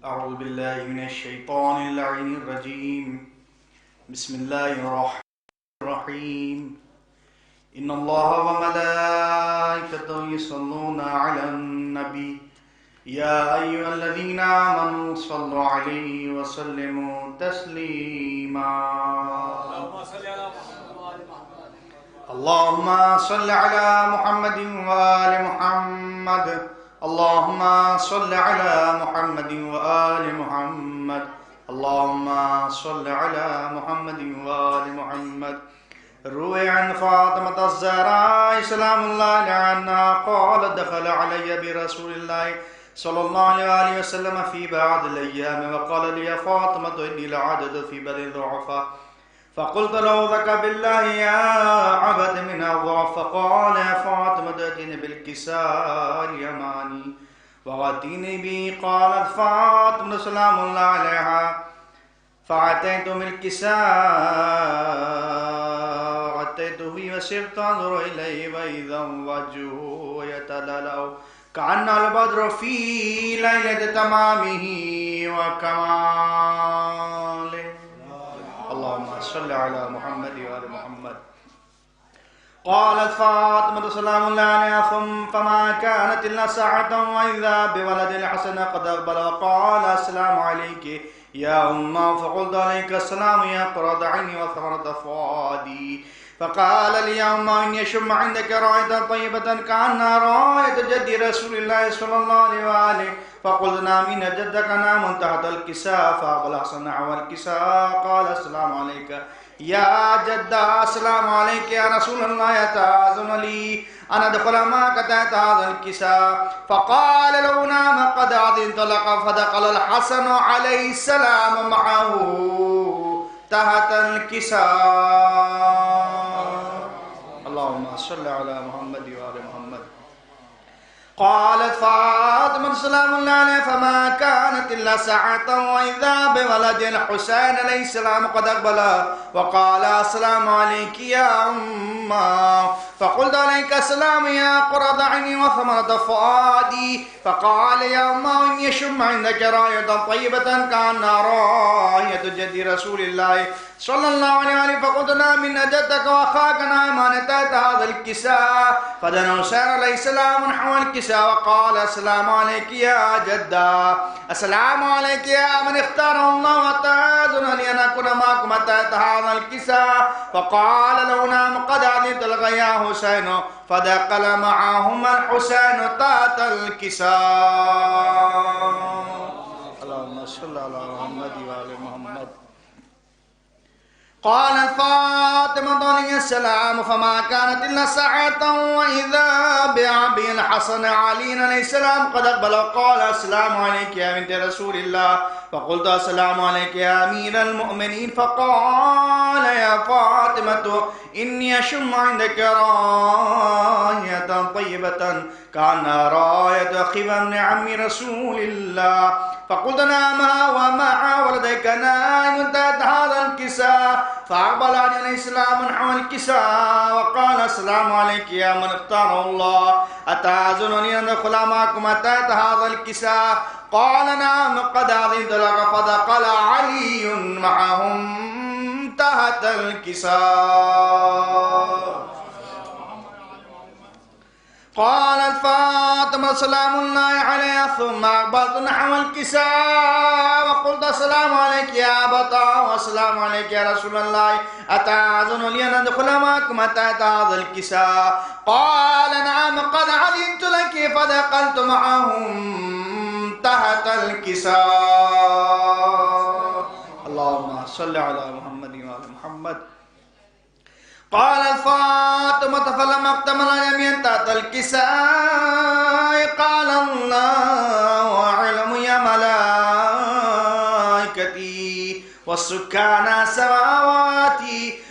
أعوذ بالله من الشيطان اللعين الرجيم. بسم الله الرحمن الرحيم. إن الله وملائكته يصلون على النبي يا أيها الذين آمنوا صلوا عليه وسلموا تسليما. اللهم صل على محمد وآل محمد. اللهم صل على محمد وآل محمد. اللهم صل على محمد وآل محمد. روي عن فاطمة الزهراء سلام الله عنها قال دخل علي برسول الله صلى الله عليه وسلم في بعض الأيام وقال لي يا فاطمة إني لعدد في بني ضعفاء فقلت له ذاك بالله يا عبد من الضعف. فقال يا فاطمة ائتني بالكساء اليماني وأتيني به. قالت فاطمة سلام الله عليها فأتيت بالكساء أتيته وسرت أنظر إليه وإذا وجهه يتلألأ كأن البدر في ليلة تمامه وكماله. اللهم صل على محمد وآل محمد. قالت فاطمة سلام الله عليها فما كانت إلا ساعة وإذا بولد الحسن قد أقبل وقال السلام عليك يا أمه. فقلت عليك السلام يا قرة عيني وثمرة فؤادي. فقال لي يا أمه إني أشم عندك رائحة طيبة كأنها رائحة جد رسول الله صلى الله عليه وآله. فقلت نعم إن جدك نام تحت الكساء. فأقبل حسن نحو الكساء قال السلام عليك يا جدة. السلام عليك يا رسول الله يتأذن لي أن أدخل معك تحت هذا الكساء. فقال له نعم قد أذنت لك. فدخل الحسن عليه السلام معه تحت الكساء. اللهم صل على محمد وآل محمد. قالت فاطمة سلام الله عليها فما كانت إلا ساعة وإذا بولد الحسين عليه السلام قد أقبل وقال السلام عليك يا أمه. فقلت عليك السلام يا قرة عيني وثمرة فؤادي. فقال يا أمه إني أشم عندك رائحة طيبة كأنها رائحة جد رسول الله صلى الله عليه وسلم. فقلت نعم إن جدك وأخاك نامان تحت هذا الكساء. فدنا حسين عليه السلام نحو الكساء وقال السلام عليك يا جدة. السلام عليك يا من اختاره الله وتأذن لي أن أكون معكم تحت هذا الكساء. فقال له نعم قد أذنت لك يا حسين. فدخل معهما الحسين تحت الكساء. اللهم صل على محمد وآل محمد. قالت فاطمة عليه السلام فما كانت إلا ساعة وإذا بأبي الحسن علي عليه السلام قد أقبل وقال السلام عليك يا بنت رسول الله. فقلت السلام عليك يا أمير المؤمنين. فقال يا فاطمة إني أشم عندك رائحة طيبة كأنها رائحة خبر بن عم رسول الله. فقلت نعم ومع ولديك نائم تحت هذا الكساء. فأقبل عليه السلام نحو الكساء وقال السلام عليك يا من اختاره الله أتأذنني أن أدخل معكم تحت هذا الكساء. قال نعم قد أذنت لك. فدخل علي معهم تحت الكساء. قالت فاطمة سلام الله عليها ثم أقبلت نحو الكساء وقلت السلام عليك يا أبتا والسلام عليك يا رسول الله أتأذن لي أن أدخل معكم تحت هذا الكساء. قال نعم قد علمت لك. فدخلت معهم تحت الكساء. اللهم صل على محمد وآل محمد. قالت فاطمة فلما اكتمل اليمين تحت الكساء قال الله أعلم يا ملائكتي والسكان السماوات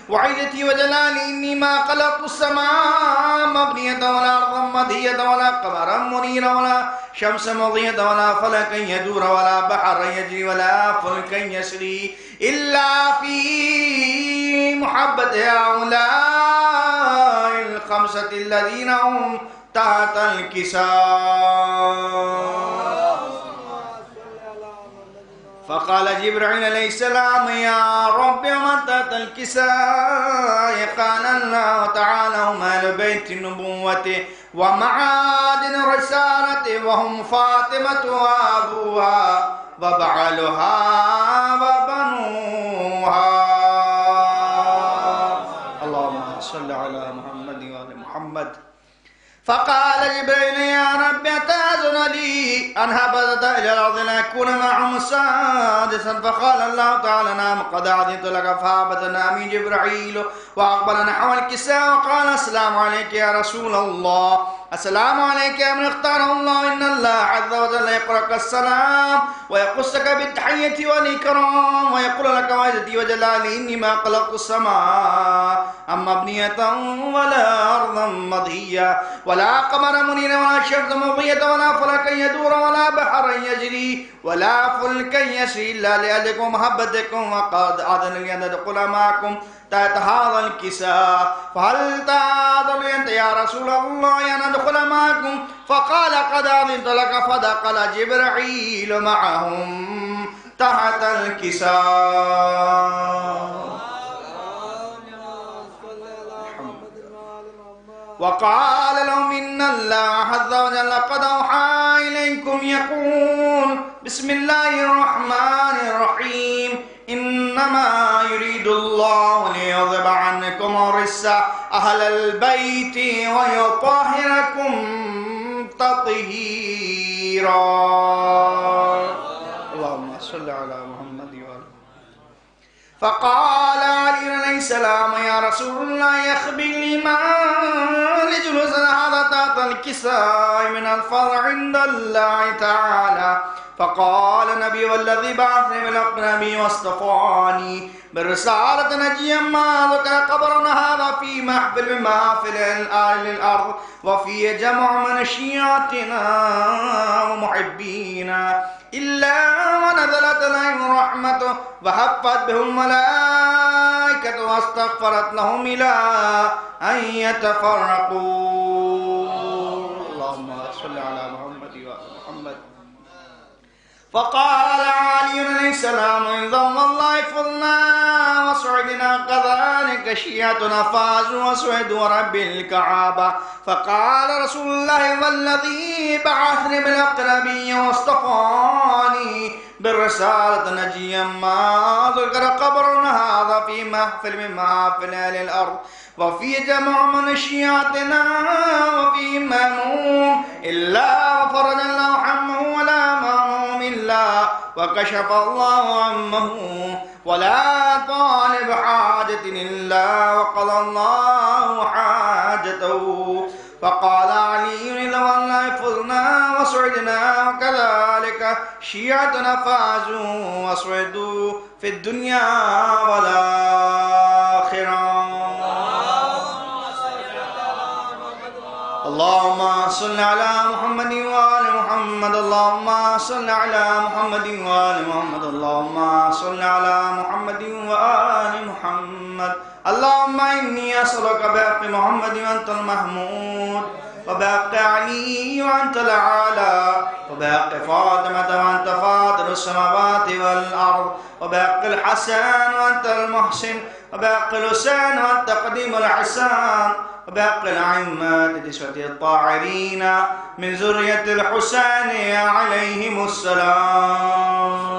وعزتي وجلالي إني ما خلقت السماء مبنية ولا أرضا مضية ولا قمرا منيرا ولا شمس مضية ولا فلكا يدور ولا بحرا يجري ولا فلكا يسري إلا في محبة هؤلاء الخمسة الذين هم تحت الكساء. فقال جبرائيل عليه السلام يا رب ومتى الكساء؟ قال الله تعالى هم أهل بيت النبوة ومعادن الرسالة وهم فاطمة وأبوها وبعلها وبنوها. اللهم صل على محمد وآل محمد. فقال جبريل يا رب أتأذن لي أن هبطت إلى الأرض لأكون معهم سادسا؟ فقال الله تعالى نعم قد أذنت لك. فهبطنا من جبريل وأقبل نحو الكساء وقال السلام عليك يا رسول الله، السلام عليك يا من اختاره الله، إن الله عز وجل يقرأك السلام ويقصك بالتحية والإكرام ويقول لك وعزتي وجلالي إني ما خلقت السماء مبنية ولا أرضا مضية ولا قمر منيرا ولا شمس مضية ولا فلكا يدور ولا بحرا يجري ولا فلكا يسري إلا لأجلكم ومحبتكم، وقد أذن لي أن أدخل معكم تحت هذا الكساء، فهل تأذن لي أنت يا رسول الله أن أدخل معكم؟ فقال قد أذنت لك. فدخل جبرائيل معهم تحت الكساء. وقال لهم إن الله عز وجل قد أوحى إليكم يقول بسم الله الرحمن الرحيم إنما يريد الله ليذهب عنكم الرجس أهل البيت ويطهركم تطهيرا. اللهم صل على محمد وآله. فقال علي عليه السلام يا رسول الله يخبرني ما لجلوس هذا تحت الكساء من الفضل عند الله تعالى؟ فقال النبي والذي بعثني بالحق نبي واصطفاني برسالة نجيا ما ذكر قبرنا هذا في محفل من محافل الأرض وفي جمع من شيعتنا ومحبينا إلا ونزلت عليهم رحمته وحفت به الملائكة واستغفرت لهم إلى أن يتفرقوا. اللهم صل على محمد وآل محمد. فقال علي عليه السلام إذا والله فضنا وسعدنا كذلك شيعتنا فازوا وسعدوا ورب الكعبة. فقال رسول الله والذي بعثني بالحق نبيا واصطفاني بالرسالة نجيا ما ذكر قبرنا هذا في محفل من محافل أهل الأرض وفي جمع من شيعتنا وفي مأموم إلا وفرج الله عمه ولا مأموم إلا وكشف الله عمه ولا طالب حاجة إلا وقضى الله حاجته. فقال علي لو الله فزنا وسعدنا وكذلك شيعتنا فازوا وسعدوا في الدنيا والآخرة. اللهم صل على محمد وآل محمد. اللهم صل على محمد وآل محمد. اللهم صل على محمد وآل محمد. اللهم إني أسألك بحق محمد وأنت المحمود وبحق علي وأنت الأعلى وبحق فاطمة وأنت فاطر السماوات والأرض وبحق الحسن وأنت المحسن وبحق الحسين وأنت قديم الحسن وبحق الأئمة تسعة الطاهرين من ذرية الحسين عليهم السلام.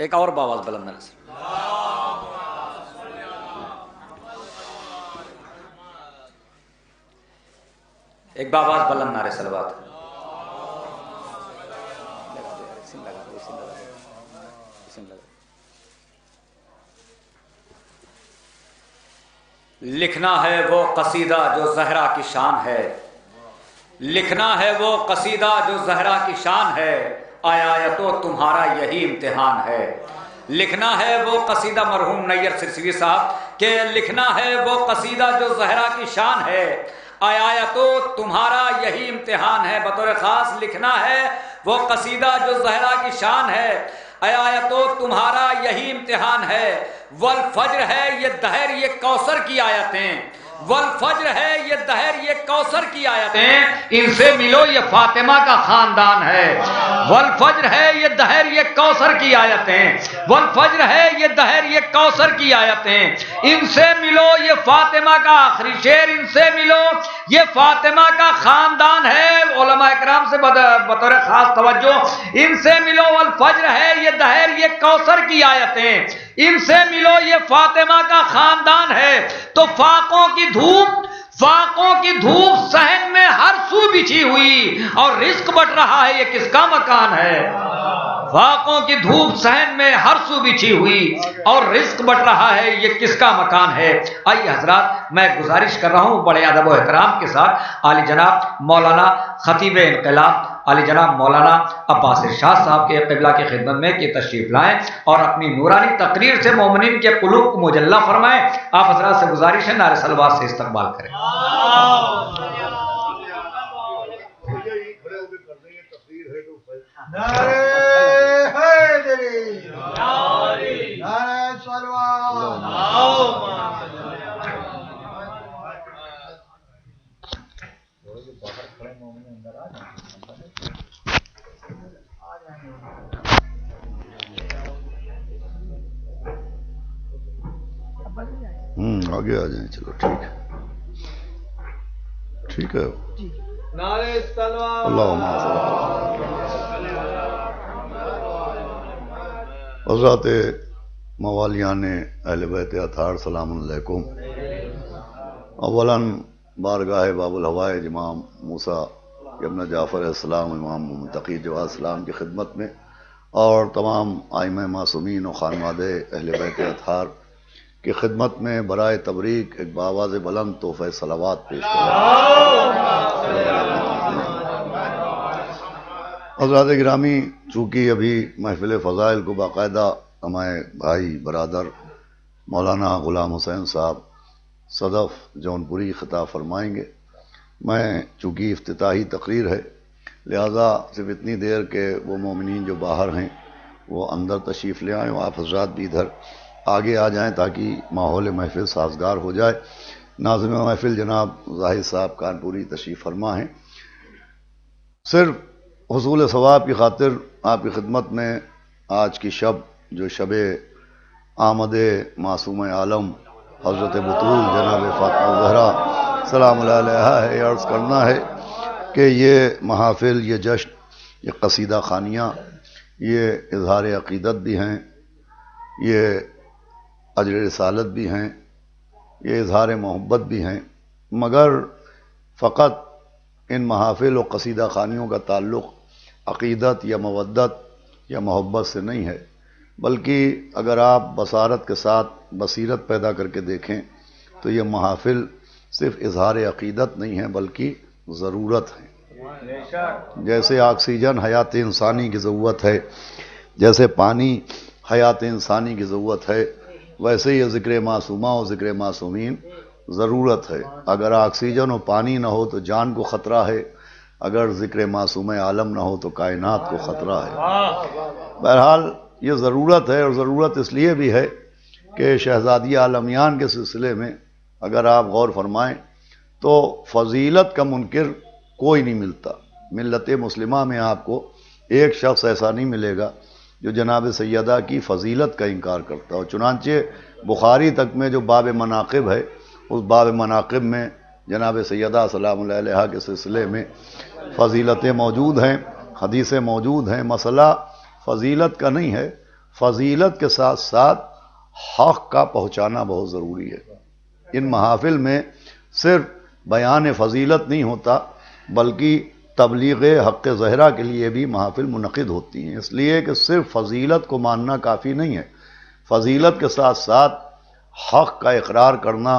ایک اور باواز بلند نعرہ صلوات. ایک باواز بلند نعرہ صلوات. لکھنا ہے وہ قصیدہ جو زہرا کی شان ہے، لکھنا ہے وہ قصیدہ جو زہرا کی شان ہے، آیا یا تو تمہارا یہی امتحان ہے. لکھنا ہے وہ قصیدہ مرحوم نیر سرسوی صاحب کہ لکھنا ہے وہ قصیدہ جو زہرا کی شان ہے، آیا یا تو تمہارا یہی امتحان ہے. بطور خاص لکھنا ہے وہ قصیدہ جو زہرا کی شان ہے، آیا یا تو تمہارا یہی امتحان ہے. والفجر ہے یہ دہر یہ کوثر کی آیتیں، والفجر ہے یہ دہر یہ کوثر کی آیتیں، ان سے ملو یہ فاطمہ کا خاندان ہے. والفجر ہے یہ دہر یہ کوثر کی آیتیں، والفجر ہے یہ دہر یہ کوثر کی آیتیں، ان سے ملو یہ فاطمہ کا آخری شعر، ان سے ملو یہ فاطمہ کا خاندان ہے. علماء اکرام سے بطور خاص توجہ، ان سے ملو والفجر ہے یہ دہر یہ کوثر کی آیتیں، ان سے ملو یہ فاطمہ کا خاندان ہے. تو فاقوں کی دھوپ صحن میں ہر سو بچھی ہوئی اور رزق بٹ رہا ہے، یہ کس کا مکان ہے؟ فاقوں کی دھوپ صحن میں ہر سو بچھی ہوئی اور رزق بٹ رہا ہے، یہ کس کا مکان ہے؟ آئیے حضرات، میں گزارش کر رہا ہوں بڑے ادب و احترام کے ساتھ عالی جناب مولانا خطیب انقلاب عالی جناب مولانا عباس ارشاد صاحب کے قبلہ کی خدمت میں کہ تشریف لائیں اور اپنی نورانی تقریر سے مومنین کے قلوب کو مجلہ فرمائیں. آپ حضرات سے گزارش ہے نعرہ صلوات سے استقبال کریں. آگے آ جائیں. چلو ٹھیک ہے، ٹھیک ہے. اللہم حضرات موالیان اہل بیت اطہار سلام علیکم. اولاً بارگاہ باب الحوائج امام موسیٰ ابن جعفر علیہ السلام، امام منتقی جواد السلام کی خدمت میں اور تمام ائمہ معصومین و خانوادہ اہل بیت اطہار کی خدمت میں برائے تبریک ایک بآواز بلند تحفہ صلوات پیش کریں. حضرات گرامی، چونکہ ابھی محفل فضائل کو باقاعدہ ہمارے بھائی برادر مولانا غلام حسین صاحب صدف جونپوری خطاب فرمائیں گے، میں چونکہ افتتاحی تقریر ہے لہذا صرف اتنی دیر کہ وہ مومنین جو باہر ہیں وہ اندر تشریف لے آئیں، آپ حضرات بھی ادھر آگے آ جائیں تاکہ ماحول محفل سازگار ہو جائے. ناظم محفل جناب زاہد صاحب کانپوری تشریف فرما ہیں. صرف حصول ثواب کی خاطر آپ کی خدمت میں آج کی شب جو شب آمد معصوم عالم حضرت بطول جناب فاطمہ زہرا سلام اللہ علیہا ہے، عرض کرنا ہے کہ یہ محافل، یہ جشن، یہ قصیدہ خوانیاں، یہ اظہار عقیدت بھی ہیں، یہ اجر رسالت بھی ہیں، یہ اظہار محبت بھی ہیں، مگر فقط ان محافل و قصیدہ خوانیوں کا تعلق عقیدت یا مودت یا محبت سے نہیں ہے، بلکہ اگر آپ بصارت کے ساتھ بصیرت پیدا کر کے دیکھیں تو یہ محافل صرف اظہار عقیدت نہیں ہے بلکہ ضرورت ہے. جیسے آکسیجن حیات انسانی کی ضرورت ہے، جیسے پانی حیات انسانی کی ضرورت ہے، ویسے یہ ذکر معصومہ و ذکر معصومین ضرورت ہے. اگر آکسیجن و پانی نہ ہو تو جان کو خطرہ ہے، اگر ذکر معصوم عالم نہ ہو تو کائنات کو خطرہ ہے. بہرحال یہ ضرورت ہے، اور ضرورت اس لیے بھی ہے کہ شہزادی عالمیان کے سلسلے میں اگر آپ غور فرمائیں تو فضیلت کا منکر کوئی نہیں ملتا. ملت مسلمہ میں آپ کو ایک شخص ایسا نہیں ملے گا جو جناب سیدہ کی فضیلت کا انکار کرتا ہو. چنانچہ بخاری تک میں جو باب مناقب ہے، اس باب مناقب میں جناب سیدہ سلام اللہ علیہا کے سلسلے میں فضیلتیں موجود ہیں، حدیثیں موجود ہیں. مسئلہ فضیلت کا نہیں ہے، فضیلت کے ساتھ ساتھ حق کا پہنچانا بہت ضروری ہے۔ ان محافل میں صرف بیان فضیلت نہیں ہوتا بلکہ تبلیغ حق ظاہرہ کے لیے بھی محافل منعقد ہوتی ہیں، اس لیے کہ صرف فضیلت کو ماننا کافی نہیں ہے، فضیلت کے ساتھ ساتھ حق کا اقرار کرنا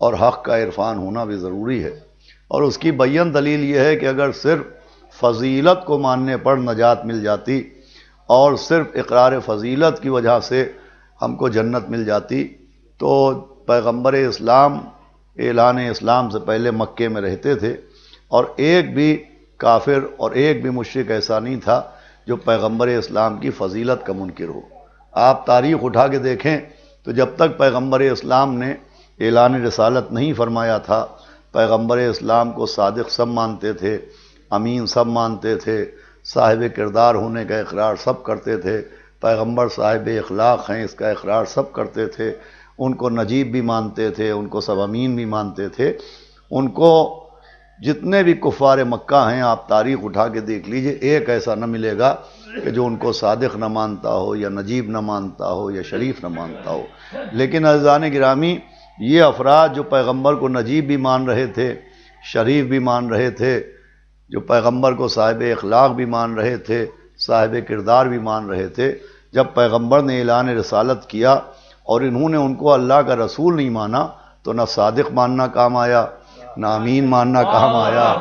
اور حق کا عرفان ہونا بھی ضروری ہے۔ اور اس کی بیان دلیل یہ ہے کہ اگر صرف فضیلت کو ماننے پر نجات مل جاتی اور صرف اقرار فضیلت کی وجہ سے ہم کو جنت مل جاتی تو پیغمبر اسلام اعلان اسلام سے پہلے مکے میں رہتے تھے اور ایک بھی کافر اور ایک بھی مشرک ایسا نہیں تھا جو پیغمبر اسلام کی فضیلت کا منکر ہو۔ آپ تاریخ اٹھا کے دیکھیں تو جب تک پیغمبر اسلام نے اعلان رسالت نہیں فرمایا تھا، پیغمبر اسلام کو صادق سب مانتے تھے، امین سب مانتے تھے، صاحب کردار ہونے کا اقرار سب کرتے تھے، پیغمبر صاحب اخلاق ہیں اس کا اقرار سب کرتے تھے، ان کو نجیب بھی مانتے تھے، ان کو سب امین بھی مانتے تھے۔ ان کو جتنے بھی کفار مکہ ہیں آپ تاریخ اٹھا کے دیکھ لیجئے، ایک ایسا نہ ملے گا کہ جو ان کو صادق نہ مانتا ہو یا نجیب نہ مانتا ہو یا شریف نہ مانتا ہو۔ لیکن عزیزان گرامی، یہ افراد جو پیغمبر کو نجیب بھی مان رہے تھے، شریف بھی مان رہے تھے، جو پیغمبر کو صاحب اخلاق بھی مان رہے تھے، صاحب کردار بھی مان رہے تھے، جب پیغمبر نے اعلان رسالت کیا اور انہوں نے ان کو اللہ کا رسول نہیں مانا تو نہ صادق ماننا کام آیا، نہ امین ماننا کام آیا،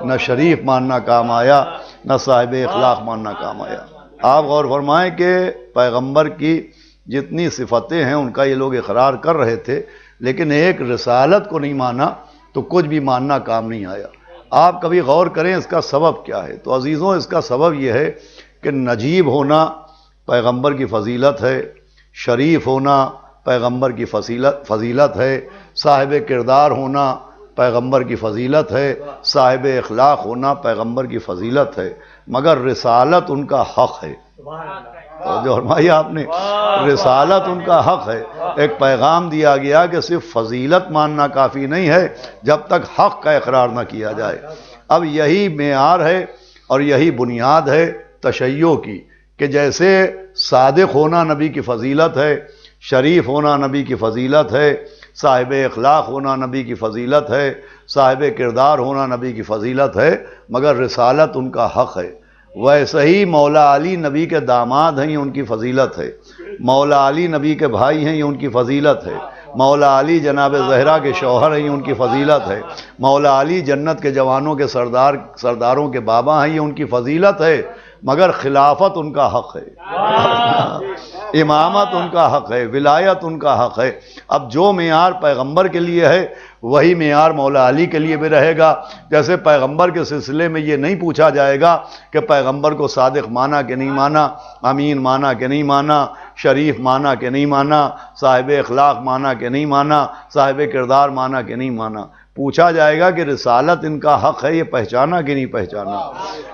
نہ شریف ماننا کام آیا، نہ صاحب اخلاق ماننا کام آیا۔ آپ غور فرمائیں کہ پیغمبر کی جتنی صفتیں ہیں ان کا یہ لوگ اقرار کر رہے تھے، لیکن ایک رسالت کو نہیں مانا تو کچھ بھی ماننا کام نہیں آیا۔ آپ کبھی غور کریں اس کا سبب کیا ہے؟ تو عزیزوں، اس کا سبب یہ ہے کہ نجیب ہونا پیغمبر کی فضیلت ہے، شریف ہونا پیغمبر کی فضیلت ہے، صاحب کردار ہونا پیغمبر کی فضیلت ہے، صاحب اخلاق ہونا پیغمبر کی فضیلت ہے، مگر رسالت ان کا حق ہے۔ اور جو فرمایا آپ نے، رسالت ان کا حق ہے۔ ایک پیغام دیا گیا کہ صرف فضیلت ماننا کافی نہیں ہے جب تک حق کا اقرار نہ کیا جائے۔ اب یہی معیار ہے اور یہی بنیاد ہے تشیع کی، کہ جیسے صادق ہونا نبی کی فضیلت ہے، شریف ہونا نبی کی فضیلت ہے، صاحب اخلاق ہونا نبی کی فضیلت ہے، صاحب کردار ہونا نبی کی فضیلت ہے، مگر رسالت ان کا حق ہے۔ ویسے ہی مولا علی نبی کے داماد ہیں، یہ ان کی فضیلت ہے، مولا علی نبی کے بھائی ہیں، یہ ان کی فضیلت ہے، مولا علی جناب زہرا کے شوہر ہیں، یہ ان کی فضیلت ہے، مولا علی جنت کے جوانوں کے سرداروں کے بابا ہیں، یہ ان کی فضیلت ہے، مگر خلافت ان کا حق ہے، امامت ان کا حق ہے، ولایت ان کا حق ہے۔ اب جو معیار پیغمبر کے لیے ہے وہی معیار مولا علی کے لیے بھی رہے گا۔ جیسے پیغمبر کے سلسلے میں یہ نہیں پوچھا جائے گا کہ پیغمبر کو صادق مانا کہ نہیں مانا، امین مانا کہ نہیں مانا، شریف مانا کہ نہیں مانا، صاحب اخلاق مانا کہ نہیں مانا، صاحب کردار مانا کہ نہیں مانا، پوچھا جائے گا کہ رسالت ان کا حق ہے، یہ پہچانا کہ نہیں پہچانا۔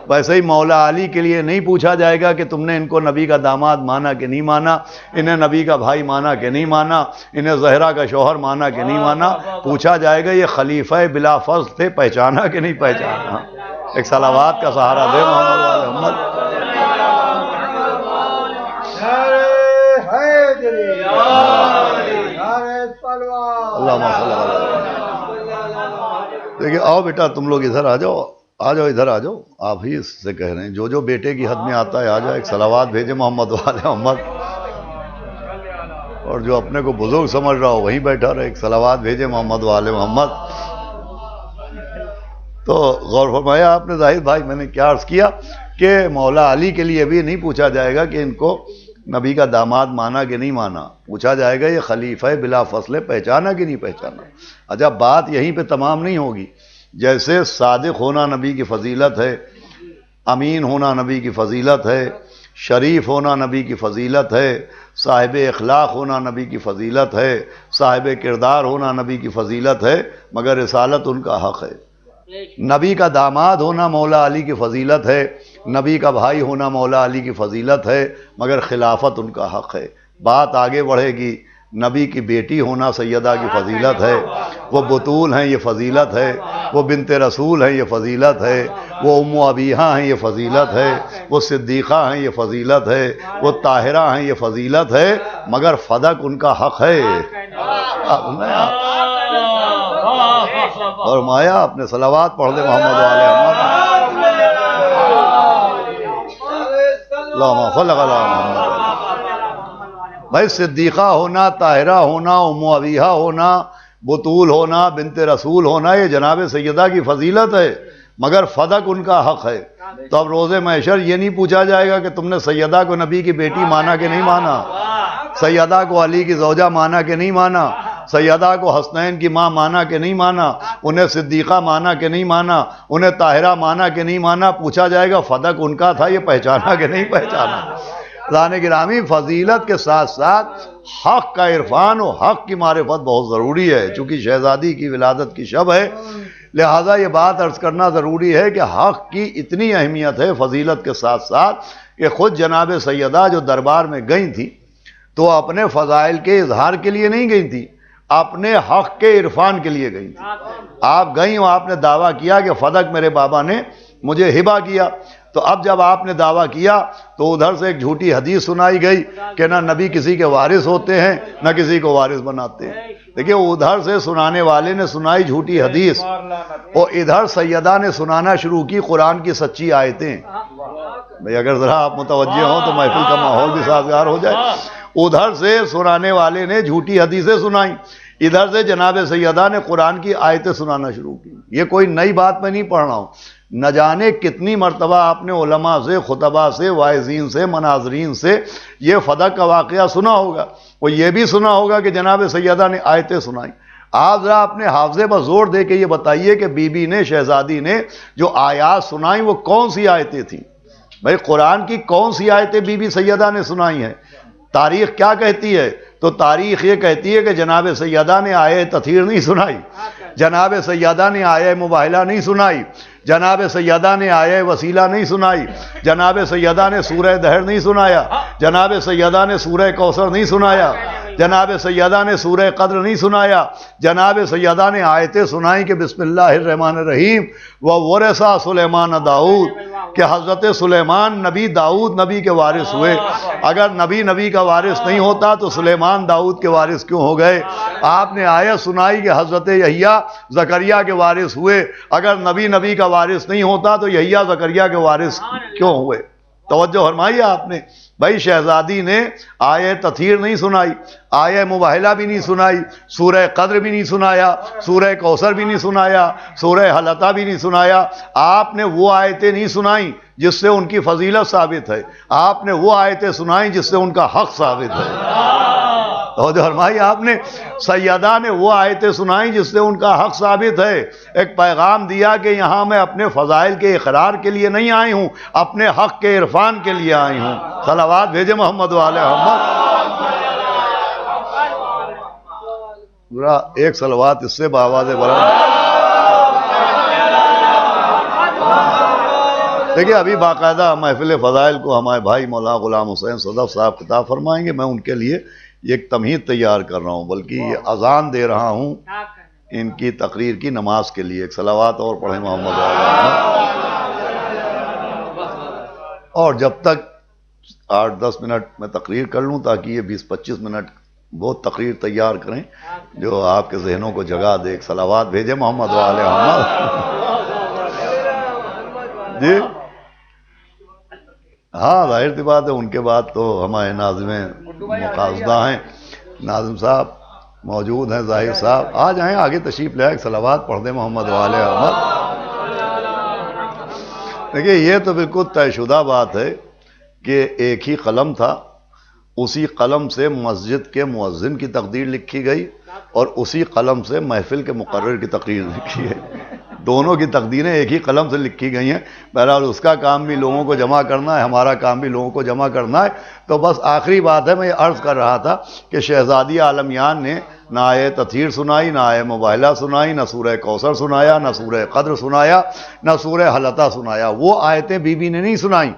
ویسے ہی مولا علی کے لیے نہیں پوچھا جائے گا کہ تم نے ان کو نبی کا داماد مانا کہ نہیں مانا، انہیں نبی کا بھائی مانا کہ نہیں مانا، انہیں زہرا کا شوہر مانا کہ نہیں مانا، پوچھا جائے گا یہ خلیفہ بلا فضل تھے، پہچانا کہ نہیں پہچانا۔ ایک صلوات کا سہارا دے محمد وعلی محمد۔ اللہم صلی اللہ علیہ وسلم۔ دیکھیں، آؤ بیٹا تم لوگ ادھر آ جاؤ، آ جاؤ ادھر آ جاؤ، آپ ہی اس سے کہہ رہے ہیں، جو جو بیٹے کی حد میں آتا ہے آ جائے، ایک صلوات بھیجے محمد وعلی محمد، اور جو اپنے کو بزرگ سمجھ رہا ہو وہیں بیٹھا رہے، ایک صلوات بھیجے محمد وعلی محمد۔ تو غور فرمایا آپ نے زاہد بھائی، میں نے کیا عرض کیا کہ مولا علی کے لیے بھی نہیں پوچھا جائے گا کہ ان کو نبی کا داماد مانا کہ نہیں مانا، پوچھا جائے گا یہ خلیفہ بلا فصل پہچانا کہ نہیں پہچانا۔ اچھا، بات یہیں پہ تمام نہیں ہوگی، جیسے صادق ہونا نبی کی فضیلت ہے، امین ہونا نبی کی فضیلت ہے، شریف ہونا نبی کی فضیلت ہے، صاحب اخلاق ہونا نبی کی فضیلت ہے، صاحب کردار ہونا نبی کی فضیلت ہے، مگر رسالت ان کا حق ہے۔ نبی کا داماد ہونا مولا علی کی فضیلت ہے، نبی کا بھائی ہونا مولا علی کی فضیلت ہے، مگر خلافت ان کا حق ہے۔ بات آگے بڑھے گی، نبی کی بیٹی ہونا سیدہ کی فضیلت ہے، وہ بطول ہیں یہ فضیلت ہے، وہ بنت رسول ہیں یہ فضیلت ہے، وہ ام ابیہا ہیں یہ فضیلت ہے، وہ صدیقہ ہیں یہ فضیلت ہے، وہ طاہرہ ہیں یہ فضیلت ہے، مگر فدق ان کا حق ہے۔ فرمایا اپنے صلوات پڑھ دے محمد علیہ محمد، اللہم صل علی محمد۔ بھائی صدیقہ ہونا، طاہرہ ہونا، ام ابیہا ہونا، بطول ہونا، بنت رسول ہونا، یہ جناب سیدہ کی فضیلت ہے، مگر فدق ان کا حق ہے۔ تو اب روز محشر یہ نہیں پوچھا جائے گا کہ تم نے سیدہ کو نبی کی بیٹی مانا کہ نہیں مانا، سیدہ کو علی کی زوجہ مانا کہ نہیں مانا، سیدہ کو حسنین کی ماں مانا کہ نہیں مانا، انہیں صدیقہ مانا کہ نہیں مانا، انہیں طاہرہ مانا کہ نہیں مانا، پوچھا جائے گا فدق ان کا تھا، یہ پہچانا کہ نہیں پہچانا۔ عزیزان گرامی، فضیلت کے ساتھ ساتھ حق کا عرفان و حق کی معرفت بہت ضروری ہے، چونکہ شہزادی کی ولادت کی شب ہے، لہذا یہ بات عرض کرنا ضروری ہے کہ حق کی اتنی اہمیت ہے فضیلت کے ساتھ ساتھ کہ خود جناب سیدہ جو دربار میں گئی تھی تو اپنے فضائل کے اظہار کے لیے نہیں گئی تھی، اپنے حق کے عرفان کے لیے گئی تھی۔ آپ گئیں اور آپ نے دعویٰ کیا کہ فدق میرے بابا نے مجھے ہبہ کیا، تو اب جب آپ نے دعویٰ کیا تو ادھر سے ایک جھوٹی حدیث سنائی گئی کہ نہ نبی کسی کے وارث ہوتے ہیں نہ کسی کو وارث بناتے ہیں۔ دیکھیے ادھر سے سنانے والے نے سنائی جھوٹی حدیث، اور ادھر سیدہ نے سنانا شروع کی قرآن کی سچی آیتیں۔ بھئی اگر ذرا آپ متوجہ ہوں تو محفل کا ماحول بھی سازگار ہو جائے۔ ادھر سے سنانے والے نے جھوٹی حدیثیں سنائیں، ادھر سے جناب سیدہ نے قرآن کی آیتیں سنانا شروع کی۔ یہ کوئی نئی بات میں نہیں پڑھ رہا ہوں، نہ جانے کتنی مرتبہ آپ نے علماء سے، خطبہ سے، واعظین سے، مناظرین سے یہ فدق کا واقعہ سنا ہوگا، اور یہ بھی سنا ہوگا کہ جناب سیدہ نے آیتیں سنائیں۔ آپ ذرا اپنے حافظے پر زور دے کے یہ بتائیے کہ بی بی نے، شہزادی نے جو آیات سنائیں وہ کون سی آیتیں تھیں؟ بھائی قرآن کی کون سی آیتیں بی بی سیدہ نے سنائی ہیں؟ تاریخ کیا کہتی ہے؟ تو تاریخ یہ کہتی ہے کہ جناب سیدہ نے آیہ تطہیر نہیں سنائی، جناب سیدہ نے آیہ مباہلہ نہیں سنائی، جناب سیدہ نے آیہ وسیلہ نہیں سنائی، جناب سیدہ نے سورہ دہر نہیں سنایا، جناب سیدہ نے سورہ کوثر نہیں سنایا، جناب سیدہ نے سورہ قدر نہیں سنایا، جناب سیدہ نے آیتیں سنائیں کہ بسم اللہ الرحمن الرحیم وورث سلیمان داؤد، کہ حضرت سلیمان نبی داؤد نبی کے وارث ہوئے۔ اگر نبی کا وارث نہیں ہوتا تو سلیمان داؤد کے وارث کیوں ہو گئے؟ آپ نے آیت سنائی کہ حضرت یحییٰ زکریا کے وارث ہوئے، اگر نبی کا وارث نہیں ہوتا تو یحییٰ زکریا کے وارث کیوں ہوئے؟ توجہ فرمائی آپ نے۔ بھائی شہزادی نے آیہ تطہیر نہیں سنائی، آیہ مباہلہ بھی نہیں سنائی، سورہ قدر بھی نہیں سنایا، سورہ کوثر بھی نہیں سنایا، سورہ حلقہ بھی نہیں سنایا۔ آپ نے وہ آیتیں نہیں سنائیں جس سے ان کی فضیلت ثابت ہے، آپ نے وہ آیتیں سنائیں جس سے ان کا حق ثابت ہے۔ توجہ فرمائی آپ نے۔ سیدہ نے وہ آیتیں سنائیں جس سے ان کا حق ثابت ہے، ایک پیغام دیا کہ یہاں میں اپنے فضائل کے اقرار کے لیے نہیں آئی ہوں، اپنے حق کے عرفان کے لیے آئی ہوں۔ صلوات بھیجے محمد والے محمد۔ ایک صلوات اس سے بآواز بلند۔ دیکھیے ابھی باقاعدہ محفل فضائل کو ہمارے بھائی مولانا غلام حسین صدف صاحب خطاب فرمائیں گے، میں ان کے لیے ایک تمہید تیار کر رہا ہوں، بلکہ یہ اذان دے رہا ہوں ان کی تقریر کی نماز کے لیے۔ ایک صلوات اور پڑھیں محمد اور جب تک 8-10 منٹ میں تقریر کر لوں تاکہ یہ 20-25 منٹ بہت تقریر تیار کریں جو آپ کے ذہنوں کو جگا دے۔ ایک صلوات بھیجے محمد والے محمد۔ جی ہاں ظاہر سی بات ہے، ان کے بعد تو ہمارے ناظمیں مقاصدہ ہیں۔ ناظم صاحب موجود ہیں، ظاہر صاحب آ جائیں، آگے تشریف لے آئے، صلوات پڑھ دیں محمد والے محمد۔ دیکھیے یہ تو بالکل طے شدہ بات ہے کہ ایک ہی قلم تھا، اسی قلم سے مسجد کے مؤذن کی تقدیر لکھی گئی اور اسی قلم سے محفل کے مقرر کی تقریر لکھی ہے۔ دونوں کی تقدیریں ایک ہی قلم سے لکھی گئی ہیں۔ بہرحال اس کا کام بھی لوگوں کو جمع کرنا ہے، ہمارا کام بھی لوگوں کو جمع کرنا ہے۔ تو بس آخری بات ہے، میں یہ عرض کر رہا تھا کہ شہزادی عالمیان نے نہ آیہ تطہیر سنائی، نہ آیہ مباہلہ سنائی، نہ سورہ کوثر سنایا، نہ سورہ قدر سنایا، نہ سورہ حلقہ سنایا۔ وہ آیتیں بی بی نے نہیں سنائیں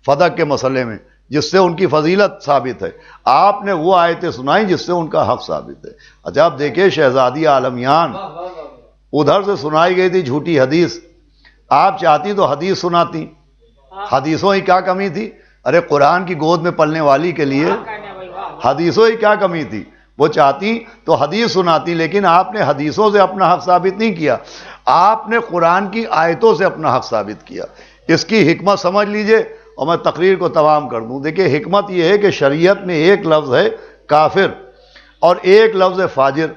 فدق کے مسئلے میں، جس سے ان کی فضیلت ثابت ہے، آپ نے وہ آیتیں سنائیں جس سے ان کا حق ثابت ہے۔ اچھا آپ دیکھیں شہزادی عالمیان، ادھر سے سنائی گئی تھی جھوٹی حدیث، آپ چاہتی تو حدیث سناتی، حدیثوں ہی کیا کمی تھی؟ ارے قرآن کی گود میں پلنے والی کے لیے حدیثوں ہی کیا کمی تھی؟ وہ چاہتی تو حدیث سناتی، لیکن آپ نے حدیثوں سے اپنا حق ثابت نہیں کیا، آپ نے قرآن کی آیتوں سے اپنا حق ثابت کیا۔ اس کی حکمت سمجھ لیجئے اور میں تقریر کو تمام کر دوں۔ دیکھیں حکمت یہ ہے کہ شریعت میں ایک لفظ ہے کافر اور ایک لفظ ہے فاجر،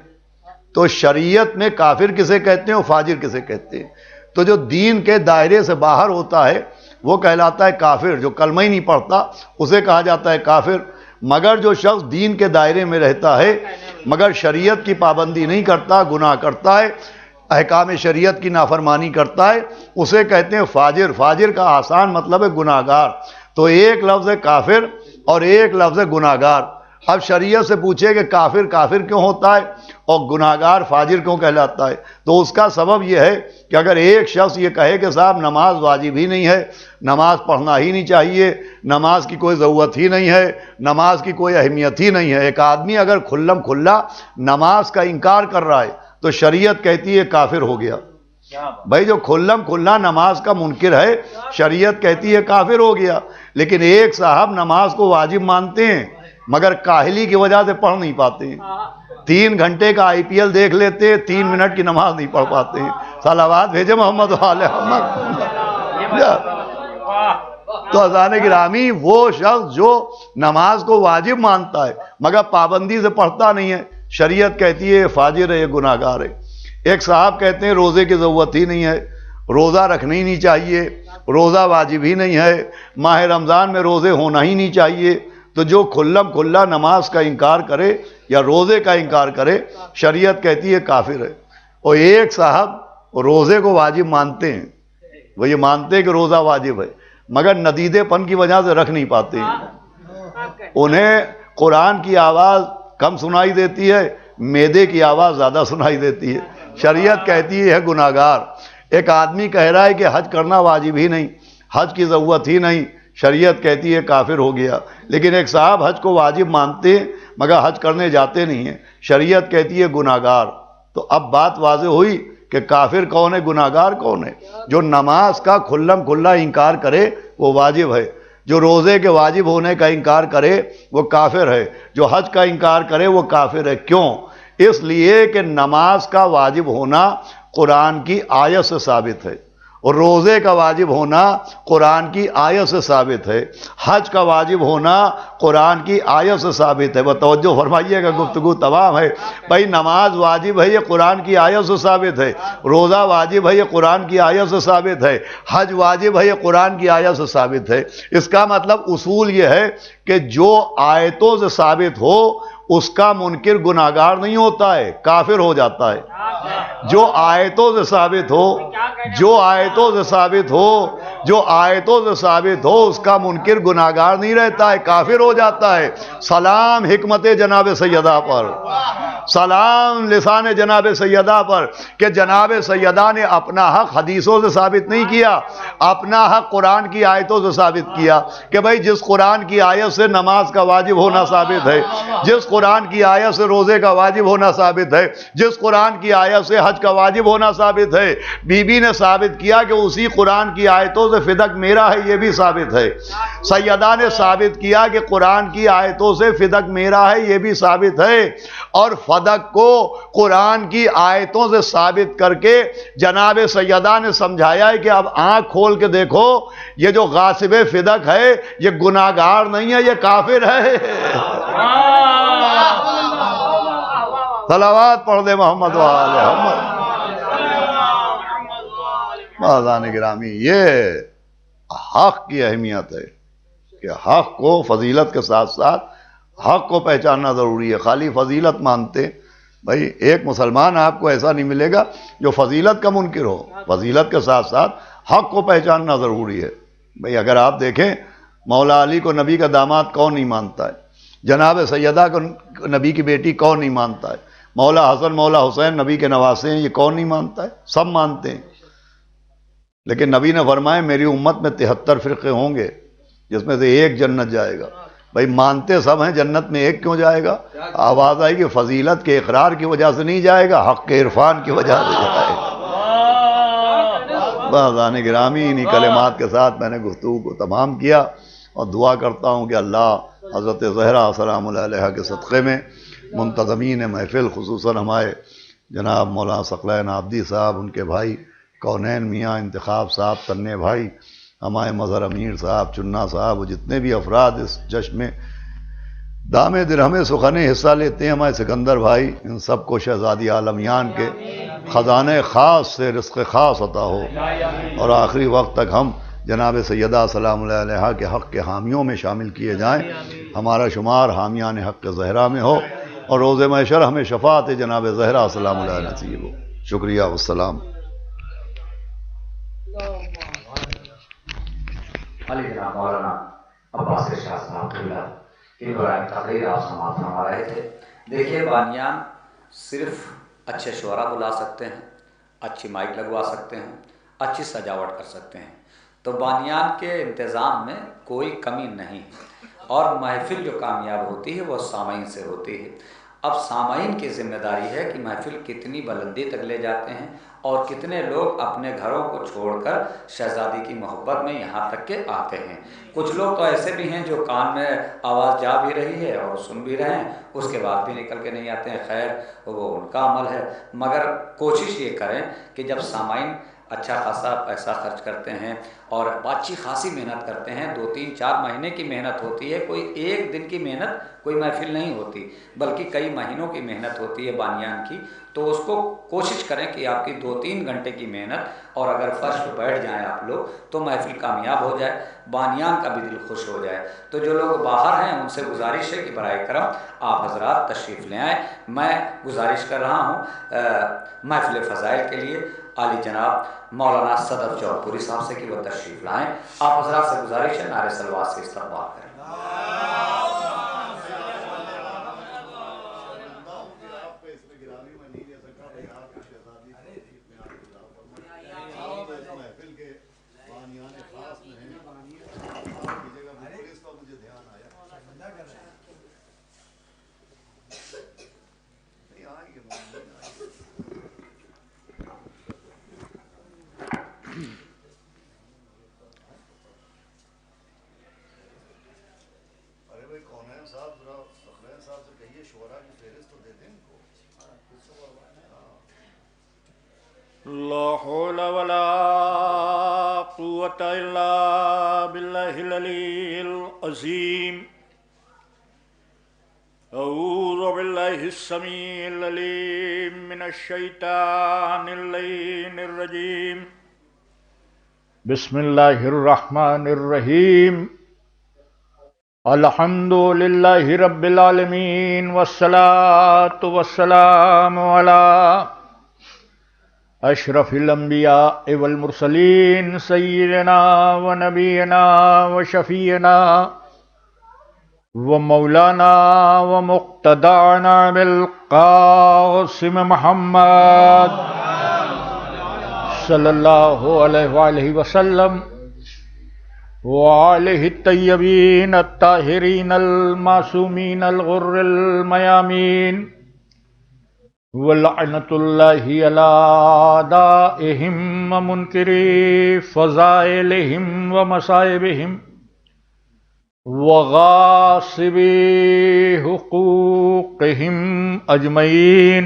تو شریعت میں کافر کسے کہتے ہیں اور فاجر کسے کہتے ہیں؟ تو جو دین کے دائرے سے باہر ہوتا ہے وہ کہلاتا ہے کافر، جو کلمہ ہی نہیں پڑھتا اسے کہا جاتا ہے کافر۔ مگر جو شخص دین کے دائرے میں رہتا ہے مگر شریعت کی پابندی نہیں کرتا، گناہ کرتا ہے، احکام شریعت کی نافرمانی کرتا ہے، اسے کہتے ہیں فاجر۔ فاجر کا آسان مطلب ہے گناہگار۔ تو ایک لفظ ہے کافر اور ایک لفظ ہے گناہگار۔ اب شریعت سے پوچھے کہ کافر کافر کیوں ہوتا ہے اور گناہگار فاجر کیوں کہلاتا ہے، تو اس کا سبب یہ ہے کہ اگر ایک شخص یہ کہے کہ صاحب نماز واجب ہی نہیں ہے، نماز پڑھنا ہی نہیں چاہیے، نماز کی کوئی ضرورت ہی نہیں ہے، نماز کی کوئی اہمیت ہی نہیں ہے، ایک آدمی اگر کھلم کھلا نماز کا انکار کر رہا ہے تو شریعت کہتی ہے کافر ہو گیا۔ بھائی جو کھلم کھلا نماز کا منکر ہے شریعت کہتی ہے کافر ہو گیا۔ لیکن ایک صاحب نماز کو واجب مانتے ہیں مگر کاہلی کی وجہ سے پڑھ نہیں پاتے ہیں، 3 گھنٹے کا IPL دیکھ لیتے ہیں، 3 منٹ کی نماز نہیں پڑھ پاتے ہیں۔ صلوات بھیجے محمد وعلى محمد۔ تو عزیزان گرامی وہ شخص جو نماز کو واجب مانتا ہے مگر پابندی سے پڑھتا نہیں ہے، شریعت کہتی ہے فاجر ہے، یہ گناہگار ہے۔ ایک صاحب کہتے ہیں روزے کی ضرورت ہی نہیں ہے، روزہ رکھنا ہی نہیں چاہیے، روزہ واجب ہی نہیں ہے، ماہ رمضان میں روزے ہونا ہی نہیں چاہیے۔ تو جو کھلم کھلا نماز کا انکار کرے یا روزے کا انکار کرے شریعت کہتی ہے کافر ہے۔ اور ایک صاحب روزے کو واجب مانتے ہیں، وہ یہ مانتے ہیں کہ روزہ واجب ہے مگر ندیدے پن کی وجہ سے رکھ نہیں پاتے ہیں، انہیں قرآن کی آواز کم سنائی دیتی ہے، میدے کی آواز زیادہ سنائی دیتی ہے، شریعت کہتی ہے گناہگار۔ ایک آدمی کہہ رہا ہے کہ حج کرنا واجب ہی نہیں، حج کی ضرورت ہی نہیں، شریعت کہتی ہے کافر ہو گیا۔ لیکن ایک صاحب حج کو واجب مانتے ہیں مگر حج کرنے جاتے نہیں ہیں، شریعت کہتی ہے گناہگار۔ تو اب بات واضح ہوئی کہ کافر کون ہے، گناہگار کون ہے؟ جو نماز کا کھلم کھلا انکار کرے وہ واجب ہے، جو روزے کے واجب ہونے کا انکار کرے وہ کافر ہے، جو حج کا انکار کرے وہ کافر ہے۔ کیوں؟ اس لیے کہ نماز کا واجب ہونا قرآن کی آیت سے ثابت ہے، اور روزے کا واجب ہونا قرآن کی آیت سے ثابت ہے، حج کا واجب ہونا قرآن کی آیت سے ثابت ہے۔ وہ توجہ فرمائیے گا، گفتگو تمام ہے۔ بھائی نماز واجب ہے یہ قرآن کی آیت سے ثابت ہے، روزہ واجب ہے یہ قرآن کی آیت سے ثابت ہے، حج واجب ہے یہ قرآن کی آیت سے ثابت ہے۔ اس کا مطلب اصول یہ ہے کہ جو آیتوں سے ثابت ہو اس کا منکر گناہگار نہیں ہوتا ہے، کافر ہو جاتا ہے۔ جو آیتوں سے ثابت ہو، جو آیتوں سے ثابت ہو، جو آیتوں سے ثابت ہو اس کا منکر گناہگار نہیں رہتا ہے، کافر ہو جاتا ہے۔ سلام حکمت جناب سیدہ پر، سلام لسان جناب سیدہ پر کہ جناب سیدہ نے اپنا حق حدیثوں سے ثابت نہیں کیا، اپنا حق قرآن کی آیتوں سے ثابت کیا کہ بھائی جس قرآن کی آیت سے نماز کا واجب ہونا ثابت ہے، جس قرآن کی آیت سے روزے کا واجب ہونا ثابت ہے، جس قرآن کی آیت سے حج کا واجب ہونا ثابت ہے، بی بی نے ثابت کیا کہ اسی قرآن کی آیتوں سے فدق میرا ہے، یہ بھی ثابت ہے۔ سیدہ نے ثابت کیا کہ قرآن کی آیتوں سے فدق میرا ہے، یہ بھی ثابت ہے۔ اور فدق کو قرآن کی آیتوں سے ثابت کر کے جناب سیدہ نے سمجھایا ہے کہ اب آنکھ کھول کے دیکھو یہ جو غاصب فدق ہے یہ گناہگار نہیں ہے، یہ کافر ہے۔ صلوات پڑھ دے محمد وعلى محمد۔ معززان گرامی یہ حق کی اہمیت ہے کہ حق کو فضیلت کے ساتھ ساتھ حق کو پہچاننا ضروری ہے۔ خالی فضیلت مانتے بھائی ایک مسلمان آپ کو ایسا نہیں ملے گا جو فضیلت کا منکر ہو، فضیلت کے ساتھ ساتھ حق کو پہچاننا ضروری ہے۔ بھائی اگر آپ دیکھیں مولا علی کو نبی کا داماد کون نہیں مانتا ہے، جناب سیدہ کو نبی کی بیٹی کون نہیں مانتا ہے، مولا حسن مولا حسین نبی کے نواسے ہیں، یہ کون نہیں مانتا ہے؟ سب مانتے ہیں۔ لیکن نبی نے فرمایا میری امت میں 73 فرقے ہوں گے، جس میں سے ایک جنت جائے گا. بھائی مانتے سب ہیں، جنت میں ایک کیوں جائے گا؟ آواز آئی کہ فضیلت کے اقرار کی وجہ سے نہیں جائے گا، حق کے عرفان کی وجہ سے جائے گا. بازان گرامی، انہی کلمات کے ساتھ میں نے گفتگو کو تمام کیا، اور دعا کرتا ہوں کہ اللہ حضرت زہرا سلام اللہ علیہا کے صدقے میں منتظمین محفل، خصوصاً ہمارے جناب مولانا ثقلین عابدی صاحب، ان کے بھائی کونین میاں انتخاب صاحب، تنے بھائی، ہمارے مظہر امیر صاحب، چننا صاحب، وہ جتنے بھی افراد اس جشن میں دام درہم سخنے حصہ لیتے ہیں، ہمارے سکندر بھائی، ان سب کو شہزادی عالمیان کے خزانے خاص سے رزق خاص عطا ہو، اور آخری وقت تک ہم جناب سیدہ سلام اللہ علیہا کے حق کے حامیوں میں شامل کیے جائیں، ہمارا شمار حامیان حق زہرا میں ہو، اور روز محشر ہمیں شفاعت جناب زہرا سلام اللہ علیہ نصیب ہو. شکریہ والسلام. علی جناب مولانا عباس شاہ صاحب کی برائے تقریر آپ سماعت فرما رہے تھے. دیکھیے بانیان صرف اچھے شعراء بلا سکتے ہیں، اچھی مائک لگوا سکتے ہیں، اچھی سجاوٹ کر سکتے ہیں، تو بانیان کے انتظام میں کوئی کمی نہیں ہے، اور محفل جو کامیاب ہوتی ہے وہ سامعین سے ہوتی ہے. اب سامعین کی ذمہ داری ہے کہ محفل کتنی بلندی تک لے جاتے ہیں، اور کتنے لوگ اپنے گھروں کو چھوڑ کر شہزادی کی محبت میں یہاں تک کہ آتے ہیں. کچھ لوگ تو ایسے بھی ہیں جو کان میں آواز جا بھی رہی ہے اور سن بھی رہے ہیں، اس کے بعد بھی نکل کے نہیں آتے ہیں. خیر وہ ان کا عمل ہے، مگر کوشش یہ کریں کہ جب سامعین اچھا خاصا پیسہ خرچ کرتے ہیں اور اچھی خاصی محنت کرتے ہیں، 2-3-4 مہینے کی محنت ہوتی ہے، کوئی ایک دن کی محنت کوئی محفل نہیں ہوتی، بلکہ کئی مہینوں کی محنت ہوتی ہے بانیان کی. تو اس کو کوشش کریں کہ آپ کی 2-3 گھنٹے کی محنت، اور اگر فرش پہ بیٹھ جائیں آپ لوگ تو محفل کامیاب ہو جائے، بانیان کا بھی دل خوش ہو جائے. تو جو لوگ باہر ہیں ان سے گزارش ہے کہ برائے کرم آپ حضرات تشریف لے آئیں. میں گزارش کر رہا ہوں محفل فضائل کے لیے عالی جناب مولانا صدف جون پوری صاحب سے کہ وہ تشریف لائیں. آپ حضرات سے گزارش ہے نعرہ صلوات سے استقبال کریں. لا حول ولا قوة إلا بالله العلي العظيم. أعوذ بالله السميع العليم من الشيطان اللعين الرجيم. بسم الله الرحمن الرحيم. الحمد لله رب العالمين، والصلاة والسلام على اشرف الانبیاء والمرسلین سیدنا و نبینا و شفیعنا و مولانا و مقتدانا بالقاسم محمد صلی اللہ علیہ وآلہ وسلم وآلہ الطیبین الطاہرین المعصومین الغر المیامین، وَلَعْنَةُ اللَّهِ عَلَىٰ أَعْدَائِهِمْ وَمُنكِرِي فَضَائِلِهِمْ وَمَصَائِبِهِمْ وَغَاصِبِي حُقُوقِهِمْ أَجْمَعِينَ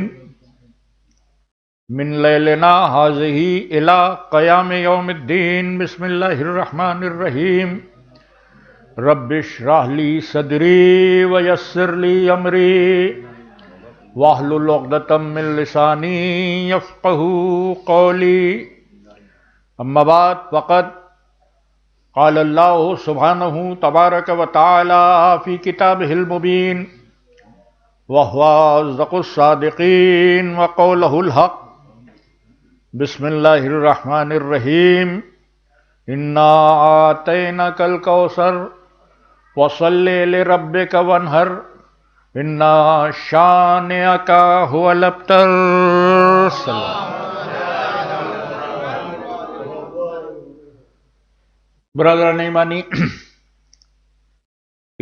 مِنْ لَيْلِنَا هَٰذِهِ إِلَىٰ قِيَامِ يَوْمِ الدِّينِ. بسم الله الرحمن الرحيم. رب اشرح لي صدري ويسر لي أمري واحلل عقدۃ من لسانی یفقہوا قولی. اما بعد فقد قال اللہ سبحانہ تبارک و تعالی فی کتابہ المبین وہو اصدق الصادقین وقولہ الحق. بسم اللہ الرحمن الرحیم. انا اعطیناک الکوثر فصل لربک وانحر ان شانئک هو الابتر. برادران ایمانی،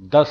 10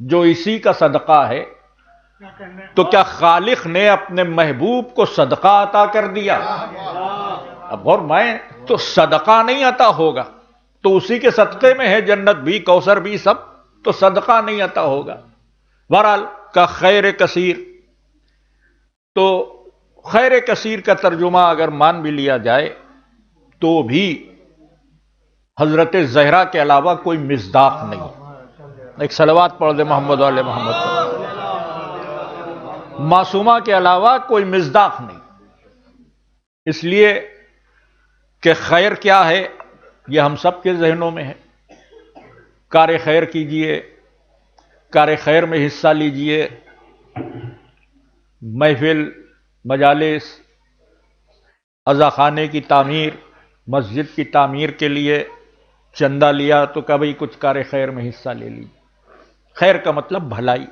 جو اسی کا صدقہ ہے، تو کیا خالق نے اپنے محبوب کو صدقہ عطا کر دیا؟ اب اور میں تو صدقہ نہیں عطا ہوگا، تو اسی کے صدقے میں ہے جنت بھی، کوثر بھی، سب تو صدقہ نہیں عطا ہوگا۔ بہرحال کا خیر کثیر، تو خیر کثیر کا ترجمہ اگر مان بھی لیا جائے تو بھی حضرت زہرا کے علاوہ کوئی مصداق نہیں۔ ایک صلوات پڑھ دے محمد علیہ محمد پر۔ معصومہ کے علاوہ کوئی مصداق نہیں، اس لیے کہ خیر کیا ہے یہ ہم سب کے ذہنوں میں ہے۔ کار خیر کیجئے، کار خیر میں حصہ لیجئے، محفل، مجالس، عزاخانے کی تعمیر، مسجد کی تعمیر کے لیے چندہ لیا تو کبھی کچھ کار خیر میں حصہ لے لیجیے۔ خیر کا مطلب بھلائی،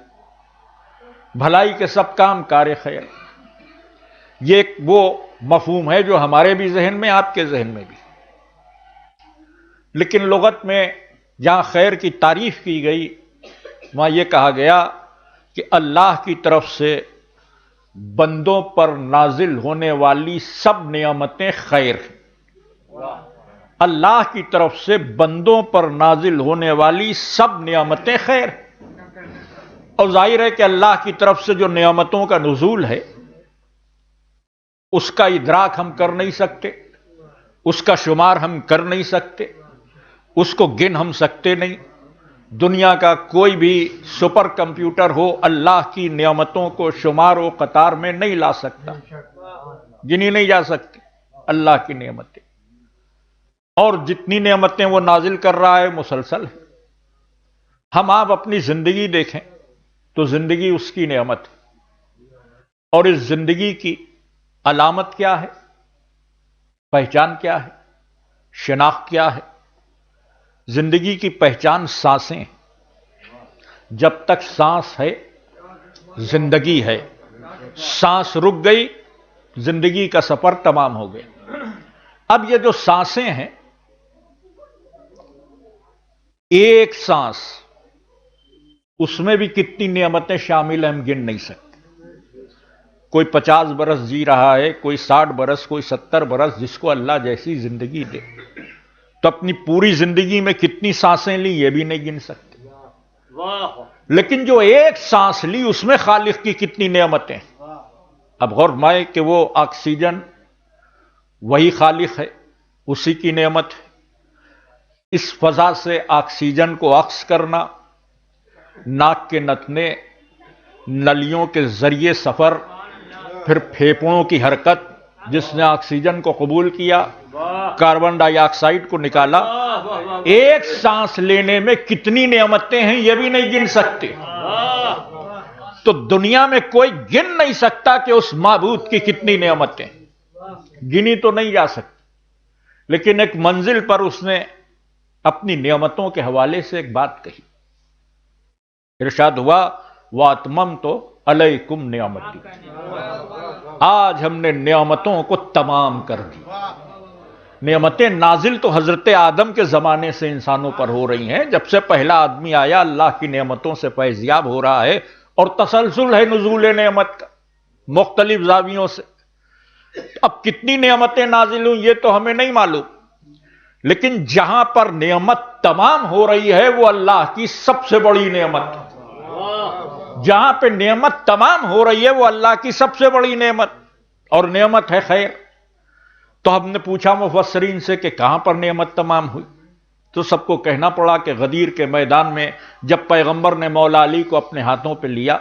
بھلائی کے سب کام کار خیر، یہ ایک وہ مفہوم ہے جو ہمارے بھی ذہن میں، آپ کے ذہن میں بھی۔ لیکن لغت میں جہاں خیر کی تعریف کی گئی وہاں یہ کہا گیا کہ اللہ کی طرف سے بندوں پر نازل ہونے والی سب نعمتیں خیر ہیں۔ اللہ کی طرف سے بندوں پر نازل ہونے والی سب نعمتیں خیر ہیں۔ اور ظاہر ہے کہ اللہ کی طرف سے جو نعمتوں کا نزول ہے اس کا ادراک ہم کر نہیں سکتے، اس کا شمار ہم کر نہیں سکتے، اس کو گن ہم سکتے نہیں۔ دنیا کا کوئی بھی سپر کمپیوٹر ہو اللہ کی نعمتوں کو شمار و قطار میں نہیں لا سکتا، گنی نہیں جا سکتی اللہ کی نعمتیں۔ اور جتنی نعمتیں وہ نازل کر رہا ہے مسلسل ہے۔ ہم آپ اپنی زندگی دیکھیں تو زندگی اس کی نعمت ہے، اور اس زندگی کی علامت کیا ہے، پہچان کیا ہے، شناخت کیا ہے؟ زندگی کی پہچان سانسیں ہیں۔ جب تک سانس ہے زندگی ہے، سانس رک گئی زندگی کا سفر تمام ہو گیا۔ اب یہ جو سانسیں ہیں، ایک سانس اس میں بھی کتنی نعمتیں شامل ہیں ہم گن نہیں سکتے۔ کوئی 50 برس جی رہا ہے، کوئی 60 برس، کوئی 70 برس، جس کو اللہ جیسی زندگی دے، تو اپنی پوری زندگی میں کتنی سانسیں لی یہ بھی نہیں گن سکتے۔ لیکن جو ایک سانس لی اس میں خالق کی کتنی نعمتیں۔ اب غور فرمائیں کہ وہ آکسیجن وہی خالق ہے، اسی کی نعمت ہے۔ اس فضا سے آکسیجن کو اخذ کرنا، ناک کے نتنے، نلیوں کے ذریعے سفر، پھر پھیپھڑوں کی حرکت جس نے آکسیجن کو قبول کیا، کاربن ڈائی آکسائڈ کو نکالا، ایک سانس لینے میں کتنی نعمتیں ہیں یہ بھی نہیں گن سکتے۔ تو دنیا میں کوئی گن نہیں سکتا کہ اس معبود کی کتنی نعمتیں، گنی تو نہیں جا سکتی۔ لیکن ایک منزل پر اس نے اپنی نعمتوں کے حوالے سے ایک بات کہی، ارشاد ہوا وَأَتْمَمْتُ عَلَيْكُمْ نِعْمَتِي، آج ہم نے نعمتوں کو تمام کر دی۔ نعمتیں نازل تو حضرت آدم کے زمانے سے انسانوں پر ہو رہی ہیں، جب سے پہلا آدمی آیا اللہ کی نعمتوں سے فیضیاب ہو رہا ہے، اور تسلسل ہے نزول نعمت کا مختلف زاویوں سے۔ اب کتنی نعمتیں نازل ہوئی یہ تو ہمیں نہیں معلوم، لیکن جہاں پر نعمت تمام ہو رہی ہے وہ اللہ کی سب سے بڑی نعمت ہے۔ جہاں پہ نعمت تمام ہو رہی ہے وہ اللہ کی سب سے بڑی نعمت، اور نعمت ہے خیر۔ تو ہم نے پوچھا مفسرین سے کہ کہاں پر نعمت تمام ہوئی، تو سب کو کہنا پڑا کہ غدیر کے میدان میں جب پیغمبر نے مولا علی کو اپنے ہاتھوں پہ لیا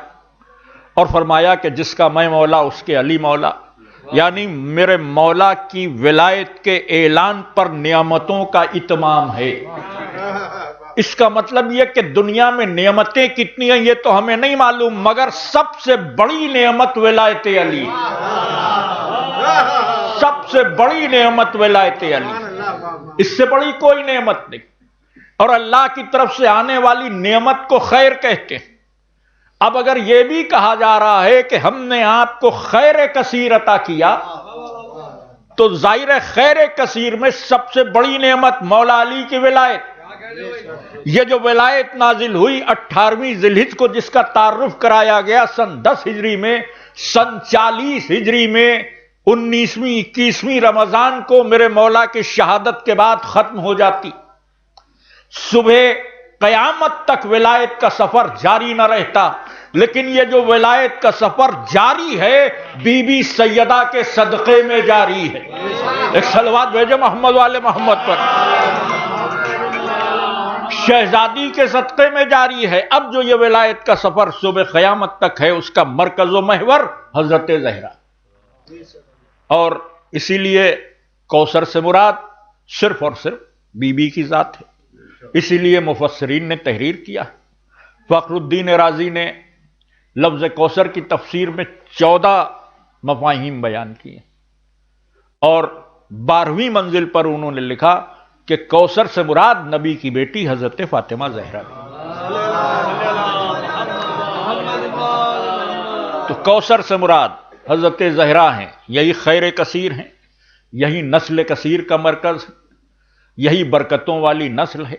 اور فرمایا کہ جس کا میں مولا اس کے علی مولا، یعنی میرے مولا کی ولایت کے اعلان پر نعمتوں کا اتمام ہے۔ اس کا مطلب یہ کہ دنیا میں نعمتیں کتنی ہیں یہ تو ہمیں نہیں معلوم، مگر سب سے بڑی نعمت ولایت علی، سب سے بڑی نعمت ولایت علی، اس سے بڑی کوئی نعمت نہیں۔ اور اللہ کی طرف سے آنے والی نعمت کو خیر کہتے ہیں۔ اب اگر یہ بھی کہا جا رہا ہے کہ ہم نے آپ کو خیر کثیر عطا کیا، تو ظاہر خیر کثیر میں سب سے بڑی نعمت مولا علی کی ولایت، یہ جو ولایت نازل ہوئی 18ویں ذی الحجہ کو، جس کا تعارف کرایا گیا سن 10 ہجری میں، سن 40 ہجری میں 19ویں 21ویں رمضان کو میرے مولا کی شہادت کے بعد ختم ہو جاتی، صبح قیامت تک ولایت کا سفر جاری نہ رہتا، لیکن یہ جو ولایت کا سفر جاری ہے بی بی سیدہ کے صدقے میں جاری ہے۔ ایک صلوات بھیجو محمد والے محمد پر۔ شہزادی کے صدقے میں جاری ہے۔ اب جو یہ ولایت کا سفر صبح قیامت تک ہے، اس کا مرکز و محور حضرت زہرا، اور اسی لیے کوثر سے مراد صرف اور صرف بی بی کی ذات ہے۔ اسی لیے مفسرین نے تحریر کیا، فخر الدین رازی نے لفظ کوثر کی تفسیر میں 14 مفاہیم بیان کیے، اور 12ویں منزل پر انہوں نے لکھا کہ کوثر سے مراد نبی کی بیٹی حضرت فاطمہ زہرا ہے۔ تو کوثر سے مراد حضرت زہرا ہیں، یہی خیر کثیر ہیں، یہی نسل کثیر کا مرکز ہے، یہی برکتوں والی نسل ہے۔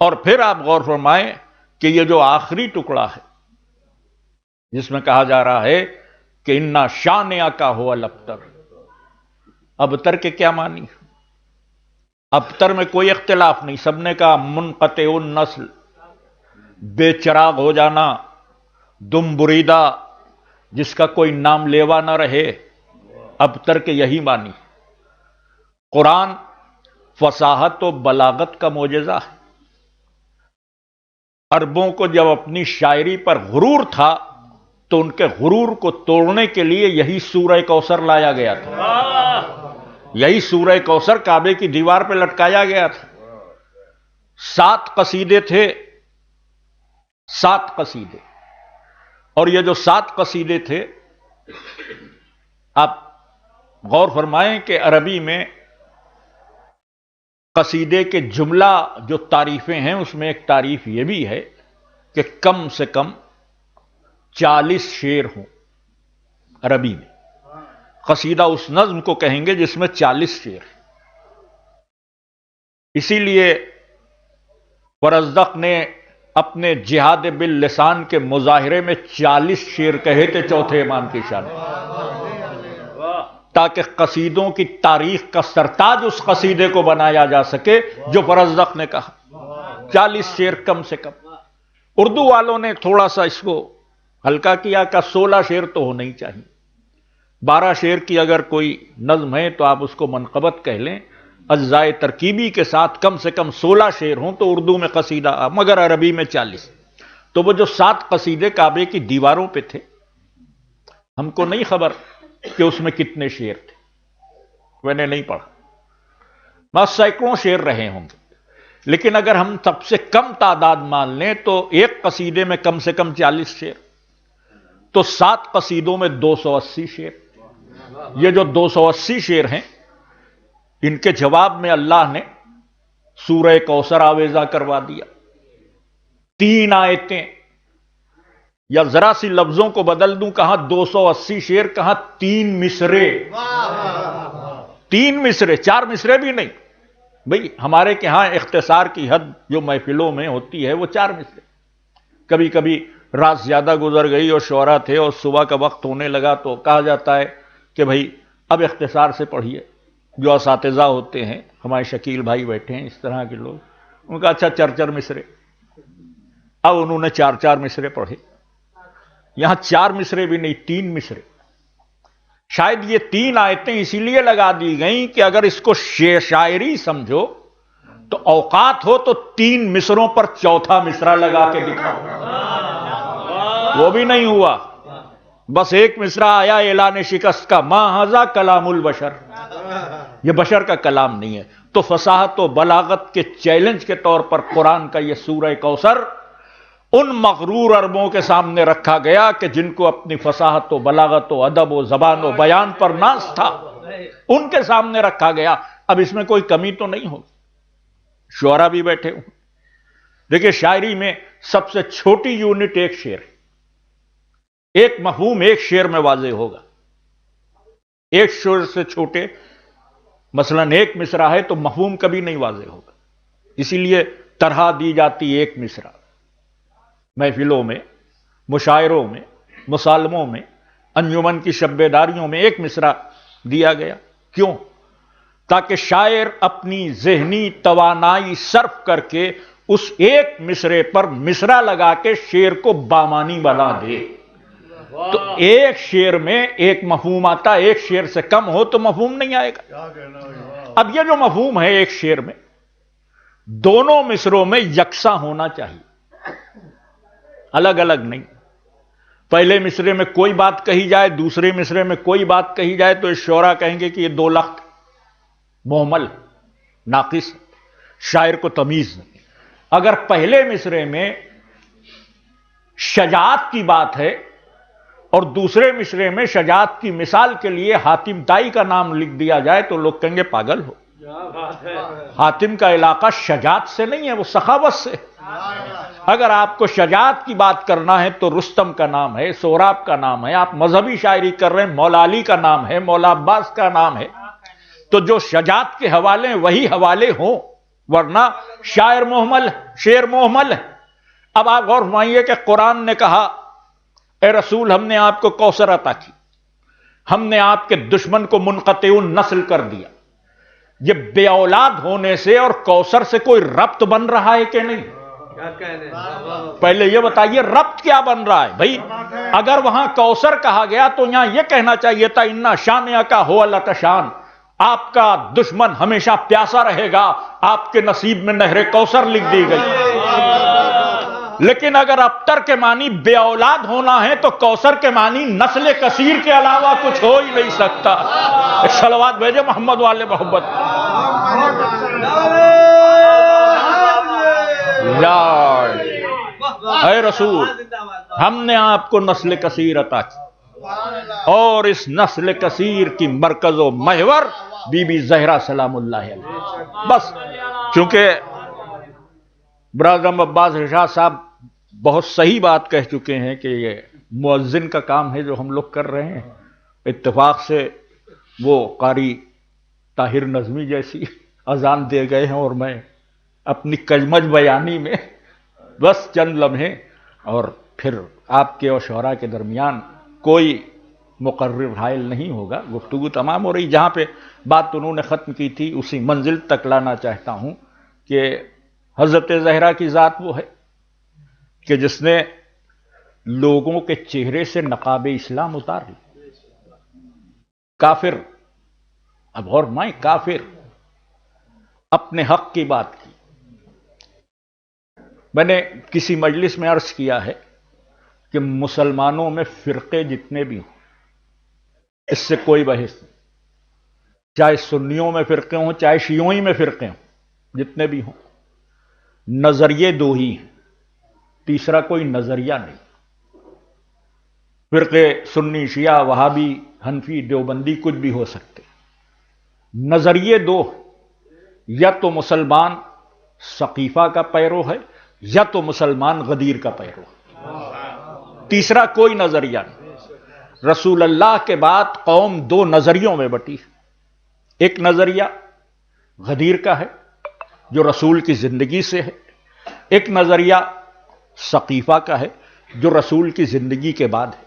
اور پھر آپ غور فرمائیں کہ یہ جو آخری ٹکڑا ہے جس میں کہا جا رہا ہے کہ انا شانئک ھو الابتر، ابتر کے کیا معنی؟ ابتر میں کوئی اختلاف نہیں، سب نے کہا منقطع النسل، بے چراغ ہو جانا، دم بریدہ، جس کا کوئی نام لیوا نہ رہے، ابتر کے یہی معنی۔ قرآن فصاحت و بلاغت کا معجزہ ہے۔ عربوں کو جب اپنی شاعری پر غرور تھا تو ان کے غرور کو توڑنے کے لیے یہی سورہ کوثر لایا گیا تھا، یہی سورہ کوثر کعبے کی دیوار پہ لٹکایا گیا تھا۔ 7 قصیدے تھے، 7 قصیدے، اور یہ جو 7 قصیدے تھے، آپ غور فرمائیں کہ عربی میں قصیدے کے جملہ جو تعریفیں ہیں اس میں ایک تعریف یہ بھی ہے کہ کم سے کم 40 شعر ہوں۔ عربی میں قصیدہ اس نظم کو کہیں گے جس میں 40 شعر ہیں۔ اسی لیے فرزدق نے اپنے جہاد باللسان کے مظاہرے میں 40 شعر کہے تھے چوتھے امام کی شان، تاکہ قصیدوں کی تاریخ کا سرتاج اس قصیدے کو بنایا جا سکے جو فرزدق نے کہا۔ 40 شعر کم سے کم۔ اردو والوں نے تھوڑا سا اس کو ہلکا کیا، کہ 16 شعر تو ہونا ہی چاہیے، 12 شعر کی اگر کوئی نظم ہے تو آپ اس کو منقبت کہہ لیں، اجزائے ترکیبی کے ساتھ کم سے کم 16 شعر ہوں تو اردو میں قصیدہ، مگر عربی میں 40۔ تو وہ جو 7 قصیدے کعبے کی دیواروں پہ تھے، ہم کو نہیں خبر کہ اس میں کتنے شعر تھے، میں نے نہیں پڑھا، بس سینکڑوں شعر رہے ہوں گے، لیکن اگر ہم سب سے کم تعداد مان لیں تو ایک قصیدے میں کم سے کم 40 شعر، تو 7 قصیدوں میں 280 شعر۔ یہ جو 280 شعر ہیں، ان کے جواب میں اللہ نے سورہ کوثر آویزہ کروا دیا۔ 3 آیتیں، یا ذرا سی لفظوں کو بدل دوں، کہاں 280 شعر، کہاں 3 مصرے، 3 مصرے، 4 مصرے بھی نہیں بھئی، ہمارے کے ہاں اختصار کی حد جو محفلوں میں ہوتی ہے وہ 4 مصرے۔ کبھی کبھی رات زیادہ گزر گئی اور شعراء تھے اور صبح کا وقت ہونے لگا تو کہا جاتا ہے کہ بھئی اب اختصار سے پڑھیے۔ جو اساتذہ ہوتے ہیں، ہمارے شکیل بھائی بیٹھے ہیں، اس طرح کے لوگ، ان کا اچھا 4 مصرے، اب انہوں نے 4 مصرے پڑھے۔ یہاں 4 مصرے بھی نہیں، 3 مصرے۔ شاید یہ 3 آیتیں اسی لیے لگا دی گئیں کہ اگر اس کو شاعری سمجھو تو اوقات ہو تو 3 مصروں پر 4تھا مصرع لگا کے دکھاؤ، وہ بھی نہیں ہوا، بس 1 مصرع آیا اعلان شکست کا، ما ھذا کلام البشر، یہ بشر کا کلام نہیں ہے۔ تو فصاحت و بلاغت کے چیلنج کے طور پر قرآن کا یہ سورہ کوثر ان مغرور عربوں کے سامنے رکھا گیا کہ جن کو اپنی فصاحت و بلاغت و ادب و زبان و بیان پر ناز تھا، ان کے سامنے رکھا گیا۔ اب اس میں کوئی کمی تو نہیں ہو، شعراء بھی بیٹھے ہوں۔ دیکھیں، شاعری میں سب سے چھوٹی یونٹ 1 شعر ہے، ایک مفہوم 1 شعر میں واضح ہوگا، 1 شعر سے چھوٹے، مثلا 1 مصرع ہے تو مفہوم کبھی نہیں واضح ہوگا۔ اسی لیے طرح دی جاتی ایک مصرع، محفلوں میں، مشاعروں میں، مصالموں میں، انجمن کی شب بیداریوں میں ایک مصرع دیا گیا۔ کیوں؟ تاکہ شاعر اپنی ذہنی توانائی صرف کر کے اس ایک مصرے پر مصرع لگا کے شعر کو بامانی بنا دے۔ تو ایک شعر میں ایک مفہوم آتا، ایک شعر سے کم ہو تو مفہوم نہیں آئے گا۔ اب یہ جو مفہوم ہے ایک شعر میں، دونوں مصروں میں یکساں ہونا چاہیے، الگ الگ نہیں۔ پہلے مصرے میں کوئی بات کہی جائے، دوسرے مصرے میں کوئی بات کہی جائے تو شعراء کہیں گے کہ یہ دو لخت مہمل، ناقص، شاعر کو تمیز نہیں۔ اگر پہلے مصرے میں شجاعت کی بات ہے اور دوسرے مصرے میں شجاعت کی مثال کے لیے حاتم طائی کا نام لکھ دیا جائے تو لوگ کہیں گے پاگل ہو، حاتم کا علاقہ شجاعت سے نہیں ہے، وہ سخاوت سے۔ اگر آپ کو شجاعت کی بات کرنا ہے تو رستم کا نام ہے، سوراب کا نام ہے۔ آپ مذہبی شاعری کر رہے ہیں، مولا علی کا نام ہے، مولا عباس کا نام ہے، تو جو شجاعت کے حوالے ہیں وہی حوالے ہوں، ورنہ شاعر محمل، شعر محمل ہے۔ اب آپ غور فرمائیے کہ قرآن نے کہا اے رسول ہم نے آپ کو کوثر عطا کی، ہم نے آپ کے دشمن کو منقطع النسل کر دیا۔ یہ بے اولاد ہونے سے اور کوثر سے کوئی ربط بن رہا ہے کہ نہیں؟ پہلے یہ بتائیے ربط کیا بن رہا ہے بھائی؟ اگر وہاں کوثر کہا گیا تو یہاں یہ کہنا چاہیے تھا انا شانئ کا هو الاتشان، آپ کا دشمن ہمیشہ پیاسا رہے گا، آپ کے نصیب میں نہر کوثر لکھ دی گئی۔ لیکن اگر ابتر کے معنی بے اولاد ہونا ہے تو کوثر کے معنی نسل کثیر کے علاوہ کچھ ہو ہی نہیں سکتا۔ ایک صلوات بھیجے محمد والے محبت۔ اے رسول ہم نے آپ کو نسل کثیر عطا کی، اور اس نسل کثیر کی مرکز و محور بی بی زہرا سلام اللہ علیہ۔ بس چونکہ برادر عباس رشاد صاحب بہت صحیح بات کہہ چکے ہیں کہ یہ مؤذن کا کام ہے جو ہم لوگ کر رہے ہیں، اتفاق سے وہ قاری طاہر نظمی جیسی اذان دے گئے ہیں اور میں اپنی کجمج بیانی میں بس چند لمحے، اور پھر آپ کے اور شعراء کے درمیان کوئی مقرر حائل نہیں ہوگا، گفتگو تمام ہو رہی۔ جہاں پہ بات انہوں نے ختم کی تھی اسی منزل تک لانا چاہتا ہوں کہ حضرت زہرا کی ذات وہ ہے کہ جس نے لوگوں کے چہرے سے نقاب اسلام اتار لی۔ کافر، اب غور مائیں، کافر اپنے حق کی بات کی۔ میں نے کسی مجلس میں عرض کیا ہے کہ مسلمانوں میں فرقے جتنے بھی ہوں اس سے کوئی بحث نہیں، چاہے سنیوں میں فرقے ہوں چاہے شیعوں میں فرقے ہوں، جتنے بھی ہوں، نظریے دو ہی ہیں، تیسرا کوئی نظریہ نہیں۔ فرقے سنی، شیعہ، وہابی، حنفی، دیوبندی کچھ بھی ہو سکتے، نظریے دو، یا تو مسلمان ثقیفہ کا پیرو ہے یا تو مسلمان غدیر کا پیرو ہے، تیسرا کوئی نظریہ نہیں۔ رسول اللہ کے بعد قوم دو نظریوں میں بٹی ہے، ایک نظریہ غدیر کا ہے جو رسول کی زندگی سے ہے، ایک نظریہ ثقیفہ کا ہے جو رسول کی زندگی کے بعد ہے،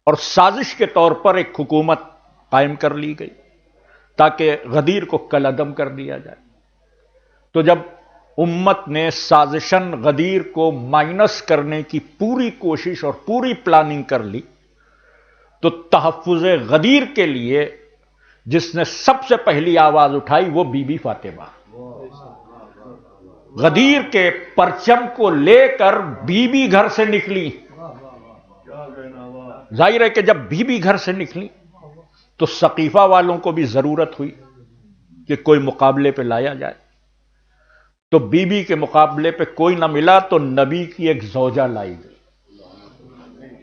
اور سازش کے طور پر ایک حکومت قائم کر لی گئی تاکہ غدیر کو کالعدم کر دیا جائے۔ تو جب امت نے سازشاً غدیر کو مائنس کرنے کی پوری کوشش اور پوری پلاننگ کر لی تو تحفظ غدیر کے لیے جس نے سب سے پہلی آواز اٹھائی وہ بی بی فاطمہ، غدیر کے پرچم کو لے کر بی بی گھر سے نکلی۔ ظاہر ہے کہ جب بی بی گھر سے نکلی تو ثقیفہ والوں کو بھی ضرورت ہوئی کہ کوئی مقابلے پہ لایا جائے، تو بی بی کے مقابلے پہ کوئی نہ ملا تو نبی کی ایک زوجہ لائی گئی۔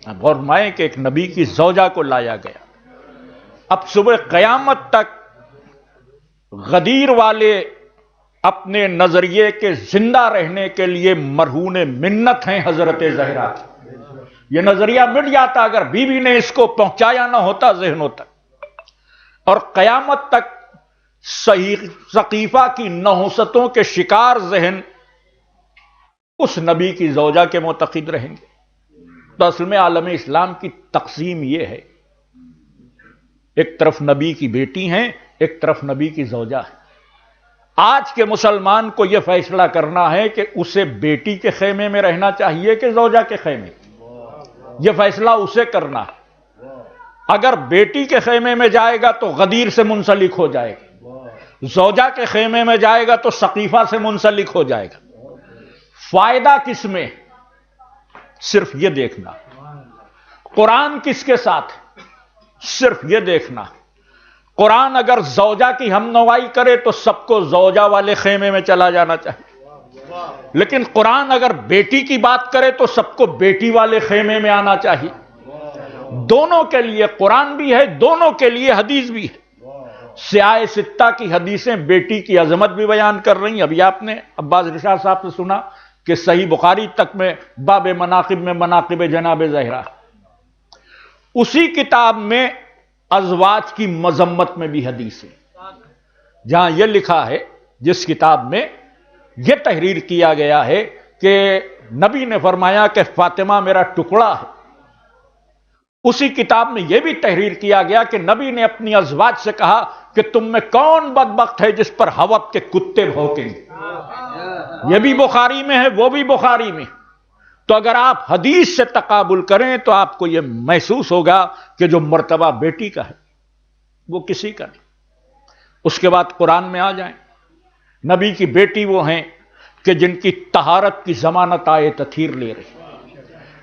اب غور فرمائیں کہ ایک نبی کی زوجہ کو لایا گیا۔ اب صبح قیامت تک غدیر والے اپنے نظریے کے زندہ رہنے کے لیے مرہون منت ہیں حضرت زہرا کی۔ یہ نظریہ مٹ جاتا اگر بی بی نے اس کو پہنچایا نہ ہوتا ذہنوں تک، اور قیامت تک صحیح ثقیفہ کی نحوستوں کے شکار ذہن اس نبی کی زوجہ کے معتقد رہیں گے۔ تو اصل میں عالم اسلام کی تقسیم یہ ہے، ایک طرف نبی کی بیٹی ہیں، ایک طرف نبی کی زوجہ ہے۔ آج کے مسلمان کو یہ فیصلہ کرنا ہے کہ اسے بیٹی کے خیمے میں رہنا چاہیے کہ زوجہ کے خیمے، یہ فیصلہ اسے کرنا ہے۔ اگر بیٹی کے خیمے میں جائے گا تو غدیر سے منسلک ہو جائے گا، زوجہ کے خیمے میں جائے گا تو سقیفہ سے منسلک ہو جائے گا۔ فائدہ کس میں؟ صرف یہ دیکھنا قرآن کس کے ساتھ، صرف یہ دیکھنا قرآن اگر زوجہ کی ہم نوائی کرے تو سب کو زوجہ والے خیمے میں چلا جانا چاہیے، لیکن قرآن اگر بیٹی کی بات کرے تو سب کو بیٹی والے خیمے میں آنا چاہیے۔ دونوں کے لیے قرآن بھی ہے، دونوں کے لیے حدیث بھی ہے۔ سیاہ ستہ کی حدیثیں بیٹی کی عظمت بھی بیان کر رہی ہیں۔ ابھی آپ نے عباس رشاد صاحب سے سنا کہ صحیح بخاری تک میں باب مناقب میں مناقب جناب زہرا، اسی کتاب میں ازواج کی مذمت میں بھی حدیث ہے، جہاں یہ لکھا ہے، جس کتاب میں یہ تحریر کیا گیا ہے کہ نبی نے فرمایا کہ فاطمہ میرا ٹکڑا ہے، اسی کتاب میں یہ بھی تحریر کیا گیا کہ نبی نے اپنی ازواج سے کہا کہ تم میں کون بدبخت ہے جس پر حوض کے کتے بھونکیں گے۔ یہ بھی بخاری میں ہے، وہ بھی بخاری میں۔ تو اگر آپ حدیث سے تقابل کریں تو آپ کو یہ محسوس ہوگا کہ جو مرتبہ بیٹی کا ہے وہ کسی کا نہیں۔ اس کے بعد قرآن میں آ جائیں، نبی کی بیٹی وہ ہیں کہ جن کی طہارت کی ضمانت آئے تطہیر لے رہی،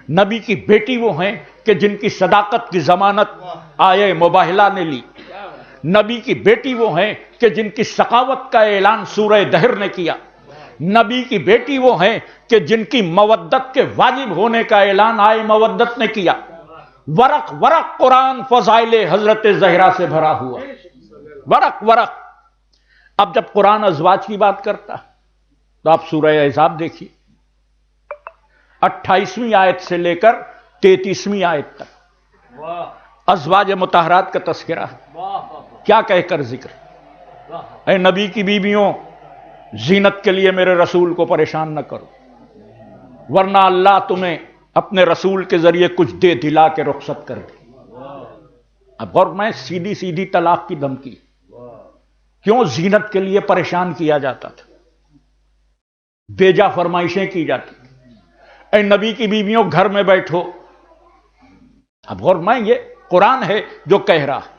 نبی کی بیٹی وہ ہیں کہ جن کی صداقت کی ضمانت آئے مباہلہ نے لی، نبی کی بیٹی وہ ہیں کہ جن کی سخاوت کا اعلان سورہ دہر نے کیا، نبی کی بیٹی وہ ہیں کہ جن کی مودت کے واجب ہونے کا اعلان آئے مودت نے کیا۔ ورق ورق قرآن فضائل حضرت زہرا سے بھرا ہوا، ورق ورق۔ اب جب قرآن ازواج کی بات کرتا تو آپ سورہ احزاب دیکھیے، 28ویں آیت سے لے کر 33ویں آیت تک ازواج مطہرات کا تذکرہ ہے۔ کیا کہہ کر ذکر؟ اے نبی کی بیویوں، زینت کے لیے میرے رسول کو پریشان نہ کرو، ورنہ اللہ تمہیں اپنے رسول کے ذریعے کچھ دے دلا کے رخصت کر دے۔ اب غور میں سیدھی سیدھی طلاق کی دھمکی، کیوں زینت کے لیے پریشان کیا جاتا تھا، بیجا فرمائشیں کی جاتی تھی۔ اے نبی کی بیویوں گھر میں بیٹھو۔ اب غور میں یہ قرآن ہے جو کہہ رہا ہے۔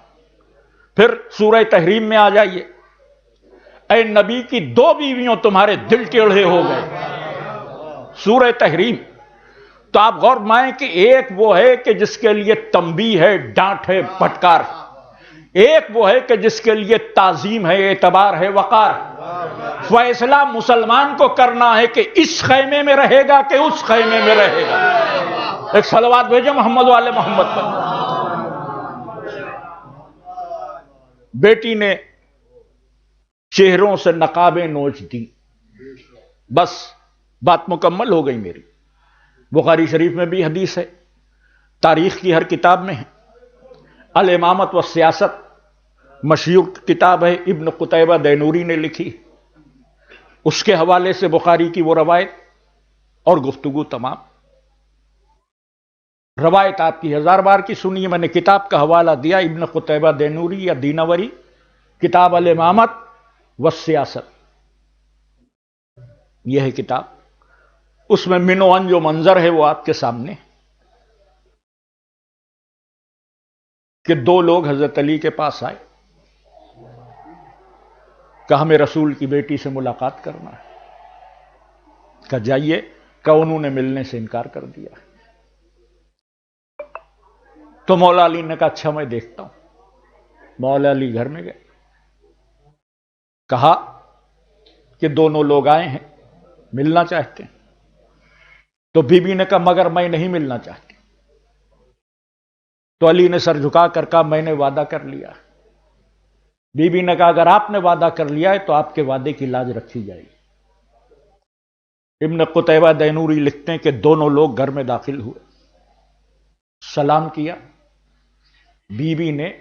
پھر سورہ تحریم میں آ جائیے، اے نبی کی 2 بیویوں تمہارے دل ٹیڑھے ہو گئے، سورہ تحریم۔ تو آپ غور مائیں کہ ایک وہ ہے کہ جس کے لیے تنبیہ ہے، ڈانٹ ہے، پھٹکار ہے، ایک وہ ہے کہ جس کے لیے تعظیم ہے، اعتبار ہے، وقار ہے۔ فیصلہ مسلمان کو کرنا ہے کہ اس خیمے میں رہے گا کہ اس خیمے میں رہے گا۔ ایک صلوات بھیجو محمد والے محمد پر۔ بیٹی نے چہروں سے نقابیں نوچ دی، بس بات مکمل ہو گئی میری۔ بخاری شریف میں بھی حدیث ہے، تاریخ کی ہر کتاب میں ہے۔ الامامت و سیاست مشہور کتاب ہے، ابن قتیبہ دینوری نے لکھی، اس کے حوالے سے بخاری کی وہ روایت اور گفتگو تمام۔ روایت آپ کی 1000 بار کی سنی ہے، میں نے کتاب کا حوالہ دیا، ابن قتیبہ دینوری یا دینوری، کتاب الامامت و سیاست، یہ ہے کتاب۔ اس میں من و ان جو منظر ہے وہ آپ کے سامنے، کہ 2 لوگ حضرت علی کے پاس آئے، کہا ہمیں رسول کی بیٹی سے ملاقات کرنا ہے، کہا جائیے، کہ انہوں نے ملنے سے انکار کر دیا۔ تو مولا علی نے کہا اچھا میں دیکھتا ہوں۔ مولا علی گھر میں گئے، کہا کہ دونوں لوگ آئے ہیں، ملنا چاہتے ہیں۔ تو بی بی نے کہا مگر میں نہیں ملنا چاہتی۔ تو علی نے سر جھکا کر کہا میں نے وعدہ کر لیا۔ بی بی نے کہا اگر آپ نے وعدہ کر لیا ہے تو آپ کے وعدے کی لاج رکھی جائے گی۔ ابن قتیبہ دینوری لکھتے ہیں کہ دونوں لوگ گھر میں داخل ہوئے، سلام کیا، بی بی نے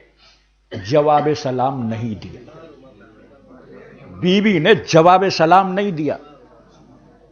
جواب سلام نہیں دیا، بی بی نے جواب سلام نہیں دیا۔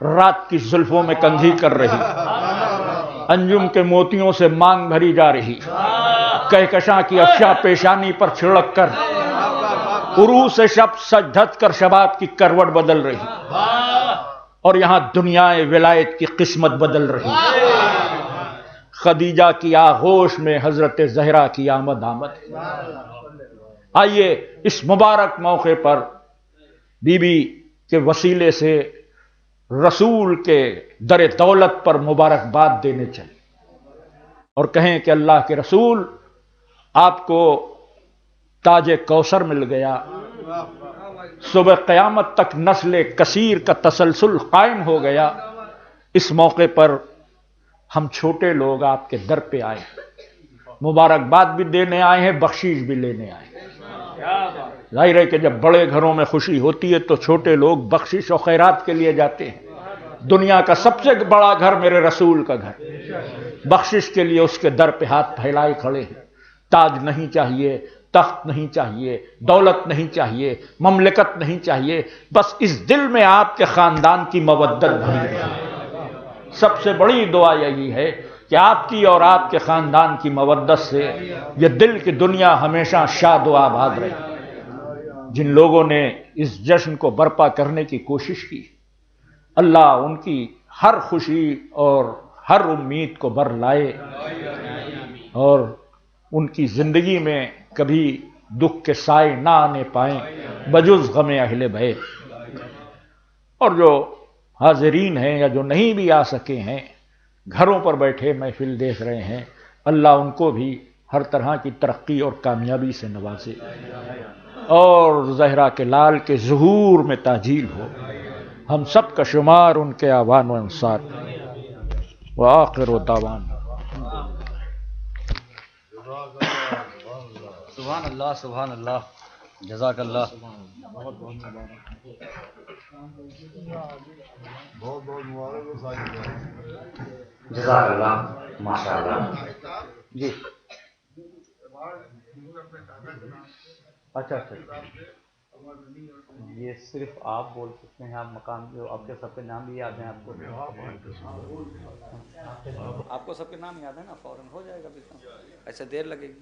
رات کی زلفوں میں کنگھی کر رہی، انجم کے موتیوں سے مانگ بھری جا رہی، کہکشاں کی افشاں پیشانی پر چھڑک کر عروس شب سج دھج کر شباب کی کروٹ بدل رہی، اور یہاں دنیا ولایت کی قسمت بدل رہی۔ خدیجہ کی آغوش میں حضرت زہرا کی آمد آئیے اس مبارک موقع پر بی بی کے وسیلے سے رسول کے در دولت پر مبارکباد دینے چلے اور کہیں کہ اللہ کے رسول، آپ کو تاج کوثر مل گیا، صبح قیامت تک نسل کثیر کا تسلسل قائم ہو گیا۔ اس موقع پر ہم چھوٹے لوگ آپ کے در پہ آئے ہیں، مبارکباد بھی دینے آئے ہیں، بخشش بھی لینے آئے ہیں۔ ظاہر ہے کہ جب بڑے گھروں میں خوشی ہوتی ہے تو چھوٹے لوگ بخشش و خیرات کے لیے جاتے ہیں۔ دنیا کا سب سے بڑا گھر میرے رسول کا گھر، بخشش کے لیے اس کے در پہ ہاتھ پھیلائے کھڑے ہیں۔ تاج نہیں چاہیے، تخت نہیں چاہیے، دولت نہیں چاہیے، مملکت نہیں چاہیے، بس اس دل میں آپ کے خاندان کی مودت بھری رہے۔ سب سے بڑی دعا یہی ہے کہ آپ کی اور آپ کے خاندان کی مودت سے یہ دل کی دنیا ہمیشہ شاد و آباد رہے۔ جن لوگوں نے اس جشن کو برپا کرنے کی کوشش کی، اللہ ان کی ہر خوشی اور ہر امید کو بر لائے اور ان کی زندگی میں کبھی دکھ کے سائے نہ آنے پائیں بجز غم اہل بیت۔ اور جو حاضرین ہیں یا جو نہیں بھی آ سکے ہیں، گھروں پر بیٹھے محفل دیکھ رہے ہیں، اللہ ان کو بھی ہر طرح کی ترقی اور کامیابی سے نوازے اور زہرا کے لال کے ظہور میں تاجیل ہو۔ ہم سب کا شمار ان کے اعوان و انصار۔ وآخر دعوانا سبحان اللہ، سبحان اللہ، جزاک اللہ۔ بہت بہت مبارک، جزاک اللہ، ماشاء اللہ۔ جی اچھا، یہ صرف آپ بول سکتے ہیں، آپ مقام جو آپ کے سب کے نام بھی یاد ہیں آپ کو؟ آپ کو سب کے نام یاد ہے نا؟ فوراً ہو جائے گا، ایسے دیر لگے گی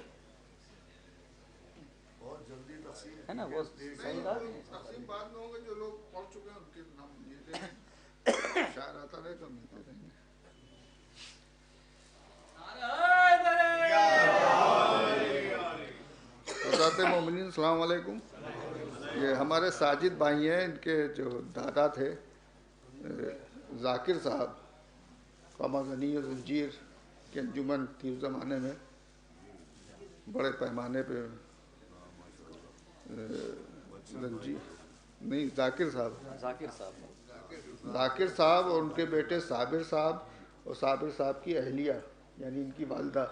ہے نا؟ وہ صحیح بات ہے، تقسیم بعد میں ہوگا، جو لوگ پڑھ چکے ہیں ان کے نام لیتے ہیں، شاعر آتا رہے تو ملتے رہیں گے۔ حضرات مومنین السلام علیکم۔ یہ ہمارے ساجد بھائی ہیں، ان کے جو دادا تھے ذاکر صاحب، قمر غنی و زنجیر کے انجمن تھی اس زمانے میں، بڑے پیمانے پہ نہیں ذاکر صاحب اور ان کے بیٹے صابر صاحب اور صابر صاحب کی اہلیہ یعنی ان کی والدہ،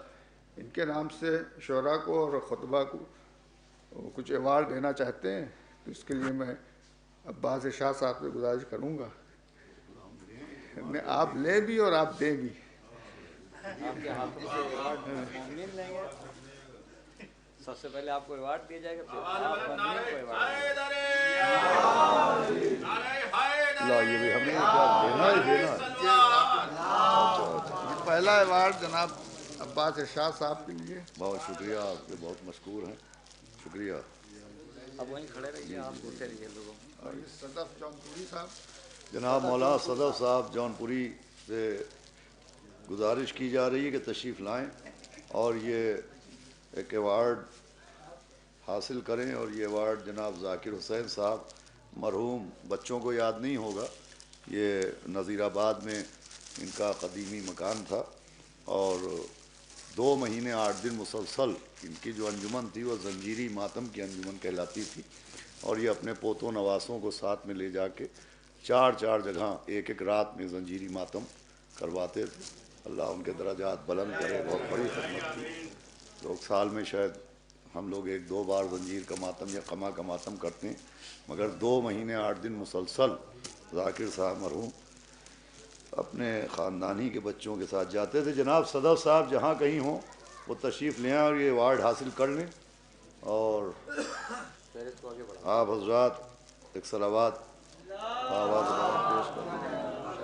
ان کے نام سے شعراء کو اور خطبہ کو کچھ ایوارڈ دینا چاہتے ہیں، تو اس کے لیے میں عباس شاہ صاحب سے گزارش کروں گا، آپ لیں بھی اور آپ دیں بھی۔ آپ کے ہاتھوں سے ایوارڈ مومنین لیں گے، سب سے پہلے آپ کو ایوارڈ دیا جائے گا، پھر آپ مومنین کو ایوارڈ یہ بھی ہمیں دینا ہی دینا۔ پہلا ایوارڈ جناب عباس شاہ صاحب کے لیے۔ بہت شکریہ، آپ کے بہت مشکور ہیں، شکریہ۔ اب وہیں کھڑے رہیے، آپ بولتے رہیے لوگوں۔ اور یہ صدف جون پوری صاحب، جناب مولانا صدف صاحب جون پوری سے گزارش کی جا رہی ہے کہ تشریف لائیں اور یہ ایک ایوارڈ حاصل کریں، اور یہ ایوارڈ جناب ذاکر حسین صاحب، مرحوم بچوں کو یاد نہیں ہوگا، یہ نذیر آباد میں ان کا قدیمی مکان تھا، اور 2 مہینے 8 دن مسلسل ان کی جو انجمن تھی وہ زنجیری ماتم کی انجمن کہلاتی تھی، اور یہ اپنے پوتوں نواسوں کو ساتھ میں لے جا کے 4 جگہ ایک رات میں زنجیری ماتم کرواتے تھے۔ اللہ ان کے درجات بلند کرے، بہت بڑی خدمت تھی۔ لوگ سال میں شاید ہم لوگ 1-2 بار زنجیر کا ماتم یا قمع کا ماتم کرتے ہیں، مگر 2 مہینے 8 دن مسلسل ذاکر صاحب مرحوم اپنے خاندانی کے بچوں کے ساتھ جاتے تھے۔ جناب صدف صاحب جہاں کہیں ہوں وہ تشریف لیں اور یہ ایوارڈ حاصل کر لیں، اور آپ حضرات ایک صلوات آواز پیش کر دیں۔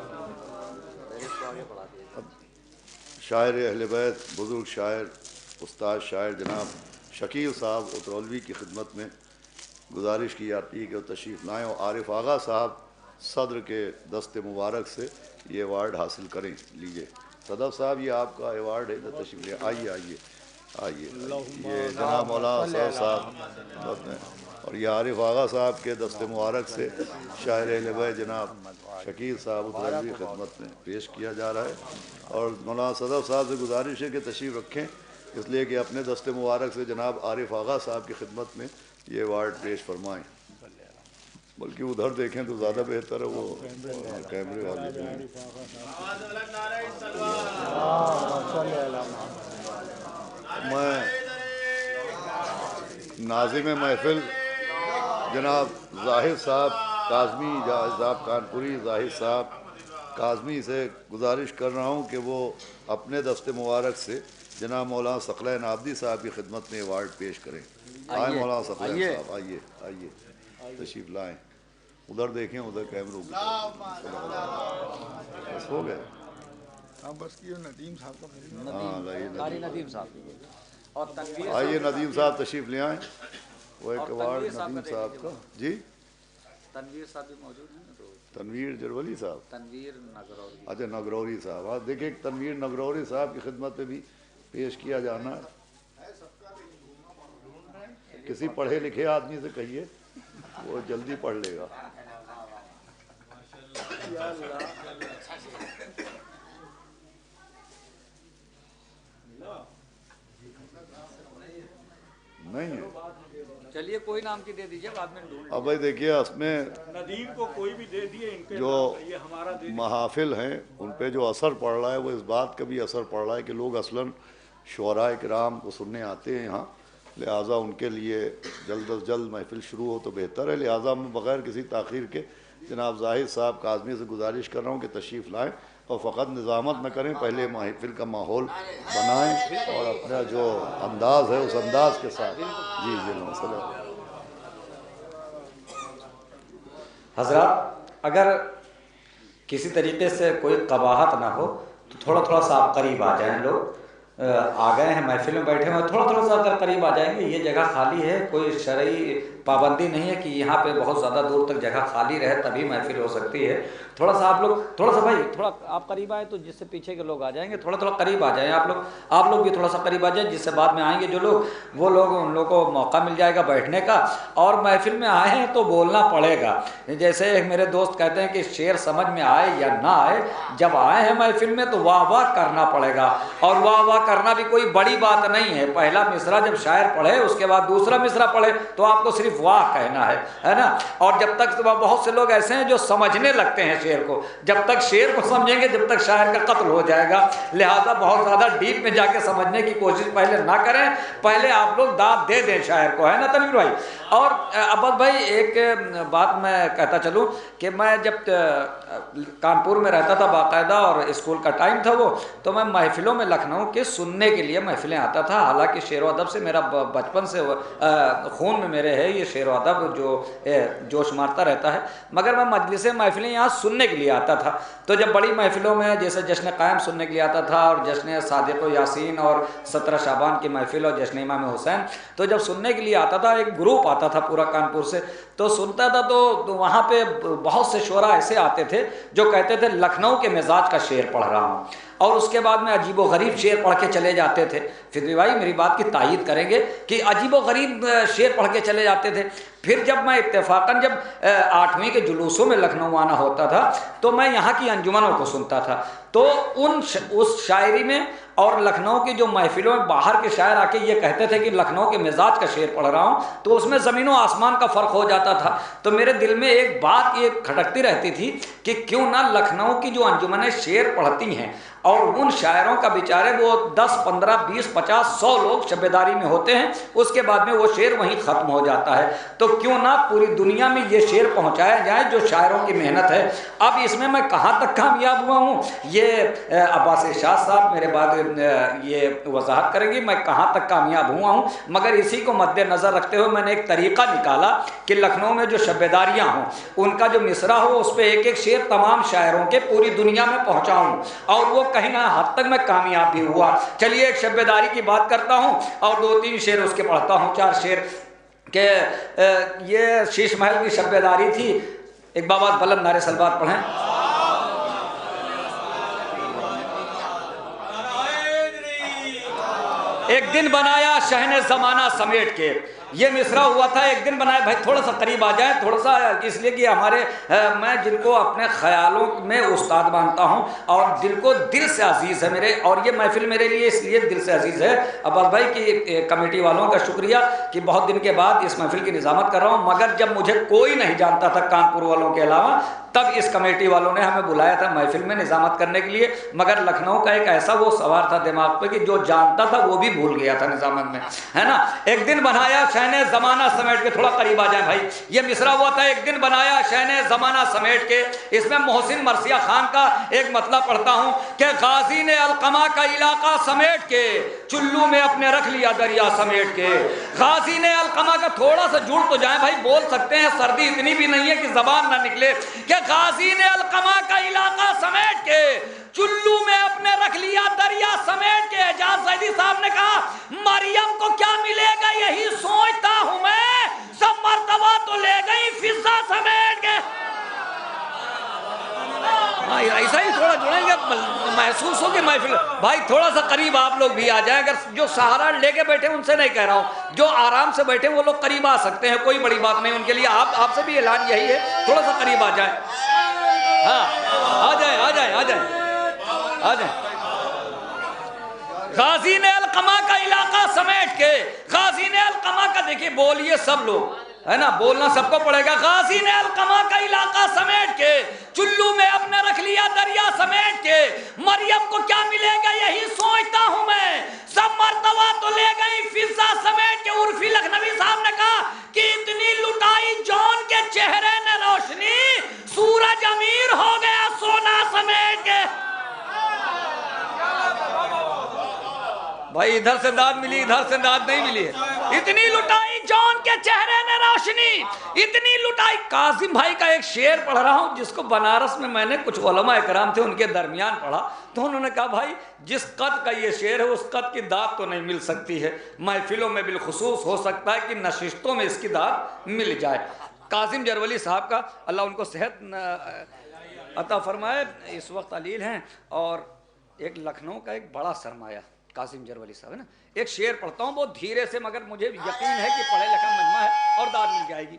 شاعر اہل بیت بزرگ شاعر استاد شاعر جناب شکیل صاحب اترولوی کی خدمت میں گزارش کی جاتی ہے کہ وہ تشریف لائیں اور عارف آغا صاحب صدر کے دست مبارک سے یہ ایوارڈ حاصل کریں. لیجئے صدف صاحب یہ آپ کا ایوارڈ ہے، تشریف لے آئیے آئیے آئیے. یہ جناب مولانا صدف صاحب اور یہ عارف آغا صاحب کے دست مبارک سے شاعر اہل بیت جناب شکیل صاحب اترولوی خدمت میں پیش کیا جا رہا ہے. اور مولانا صدف صاحب سے گزارش ہے کہ تشریف رکھیں، اس لیے کہ اپنے دست مبارک سے جناب عارف آغا صاحب کی خدمت میں یہ ایوارڈ پیش فرمائیں. بلکہ ادھر دیکھیں تو زیادہ بہتر ہے، وہ کیمرے والے. میں ناظم محفل جناب زاہد صاحب کاظمی صاحب کانپوری، زاہد صاحب کاظمی سے گزارش کر رہا ہوں کہ وہ اپنے دست مبارک سے جناب مولانا ثقلین عابدی صاحب کی خدمت میں ایوارڈ پیش کریں. آئیں مولانا ثقلین صاحب، آئیے آئیے تشریف لائیں. ادھر دیکھیں، ادھر کیمروں بس ہو گئے. بس ندیم صاحب ندیم صاحب اور تنویر آئیے ندیم صاحب تشریف لے آئیں. وہ ایک ایوارڈ ندیم صاحب کا. جی تنویر صاحب بھی موجود ہیں. تنویر جرولی صاحب، تنویر نگروری، اچھا نگروری صاحب. ہاں دیکھیں تنویر نگروری صاحب کی خدمت میں بھی پیش کیا جانا ہے. کسی پڑھے لکھے آدمی سے کہیے، وہ جلدی پڑھ لے گا. نہیں ہے. چلیے کوئی نام کی دے دیجیے بعد میں ڈھونڈ. اب بھائی دیکھیے اس میں ندیم کو کوئی بھی دے دیے، ان کے جو یہ ہمارا دے محافل ہیں ان پہ جو اثر پڑ رہا ہے وہ اس بات کا بھی اثر پڑ رہا ہے کہ لوگ اصلاً شعراء کرام کو سننے آتے ہیں یہاں، لہٰذا ان کے لیے جلد از جلد محفل شروع ہو تو بہتر ہے. لہٰذا میں بغیر کسی تاخیر کے جناب زاہد صاحب کاظمی سے گزارش کر رہا ہوں کہ تشریف لائیں اور فقط نظامت نہ کریں، پہلے محفل کا ماحول بنائیں اور اپنا جو انداز ہے اس انداز کے ساتھ. جی جی مسئلہ. حضرات اگر کسی طریقے سے کوئی قباحت نہ ہو تو تھوڑا تھوڑا سا آپ قریب آ جائیں. لوگ آ گئے ہیں محفل میں بیٹھے ہوئے، تھوڑا تھوڑا سا اگر قریب آ جائیں گے. یہ جگہ خالی ہے، کوئی شرعی پابندی نہیں ہے کہ یہاں پہ بہت زیادہ دور تک جگہ خالی رہے تبھی محفل ہو سکتی ہے. تھوڑا سا آپ لوگ تھوڑا سا بھائی تھوڑا آپ قریب آئے تو جس سے پیچھے کے لوگ آ جائیں گے. تھوڑا تھوڑا قریب آ جائیں آپ لوگ بھی تھوڑا سا قریب آ جائیں، جس سے بعد میں آئیں گے جو لوگ وہ لوگ ان لوگوں کو موقع مل جائے گا بیٹھنے کا. اور محفل میں آئے ہیں تو بولنا پڑے گا. جیسے ایک میرے دوست کہتے ہیں کہ شعر سمجھ میں آئے یا نہ آئے، جب آئے ہیں محفل میں تو واہ واہ کرنا پڑے گا. اور واہ واہ کرنا بھی کوئی بڑی بات نہیں ہے. پہلا مصرع جب شاعر پڑھے اس کے بعد دوسرا مصرع پڑھے تو آپ کو صرف واہ کہنا ہے نا. اور جب تک بہت سے لوگ ایسے ہیں جو سمجھنے لگتے ہیں شعر کو، جب تک شعر کو سمجھیں گے جب تک شاعر کا قتل ہو جائے گا. لہذا بہت زیادہ ڈیپ میں جا کے سمجھنے کی کوشش پہلے نہ کریں، پہلے آپ لوگ داد دے دیں شاعر کو، ہے نا تنویر بھائی. اور عباس بھائی ایک بات میں کہتا چلوں کہ میں جب کانپور میں رہتا تھا باقاعدہ اور اسکول کا ٹائم تھا وہ، تو میں محفلوں میں لکھنؤ کے سننے کے لیے محفلیں آتا تھا. حالانکہ شعر و ادب سے میرا بچپن سے خون میں میرے ہے یہ شعر و ادب جو جوش مارتا رہتا ہے، مگر میں مجلس محفلیں یہاں سننے کے لیے آتا تھا. تو جب بڑی محفلوں میں جیسے جشن قائم سننے کے لیے آتا تھا اور جشن صادق و یاسین اور 17 شعبان کی محفل اور جشن امام حسین، تو جب سننے کے لیے آتا تھا ایک گروپ آتا تھا پورا کانپور سے، تو سنتا تھا تو وہاں پہ بہت سے شعراء ایسے آتے تھے جو کہتے تھے لکھنؤ کے مزاج کا شعر پڑھ رہا ہوں، اور اس کے بعد میں عجیب و غریب شعر پڑھ کے چلے جاتے تھے. فدوی بھائی میری بات کی تائید کریں گے کہ عجیب و غریب شعر پڑھ کے چلے جاتے تھے. پھر جب میں اتفاقاً جب 8ویں کے جلوسوں میں لکھنؤ آنا ہوتا تھا تو میں یہاں کی انجمنوں کو سنتا تھا. تو اس شاعری میں اور لکھنؤ کی جو محفلوں میں باہر کے شاعر آ کے یہ کہتے تھے کہ لکھنؤ کے مزاج کا شعر پڑھ رہا ہوں، تو اس میں زمین و آسمان کا فرق ہو جاتا تھا. تو میرے دل میں ایک بات یہ کھٹکتی رہتی تھی کہ کیوں نہ لکھنؤ کی جو انجمنیں شعر پڑھتی ہیں اور ان شاعروں کا بیچارے وہ 10 15 20 50 100 لوگ شبیداری میں ہوتے ہیں، اس کے بعد میں وہ شعر وہیں ختم ہو جاتا ہے، تو کیوں نہ پوری دنیا میں یہ شعر پہنچایا جائے جو شاعروں کی محنت ہے. اب اس میں کہاں تک کامیاب ہوا ہوں یہ یہ عباس ارشاد صاحب میرے بعد یہ وضاحت کریں گی میں کہاں تک کامیاب ہوا ہوں، مگر اسی کو مد نظر رکھتے ہوئے میں نے ایک طریقہ نکالا کہ لکھنؤ میں جو شب بیداریاں ہوں ان کا جو مصرع ہو اس پہ ایک ایک شعر تمام شاعروں کے پوری دنیا میں پہنچاؤں، اور وہ کہیں نہ حد تک میں کامیاب بھی ہوا۔ چلیے ایک شب بیداری کی بات کرتا ہوں اور 2-3 شعر اس کے پڑھتا ہوں، 4 شعر کہ یہ شیش محل کی شب بیداری تھی۔ ایک بابا بلند نعرے سلوات پڑھیں۔ ایک دن بنایا شہن زمانہ سمیٹ کے، یہ مصرع ہوا تھا ایک دن بنایا۔ بھائی تھوڑا سا قریب آ جائیں، تھوڑا سا، اس لیے کہ ہمارے میں جن کو اپنے خیالوں میں استاد مانتا ہوں اور دل کو دل سے عزیز ہے میرے، اور یہ محفل میرے لیے اس لیے دل سے عزیز ہے عباس بھائی کی کمیٹی والوں کا شکریہ کہ بہت دن کے بعد اس محفل کی نظامت کر رہا ہوں، مگر جب مجھے کوئی نہیں جانتا تھا کانپور والوں کے علاوہ تب اس کمیٹی والوں نے ہمیں بلایا تھا محفل میں نظامت کرنے کے لیے، مگر لکھنؤ کا ایک ایسا وہ سوار تھا دماغ پہ کہ جو جانتا تھا وہ بھی بھول گیا تھا نظامت میں، ہے نا۔ ایک دن بنایا شہن زمانہ سمیٹ کے، تھوڑا قریب آ جائیں بھائی، یہ مصرع ہوا تھا ایک دن بنایا شہن زمانہ سمیٹ کے۔ اس میں محسن مرثیہ خان کا ایک مطلب پڑھتا ہوں کہ غازی نے القمہ کا علاقہ سمیٹ کے چلو میں اپنے رکھ لیا دریا سمیٹ کے۔ غازی نے القمہ کا، تھوڑا سا جڑ تو جائیں بھائی، بول سکتے ہیں، سردی اتنی بھی نہیں ہے کہ زبان نہ نکلے، کہ غازی نے القمہ کا علاقہ سمیٹ کے چلو میں اپنے رکھ لیا دریا سمیٹ کے۔ اعجاز زیدی صاحب نے کہا مریم کو کیا ملے گا یہی سوچتا ہوں میں، سب مرتبہ تو لے گئی فضا سمیٹ کے۔ ایسا ہی تھوڑا جڑیں گے، محسوس ہو کہ محفل بھائی تھوڑا سا قریب آپ لوگ بھی آ جائیں، اگر جو سہارا لے کے بیٹھے ان سے نہیں کہہ رہا ہوں، جو آرام سے بیٹھے وہ لوگ قریب آ سکتے ہیں، کوئی بڑی بات نہیں ان کے لیے، آپ سے بھی اعلان یہی ہے تھوڑا سا قریب آ جائیں۔ ہاں آ جائیں آ جائیں آ جائیں آ جائیں۔ غازی نے القمہ کا علاقہ سمیٹ کے، غازی نے القمہ کا، دیکھیے بولیے سب لوگ، ہے نا، بولنا سب کو پڑے گا۔ غازی نے القمہ کا علاقہ سمیٹ کے چلو میں اپنے رکھ لیا دریا سمیٹ کے، مریم کو کیا ملے گا یہی سوچتا ہوں میں، سب مرتبہ تو لے گئی فضا سمیٹ کے۔ عرفی لکھنوی صاحب نے کہا کہ اتنی لٹائی جون کے چہرے نے روشنی، سورج امیر ہو گیا سونا سمیٹ کے۔ بھائی ادھر سے داد ملی ادھر سے داد نہیں ملی ہے۔ اتنی لٹائی جون کے چہرے نے روشنی، اتنی لٹائی۔ قاسم بھائی کا ایک شعر پڑھ رہا ہوں جس کو بنارس میں میں نے کچھ علماء اکرام تھے ان کے درمیان پڑھا، تو انہوں نے کہا بھائی جس قد کا یہ شعر ہے اس قد کی داد تو نہیں مل سکتی ہے، محفلوں میں بالخصوص ہو سکتا ہے کہ نشستوں میں اس کی داد مل جائے۔ قاسم جرولی صاحب کا اللہ ان کو صحت عطا فرمائے، اس وقت علیل ہیں، اور ایک لکھنؤ کا ایک بڑا سرمایہ قاسم جرولی صاحب ہے نا۔ ایک شعر پڑھتا ہوں بہت دھیرے سے، مگر مجھے یقین ہے کہ پڑھے لکھا مجمع ہے اور داد مل جائے گی۔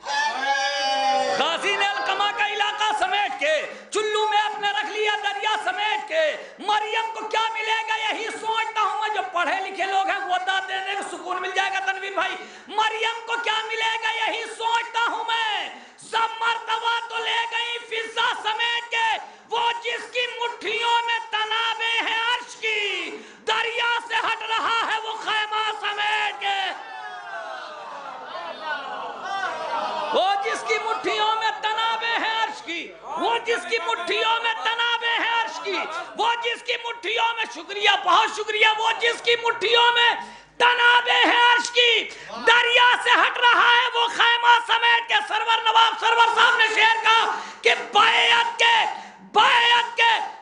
غازی نے القمہ کا علاقہ سمیٹ کے چلو میں اپنے رکھ لیا دریا سمیٹ کے، مریم کو کیا ملے گا یہی سوچتا ہوں میں۔ جو پڑھے لکھے لوگ ہیں وہ داد دینے کا سکون مل جائے گا تنویر بھائی۔ مریم کو کیا ملے گا یہی سوچتا ہوں میں، سب مرتبہ تو لے گئی فضا سمیٹ کے، وہ جس کی مٹھیوں میں تنابیں ہیں عرش کی، دریا سے ہٹ رہا ہے وہ خیمہ سمیٹ کے۔ وہ جس کی مٹھیوں میں تنابیں ہیں عرش کی، وہ جس کی مٹھیوں میں تنابیں ہیں عرش کی، وہ جس کی مٹھیوں میں، شکریہ بہت شکریہ، وہ جس کی مٹھیوں میں تنابیں ہیں عرش کی، دریا سے ہٹ رہا ہے وہ خیمہ سمیٹ کے۔ سرور نواب سرور صاحب نے شعر کہا کہ بیعت کے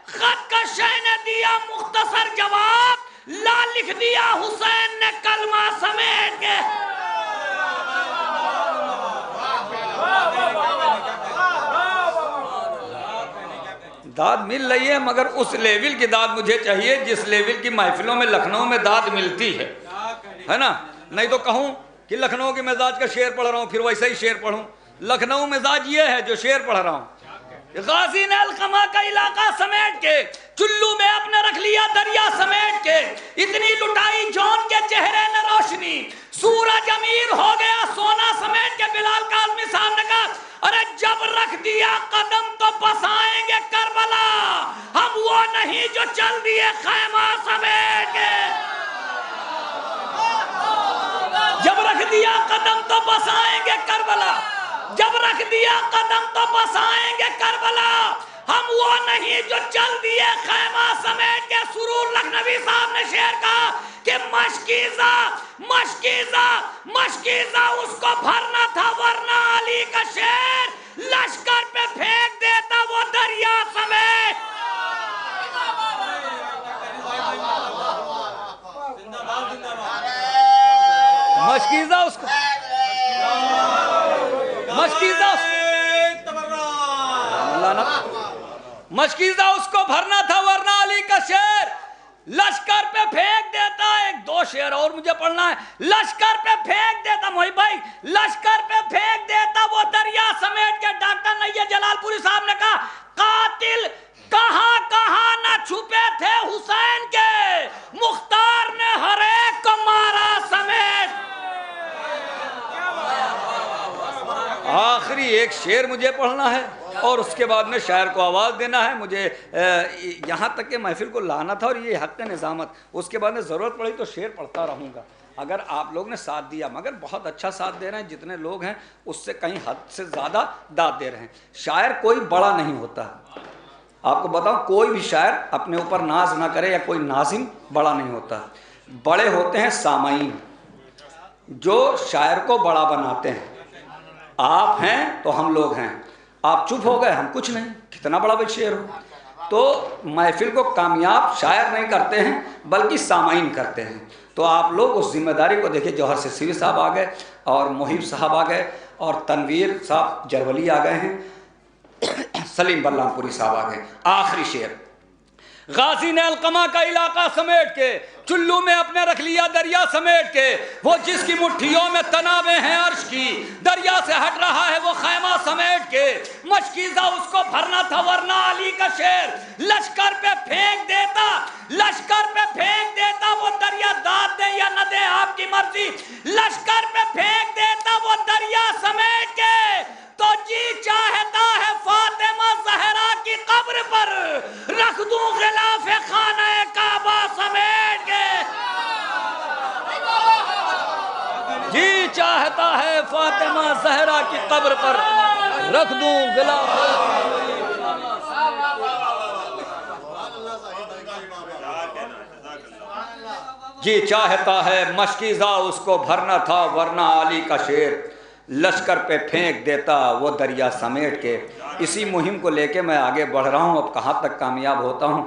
خط کا شہ نے دیا مختصر جواب، لا لکھ دیا حسین نے کلمہ سمیٹ کے۔ داد مل رہی ہے مگر اس لیول کی داد مجھے چاہیے جس لیول کی محفلوں میں لکھنؤ میں داد ملتی ہے نا۔ نہیں تو کہوں کہ لکھنؤ کے مزاج کا شعر پڑھ رہا ہوں پھر ویسا ہی شعر پڑھوں، لکھنؤ مزاج یہ ہے جو شعر پڑھ رہا ہوں۔ غازی نے القمہ کا علاقہ سمیٹ کے چلو میں اپنے رکھ لیا دریا سمیٹ کے، اتنی لٹائی جون کے چہرے نے روشنی، سورج امیر ہو گیا سونا سمیٹ کے۔ بلال کاظمی صاحب نے کہا ارے جب رکھ دیا قدم تو بس آئیں گے کربلا، ہم وہ نہیں جو چل دیے خیمہ سمیٹ کے۔ جب رکھ دیا قدم تو بس آئیں گے کربلا، جب رکھ دیا قدم تو بس آئیں گے کربلا، ہم وہ نہیں جو چل دیے خیمہ سمیٹ کے۔ سرور لکھنوی صاحب نے شعر کہا کہ مشکیزہ مشکیزہ مشکیزہ اس کو بھرنا تھا ورنہ علی کا شعر لشکر پہ پھینک دیتا وہ دریا سمیت۔ مشکیزہ اس کو مشکیزہ اس کو بھرنا تھا ورنہ علی کا شعر لشکر پہ پھینک دیتا۔ ایک دو شعر اور مجھے پڑھنا ہے۔ لشکر پہ پھینک دیتا محب بھائی، لشکر پہ پھینک دیتا وہ دریا سمیٹ کے۔ ڈاکٹر نیہ جلال پوری صاحب نے کہا قاتل کہاں کہاں نہ چھپے تھے حسین کے، مختار نے ہر ایک کو مارا سمیٹ۔ آخری ایک شعر مجھے پڑھنا ہے اور اس کے بعد میں شاعر کو آواز دینا ہے۔ مجھے یہاں تک کہ محفل کو لانا تھا اور یہ حق نظامت، اس کے بعد میں ضرورت پڑی تو شعر پڑھتا رہوں گا اگر آپ لوگ نے ساتھ دیا، مگر بہت اچھا ساتھ دے رہے ہیں۔ جتنے لوگ ہیں اس سے کہیں حد سے زیادہ داد دے رہے ہیں۔ شاعر کوئی بڑا نہیں ہوتا، آپ کو بتاؤں کوئی بھی شاعر اپنے اوپر ناز نہ کرے یا کوئی ناظم بڑا نہیں ہوتا۔ بڑے ہوتے ہیں سامعین جو شاعر کو بڑا بناتے ہیں۔ آپ ہیں تو ہم لوگ ہیں، آپ چپ ہو گئے ہم کچھ نہیں، کتنا بڑا بھی شعر ہو۔ تو محفل کو کامیاب شاعر نہیں کرتے ہیں بلکہ سامعین کرتے ہیں۔ تو آپ لوگ اس ذمہ داری کو دیکھیں۔ جوہر سسری صاحب آ گئے اور محیب صاحب آ گئے اور تنویر صاحب جرولی آ گئے ہیں، سلیم بلرام پوری صاحب آ گئے۔ آخری شعر، غازی نے القمہ کا علاقہ سمیٹ کے چلو میں اپنے رکھ لیا دریا سمیٹ کے، وہ جس کی مٹھیوں میں تنابیں ہیں عرش کی، دریا سے ہٹ رہا ہے وہ خیمہ سمیٹ کے۔ مشکیزہ اس کو بھرنا تھا ورنہ علی کا شعر لشکر پہ پھینک دیتا، لشکر پہ پھینک دیتا وہ دریا، داد دے یا نہ دے آپ کی مرضی، لشکر پہ پھینک دیتا وہ دریا سمیٹ کے۔ تو جی چاہتا ہے فاطمہ زہرا کی قبر پر رکھ دوں غلاف خانہ کعبہ سمیٹ کے۔ جی چاہتا ہے فاطمہ زہرا کی قبر پر رکھ دوں غلاف۔ جی چاہتا ہے مشکیزہ اس کو بھرنا تھا ورنہ علی کا شعر لشکر پہ پھینک دیتا وہ دریا سمیٹ کے۔ اسی مہم کو لے کے میں آگے بڑھ رہا ہوں۔ اب کہاں تک کامیاب ہوتا ہوں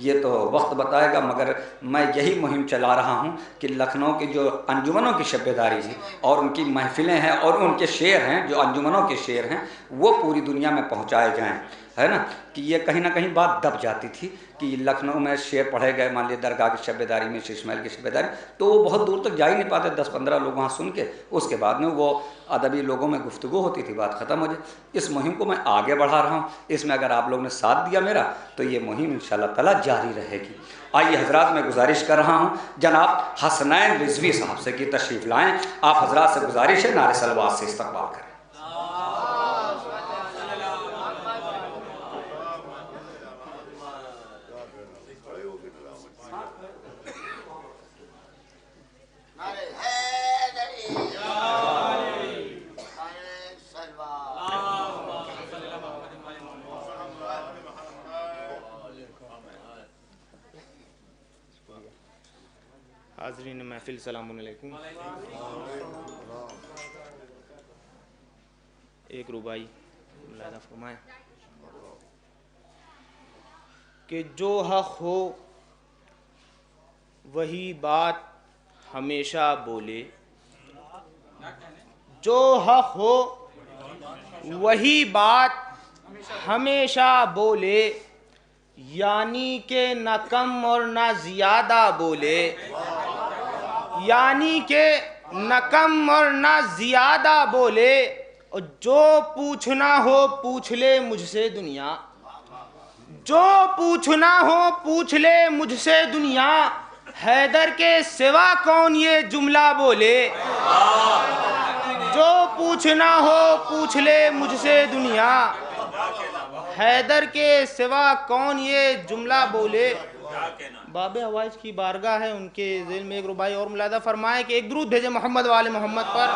یہ تو وقت بتائے گا، مگر میں یہی مہم چلا رہا ہوں کہ لکھنؤ کی جو انجمنوں کی شب بیداری ہے اور ان کی محفلیں ہیں اور ان کے شعر ہیں جو انجمنوں کے شعر ہیں وہ پوری دنیا میں پہنچائے جائیں، ہے نا۔ کہ یہ کہیں نہ کہیں بات دب جاتی تھی کہ لکھنؤ میں شعر پڑھے گئے، مان لیے درگاہ کی شب بیداری میں، شیش محل کی شب بیداری، تو وہ بہت دور تک جا ہی نہیں پاتے، 10-15 لوگ وہاں سن کے اس کے بعد میں وہ ادبی لوگوں میں گفتگو ہوتی تھی، بات ختم ہو جائے۔ اس مہم کو میں آگے بڑھا رہا ہوں، اس میں اگر آپ لوگ نے ساتھ دیا میرا تو یہ مہم انشاءاللہ تعالیٰ جاری رہے گی۔ آئیے حضرات میں گزارش کر رہا ہوں جناب حسنین رضوی صاحب سے کہ تشریف لائیں۔ آپ حضرات سے گزارش ہے نعرہ صلوات سے استقبال کریں۔ حاضرین محفل السلام علیکم۔ ایک ربائی ملاحظہ فرمائیں کہ جو حق ہو وہی بات ہمیشہ بولے، جو حق ہو وہی بات ہمیشہ بولے، یعنی کہ نہ کم اور نہ زیادہ بولے، یعنی کہ نہ کم اور نہ زیادہ بولے، اور جو پوچھنا ہو پوچھ لے مجھ سے دنیا، جو پوچھنا ہو پوچھ لے مجھ سے دنیا، حیدر کے سوا کون یہ جملہ بولے، جو پوچھنا ہو پوچھ لے مجھ سے دنیا، حیدر کے سوا کون یہ جملہ بولے۔ باب حوائج کی بارگاہ ہے، ان کے ذہن میں ایک ربائی اور ملاحظہ فرمائے کہ ایک درود بھیجے محمد والے محمد پر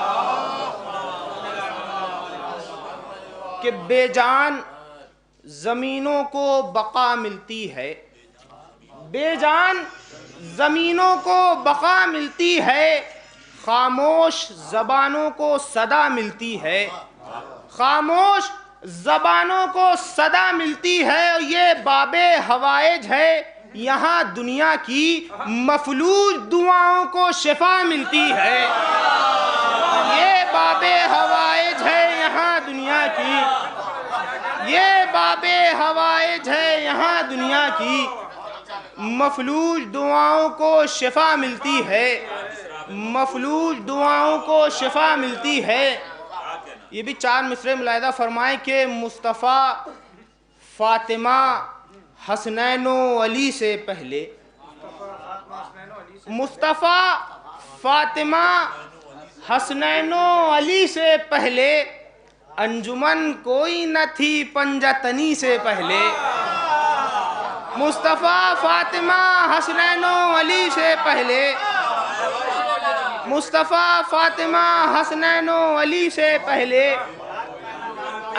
کہ بے جان زمینوں کو بقا ملتی ہے، بے جان زمینوں کو بقا ملتی ہے، خاموش زبانوں کو صدا ملتی ہے، خاموش زبانوں کو صدا ملتی ہے، اور یہ باب حوائج ہے یہاں دنیا کی مفلوج دعاؤں کو شفا ملتی ہے، یہ باب حوائج ہے یہاں دنیا کی، یہ باب حوائج ہے یہاں دنیا کی، مفلوج دعاؤں کو شفا ملتی ہے، مفلوج دعاؤں کو شفا ملتی ہے۔ یہ بھی 4 مصرع ملاحظہ فرمائیں کہ مصطفیٰ فاطمہ حسنین و علی سے پہلے، مصطفیٰ فاطمہ حسنین و علی سے پہلے، انجمن کوئی نہ تھی پنجتنی سے پہلے، مصطفیٰ فاطمہ حسنین و علی سے پہلے، مصطفیٰ فاطمہ حسنین و علی سے پہلے،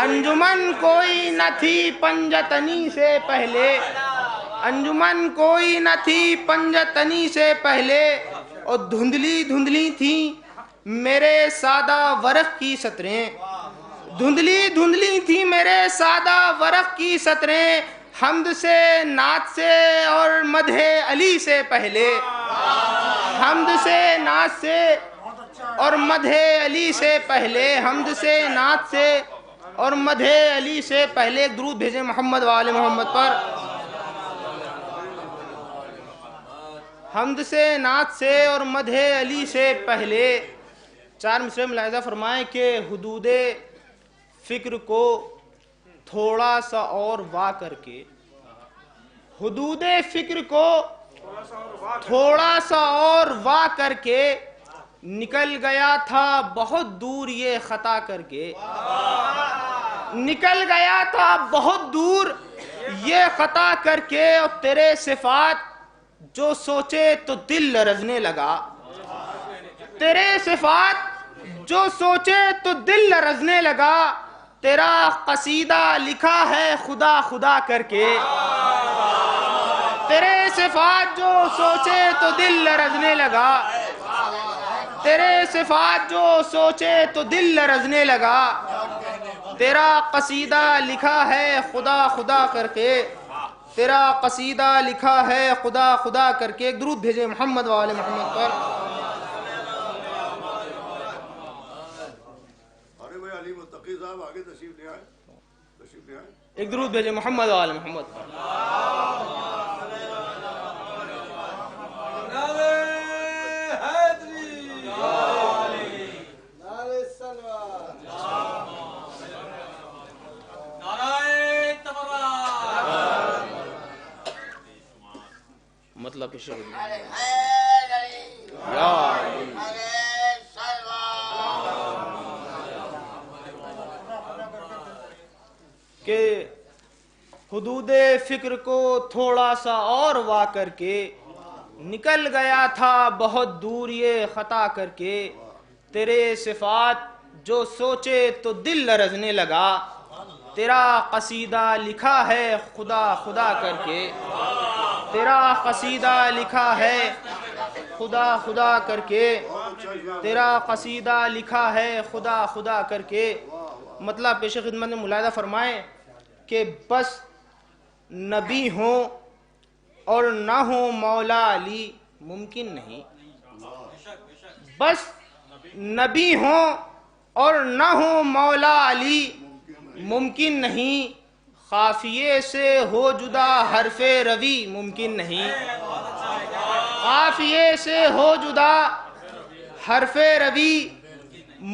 انجمن کوئی نہ تھی پنجتنی سے پہلے، انجمن کوئی نہ تھی پنجتنی سے پہلے، اور دھندلی دھندلی تھیں میرے سادہ ورق کی سطریں، دھندلی دھندلی تھیں میرے سادہ ورق کی سطریں، حمد سے نعت سے اور مدح علی سے پہلے، حمد سے نعت سے اور مدح علی سے پہلے، حمد سے نعت سے اور مدح علی سے پہلے ایک درود بھیجیں محمد و آل محمد پر۔ حمد سے نعت سے اور مدح علی سے پہلے 4 مصرع ملاحظہ فرمائیں کہ حدود فکر کو تھوڑا سا اور وا کر کے، حدود فکر کو تھوڑا سا اور وا کر کے، نکل گیا تھا بہت دور یہ خطا کر کے، نکل گیا تھا بہت دور یہ خطا کر کے، اور تیرے صفات جو سوچے تو دل لرزنے لگا، تیرے صفات جو سوچے تو دل لرزنے لگا، تیرا قصیدہ لکھا ہے خدا خدا کر کے، تیرے صفات جو سوچے تو دل لرزنے لگا، تیرے صفات جو سوچے تو دل لرزنے لگا، تیرا قصیدہ لکھا ہے خدا خدا کر کے، تیرا قصیدہ لکھا ہے خدا خدا کر کے۔ ایک درود بھیجیں محمد و آل محمد پر۔ ایک درود بھیجیں محمد و آل محمد پر۔ مطلب پیش کہ حدود فکر کو تھوڑا سا اور وا کر کے، نکل گیا تھا بہت دور یہ خطا کر کے، تیرے صفات جو سوچے تو دل لرزنے لگا، تیرا قصیدہ لکھا ہے خدا خدا کر کے، تیرا قصیدہ لکھا ہے خدا خدا کر کے، تیرا قصیدہ لکھا ہے خدا خدا کر کے۔ مطلب پیش خدمت میں ملاحظہ فرمائیں کہ بس نبی ہوں اور نہ ہوں مولا علی ممکن نہیں، بس نبی ہوں اور نہ ہوں مولا علی ممکن نہیں، قافیے سے ہو جدا حرف روی ممکن نہیں، قافیے سے ہو جدا حرف روی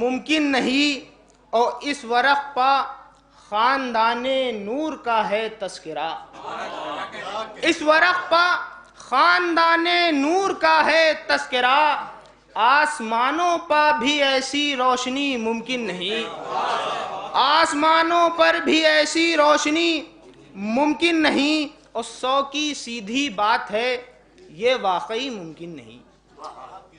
ممکن نہیں، اور اس ورق پا خاندان نور کا ہے تذکرہ، اس ورق پا خاندان نور کا ہے تذکرہ، آسمانوں پر بھی ایسی روشنی ممکن نہیں، آسمانوں پر بھی ایسی روشنی ممکن نہیں، اور 100 کی سیدھی بات ہے یہ واقعی ممکن نہیں،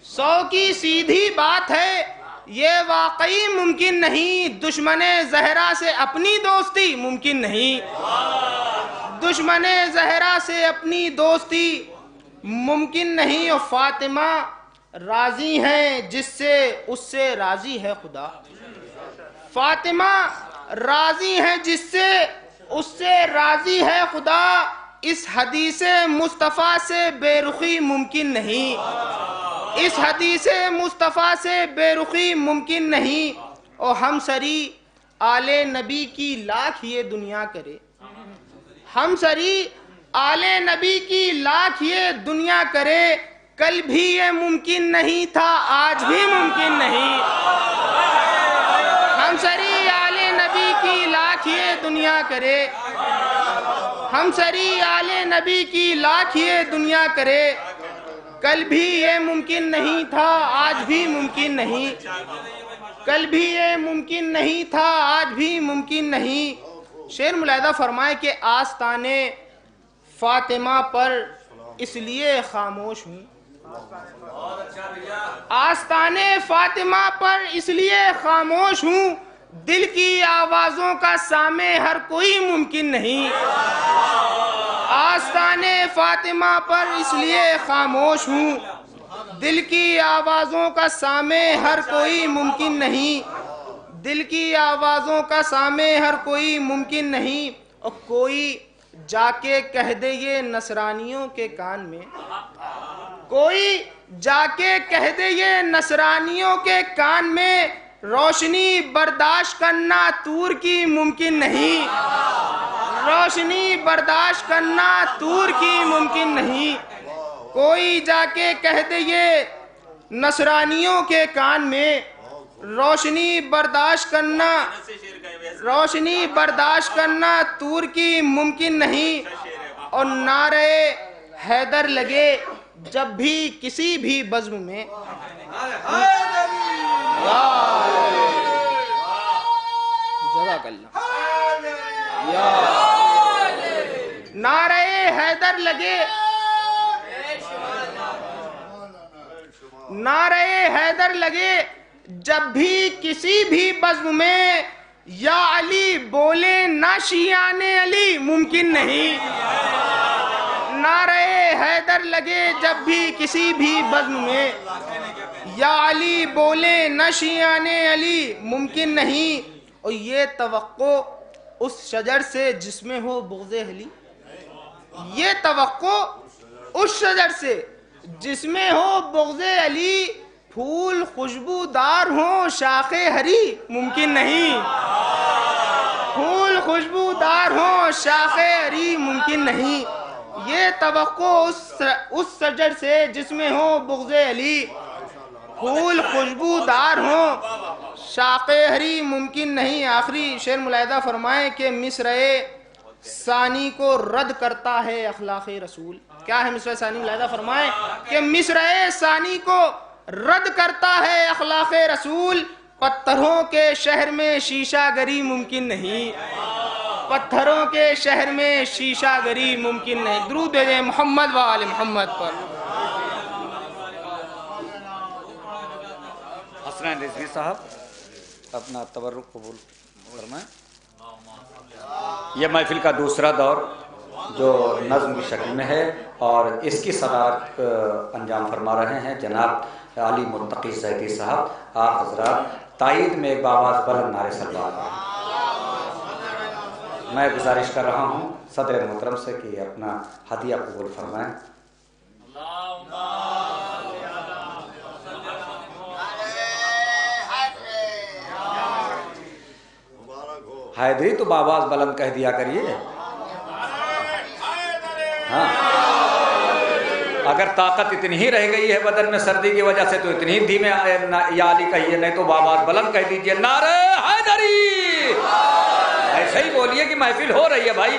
100 کی سیدھی بات ہے یہ واقعی ممکن نہیں، دشمن زہرا سے اپنی دوستی ممکن نہیں، دشمن زہرا سے اپنی دوستی ممکن نہیں، اور فاطمہ راضی ہیں جس سے اس سے راضی ہے خدا، فاطمہ راضی ہیں جس سے اس سے راضی ہے خدا، اس حدیث مصطفیٰ سے بے رخی ممکن نہیں، اس حدیث مصطفیٰ سے بے رخی ممکن نہیں، اور ہم سری آل نبی کی لاکھ یہ دنیا کرے، ہم سری آل نبی کی لاکھ یہ دنیا کرے، کل بھی یہ ممکن نہیں تھا، آج بھی ممکن نہیں، ہم سری آل نبی کی لاکھ یہ دنیا کرے، ہم سری آل نبی کی لاکھ یہ دنیا کرے، کل بھی یہ ممکن نہیں تھا، آج بھی ممکن نہیں، کل بھی یہ ممکن نہیں تھا، آج بھی ممکن نہیں۔ شعر ملاحظہ فرمائے کہ آستانے فاطمہ پر اس لیے خاموش ہوں، آستانے فاطمہ پر اس لیے خاموش ہوں، دل کی آوازوں کا سامع ہر کوئی ممکن نہیں، آستانے فاطمہ پر اس لیے خاموش ہوں، دل کی آوازوں کا سامع ہر کوئی ممکن نہیں، دل کی آوازوں کا سامع ہر کوئی ممکن نہیں، اور کوئی جا کے کہہ دے یہ نصرانیوں کے کان میں، کوئی جا کے کہہ دے یہ نصرانیوں کے کان میں، روشنی برداشت کرنا طور کی ممکن نہیں، روشنی برداشت کرنا طور کی ممکن نہیں، کوئی جا کے کہہ دے یہ نصرانیوں کے کان میں، روشنی برداشت کرنا، روشنی برداشت کرنا طور کی ممکن نہیں، اور نعرہ حیدر لگے جب بھی کسی بھی بزم میں، جزاک اللہ، نعرہ حیدر لگے، نعرہ حیدر لگے جب بھی کسی بھی بزم میں، یا علی بولے نہ شیعان علی ممکن نہیں، نعرہ حیدر لگے جب بھی کسی بھی بزم میں، یا علی بولے نہ شیعان علی ممکن نہیں، اور یہ توقع اس شجر سے جس میں ہو بغض علی، یہ توقع اس شجر سے جس میں ہو بغض علی، پھول خوشبودار ہوں شاخ ہری ممکن نہیں، پھول خوشبودار ہوں شاخ ہری ممکن نہیں، یہ توقع اس شجر سے جس میں ہو بغض علی، پھول خوشبودار ہوں شاخ ہری ممکن نہیں۔ آخری شعر ملاحظہ فرمائیں کہ مصرعِ ثانی کو رد کرتا ہے اخلاق رسول، کیا ہے مصرعِ ثانی؟ ملاحظہ فرمائیں کہ مصرعِ ثانی کو رد کرتا ہے اخلاق رسول، پتھروں کے شہر میں شیشہ گری ممکن نہیں، پتھروں کے شہر میں شیشہ گری ممکن نہیں۔ درود بھیجیں محمد و آل محمد پر۔ حسنین رضوی صاحب اپنا تبرک قبول فرمائیں۔ یہ محفل کا دوسرا دور جو نظم کی شکل میں ہے، اور اس کی صدارت انجام فرما رہے ہیں جناب علی متقی زیدی صاحب۔ آپ حضرات تائید میں ایک باواز بلند نعرے سلوات ہیں۔ میں گزارش کر رہا ہوں صدر محترم سے کہ اپنا ہدیہ قبول فرمائیں۔ حیدری تو باواز بلند کہہ دیا کریے، ہاں اگر طاقت اتنی ہی رہ گئی ہے بدن میں سردی کی وجہ سے تو اتنی دھیمے یا علی کہیے، نہیں تو باواز بلند کہہ دیجئے نعرہ حیدری، ایسے ہی بولیے کہ محفل ہو رہی ہے بھائی۔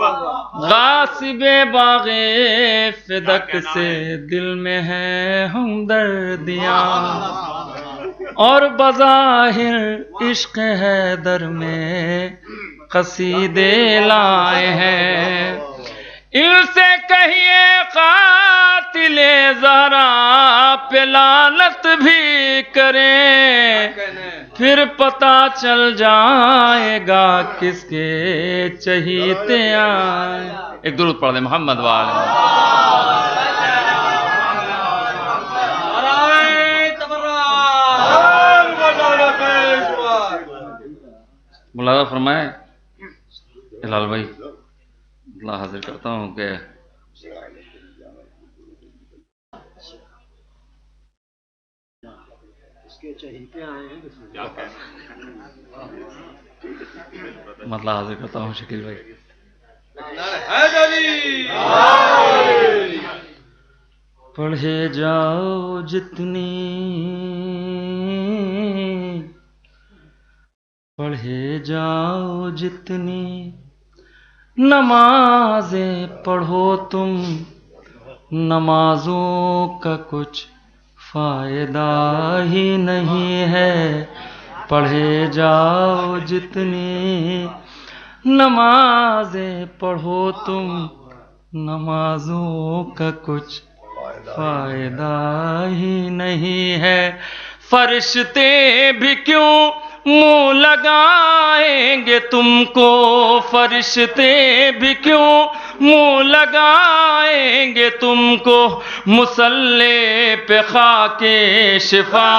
غاصب باغ فدق سے دل میں ہے ہمدردیاں، اور بظاہر عشق حیدر میں قصیدے لائے ہیں۔ ان سے کہیے قاتل زہرا پہ لعنت بھی کریں، پھر پتہ چل جائے گا کس کے چہیتے آئے۔ ایک درود پڑھ دیں محمد والے۔ ملاحظہ فرمائے ہلال بھائی، اللہ حاضر کرتا ہوں کہ مطلب حاضر کرتا ہوں شکیل بھائی۔ پڑھے جاؤ جتنی، پڑھے جاؤ جتنی نمازیں پڑھو تم، نمازوں کا کچھ فائدہ ہی نہیں ہے۔ پڑھے جاؤ جتنی نمازیں پڑھو تم، نمازوں کا کچھ فائدہ ہی نہیں ہے۔ فرشتے بھی کیوں منہ لگائیں گے تم کو، فرشتے بھی کیوں منہ لگائیں گے تم کو، مصلی پہ خاک شفا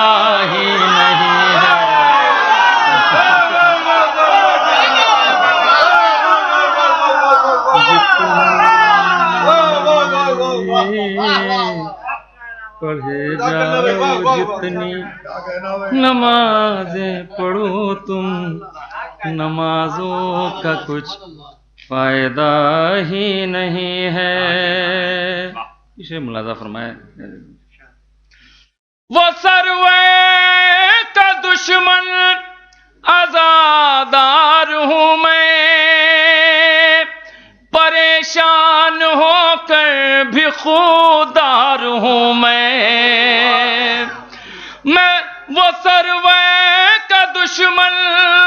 ہی نہیں ہے۔ پڑھے جاؤ جتنی نمازیں پڑھو تم، نمازوں کا کچھ فائدہ ہی نہیں ہے۔ اسے ملاحظہ فرمائے، وہ سروے کا دشمن عزادار ہوں میں، پریشان ہو کر بھی خوددار ہوں میں وہ سروے کا دشمن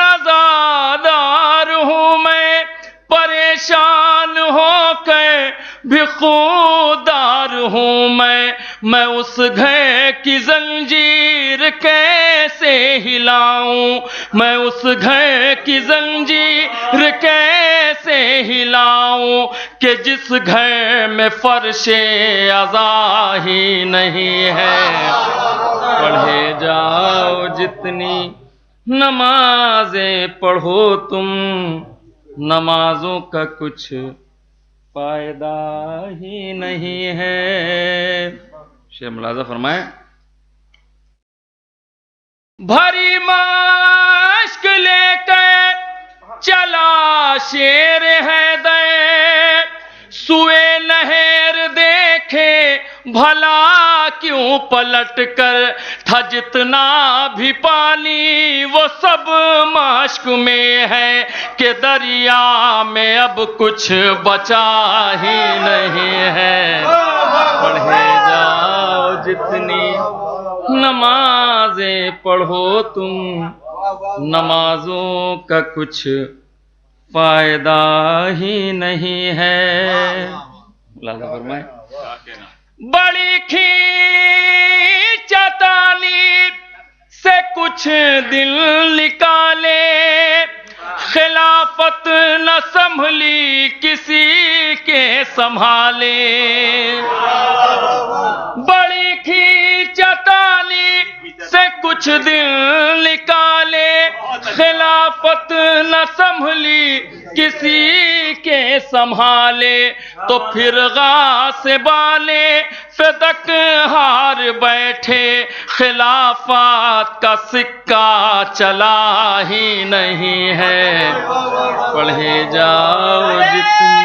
عزادار ہوں میں، پریشان ہو کر بھی خوددار ہوں میں اس گھر کی زنجیر کیسے ہلاؤں، میں اس گھر کی زنجیر کیسے ہلاؤں کہ جس گھر میں فرش عزا ہی نہیں ہے۔ پڑھے جاؤ جتنی نمازیں پڑھو تم، نمازوں کا کچھ فائدہ ہی نہیں ہے۔ شیخ ملاحظہ فرمائیں، بھری مشک لے کر چلا شیر حیدر، سوئے نہر دیکھے بھلا کیوں پلٹ کر، تھا جتنا بھی پانی وہ سب مشک میں ہے کہ دریا میں اب کچھ بچا ہی نہیں ہے۔ پڑھے جاؤ جتنی نمازیں پڑھو تم، نمازوں کا کچھ فائدہ ہی نہیں ہے۔ ملاحظہ فرمائیں، بڑی کھینچتانی سے کچھ دل نکالے، خلافت نہ سنبھلی کسی کے سنبھالے۔ بڑی کھینچتانی سے کچھ دل نکالے، خلافت نہ سنبھلی کسی کے سنبھالے، تو پھر غاصبانے فدق ہار بیٹھے، خلافت کا سکہ چلا ہی نہیں ہے۔ پڑھے جاؤ جتنی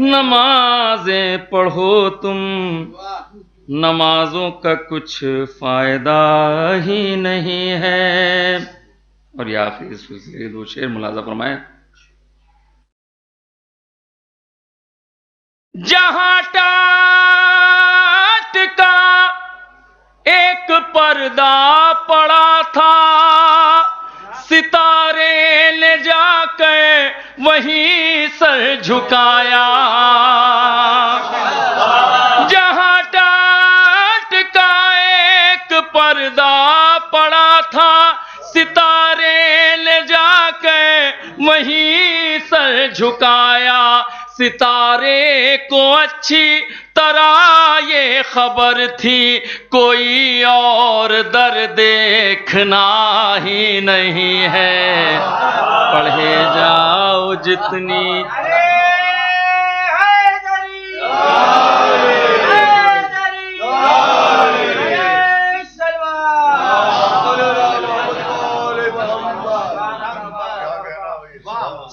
نمازیں پڑھو تم، نمازوں کا کچھ فائدہ ہی نہیں ہے۔ اور یہ آخری اس سلسلے دو شعر ملاحظہ فرمائیں. جہاں ٹاٹ کا ایک پردہ پڑا تھا، ستارے نے جا کے وہیں سر جھکایا. جہاں ٹاٹ کا ایک پردہ پڑا تھا، ستارے نے جا کے وہیں سر جھکایا. ستارے کو اچھی طرح یہ خبر تھی، کوئی اور در دیکھنا ہی نہیں ہے. پڑھے جاؤ جتنی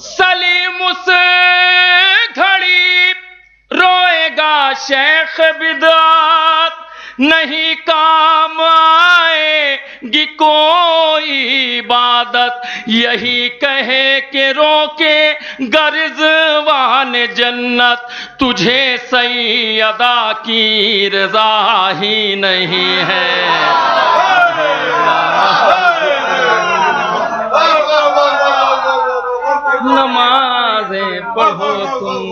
سلیم اس گھڑی روئے گا شیخ بدعت، نہیں کام آئے گی کوئی عبادت. یہی کہے کہ روکے گرزوان جنت، تجھے سیدہ کی رضا ہی نہیں ہے. نمازیں پڑھو تم،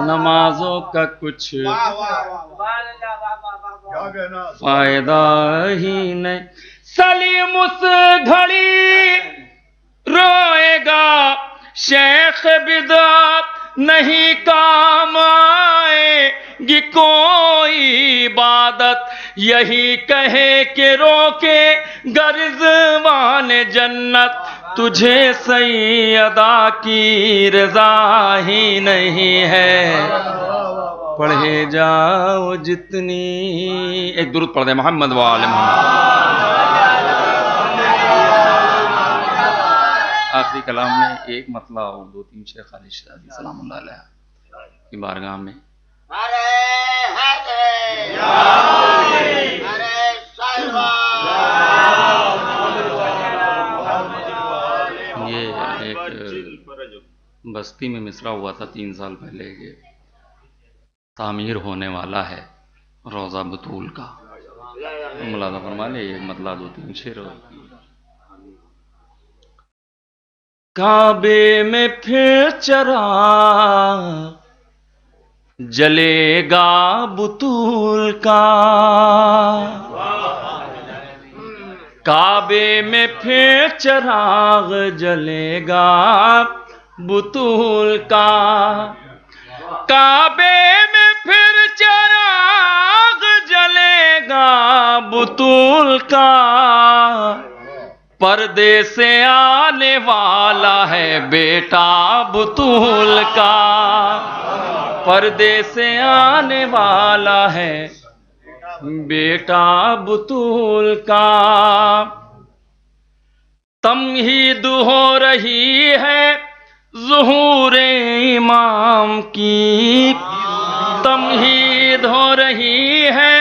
نمازوں کا کچھ فائدہ ہی نہیں. سلیم اس گھڑی روئے گا شیخ بدعت، نہیں کام آئے گی کوئی عبادت. یہی کہے کہ روکے گرزوان جنت، تجھے سیدہ کی رضا ہی نہیں ہے. پڑھے جاؤ جتنی. ایک درود پڑھ دیں محمد وآل محمد. آخری کلام میں ایک مطلع اور دو تین شیخ خالد شہزادی سلام اللہ علیہ کی بارگاہ میں یہ ایک بستی میں مصرع ہوا تھا 3 سال پہلے کہ تعمیر ہونے والا ہے روضہ بطول کا. ملاحظہ فرما لیں یہ مطلع 2-3 شعر. کعبے میں پھر چراغ جلے گا بطول کا، کعبے میں پھر چراغ جلے گا بطول کا. کعبے میں پھر چراغ جلے گا بطول کا، پردے سے آنے والا ہے بیٹا بطول کا. پردے سے آنے والا ہے بیٹا بطول کا. تمہید ہو رہی ہے ظہور امام کی، تمہید ہو رہی ہے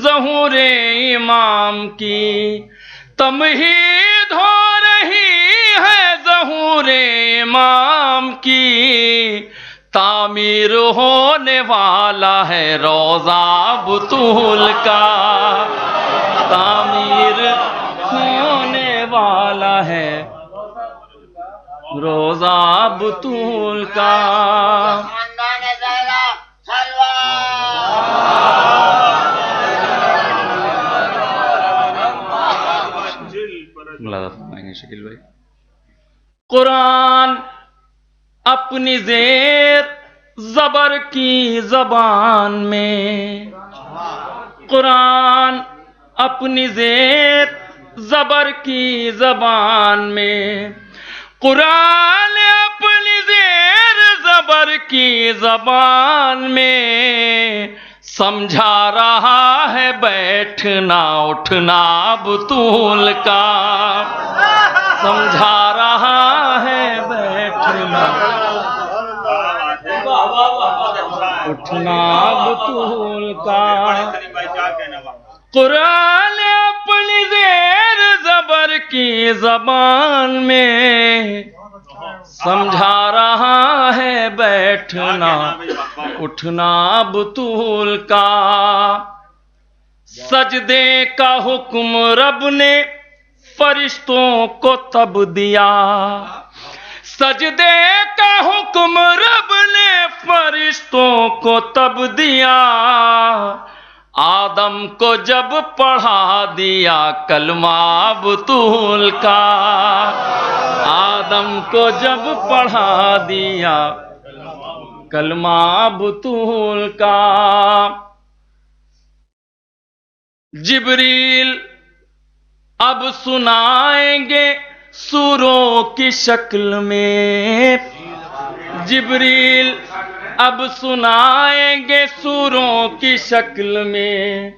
ظہور امام کی. تمہید ہو رہی ہے ظہور امام کی، تعمیر ہونے والا ہے روضہ بطول کا. تعمیر ہونے والا ہے روضہ بطول کا. شکیل بھائی. قرآن اپنی زیر زبر کی زبان میں، قرآن اپنی زیر زبر کی زبان میں، قرآن اپنی زیر زبر کی زبان میں سمجھا رہا ہے بیٹھنا اٹھنا بطول کا. سمجھا رہا ہے بیٹھنا اٹھنا بطول کا. قرآن اپنی زیر زبر کی زبان میں سمجھا رہا ہے بیٹھنا اٹھنا بطول کا. سجدے کا حکم رب نے فرشتوں کو تب دیا. سجدے کا حکم رب نے فرشتوں کو تب دیا. آدم کو جب پڑھا دیا کلمہ بطول کا. آدم کو جب پڑھا دیا کلمہ بطول کا. جبریل اب سنائیں گے سوروں کی شکل میں. جبریل اب سنائیں گے سوروں کی شکل میں.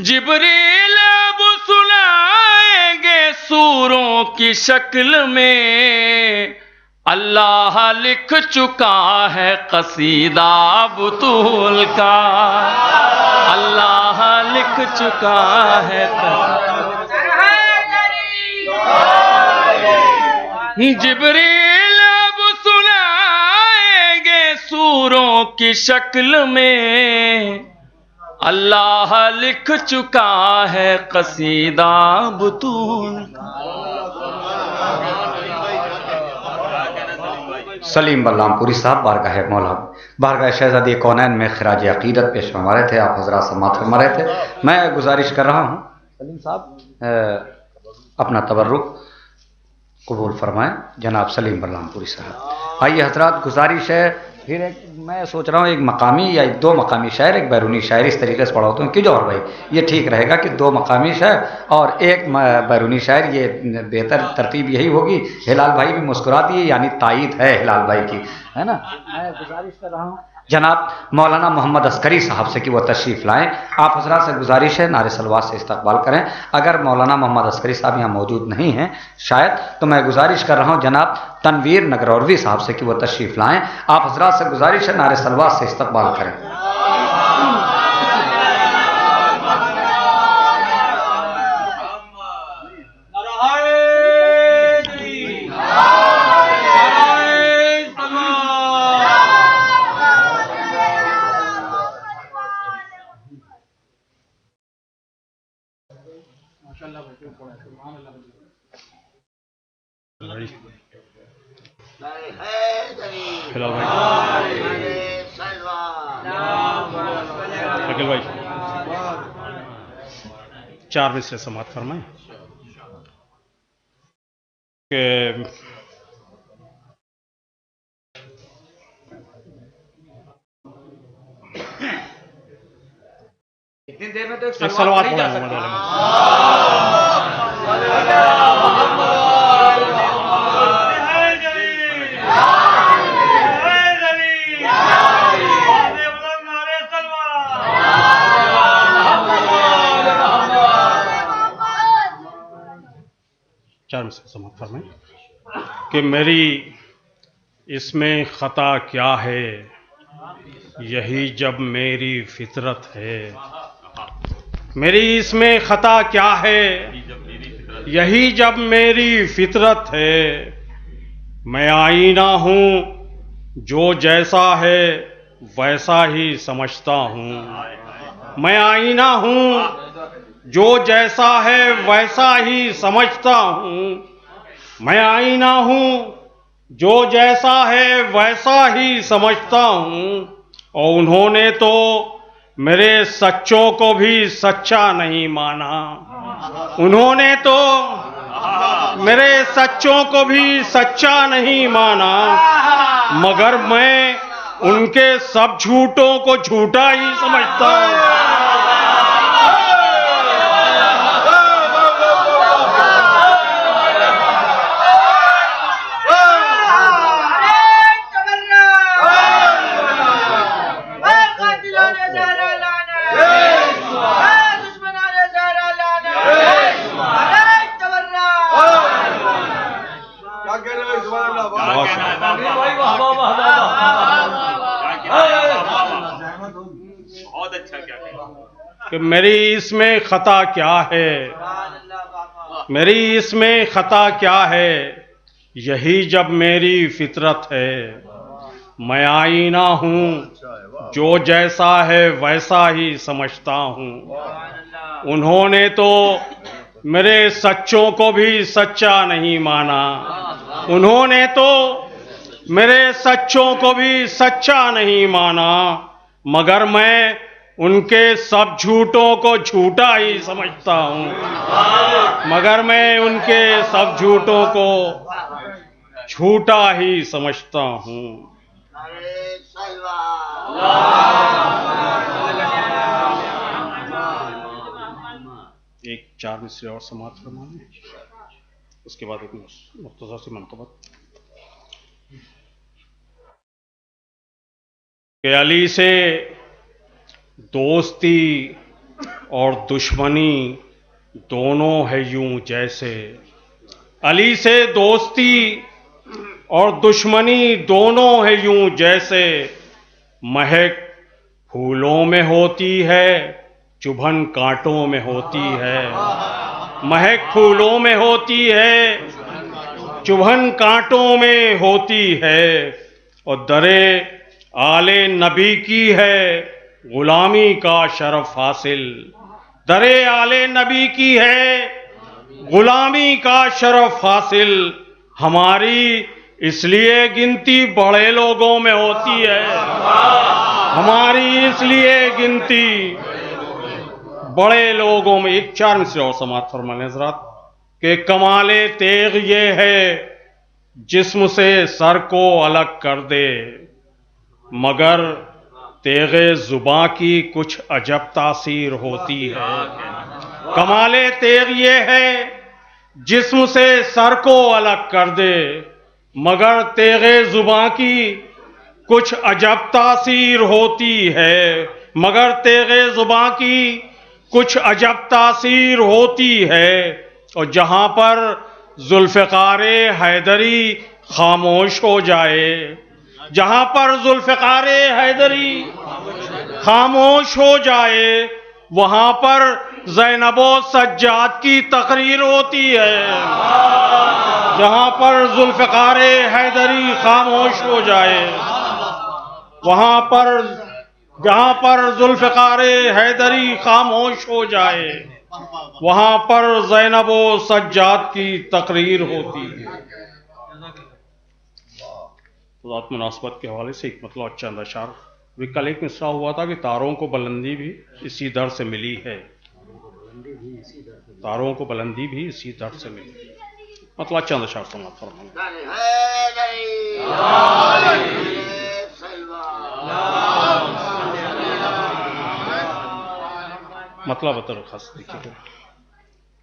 جبریل اب سنائیں گے سوروں کی شکل میں. اللہ لکھ چکا ہے قصیدہ بطول کا. اللہ لکھ چکا ہے جبریل اب سنائیں گے سوروں کی شکل میں. اللہ لکھ چکا ہے قصیدہ بطول کا. سلیم بلرام پوری صاحب بارگاہ مولا بارگاہ شہزادی کونین میں خراج عقیدت پیش فرما رہے تھے. آپ حضرات سماعت فرما رہے تھے. میں گزارش کر رہا ہوں سلیم صاحب اپنا تبرک قبول فرمائیں. جناب سلیم بلرام پوری صاحب. آئیے حضرات گزارش ہے پھر میں سوچ رہا ہوں ایک مقامی یا دو مقامی شاعر ایک بیرونی شاعر اس طریقے سے پڑھاتا ہوں کہ جو اور بھائی یہ ٹھیک رہے گا کہ دو مقامی شاعر اور ایک بیرونی شاعر. یہ بہتر ترتیب یہی ہوگی. ہلال بھائی بھی مسکرا دیے یعنی تائید ہے ہلال بھائی کی ہے نا. میں گزارش کر رہا ہوں جناب مولانا محمد عسکری صاحب سے کہ وہ تشریف لائیں. آپ حضرات سے گزارش ہے نعرے صلوات سے استقبال کریں. اگر مولانا محمد عسکری صاحب یہاں موجود نہیں ہیں شاید تو میں گزارش کر رہا ہوں جناب تنویر نگروروی صاحب سے کہ وہ تشریف لائیں. آپ حضرات سے گزارش ہے نعرے صلوات سے استقبال کریں. شکیل بھائی 4 مصرے سماعت فرمائیں کہ اتنی دیر میں تو ایک سلوات پڑھیں. سماعت فرمائیں کہ میری اس میں خطا کیا ہے یہی جب میری فطرت ہے. میری اس میں خطا کیا ہے یہی جب میری فطرت ہے. میں آئینہ ہوں جو جیسا ہے ویسا ہی سمجھتا ہوں. میں آئینہ ہوں جو جیسا ہے ویسا ہی سمجھتا ہوں. میں آئینہ ہوں جو جیسا ہے ویسا ہی سمجھتا ہوں. اور انہوں نے تو میرے سچوں کو بھی سچا نہیں مانا. انہوں نے تو میرے سچوں کو بھی سچا نہیں مانا. مگر میں ان کے سب جھوٹوں کو جھوٹا ہی سمجھتا ہوں. کہ میری اس میں خطا کیا ہے میری اس میں خطا کیا ہے، یہی جب میری فطرت ہے۔ میں آئینہ ہوں، جو جیسا ہے ویسا ہی سمجھتا ہوں۔ انہوں نے تو میرے سچوں کو بھی سچا نہیں مانا، انہوں نے تو میرے سچوں کو بھی سچا نہیں مانا، مگر میں ان کے سب جھوٹوں کو جھوٹا ہی سمجھتا ہوں، مگر میں ان کے سب جھوٹوں کو جھوٹا ہی سمجھتا ہوں۔ ایک 4 مصرے اور سماعت فرمائیں، اس کے بعد ایک مختصر سی منقبت کہ علی سے دوستی اور دشمنی دونوں ہے یوں جیسے، علی سے دوستی اور دشمنی دونوں ہے یوں جیسے، مہک پھولوں میں ہوتی ہے چبھن کانٹوں میں ہوتی ہے، مہک پھولوں میں ہوتی ہے چبھن کانٹوں میں ہوتی ہے، اور درے آل نبی کی ہے غلامی کا شرف حاصل، درے آل نبی کی ہے غلامی کا شرف حاصل، ہماری اس لیے گنتی بڑے لوگوں میں ہوتی ہے، ہماری اس لیے گنتی بڑے لوگوں میں۔ ایک 4 مصرے اور سماعت فرمائیں حضرات کہ کمال تیغ یہ ہے جسم سے سر کو الگ کر دے، مگر تیغ زباں کی کچھ عجب تاثیر ہوتی ہے۔ کمال تیغ یہ ہے جسم سے سر کو الگ کر دے، مگر تیغ زباں کی کچھ عجب تاثیر ہوتی ہے، مگر تیغ زباں کی کچھ عجب تاثیر ہوتی ہے، اور جہاں پر ذوالفقار حیدری خاموش ہو جائے، جہاں پر ذوالفقار حیدری خاموش ہو جائے، وہاں پر زینب و سجاد کی تقریر ہوتی ہے، جہاں پر ذوالفقار حیدری خاموش ہو جائے، وہاں پر جہاں پر ذوالفقار حیدری خاموش ہو جائے، وہاں پر زینب و سجاد کی تقریر ہوتی ہے۔ ذات مناسبت کے حوالے سے ایک مطلب چند اشعار، کل ایک مصرع ہوا تھا کہ تاروں کو بلندی بھی اسی در سے ملی ہے، تاروں کو بلندی بھی اسی در سے ملی ہے، مطلب چند اشعار سماعت فرمائیں۔ مطلب خاص دیکھیے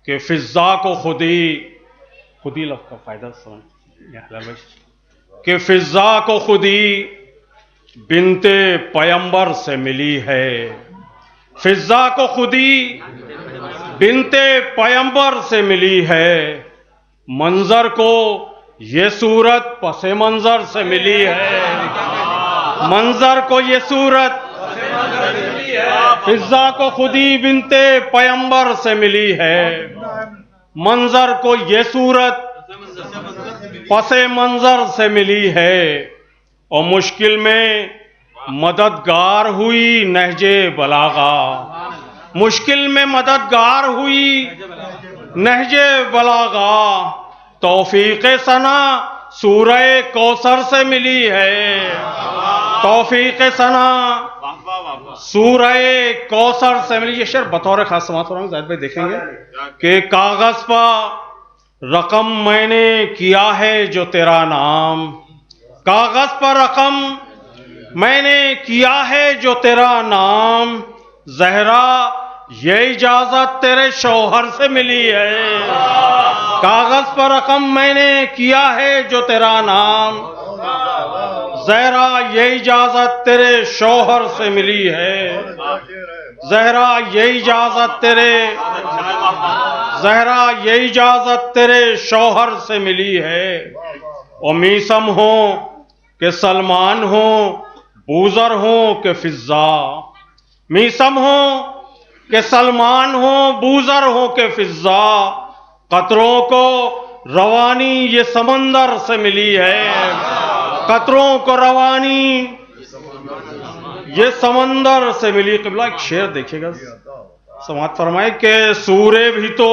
کہ فضا کو خودی لفظ کا فائدہ سمجھ کہ فضا کو خودی بنت پیمبر سے ملی ہے، فضا کو خودی بنت پیمبر سے ملی ہے، منظر کو یہ صورت پس منظر سے ملی ہے، منظر کو یہ صورت فضا کو خودی بنت پیمبر سے ملی ہے، منظر کو یہ صورت پس منظر سے ملی ہے، اور مشکل میں مددگار ہوئی نہج بلاغہ، مشکل میں مددگار ہوئی نہج بلاغہ، توفیق ثنا سورہ کوثر سے ملی ہے، توفیق ثنا سورہ کوثر سے ملی۔ یہ شعر بطور خاص سماعت فرمائیں، زاہد بھائی دیکھیں گے کہ کاغذ پر رقم میں نے کیا ہے جو تیرا نام، کاغذ پر رقم میں نے کیا ہے جو تیرا نام، زہرا یہ اجازت تیرے شوہر سے ملی ہے، کاغذ پر رقم میں نے کیا ہے جو تیرا نام، زہرا یہ اجازت تیرے شوہر سے ملی ہے، زہرا یہ اجازت تیرے زہرا یہ اجازت تیرے شوہر سے ملی ہے، اور میسم ہوں کہ سلمان ہوں بوذر ہوں کہ فضا، میسم ہوں کہ سلمان ہوں بوذر ہوں کہ فضا، قطروں کو روانی یہ سمندر سے ملی ہے، قطروں کو روانی یہ سمندر سے ملی۔ قبلہ ایک شعر دیکھیے گا، سماعت فرمائے کہ سورے بھی تو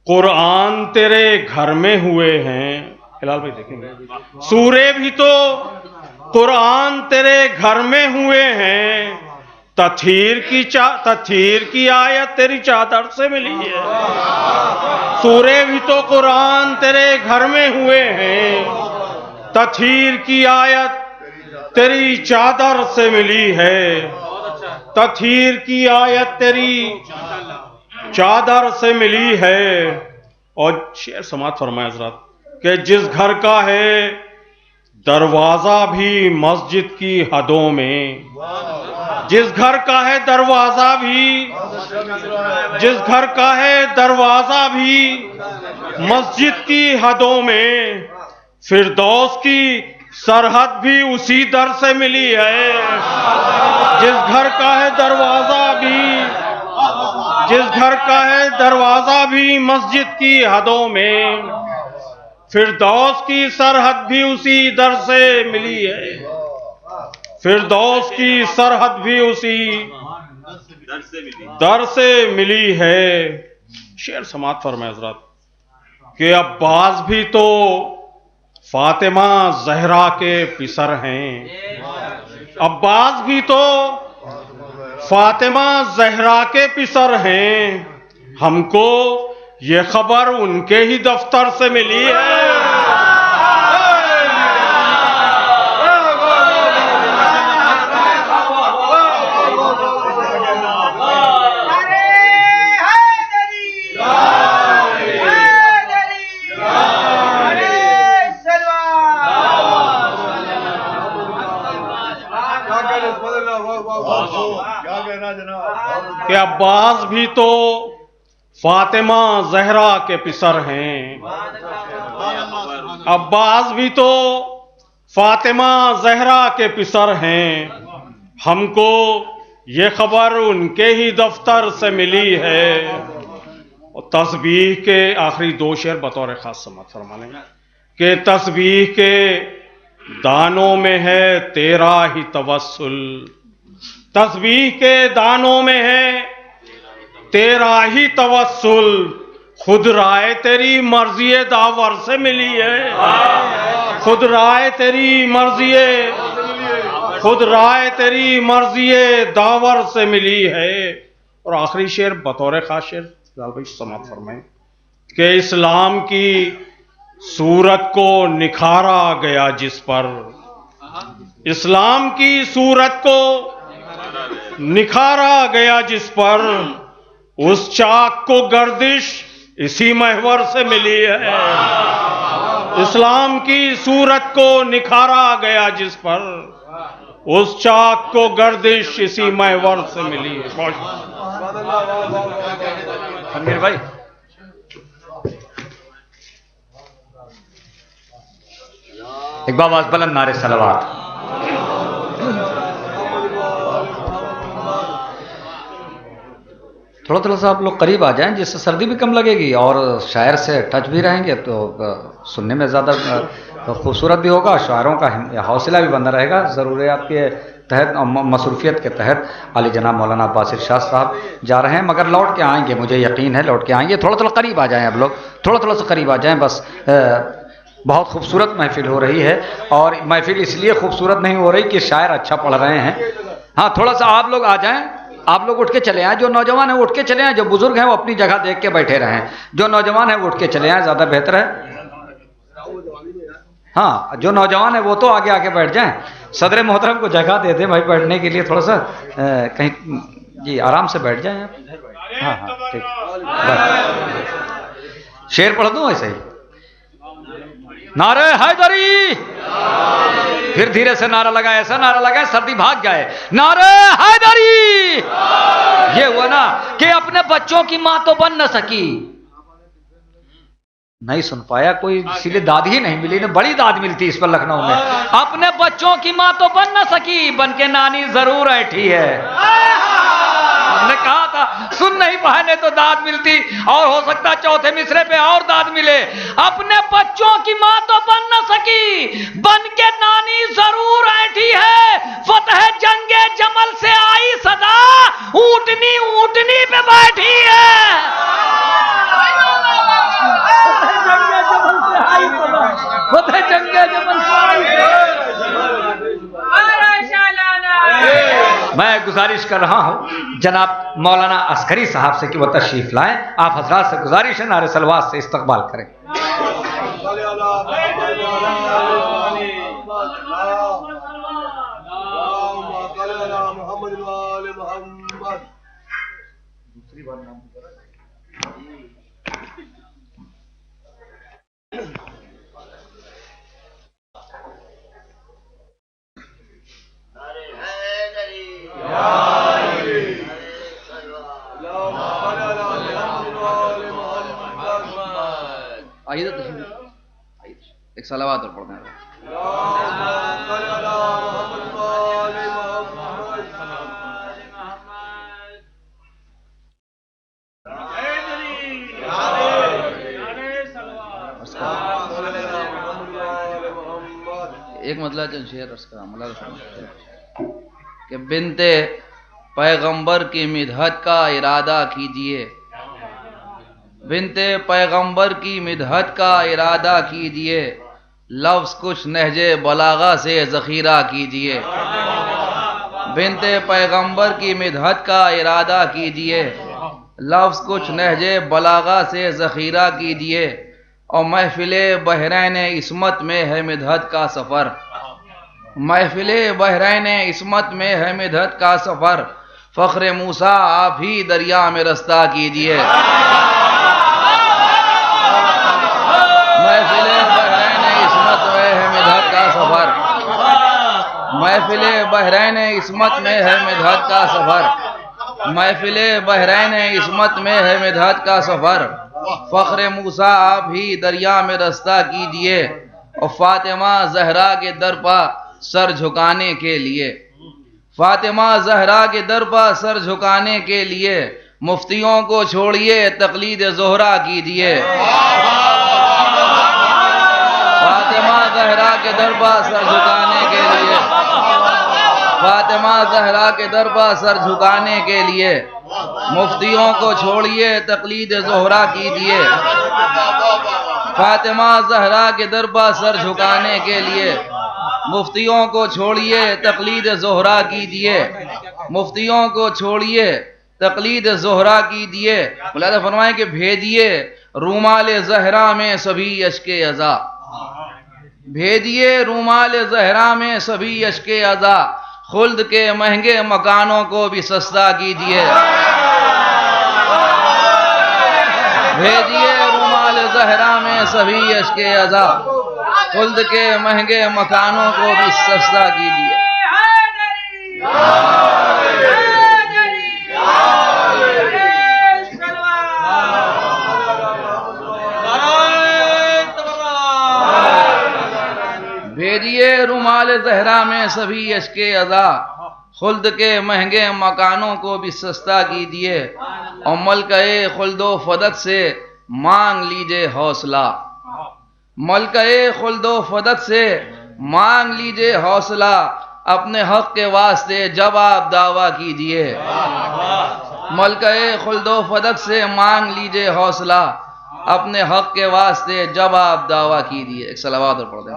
قرآن تیرے گھر میں ہوئے ہیں، ہلال بھائی دیکھیں گے، سورے بھی تو قرآن تیرے گھر میں ہوئے ہیں، تطہیر کی آیت تیری چادر سے ملی ہے، سورے بھی تو قرآن تیرے گھر میں ہوئے ہیں، تطہیر کی آیت تیری چادر سے ملی ہے، تطہیر کی آیت تیری چادر سے ملی ہے۔ اور شعر سماعت فرمائے حضرات کہ جس گھر کا ہے دروازہ بھی مسجد کی حدوں میں، جس گھر کا ہے دروازہ بھی، جس گھر کا ہے دروازہ بھی مسجد کی حدوں میں، فردوس کی سرحد بھی اسی در سے ملی ہے، جس گھر کا ہے دروازہ بھی، جس گھر کا ہے دروازہ بھی مسجد کی حدوں میں، فردوس کی سرحد بھی اسی در سے ملی ہے، فردوس کی سرحد بھی اسی در سے ملی ہے۔ شعر سماعت فرمائے حضرات کہ عباس بھی تو فاطمہ زہرا کے پسر ہیں، عباس بھی تو فاطمہ زہرا کے پسر ہیں، ہم کو یہ خبر ان کے ہی دفتر سے ملی ہے۔ کہ عباس بھی تو فاطمہ زہرا کے پسر ہیں، عباس بھی تو فاطمہ زہرا کے پسر ہیں، ہم کو یہ خبر ان کے ہی دفتر سے ملی ہے۔ اور تسبیح کے آخری دو شعر بطور خاص سماعت فرما لیں کہ تسبیح کے دانوں میں ہے تیرا ہی توسل، تسبیح کے دانوں میں ہے تیرا ہی توسل، خود رائے تیری مرضی داور سے ملی ہے، خود رائے تیری مرضی، خود رائے تیری مرضی داور سے ملی ہے۔ اور آخری شعر بطور خاص شعر لال بھائی سماعت فرمائیں کہ اسلام کی صورت کو نکھارا گیا جس پر، اسلام کی صورت کو نکھارا گیا جس پر، اس چاک کو گردش اسی محور سے ملی ہے، اسلام کی صورت کو نکھارا گیا جس پر، اس چاک کو گردش اسی محور سے ملی ہے۔ امیر بھائی ایک بار آواز بلند نعرے صلوات۔ تھوڑا سا آپ لوگ قریب آ جائیں جس سے سردی بھی کم لگے گی اور شاعر سے ٹچ بھی رہیں گے تو سننے میں زیادہ خوبصورت بھی ہوگا، شاعروں کا حوصلہ بھی بندہ رہے گا۔ ضروریات کے تحت مصروفیت کے تحت علی جناب مولانا عباس ارشاد صاحب جا رہے ہیں، مگر لوٹ کے آئیں گے، مجھے یقین ہے لوٹ کے آئیں گے۔ تھوڑا قریب آ جائیں، اب لوگ تھوڑا سا قریب آ جائیں بس۔ بہت خوبصورت محفل ہو رہی ہے اور محفل اس لیے خوبصورت نہیں ہو رہی کہ شاعر اچھا پڑھ رہے ہیں۔ ہاں تھوڑا سا آپ لوگ آ جائیں، آپ لوگ اٹھ کے چلے آئیں، جو نوجوان ہیں اٹھ کے چلے آئیں، جو بزرگ ہیں وہ اپنی جگہ دیکھ کے بیٹھے رہیں، جو نوجوان ہیں وہ اٹھ کے چلے آئیں، زیادہ بہتر ہے۔ ہاں جو نوجوان ہیں وہ تو آگے آگے بیٹھ جائیں، صدر محترم کو جگہ دے دیں بھائی بیٹھنے کے لیے، تھوڑا سا کہیں جی آرام سے بیٹھ جائیں آپ۔ ہاں ٹھیک، شعر پڑھ دوں ایسے ہی؟ نعرہ حیدری، پھر دھیرے سے نعرہ لگائے، ایسا نعرہ لگائے سردی بھاگ جائے۔ نعرہ حیدری، یہ ہوا نا کہ اپنے بچوں کی ماں تو بن نہ سکی، نہیں سن پایا کوئی، اسی لیے داد ہی نہیں ملی، بڑی داد ملتی اس پر لکھنؤ میں۔ اپنے بچوں کی ماں تو بن نہ سکی، بن کے نانی ضرور ایٹھی ہے۔ ہم نے کہا تھا سن نہیں پانے تو داد ملتی، اور ہو سکتا چوتھے مصرے پہ اور داد ملے۔ اپنے بچوں کی ماں تو بن نہ سکی، بن کے نانی ضرور ایٹھی ہے۔ فتح جنگ جمل سے آئی صدا، اونٹنی اونٹنی پہ بیٹھی ہے۔ فتح جنگ جمل سے آئی صدا۔ میں گزارش کر رہا ہوں جناب مولانا عسکری صاحب سے کہ وہ تشریف لائیں۔ آپ حضرات سے گزارش ہے نعرہ صلوات سے استقبال کریں۔ آئیے ایک صلوات اور پڑھتے ہیں۔ ایک مطلع چند شعر اس کا کہ بنت پیغمبر کی مدحت کا ارادہ کیجئے، بنت پیغمبر کی مدحت کا ارادہ کیجئے، لفظ کچھ نہج بلاغہ سے ذخیرہ کیجئے، بنت پیغمبر کی مدحت کا ارادہ کیجئے، لفظ کچھ نہج بلاغہ سے ذخیرہ کیجئے، اور محفل بحرین عصمت میں ہے مدحت کا سفر، محفل بحرین عصمت میں ہے مدحت کا سفر، فخر موسیٰ آپ ہی دریا میں رستہ کیجئے، محفل بحرین عصمت میں ہے مدحت کا سفر، محفل بحرین عصمت میں ہے مدحت کا سفر، محفل بحرین عصمت میں ہے مدحت کا سفر، فخر موسیٰ آپ ہی دریا میں رستہ کیجئے، اور فاطمہ زہرا کے در پر سر جھکانے کے لیے، فاطمہ زہرا کے در پر سر جھکانے کے لیے مفتیوں کو چھوڑیے تقلید زہرا کیجئے، فاطمہ زہرا کے در پر سر جھکانے کے لیے، فاطمہ زہرا کے در پر سر جھکانے کے لیے مفتیوں کو چھوڑیے تقلید زہرا کیجئے، فاطمہ زہرا کے در پر سر جھکانے کے لیے مفتیوں کو چھوڑیے تقلید زہرا کیجئے، مفتیوں کو چھوڑیے تقلید زہرا کیجئے۔ مولانا فرمائیں کہ بھیجئے رومال زہرا میں سبھی اشک عزا، بھیجئے رومال زہرا میں سبھی اشک عزا، خلد کے مہنگے مکانوں کو بھی سستا کیجئے، بھیجئے رومال زہرا میں سبھی اشک عزا، خلد کے مہنگے مکانوں کو بھی سستا کیجئے۔ بھیجئے رومال زہرا میں سبھی اشک عزا، خلد کے مہنگے مکانوں کو بھی سستا کیجئے، اور ملکہ خلد و فدق سے مانگ لیجئے حوصلہ، ملکہ خلد و فدق سے مانگ لیجئے حوصلہ، اپنے حق کے واسطے جب آپ دعویٰ کیجئے، ملکہ خلد و فدق سے مانگ لیجئے حوصلہ، اپنے حق کے واسطے جب آپ دعویٰ کیجئے۔ ایک صلوات اور پڑھ دیں۔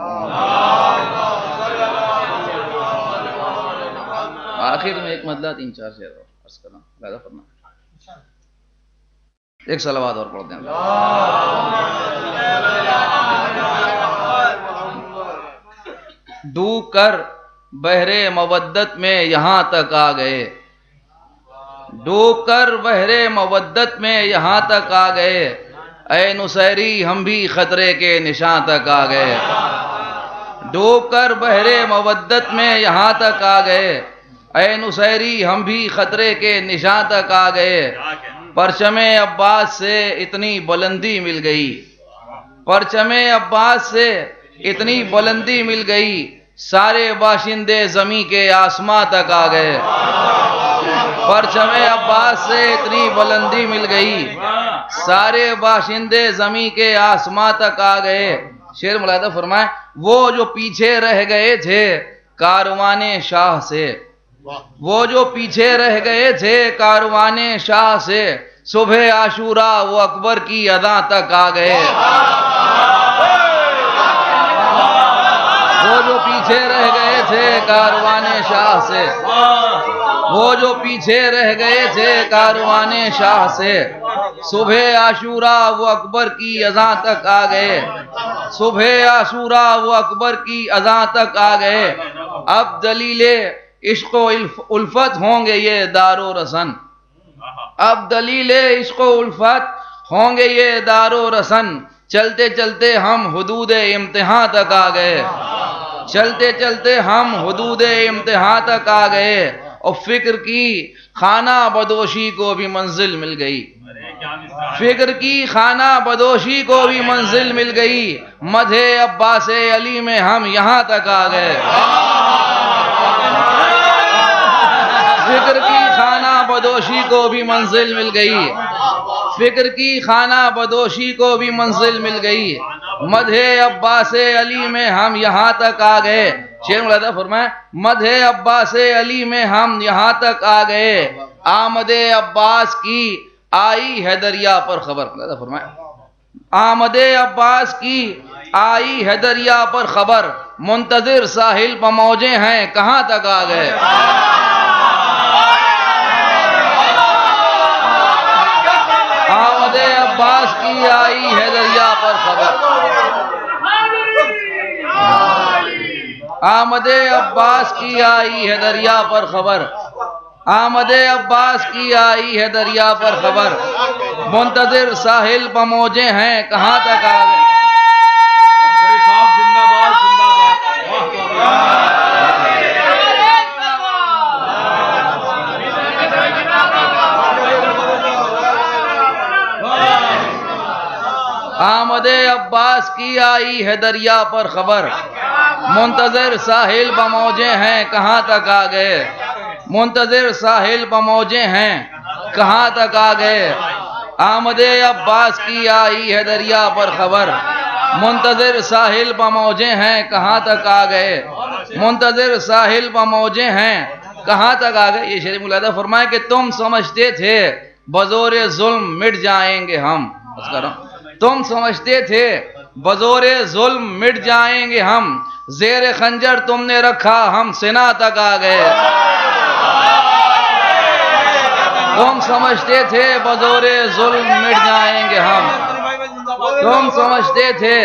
آخر میں ایک مطلع 3-4 شعر اور عرض کرنا لازم فرما، ایک صلوات اور پڑھ دیں۔ ڈوب کر بحر مودت میں یہاں تک آ گئے، ڈوب کر بحر مودت میں یہاں تک آ گئے، اے نصیری ہم بھی خطرے کے نشاں تک آ گئے، ڈوب کر بحر مودت میں یہاں تک آ گئے، اے نصیری ہم بھی خطرے کے نشاں تک آ گئے، پرچم عباس سے اتنی بلندی مل گئی، پرچم عباس سے اتنی بلندی مل گئی، سارے باشندے زمین کے آسماں تک آ گئے، پرچم عباس سے اتنی بلندی مل گئی، سارے باشندے زمین کے آسمان تک آ گئے۔ شعر ملاحظہ فرمائیں، وہ جو پیچھے رہ گئے تھے کاروان شاہ سے، وہ جو پیچھے رہ گئے تھے کاروان شاہ سے، صبح عاشورہ وہ اکبر کی اذاں تک آ گئے۔ وہ جو پیچھے رہ گئے تھے کاروان شاہ سے، وہ جو پیچھے رہ گئے تھے کاروان شاہ سے، صبح عاشورہ وہ اکبر کی اذاں تک آ گئے۔ صبح عاشورہ وہ اکبر کی اذاں تک آ گئے۔ اب دلیل عشق و الفت ہوں گے یہ دار و رسن، اب دلیل عشق و الفت ہوں گے یہ دار و رسن، چلتے چلتے ہم حدود امتحان تک آ گئے، چلتے چلتے ہم حدود امتحان تک آ گئے، اور فکر کی خانہ بدوشی کو بھی منزل مل گئی، فکر کی خانہ بدوشی کو بھی منزل مل گئی، مدح عباس علی میں ہم یہاں تک آ گئے، فکر کی خانہ بدوشی کو بھی منزل مل گئی، فکر کی خانہ بدوشی کو بھی منزل مل گئی، مدح عباس علی میں ہم یہاں تک آ گئے۔ شعر ملاحظہ فرمائیں، مدح عباس علی میں ہم یہاں تک آ گئے، آمد عباس کی آئی ہے دریا پر خبر، ملاحظہ فرمائیں، آمد عباس کی آئی ہے دریا پر خبر، منتظر ساحل پہ موجیں ہیں کہاں تک آ گئے۔ آمد عباس کی آئی ہے دریا پر خبر، آمد عباس کی آئی ہے دریا پر خبر، آمد عباس کی آئی ہے دریا پر خبر، منتظر ساحل پہ موجیں ہیں کہاں تک آ گئے۔ آمد عباس کی آئی ہے دریا پر خبر، منتظر ساحل پہ موجیں ہیں کہاں تک آ گئے، منتظر ساحل پہ موجیں ہیں کہاں تک آ گئے، آمد عباس کی آئی ہے دریا پر خبر، منتظر ساحل پہ موجیں ہیں کہاں تک آ گئے، منتظر ساحل پہ موجیں ہیں کہاں تک آ گئے۔ یہ شعر ملاحظہ فرمائے کہ تم سمجھتے تھے بزور ظلم مٹ جائیں گے ہم، تم سمجھتے تھے بزور ظلم مٹ جائیں گے ہم، زیر خنجر تم نے رکھا ہم سنا تک آ گئے، تم سمجھتے تھے بزور ظلم مٹ جائیں گے ہم، تم سمجھتے تھے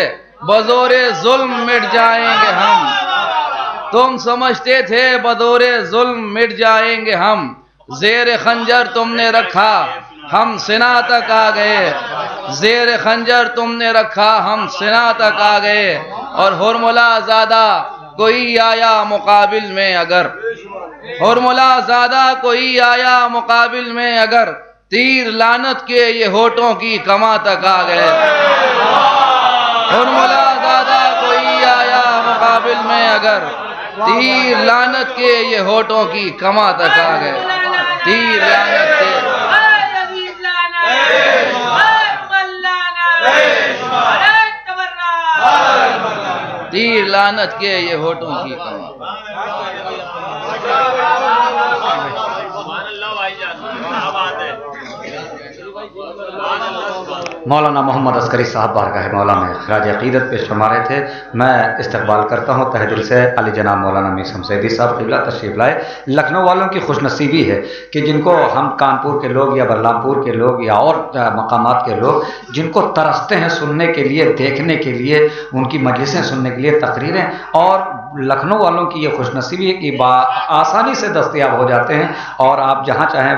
بزور ظلم مٹ جائیں گے ہم، تم سمجھتے تھے بزور ظلم مٹ جائیں گے ہم، زیر خنجر تم نے رکھا ہم سنا تک آ گئے، زیر خنجر تم نے رکھا ہم سنا تک آ گئے، اور ہرملا زادہ کوئی آیا مقابل میں اگر، ہرملا زادہ کوئی آیا مقابل میں اگر، تیر لعنت کے یہ ہونٹوں کی کماں تک آ گئے، ہرملا زادہ کوئی آیا مقابل میں اگر، تیر لعنت کے یہ ہونٹوں کی کماں تک آ گئے، تیر لعنت کے تیر لعنت کے یہ ہونٹوں کی کماں۔ مولانا محمد عسکری صاحب بارگاہ مولا میں خراج عقیدت پیش فرما رہے تھے۔ میں استقبال کرتا ہوں تہ دل سے علی جناب مولانا میر شمس سیدی صاحب قبلہ تشریف لائے۔ لکھنؤ والوں کی خوش نصیبی ہے کہ جن کو ہم کانپور کے لوگ یا برلامپور کے لوگ یا اور مقامات کے لوگ جن کو ترستے ہیں سننے کے لیے، دیکھنے کے لیے، ان کی مجلسیں سننے کے لیے، تقریریں، اور لکھنؤ والوں کی یہ خوش نصیبی ہے کہ آسانی سے دستیاب ہو جاتے ہیں، اور آپ جہاں چاہیں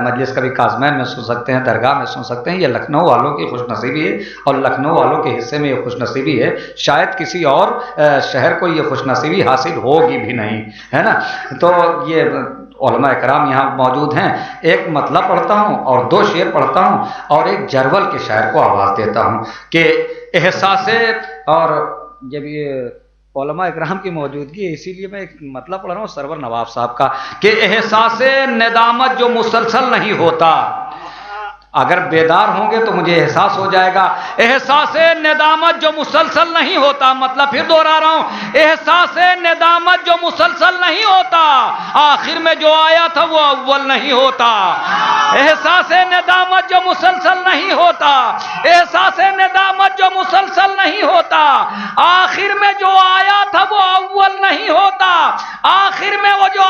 مجلس کبھی کازمین میں سن سکتے ہیں، درگاہ میں سن سکتے ہیں۔ یہ لکھنؤ والوں کی خوش نصیبی ہے، اور لکھنؤ والوں کے حصے میں یہ خوش نصیبی ہے، شاید کسی اور شہر کو یہ خوش نصیبی حاصل ہوگی بھی نہیں، ہے نا۔ تو یہ علماء کرام یہاں موجود ہیں۔ ایک مطلب پڑھتا ہوں اور دو شعر پڑھتا ہوں اور ایک جرول کے شاعر کو آواز دیتا ہوں کہ احساس، اور جب یہ علماء اکرام کی موجودگی ہے، اسی لیے میں ایک مطلب پڑھ رہا ہوں سرور نواب صاحب کا کہ احساس ندامت جو مسلسل نہیں ہوتا، اگر بیدار ہوں گے تو مجھے احساس ہو جائے گا، احساس ندامت جو مسلسل نہیں ہوتا، مطلب پھر دوہرا رہا ہوں، احساس ندامت جو مسلسل نہیں ہوتا، آخر میں جو آیا تھا وہ اول نہیں ہوتا، احساس ندامت جو مسلسل نہیں ہوتا، احساس ندامت جو مسلسل نہیں ہوتا، آخر میں جو آیا تھا وہ اول نہیں ہوتا، آخر میں وہ جو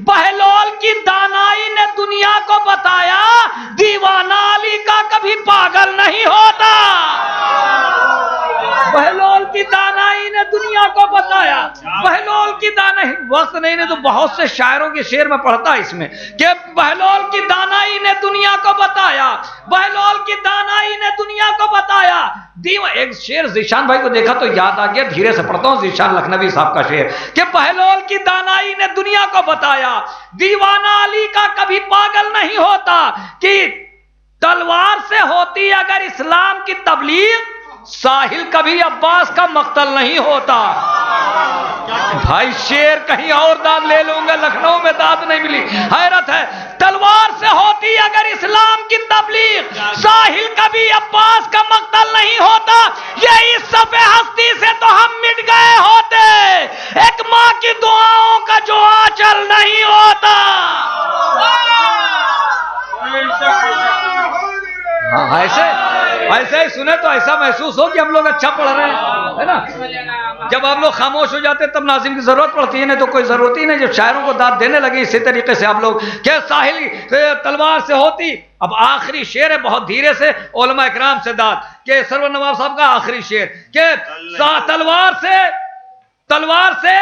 بہلول کی دانائی نے دنیا کو بتایا دیوانہ علی کا کبھی پاگل نہیں ہوتا، بہلول کی دانائی نے دنیا کو بتایا، بہلول کی دانائی، وقت نہیں نے تو بہت سے شاعروں کے شعر میں پڑھتا اس میں کہ بہلول کی دانائی نے دنیا کو بتایا، بہلول کی دانائی نے دنیا کو بتایا، ایک شعر ذیشان بھائی کو دیکھا تو یاد آ گیا، دھیرے سے پڑھتا ہوں، ذیشان لکھنوی صاحب کا شعر کہ بہلول کی دانائی نے دنیا کو بتایا دیوانہ علی کا کبھی پاگل نہیں ہوتا، کہ تلوار سے ہوتی اگر اسلام کی تبلیغ ساحل کبھی عباس کا مقتل نہیں ہوتا۔ بھائی شعر کہیں اور داد لے لوں گا، لکھنؤ میں داد نہیں ملی، حیرت ہے، تلوار سے ہوتی اگر اسلام کی تبلیغ ساحل کبھی عباس کا مقتل نہیں ہوتا، یہ اس صفحے ہستی سے تو ہم مٹ گئے ہوتے، ایک ماں کی دعاؤں کا جو آنچل نہیں ہوتا۔ ہاں ایسے ہی سنے تو ایسا محسوس ہو کہ ہم لوگ اچھا پڑھ رہے ہیں، ہے نا؟ جب آپ لوگ خاموش ہو جاتے تب ناظم کی ضرورت پڑتی ہے، نہیں تو کوئی ضرورت ہی نہیں، جب شاعروں کو داد دینے لگے اسی طریقے سے آپ لوگ کہ ساحل تلوار سے ہوتی، اب آخری شعر ہے بہت دھیرے سے علماء اکرام سے داد کہ سرور نواب صاحب کا آخری شعر کہ تلوار سے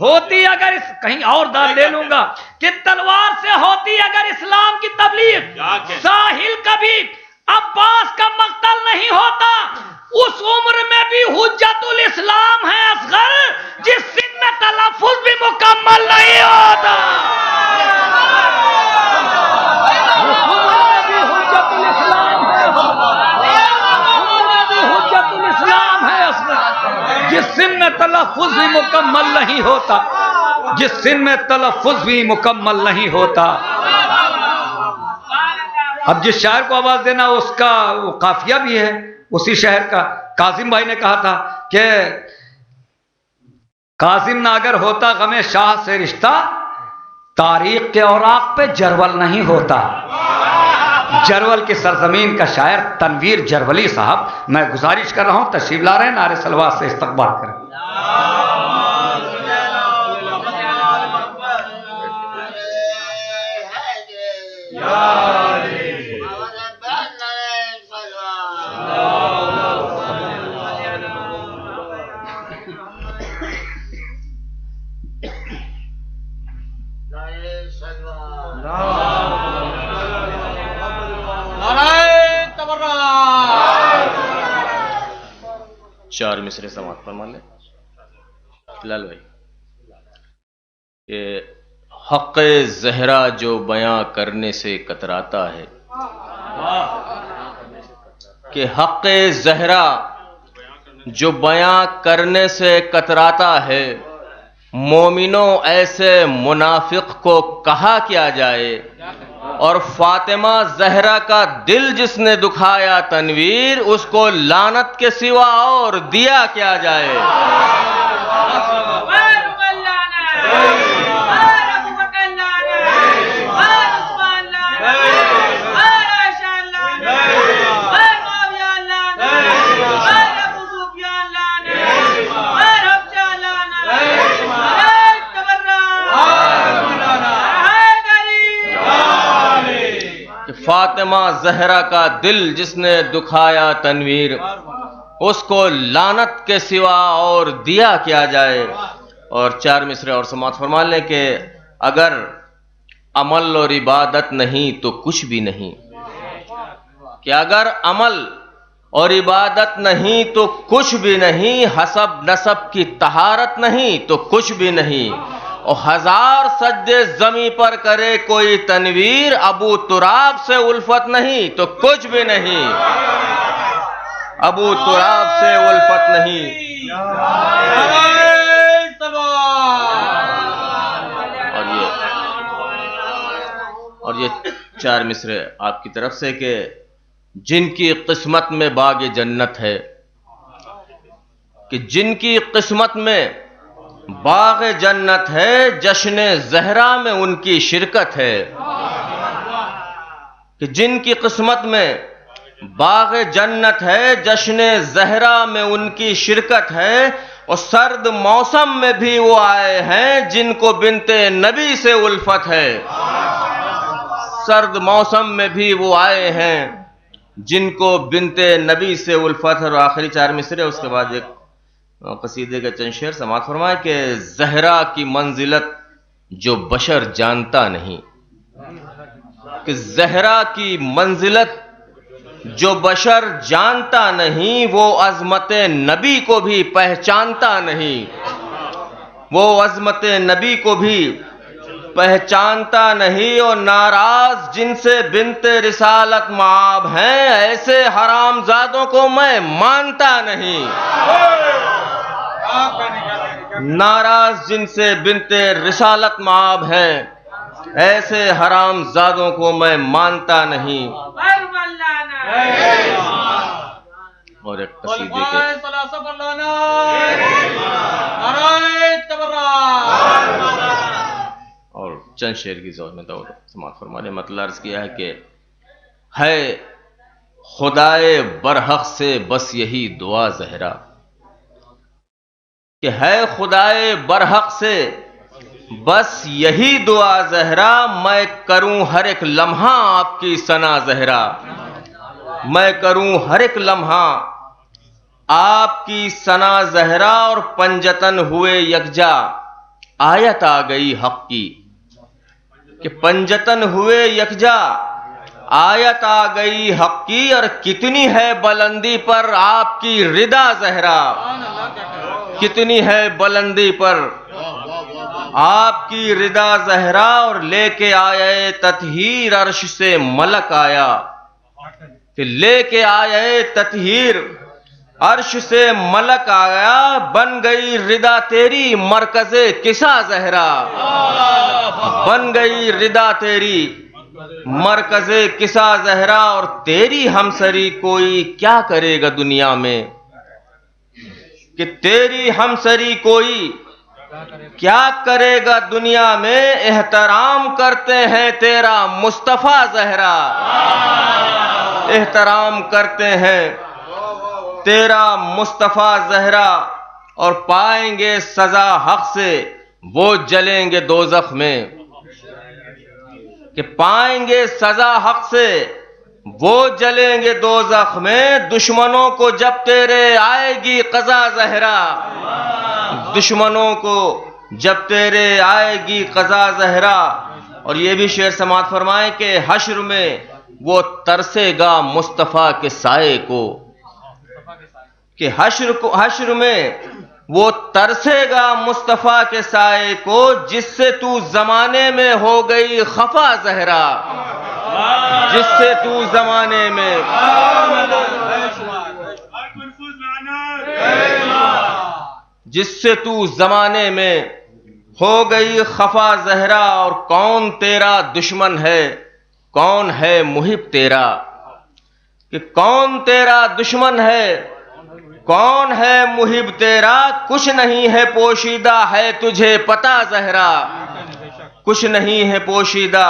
ہوتی اگر کہیں اور داد لے لوں گا کہ تلوار سے ہوتی اگر اسلام کی تبلیغ ساحل کبھی عباس کا مقتل نہیں ہوتا، اس عمر میں بھی حجت الاسلام ہے اصغر، جس سن میں تلفظ بھی مکمل نہیں ہوتا، اس عمر میں بھی حجت الاسلام ہے، حجت الاسلام ہے اصغر، جس سن میں تلفظ بھی مکمل نہیں ہوتا، جس سن میں تلفظ بھی مکمل نہیں ہوتا۔ اب جس شاعر کو آواز دینا اس کا وہ قافیہ بھی ہے اسی شہر کا، کاظم بھائی نے کہا تھا کہ کاظم نہ اگر ہوتا غم شاہ سے رشتہ، تاریخ کے اوراق پہ جرول نہیں ہوتا۔ جرول کی سرزمین کا شاعر تنویر جرولی صاحب، میں گزارش کر رہا ہوں تشریف لا رہے ہیں، نعرے صلوات سے استقبال کریں۔ چار مصرے سماعت فرما لیں لال بھائی کہ حق زہرا جو بیاں کرنے سے کتراتا ہے، کہ حق زہرا جو بیاں کرنے سے کتراتا ہے، مومنوں ایسے منافق کو کہا کیا جائے، اور فاطمہ زہرا کا دل جس نے دکھایا تنویر، اس کو لعنت کے سوا اور دیا کیا جائے۔ فاطمہ زہرا کا دل جس نے دکھایا تنویر، اس کو لعنت کے سوا اور دیا کیا جائے۔ اور چار مصرے اور سماعت فرما لیں کہ اگر عمل اور عبادت نہیں تو کچھ بھی نہیں، کہ اگر عمل اور عبادت نہیں تو کچھ بھی نہیں، حسب نسب کی طہارت نہیں تو کچھ بھی نہیں، اور ہزار سجدے زمیں پر کرے کوئی تنویر، ابو تراب سے الفت نہیں تو کچھ بھی نہیں، ابو تراب سے الفت نہیں اور یہ 4 مصرے آپ کی طرف سے کہ جن کی قسمت میں باغ جنت ہے، کہ جن کی قسمت میں باغ جنت ہے، جشن زہرا میں ان کی شرکت ہے، کہ جن کی قسمت میں باغ جنت ہے، جشن زہرا میں ان کی شرکت ہے، اور سرد موسم میں بھی وہ آئے ہیں جن کو بنت نبی سے الفت ہے، سرد موسم میں بھی وہ آئے ہیں جن کو بنت نبی سے الفت ہے۔ اور آخری 4 مصرے، اس کے بعد ایک قصیدے کا چند شعر سماعت فرمائے کہ زہرا کی منزلت جو بشر جانتا نہیں، کہ زہرا کی منزلت جو بشر جانتا نہیں، وہ عظمت نبی کو بھی پہچانتا نہیں، وہ عظمت نبی کو بھی پہچانتا نہیں، اور ناراض جن سے بنت رسالت معاب ہیں، ایسے حرام زادوں کو میں مانتا نہیں، ناراض جن سے بنت رسالت معاب ہیں، ایسے حرام زادوں کو میں مانتا نہیں۔ اور ایک قصیدے کے اور چند شعر کی زور میں دور سماعت فرمانے مطلب عرض کیا ہے کہ ہے خدائے برحق سے بس یہی دعا زہرا، کہ ہے خدائے برحق سے بس یہی دعا زہرا، میں کروں ہر ایک لمحہ آپ کی ثنا زہرا، میں کروں ہر ایک لمحہ آپ کی ثنا زہرا، اور پنجتن ہوئے یکجا آیت آ گئی حق کی، کہ پنجتن ہوئے یکجا آیت آ گئی حق کی، اور کتنی ہے بلندی پر آپ کی ردا زہرا، کتنی ہے بلندی پر آپ کی ردا زہرا، اور لے کے آئے تطہیر عرش سے ملک آیا، کہ لے کے آئے تطہیر عرش سے ملک آیا، بن گئی ردا تیری مرکز کسا زہرا، بن گئی ردا تیری مرکز کسا زہرا، اور تیری ہمسری کوئی کیا کرے گا دنیا میں، کہ تیری ہمسری کوئی کیا کرے گا دنیا میں، احترام کرتے ہیں تیرا مصطفیٰ زہرا، احترام کرتے ہیں تیرا مصطفیٰ زہرا، اور پائیں گے سزا حق سے وہ جلیں گے دوزخ میں، کہ پائیں گے سزا حق سے وہ جلیں گے دوزخ میں، دشمنوں کو جب تیرے آئے گی قضا زہرا، دشمنوں کو جب تیرے آئے گی قضا زہرا۔ اور یہ بھی شعر سماعت فرمائیں کہ حشر میں وہ ترسے گا مصطفیٰ کے سائے کو، کہ حشر میں وہ ترسے گا مصطفیٰ کے سائے کو، جس سے تو زمانے میں ہو گئی خفا زہرا، جس سے تو زمانے میں جس سے تو زمانے میں ہو گئی خفا زہرا، اور کون تیرا دشمن ہے کون ہے محب تیرا، کہ کون تیرا دشمن ہے کون ہے محب تیرا، کچھ نہیں ہے پوشیدہ ہے تجھے پتہ زہرا، کچھ نہیں ہے پوشیدہ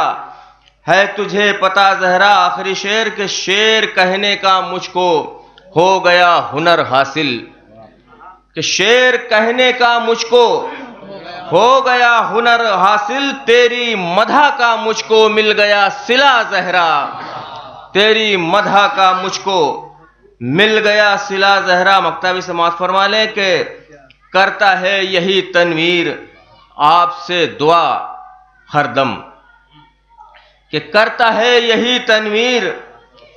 ہے تجھے پتہ زہرا۔ آخری شعر کے شعر کہنے کا مجھ کو ہو گیا ہنر حاصل، کہ شعر کہنے کا مجھ کو ہو گیا ہنر حاصل، تیری مدح کا مجھ کو مل گیا صلہ زہرا، تیری مدح کا مجھ کو مل گیا صلہ زہرا۔ مکتبی سماعت فرما لیں کہ کرتا ہے یہی تنویر آپ سے دعا ہر دم، کہ کرتا ہے یہی تنویر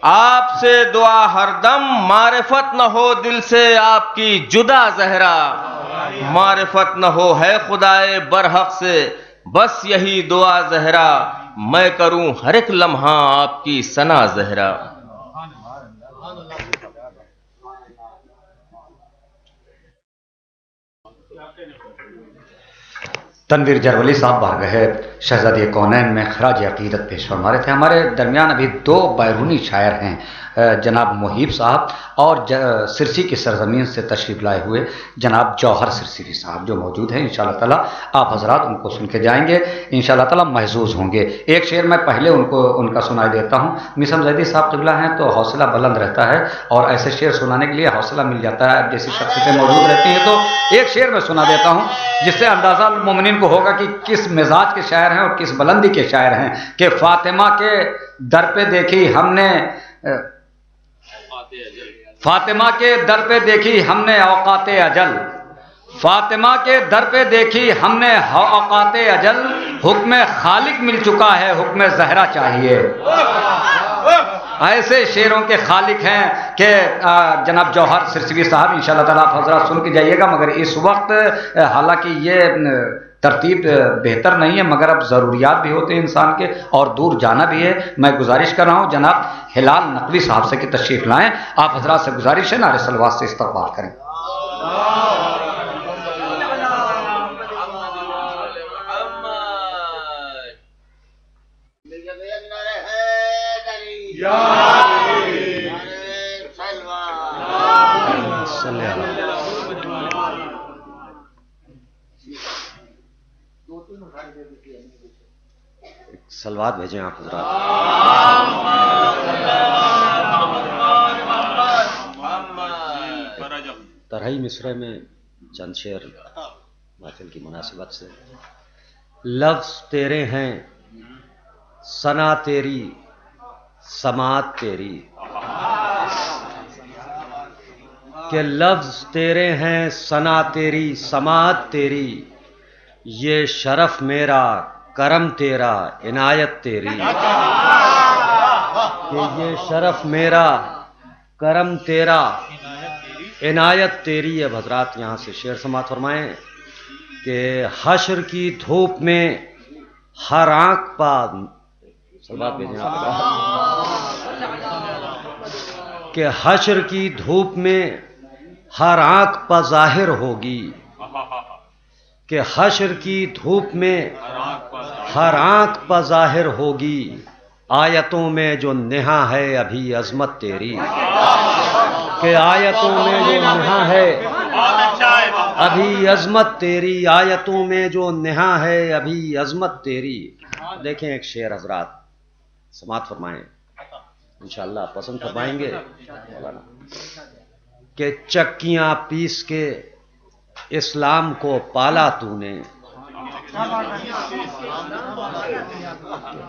آپ سے دعا ہر دم، معرفت نہ ہو دل سے آپ کی جدا زہرا، معرفت نہ ہو ہے خدائے برحق سے بس یہی دعا زہرا، میں کروں ہر ایک لمحہ آپ کی ثنا زہرا۔ تنویر جرولی صاحب بارگاہ شہزادی کونین میں خراج عقیدت پیش فرما رہے تھے. ہمارے درمیان ابھی دو بیرونی شاعر ہیں، جناب محیب صاحب اور سرسی کی سرزمین سے تشریف لائے ہوئے جناب جوہر سرسیوی صاحب جو موجود ہیں. انشاءاللہ تعالیٰ آپ حضرات ان کو سن کے جائیں گے، انشاءاللہ تعالیٰ محظوظ ہوں گے. ایک شعر میں پہلے ان کا سنائی دیتا ہوں. میسم زیدی صاحب قبلہ ہیں تو حوصلہ بلند رہتا ہے اور ایسے شعر سنانے کے لیے حوصلہ مل جاتا ہے. جیسی شخصیتیں موجود رہتی ہیں تو ایک شعر میں سنا دیتا ہوں جس سے اندازہ المومنین کو ہوگا کہ کس مزاج کے شاعر ہیں اور کس بلندی کے شاعر ہیں. کہ فاطمہ کے در پہ دیکھی ہم نے فاطمہ کے در پہ دیکھی ہم نے اوقات اجل، فاطمہ کے در پہ دیکھی ہم نے اوقات اجل، حکم خالق مل چکا ہے حکم زہرا چاہیے. ایسے شعروں کے خالق ہیں کہ جناب جوہر سرسوی صاحب انشاءاللہ تعالیٰ آپ حضرات سن کے جائیے گا. مگر اس وقت حالانکہ یہ ترتیب بہتر نہیں ہے مگر اب ضروریات بھی ہوتے ہیں انسان کے اور دور جانا بھی ہے. میں گزارش کر رہا ہوں جناب ہلال نقوی صاحب سے کہ تشریف لائیں. آپ حضرات سے گزارش ہے نعرہ صلوات سے استقبال کریں. سلوات بھیجیں آپ حضرات. ترہی مصرے میں چند شعر محفل کی مناسبت سے. لفظ تیرے ہیں ثنا تیری سماعت تیری، کہ لفظ تیرے ہیں ثنا تیری سماعت تیری، یہ شرف میرا کرم تیرا عنایت تیری، کہ یہ شرف میرا کرم تیرا عنایت تیری. اب حضرات یہاں سے شعر سماعت فرمائیں کہ حشر کی دھوپ میں ہر آنکھ پا کہ حشر کی دھوپ میں ہر آنکھ پا ظاہر ہوگی، کہ حشر کی دھوپ میں ہر آنکھ پا ظاہر ہوگی، آیتوں میں جو نہا ہے ابھی عظمت تیری، کہ آیتوں میں جو نہا ہے ابھی عظمت تیری، آیتوں میں جو نہا ہے ابھی عظمت تیری. دیکھیں ایک شعر حضرات سماعت فرمائیں انشاءاللہ پسند فرمائیں گے. کہ چکیاں پیس کے اسلام کو پالا تو نے،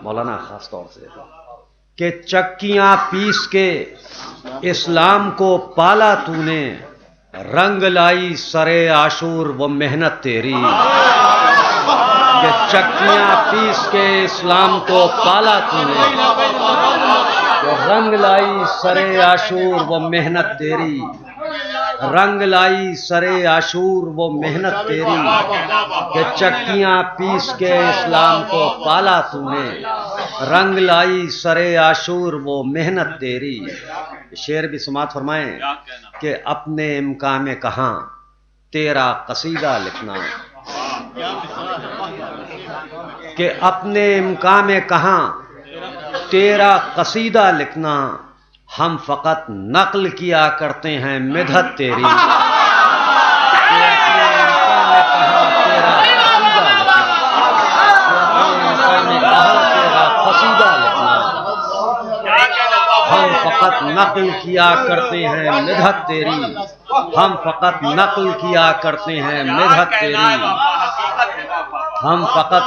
مولانا خاص طور سے کہ چکیاں پیس کے اسلام کو پالا تو نے، رنگ لائی سرے عاشور وہ محنت تیری، کہ چکیاں پیس کے اسلام کو پالا تو نے، کہ رنگ لائی سرے عاشور وہ محنت تیری، رنگ لائی سرے عاشور وہ محنت تیری، کہ چکیاں پیس کے اسلام کو پالا تو نے، رنگ لائی سرے عاشور وہ محنت تیری. شعر بھی سماعت فرمائیں کہ اپنے امکان میں کہاں تیرا قصیدہ لکھنا، کہ اپنے امکان میں کہاں تیرا قصیدہ لکھنا، ہم فقط نقل کیا کرتے ہیں مدحت تیری، کہ اپنے امکان میں کہاں تیرا قصیدہ لکھنا، کہ اپنے امکان میں کہاں تیرا قصیدہ لکھنا، ہم فقط نقل کیا کرتے ہیں مدحت تیری، ہم فقط نقل کیا کرتے ہیں مدحت تیری، ہم فقط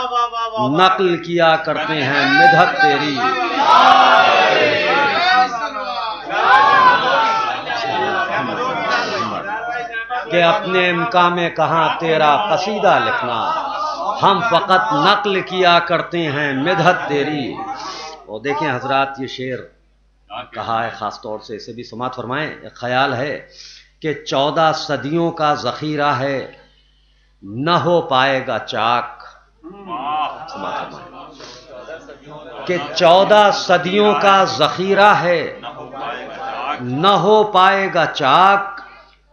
نقل کیا کرتے ہیں مدحت تیری. کہ اپنے امکان میں کہاں تیرا قصیدہ لکھنا، ہم فقط نقل کیا کرتے ہیں مدحت تیری. اور دیکھیں حضرات یہ شعر کہا ہے خاص طور سے اسے بھی سماعت فرمائیں. ایک خیال ہے کہ 14 صدیوں کا ذخیرہ ہے نہ ہو پائے گا چاک، سماعت فرمائیں کہ 14 صدیوں کا ذخیرہ ہے نہ ہو پائے گا چاک،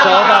14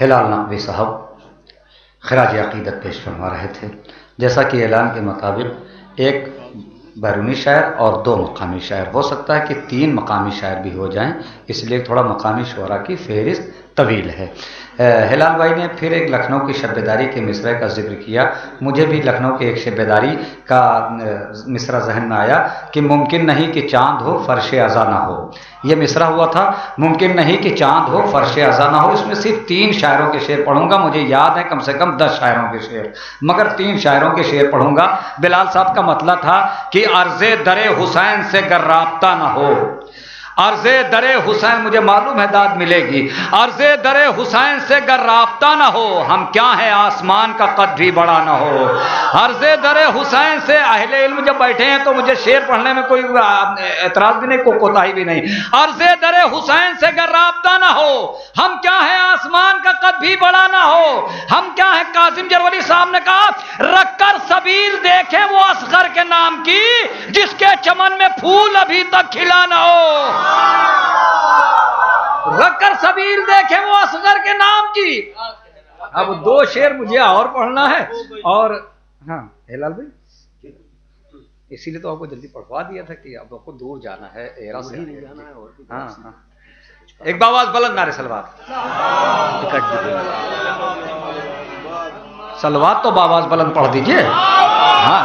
ہلال نقوی صاحب خراج عقیدت پیش فرما رہے تھے. جیسا کہ اعلان کے مطابق ایک بیرونی شاعر اور 2 مقامی شاعر، ہو سکتا ہے کہ 3 مقامی شاعر بھی ہو جائیں، اس لیے تھوڑا مقامی شعراء کی فہرست طویل ہے. ہلال بھائی نے پھر ایک لکھنؤ کی شب بیداری کے مصرعے کا ذکر کیا. مجھے بھی لکھنؤ کے ایک شب بیداری کا مصرع ذہن میں آیا کہ ممکن نہیں کہ چاند ہو فرش ازاں نہ ہو. یہ مصرع ہوا تھا ممکن نہیں کہ چاند ہو فرش ازاں نہ ہو. اس میں صرف 3 شاعروں کے شعر پڑھوں گا. مجھے یاد ہے کم سے کم 10 شاعروں کے شعر، مگر 3 شاعروں کے شعر پڑھوں گا. بلال صاحب کا مطلب تھا کہ عرض در حسین سے گر رابطہ نہ ہو. عرض در حسین، مجھے معلوم ہے داد ملے گی. عرض در حسین سے گر رابطہ نہ ہو، ہم کیا ہے آسمان کا قد بھی بڑا نہ ہو. عرض در حسین سے، اہل علم جب بیٹھے ہیں تو مجھے شعر پڑھنے میں کوئی اعتراض بھی نہیں، کوئی کوتاہی بھی نہیں. عرض در حسین سے گر رابطہ نہ ہو، ہم کیا ہے آسمان کا قد بھی بڑا نہ ہو. ہم کیا ہے، کاظم جرولی صاحب نے کہا، رکھ کر سبیل دیکھیں وہ اصغر کے نام کی، جس کے چمن میں پھول ابھی تک کھلا نہ ہو. رکھ کر سبیل دیکھیں وہ اصغر کے نام کی. اب 2 شعر مجھے اور پڑھنا ہے. اور ہاں ہلال بھائی، اسی لیے تو آپ کو جلدی پڑھوا دیا تھا کہ اب آپ کو دور جانا ہے ایرا سے. ہاں ہاں، ایک باواز بلند نعرے سلوات. سلوات تو باواز بلند پڑھ دیجئے. ہاں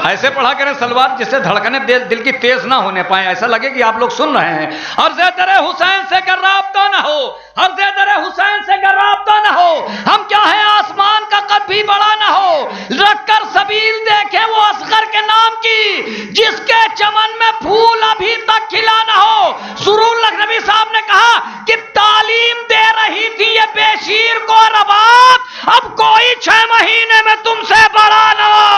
ایسے پڑھا کریں سلوات جس سے دھڑکنیں دل کی تیز نہ ہونے پائیں، ایسا لگے کہ آپ لوگ سن رہے ہیں. عرض در حسین سے گر رابطہ نہ ہو، عرض در حسین سے گر رابطہ نہ ہو، ہم کیا ہے آسمان کا قد بھی بڑا نہ ہو. رکھ کر سبیل دیکھیں وہ اصغر کے نام کی، جس کے چمن میں پھول ابھی تک کھلا نہ ہو. سرور لکھنوی صاحب نے کہا کہ تعلیم دے رہی تھی یہ بے شیر کو رباب، اب کوئی 6 مہینے میں تم سے بڑا نہ ہو.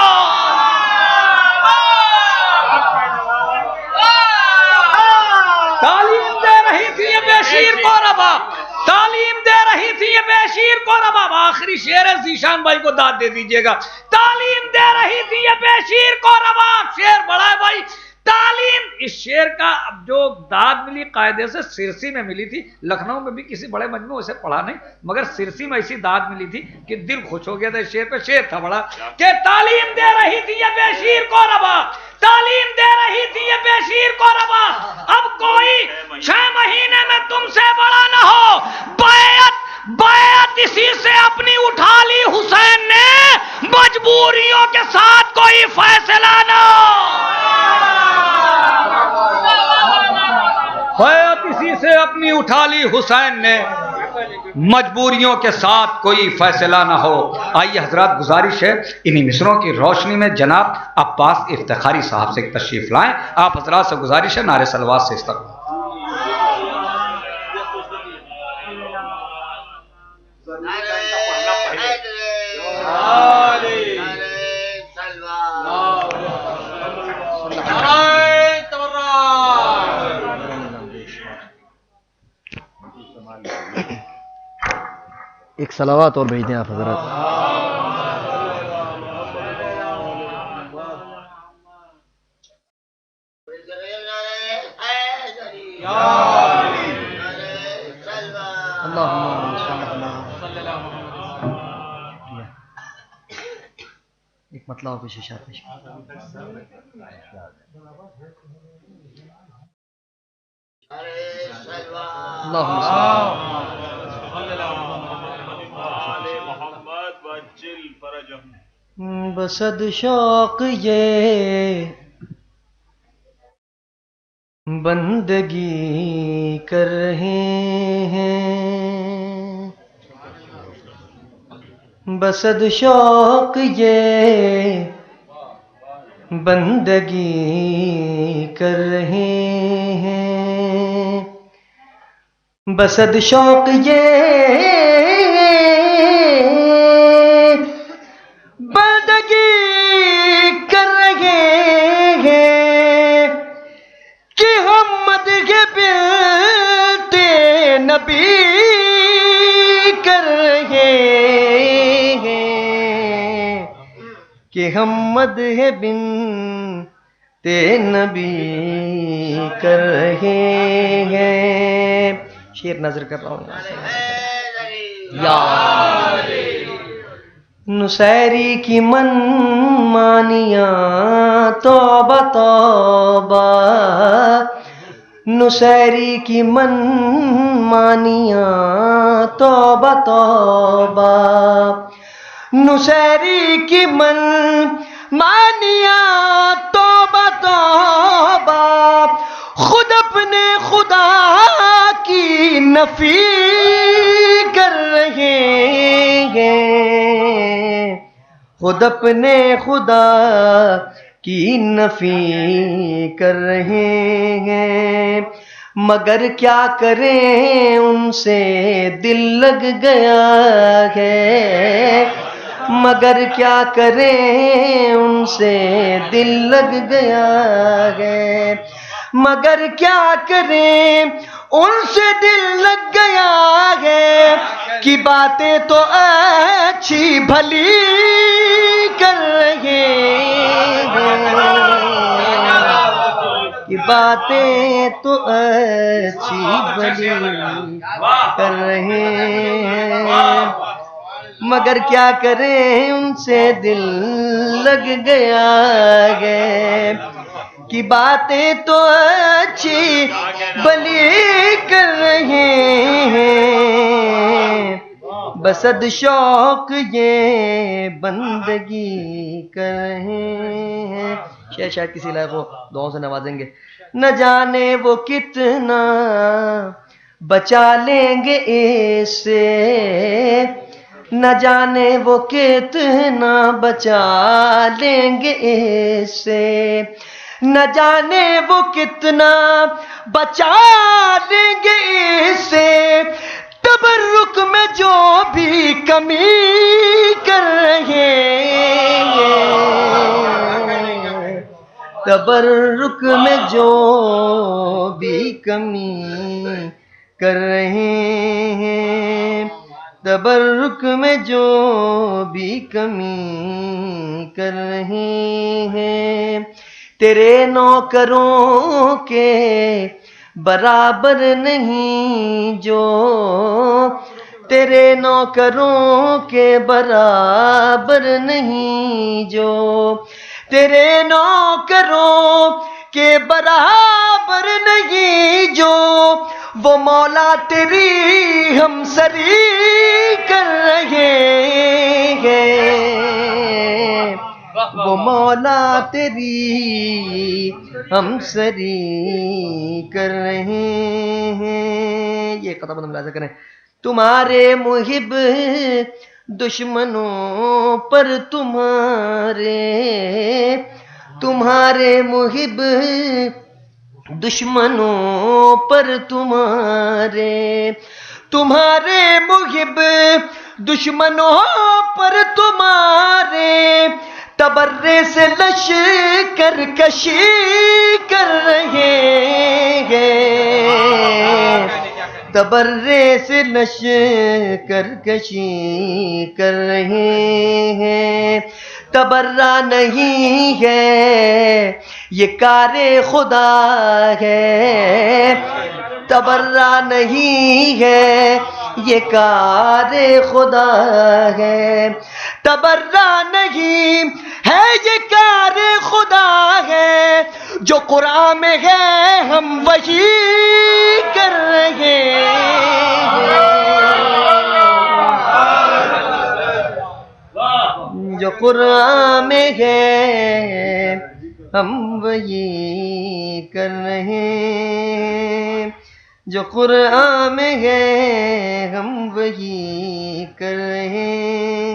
تعلیم دے رہی تھی یہ بے شیر کو رباب، تعلیم دے رہی تھی یہ بے شیر کو رباب. آخری شعر ہے، ذیشان بھائی کو داد دے دیجئے گا. تعلیم دے رہی تھی یہ بے شیر کو رباب. شعر بڑا ہے بھائی. تعلیم، اس شعر کا اب جو داد ملی قاعدے سے سرسی میں ملی تھی. لکھنؤ میں بھی کسی بڑے مجموعے سے پڑھا نہیں، مگر سرسی میں ایسی داد ملی تھی کہ دل خوش ہو گیا تھا. شعر پہ شعر تھا بڑا کہ تعلیم دے رہی تھی یہ بے شیر کو رباب، تعلیم دے رہی تھی یہ بے شیر کو رباب، اب کوئی 6 مہینے میں تم سے بڑا نہ ہو. بیعت اسی سے اپنی اٹھا لی حسین نے، مجبوریوں کے ساتھ کوئی فیصلہ نہ ہو. بیعت اسی سے اپنی اٹھا لی حسین نے، مجبوریوں کے ساتھ کوئی فیصلہ نہ ہو. آئیے حضرات، گزارش ہے انہی مصروں کی روشنی میں جناب عباس افتخاری صاحب سے ایک تشریف لائیں. آپ حضرات سے گزارش ہے نعرے صلوات سے استقبال. ایک صلوات اور بھیج دیں آپ حضرات. ایک مطلب کچھ اشارہ پیش بسد شوق یہ بندگی کر رہے ہیں، بسد شوق یہ بندگی کر رہے ہیں، بسد شوق یہ بندگی کر رہے ہیں کہ ہم مدح بنت نبی کر رہے ہیں، کہ ہم مدح بنت نبی کر رہے ہیں. شیر نظر کر رہا ہوں یا نصیری کی من مانیاں توبہ توبہ، نصیری کی من مانیاں توبہ توبہ، نصیری کی من مانیاں توبہ توبہ، خود اپنے خدا کی نفی کر رہے ہیں، خود اپنے خدا کی نفی کر رہے ہیں، مگر کیا کریں ان سے دل لگ گیا ہے، مگر کیا کریں ان سے دل لگ گیا ہے، مگر کیا کریں ان سے دل لگ گیا ہے، کہ باتیں تو اچھی بھلی کر رہے ہیں، کہ باتیں تو اچھی بھلی کر رہے ہیں، مگر کیا کریں ان سے دل لگ گیا ہے، کی باتیں تو اچھی بھلی کر رہے ہیں، بسد شوق یہ بندگی کر رہے ہیں۔ شاید کسی لائق کو دعاؤں سے نوازیں گے۔ نہ جانے وہ کتنا بچا لیں گے اس سے، نہ جانے وہ کتنا بچا لیں گے اس سے، نہ جانے وہ کتنا بچا لیں گے اس سے، تبرک میں جو بھی کمی کر رہے ہیں، تبرک میں جو بھی کمی کر رہے ہیں، تبرک میں جو بھی کمی کر رہے ہیں، تیرے نوکروں کے برابر نہیں جو، تیرے نوکروں کے برابر نہیں جو، تیرے نوکروں کے برابر نہیں جو، وہ مولا تیری ہم سری کر رہے ہیں، وہ مولا تیری ہم سری کر رہے ہیں۔ یہ قطع بند ملاحظہ کریں۔ تمہارے محب دشمنوں پر تمہارے محب دشمنوں پر تمہارے محب دشمنوں پر تمہارے تبرے سے لشکر کشی کر رہے ہیں، تبرے سے لشکر کشی کر رہے ہیں، تبرہ نہیں ہے یہ کار خدا ہے، تبرہ نہیں ہے یہ کار خدا ہے، تبرہ نہیں ہے یہ کار خدا ہے، جو قرآن میں ہے ہم وہی کر رہے ہیں، جو قرآن میں ہے ہم وہی کر رہے ہیں، جو قرآن میں ہے ہم وہی کر رہے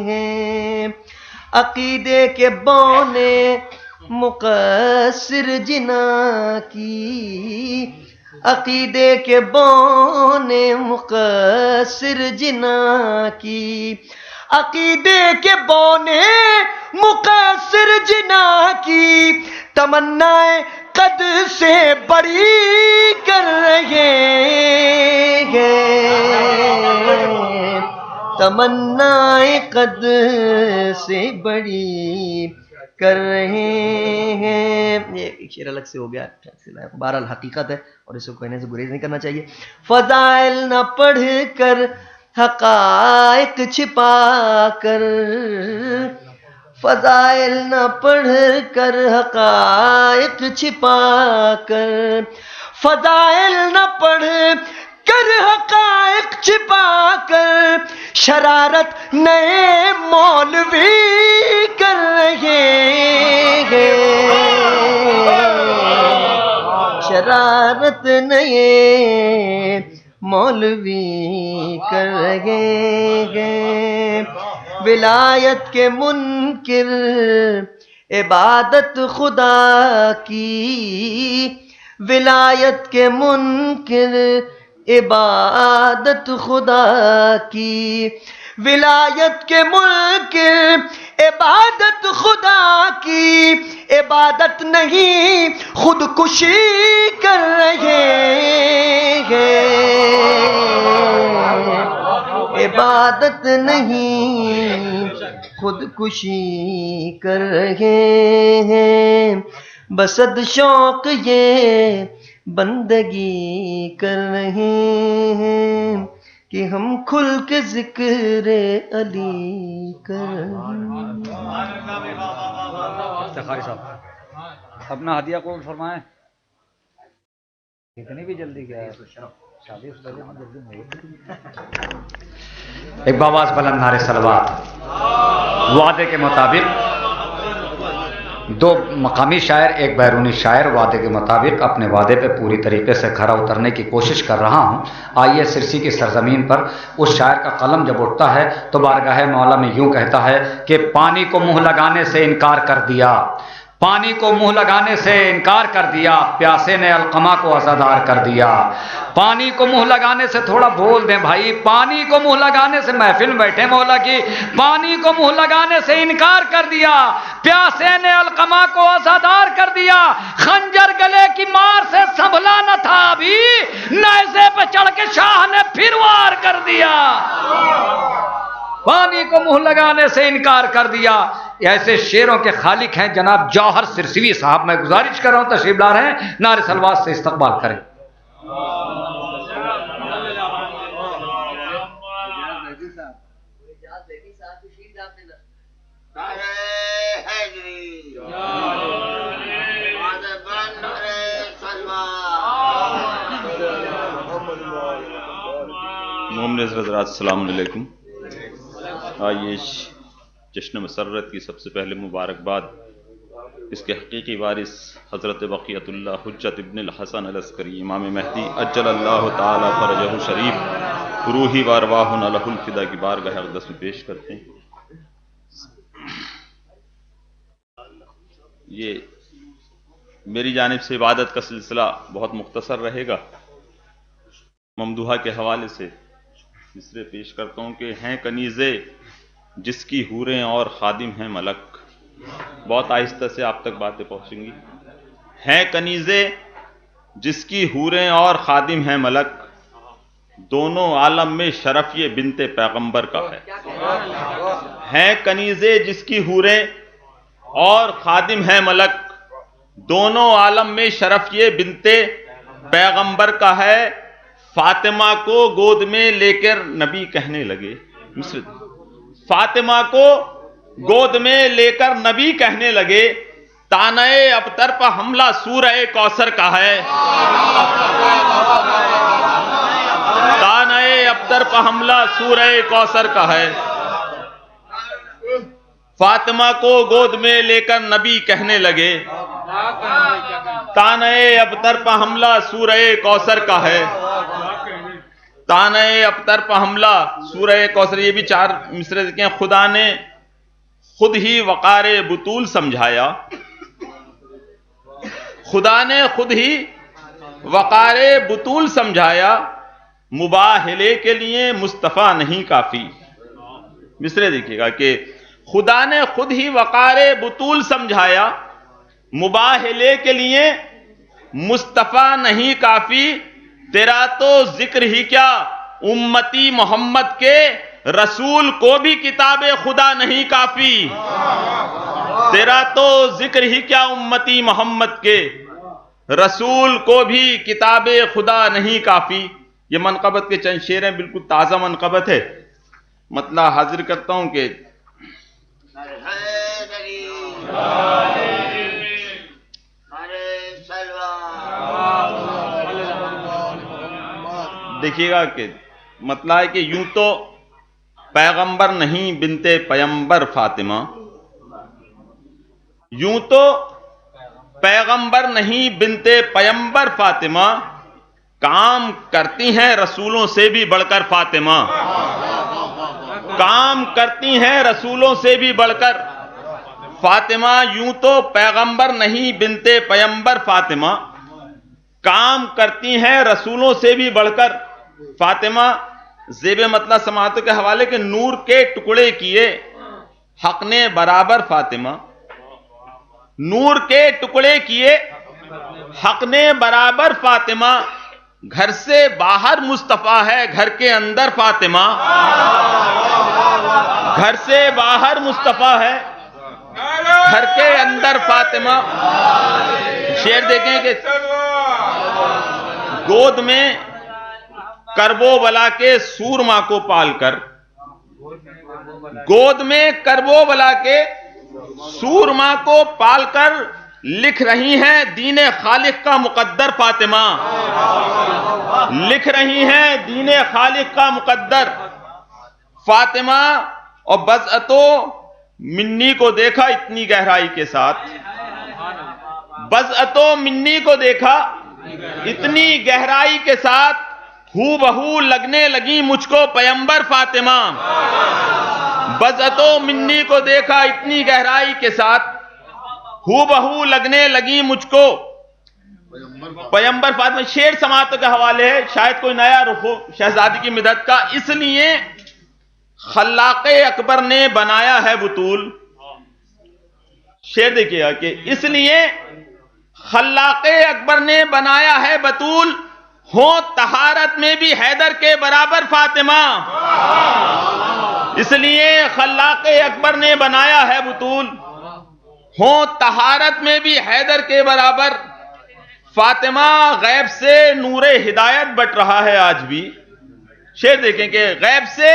ہیں، عقیدے کے بونے مقصر جنا کی، عقیدے کے بونے مقصر جنا کی، عقیدے کے بونے مقصر جنا کی، تمنائیں قد سے بڑی کر رہے ہیں، تمنائیں قد سے بڑی کر رہے ہیں. یہ ایک شعر الگ سے ہو گیا, بہرحال حقیقت ہے اور اس کو کہنے سے گریز نہیں کرنا چاہیے. فضائل نہ پڑھ کر حقائق چھپا کر, فضائل نہ پڑھ کر حقائق چھپا کر, فضائل نہ پڑھ کر حقائق چھپا کر, شرارت نئے مولوی کر رہے ہیں, شرارت نئے مولوی کر رہے ہیں. ولایت کے منکر عبادت خدا کی, ولایت کے منکر عبادت خدا کی, ولایت کے منکر عبادت خدا کی, عبادت نہیں خودکشی کر رہے ہیں, عبادت نہیں خودکشی کر رہے ہیں. بسد شوق یہ بندگی کر رہے ہیں کہ ہم کھل کے ذکر علی کر رہے ہیں. افتخاری صاحب اپنا ہدیہ قبول فرمائیں. اتنی بھی جلدی کیا ہے, شادی اس پہلے جلدی نہیں. ایک باواز بلند نعرے صلوات. وعدے کے مطابق دو مقامی شاعر ایک بیرونی شاعر وعدے کے مطابق اپنے وعدے پہ پوری طریقے سے کھرا اترنے کی کوشش کر رہا ہوں. آئیے سرسی کی سرزمین پر اس شاعر کا قلم جب اٹھتا ہے تو بارگاہ مولا میں یوں کہتا ہے کہ پانی کو منہ لگانے سے انکار کر دیا, پانی کو منہ لگانے سے انکار کر دیا, پیاسے نے القمہ کو عزادار کر دیا. پانی کو منہ لگانے سے تھوڑا بول دیں بھائی, پانی کو منہ لگانے سے, محفل میں بیٹھے مولا کی, پانی کو منہ لگانے سے انکار کر دیا, پیاسے نے القمہ کو عزادار کر دیا. خنجر گلے کی مار سے سنبھلا نہ تھا ابھی, نیزے پہ چڑھ کے شاہ نے پھر وار کر دیا. پانی کو منہ لگانے سے انکار کر دیا. ایسے شعروں کے خالق ہیں جناب جوہر سرسوی صاحب. میں گزارش کر رہا ہوں تشریف لا رہے ہیں, نعرے صلوات سے استقبال کریں. محمد حضرات السلام علیکم. آئیے جشن مسرت کی سب سے پہلے مبارکباد اس کے حقیقی وارث حضرت بقیت اللہ حجت ابن الحسن العسکری امام مہدی اجل اللہ تعالی فرجہ شریف روحی وارواحن لہ الفدا کی بارگاہ اقدس میں پیش کرتے ہیں. یہ میری جانب سے عبادت کا سلسلہ بہت مختصر رہے گا. ممدوحہ کے حوالے سے مصرے پیش کرتا ہوں کہ ہیں کنیزے جس کی حوریں اور خادم ہیں ملک. بہت آہستہ سے آپ تک باتیں پہنچیں گی. ہیں کنیزے جس کی حوریں اور خادم ہیں ملک, دونوں عالم میں شرف یہ بنت پیغمبر کا ہے. ہیں کنیزے جس کی حوریں اور خادم ہیں ملک, دونوں عالم میں شرف یہ بنت پیغمبر کا ہے. فاطمہ کو گود میں لے کر نبی کہنے لگے, فاطمہ کو گود میں لے کر نبی کہنے لگے, تانع ابتر پر حملہ سورہ کوثر کا ہے. تانع ابتر پر حملہ سورہ کوثر کا ہے. فاطمہ کو گود میں لے کر نبی کہنے لگے, تانع ابتر پر حملہ سورہ کوثر کا ہے. تانع ابتر پر حملہ سورہ کوثر. یہ بھی 4 مصرے دیکھیں. خدا نے خود ہی وقار بطول سمجھایا, خدا نے خود ہی وقار بطول سمجھایا, مباہلے کے لیے مصطفیٰ نہیں کافی. مصرے دیکھیے گا کہ خدا نے خود ہی وقار بطول سمجھایا, مباہلے کے لیے مصطفیٰ نہیں کافی. تیرا تو ذکر ہی کیا امتی محمد کے, رسول کو بھی کتاب خدا نہیں کافی. تیرا تو ذکر ہی کیا امتی محمد کے، رسول کو بھی کتاب خدا نہیں کافی. یہ منقبت کے چند شعر ہیں، بالکل تازہ منقبت ہے. مطلع حاضر کرتا ہوں کہ دیکھیے گا کہ مطلب ہے کہ یوں تو پیغمبر نہیں بنتے پیمبر فاطمہ، یوں تو پیغمبر نہیں بنتے پیمبر فاطمہ، کام کرتی ہیں رسولوں سے بھی بڑھ کر فاطمہ، کام کرتی ہیں رسولوں سے بھی بڑھ کر فاطمہ. یوں تو پیغمبر نہیں بنتے پیمبر فاطمہ، کام کرتی ہیں رسولوں سے بھی بڑھ کر فاطمہ. زیب مطلب سماعتوں کے حوالے کے نور کے ٹکڑے کیے حق نے برابر فاطمہ، نور کے ٹکڑے کیے حق نے برابر فاطمہ، گھر سے باہر مصطفیٰ ہے گھر کے اندر فاطمہ، گھر سے باہر مصطفیٰ ہے گھر کے اندر فاطمہ. شعر دیکھیں کہ گود میں کرب و بلا کے سورما کو پال کر، گود میں کرب و بلا کے سورما کو پال کر لکھ رہی ہیں دین خالق کا مقدر فاطمہ، لکھ رہی ہیں دین خالق کا مقدر فاطمہ. اور بضعت و منی کو دیکھا اتنی گہرائی کے ساتھ، بضعت و منی کو دیکھا اتنی گہرائی کے ساتھ، ہو بہو لگنے لگی مجھ کو پیمبر فاطمہ، بضعت و منی کو دیکھا اتنی گہرائی کے ساتھ، ہو بہو لگنے لگی مجھ کو پیمبر فاطمہ. شعر سماعتوں کے حوالے ہے، شاید کوئی نیا رخ ہو شہزادی کی مدد کا. اس لیے خلاق اکبر نے بنایا ہے بطول. شعر دیکھئے گا کہ اس لیے خلاق اکبر نے بنایا ہے بطول، ہو طہارت میں بھی حیدر کے برابر فاطمہ. اس لیے خلاق اکبر نے بنایا ہے بطول، ہو طہارت میں بھی حیدر کے برابر فاطمہ. غیب سے نور ہدایت بٹ رہا ہے آج بھی. شعر دیکھیں کہ غیب سے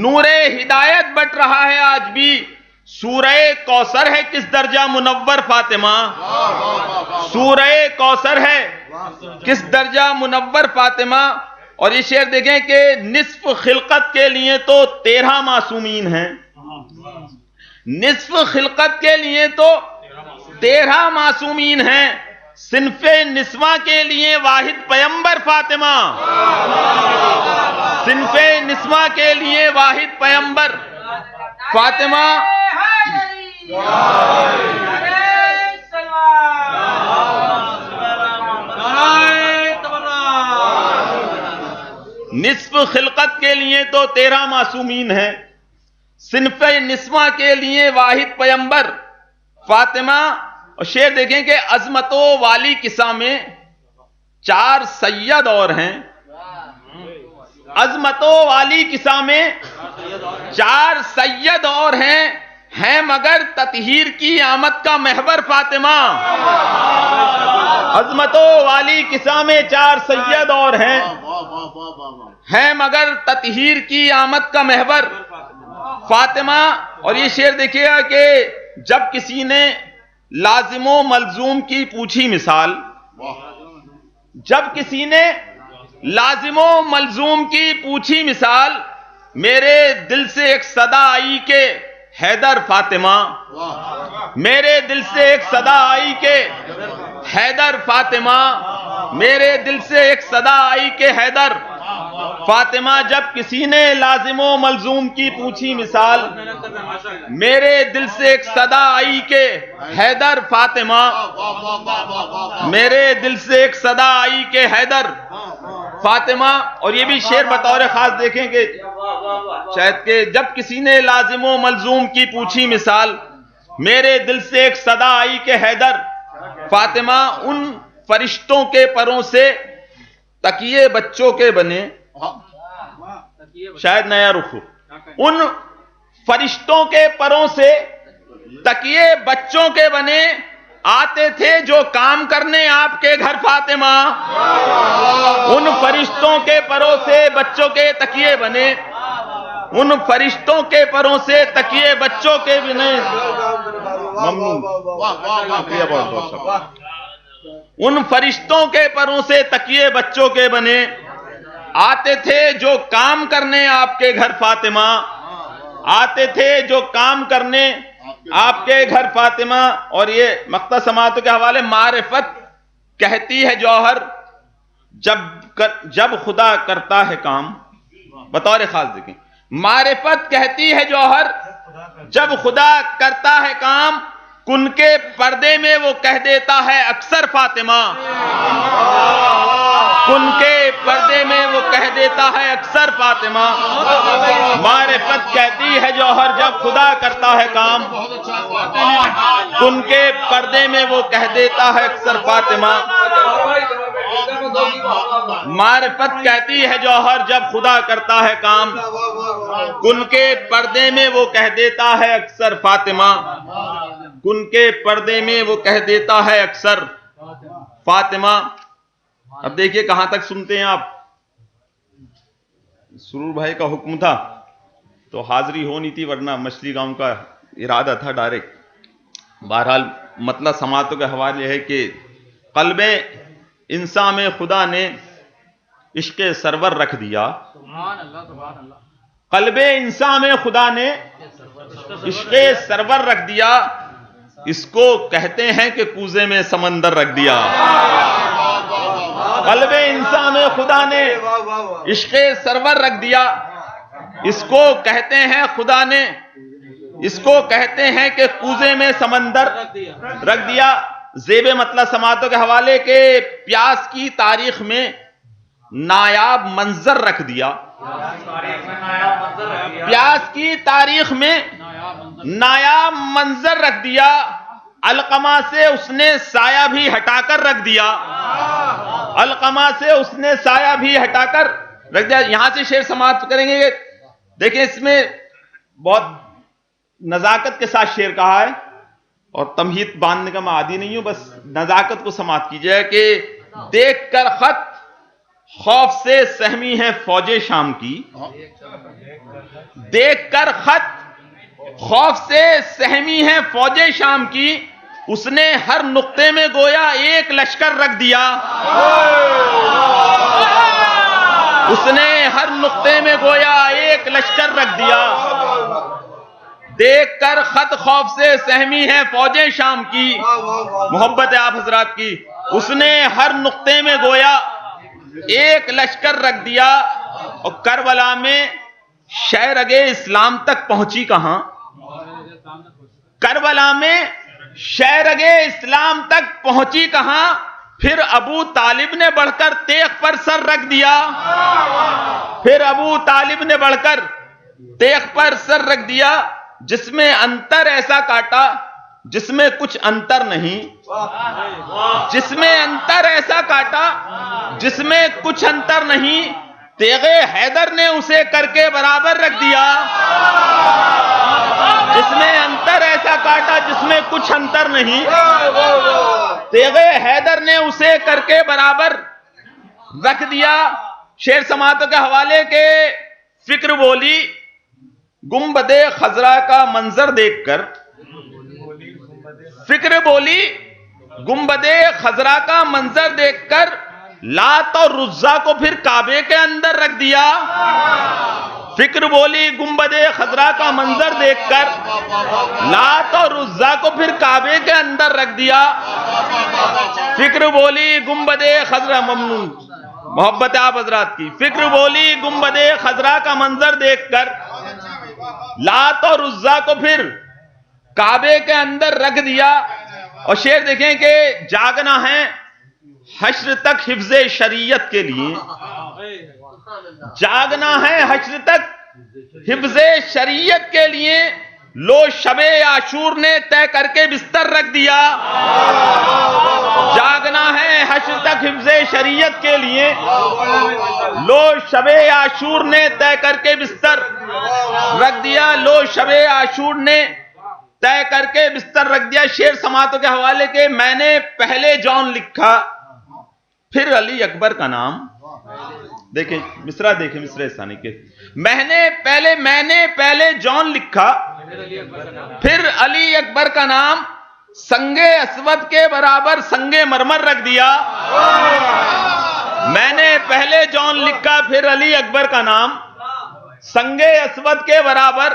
نور ہدایت بٹ رہا ہے آج بھی، سورہ کوثر ہے کس درجہ منور فاطمہ، سورہ کوثر ہے کس درجہ منور فاطمہ. اور یہ شعر دیکھیں کہ نصف خلقت کے لیے تو 13 معصومین ہیں، نصف خلقت کے لیے تو 13 معصومین ہیں، صنف نسواں کے لیے واحد پیمبر فاطمہ، صنف نسواں کے لیے واحد پیمبر فاطمہ. نصف خلقت کے لیے تو 13 معصومین ہیں، صنف نسواں کے لیے واحد پیمبر فاطمہ. اور شعر دیکھیں کہ عظمت و والی قصہ میں 4 سید اور ہیں، عظمت و والی قصہ میں 4 سید اور ہیں مگر تطہیر کی آمد کا محور فاطمہ. عظمت و والی قصہ میں 4 سید اور ہیں مگر تطہیر کی آمد کا محور فاطمہ. اور یہ شعر دیکھیے گا کہ جب کسی نے لازم و ملزوم کی پوچھی مثال، جب کسی نے لازم و ملزوم کی پوچھی مثال، میرے دل سے ایک صدا آئی کہ حیدر فاطمہ، میرے دل سے ایک صدا آئی کہ حیدر فاطمہ، میرے دل سے ایک صدا آئی کہ حیدر فاطمہ. جب کسی نے لازم و ملزوم کی پوچھی مثال، میرے دل سے ایک صدا آئی کہ حیدر فاطمہ، میرے دل سے ایک صدا آئی کہ حیدر فاطمہ. اور یہ بھی شعر بطور خاص دیکھیں کہ شاید کہ جب کسی نے لازم و ملزوم کی پوچھی مثال، میرے دل سے ایک صدا آئی کہ حیدر فاطمہ. ان فرشتوں کے پروں سے تکیے بچوں کے بنے، شاید نیا رخ ہو، ان فرشتوں کے پروں سے تکیے بچوں کے بنے آتے تھے جو کام کرنے آپ کے گھر فاطمہ، ان فرشتوں کے پروں سے بچوں کے تکیے بنے، ان فرشتوں کے پروں سے تکیے بچوں کے بنے، ان فرشتوں کے پروں سے تکیے بچوں کے بنے آتے تھے جو کام کرنے آپ کے گھر فاطمہ، آتے تھے جو کام کرنے آپ کے گھر فاطمہ۔ اور یہ مقطع سماعتوں کے حوالے، معرفت کہتی ہے جوہر جب خدا کرتا ہے کام، بطور خاص دیکھیں، معرفت کہتی ہے جوہر جب خدا کرتا ہے کام، کن کے پردے میں وہ کہہ دیتا ہے اکثر فاطمہ، کن کے پردے میں وہ کہہ دیتا ہے اکثر فاطمہ۔ معرفت کہتی ہے جوہر جب خدا کرتا ہے کام، کن کے پردے میں وہ کہہ دیتا ہے اکثر فاطمہ۔ معرفت کہتی ہے جوہر جب خدا کرتا ہے کام، کن کے پردے میں وہ کہہ دیتا ہے اکثر فاطمہ، کن کے پردے میں وہ کہہ دیتا ہے اکثر فاطمہ۔ اب دیکھیے کہاں تک سنتے ہیں آپ۔ سرور بھائی کا حکم تھا تو حاضری ہونی تھی، ورنہ مچھلی گاؤں کا ارادہ تھا ڈائریکٹ۔ بہرحال مطلب سماعتوں کے حوالے ہے کہ قلب انسان میں خدا نے عشق سرور رکھ دیا، قلب انسان میں خدا نے عشق سرور رکھ دیا، اس کو کہتے ہیں کہ کوزے میں سمندر رکھ دیا۔ قلب انسان میں خدا نے عشق سرور رکھ دیا، اس کو کہتے ہیں خدا نے، اس کو کہتے ہیں کہ کوزے میں سمندر رکھ دیا۔ زیب مطلب سماعتوں کے حوالے کے پیاس کی تاریخ میں نایاب منظر رکھ دیا، پیاس کی تاریخ میں نایاب منظر رکھ دیا، علقمہ سے اس نے سایہ بھی ہٹا کر رکھ دیا، علقمہ سے اس نے سایہ بھی ہٹا کر رکھ دیا۔ یہاں سے شعر سماعت کریں گے، دیکھیں اس میں بہت نزاکت کے ساتھ شعر کہا ہے، اور تمہید باندھنے کا میں عادی نہیں ہوں، بس نزاکت کو سماعت کیجئے کہ دیکھ کر خط خوف سے سہمی ہے فوج شام کی، دیکھ کر خط خوف سے سہمی ہے فوج شام کی، اس نے ہر نقطے میں گویا ایک لشکر رکھ دیا، اس نے ہر نقطے میں گویا ایک لشکر رکھ دیا۔ دیکھ کر خط خوف سے سہمی ہے فوج شام کی، محبت آپ حضرات کی، اس نے ہر نقطے میں گویا ایک لشکر رکھ دیا۔ اور کربلا میں شہرگ اسلام تک پہنچی کہاں، کربلا میں شہرگ اسلام تک پہنچی کہاں، پھر ابو طالب نے بڑھ کر تیغ پر سر رکھ دیا، پھر ابو طالب نے بڑھ کر تیغ پر سر رکھ دیا، جس میں انتر ایسا کاٹا جس میں کچھ انتر نہیں، جس میں انتر ایسا کاٹا جس میں کچھ انتر نہیں، تیغ حیدر نے اسے کر کے برابر رکھ دیا، جس میں انتر ایسا کاٹا جس میں کچھ انتر نہیں، تیغ حیدر نے اسے کر کے برابر رکھ دیا۔ شعر سماعتوں کے حوالے کے فکر بولی گنبد خضرا کا منظر دیکھ کر، فکر بولی گنبد خضرا کا منظر دیکھ کر لات اور رزا کو پھر کعبے کے اندر رکھ دیا، فکر بولی گنبد خضرا کا منظر دیکھ کر لات اور رزا کو پھر کعبے کے اندر رکھ دیا، فکر بولی گنبد خضرا، ممنون محبت آپ حضرات کی، فکر بولی گنبد خضرا کا منظر دیکھ کر لات اور عزا کو پھر کعبے کے اندر رکھ دیا۔ اور شعر دیکھیں کہ جاگنا ہے حشر تک حفظ شریعت کے لیے، جاگنا ہے حشر تک حفظ شریعت کے لیے، لو شب عاشور نے طے کر کے بستر رکھ دیا، جاگنا ہے حشر تک حفظ شریعت کے لیے، لو شب عاشور نے طے کر کے بستر رکھ دیا، لو شب عاشور نے طے کر کے بستر رکھ دیا. شعر سماعتوں کے حوالے کے میں نے پہلے جان لکھا پھر علی اکبر کا نام. دیکھیں مصرع دیکھیں مصرع ثانی کے. میں نے پہلے جان لکھا پھر علی اکبر کا نام سنگے اسود کے برابر سنگے مرمر رکھ دیا. میں نے پہلے جان لکھا پھر علی اکبر کا نام سنگے اسود کے برابر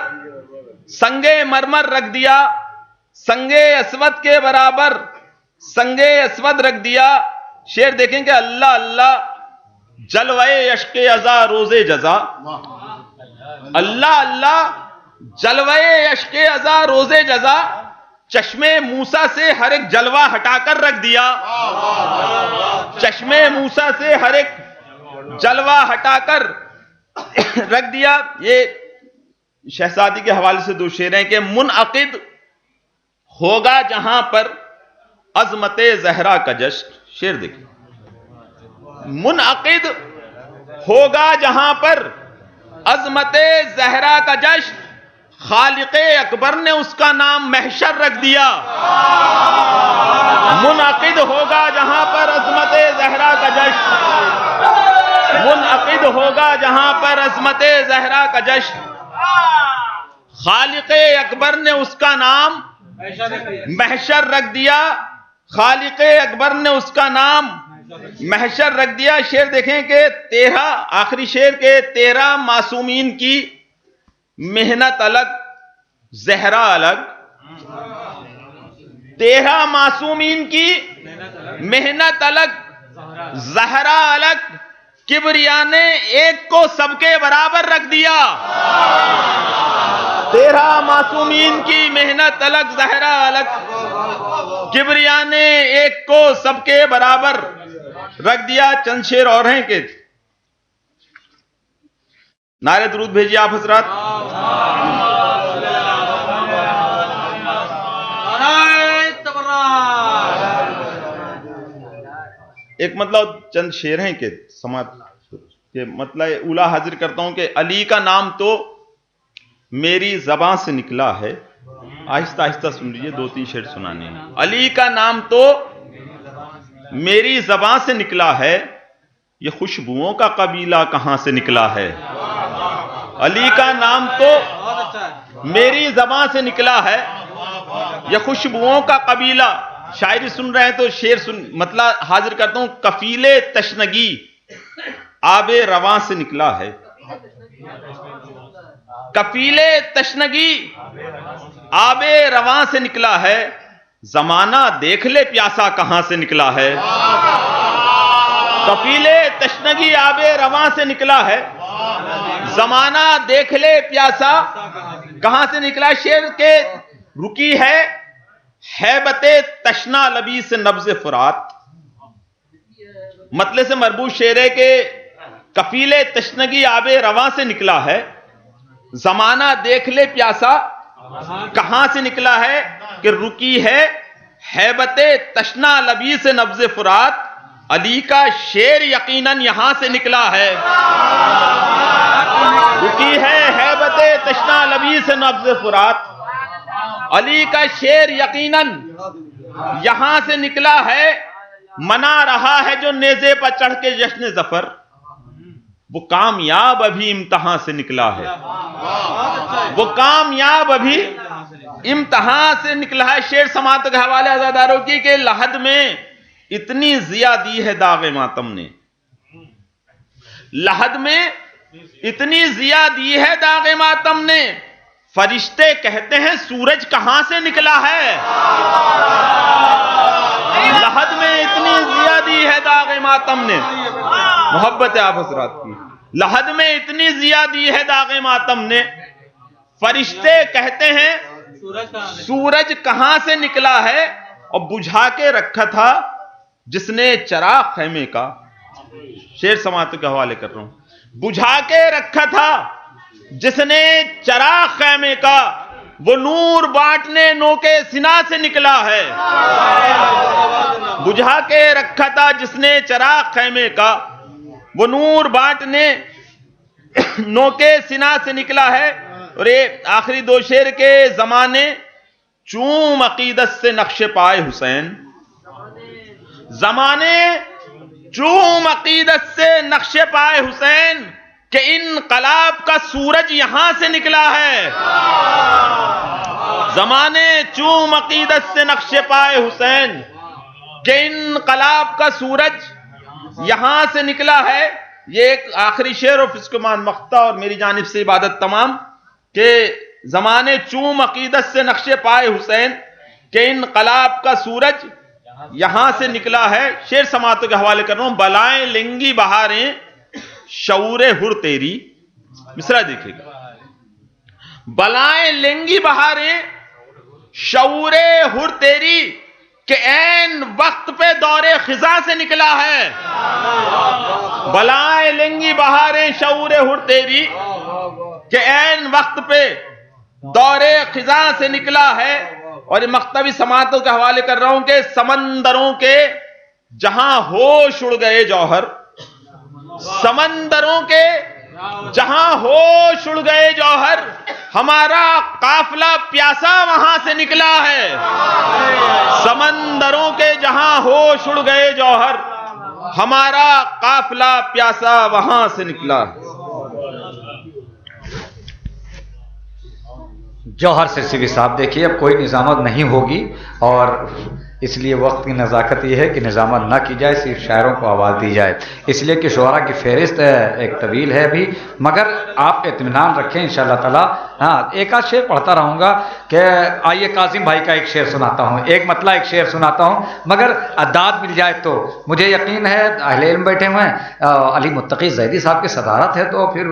سنگے مرمر رکھ دیا. سنگے اسود کے برابر سنگے اسود رکھ دیا. شعر دیکھیں کہ اللہ اللہ جلوے عشق ازا روز جزا. اللہ اللہ جلوے عشق ازا روز جزا. چشمے موسیٰ سے ہر ایک جلوہ ہٹا کر رکھ دیا. چشمے موسیٰ سے ہر ایک جلوہ ہٹا کر رکھ دیا. یہ شہزادی کے حوالے سے دو شعر ہیں کہ منعقد ہوگا جہاں پر عظمت زہرا کا جشن. شعر دیکھیں منعقد ہوگا جہاں پر عظمت زہرا کا جشن. خالق اکبر نے اس کا نام محشر رکھ دیا. منعقد ہوگا جہاں پر عظمت زہرا کا جشن. منعقد ہوگا جہاں پر عظمت زہرا کا جشن. خالق اکبر نے اس کا نام محشر رکھ دیا. خالق اکبر نے اس کا نام محشر رکھ دیا. شعر دیکھیں کہ 13 آخری شعر کے 13 معصومین کی محنت الگ زہرا الگ. 13 معصومین کی محنت الگ زہرا الگ. کبریا نے ایک کو سب کے برابر رکھ دیا. 13 معصومین کی محنت الگ زہرا الگ. کبریا نے ایک کو سب کے برابر رکھ دیا. چند شعر اور ہیں کہ نعرہ درود بھیجیے آپ حضرات. ایک مطلب چند شعر ہیں کہ مطلب اولا حاضر کرتا ہوں کہ علی کا نام تو میری زبان سے نکلا ہے. آہستہ آہستہ سن لیجیے 2-3 شعر سنانے ہیں. علی کا نام تو میری زبان سے نکلا ہے یہ خوشبوؤں کا قبیلہ کہاں سے نکلا ہے. علی کا نام تو میری زبان سے نکلا ہے یہ خوشبوؤں کا قبیلہ. شاعری سن رہے ہیں تو شعر مطلب حاضر کرتا ہوں. کفیل تشنگی آب رواں سے نکلا ہے. کفیل تشنگی آب رواں سے نکلا ہے. زمانہ دیکھ لے پیاسا کہاں سے نکلا ہے. کفیل تشنگی آب رواں سے نکلا ہے. زمانہ دیکھ لے پیاسا کہاں سے نکلا. شعر کے رکی ہے ہیبت تشنا لبی سے نبض فرات. مطلب سے مربوط شعر ہے کہ کفیل تشنگی آب رواں سے نکلا ہے. زمانہ دیکھ لے پیاسا کہاں سے نکلا ہے کہ رکی ہے ہیبت تشنا لبی سے نبض فرات. علی کا شعر یقیناً یہاں سے نکلا ہے. رکی ہے ہیبت تشنا لبی سے نبض فرات. علی کا شعر یقیناً یہاں سے نکلا ہے. منا رہا ہے جو نیزے پر چڑھ کے جشن ظفر وہ کامیاب ابھی امتحان سے نکلا ہے. وہ کامیاب ابھی امتحان سے نکلا ہے. شعر سماعت کے حوالے عزاداروں کی کہ لحد میں اتنی ضیا دی ہے داغ ماتم نے. لحد میں اتنی ضیا دی ہے داغ ماتم نے. فرشتے کہتے ہیں سورج کہاں سے نکلا ہے. لحد میں اتنی ضیا دی ہے داغ ماتم نے. محبت آپ حضرات کی. لحد میں اتنی ضیا دی ہے داغ ماتم نے. فرشتے کہتے ہیں سورج کہاں سے نکلا ہے. اور بجھا کے رکھا تھا جس نے چراغ خیمے کا. شعر سماعت کے حوالے کر رہا ہوں. بجھا کے رکھا تھا جس نے چراغ خیمے کا وہ نور بانٹنے نو کے سنا سے نکلا ہے. بجھا کے رکھا تھا جس نے چراغ خیمے کا وہ نور بانٹنے نو کے سنا سے نکلا ہے. اور یہ آخری 2 شعر کے زمانے چوم عقیدت سے نقش پائے حسین، زمانے چوم عقیدت سے نقش پائے حسین کہ انقلاب کا سورج یہاں سے نکلا ہے، زمانے چوم عقیدت سے نقش پائے حسین کہ انقلاب کا سورج یہاں سے نکلا ہے۔ یہ ایک آخری شعر اور فسق مان مختہ اور میری جانب سے عبادت تمام کہ زمانے چوم عقیدت سے نقش پائے حسین کہ انقلاب کا سورج یہاں سے نکلا ہے۔ شعر سماعتوں کے حوالے کر رہا ہوں۔ بلائیں لنگی بہاریں شعور ہر تیری، مصرع دیکھیں گا، بلائیں لنگی بہاریں شعور ہر تیری کہ عین وقت پہ دور خزاں سے نکلا ہے، بلائیں لنگی بہاریں شعور ہر تیری کہ عین وقت پہ دور خزاں سے نکلا ہے۔ اور یہ مکتبی سماعتوں کے حوالے کر رہا ہوں کہ سمندروں کے جہاں ہوش اڑ گئے جوہر، سمندروں کے جہاں ہوش اڑ گئے جوہر، ہمارا قافلہ پیاسا وہاں سے نکلا ہے، سمندروں کے جہاں ہوش اڑ گئے جوہر، ہمارا قافلہ پیاسا وہاں سے نکلا ہے۔ جوہر سے سیوی صاحب دیکھیے اب کوئی نظامت نہیں ہوگی، اور اس لیے وقت کی نزاکت یہ ہے کہ نظامت نہ کی جائے، صرف شاعروں کو آواز دی جائے، اس لیے کہ شعراء کی فہرست ایک طویل ہے ابھی، مگر آپ اطمینان رکھیں انشاءاللہ تعالی۔ ہاں ایک آدھ شعر پڑھتا رہوں گا کہ آئیے قاسم بھائی کا ایک شعر سناتا ہوں، ایک مطلع ایک شعر سناتا ہوں، مگر داد مل جائے تو مجھے یقین ہے اہل علم بیٹھے ہوئے ہیں، علی متقی زیدی صاحب کی صدارت ہے تو پھر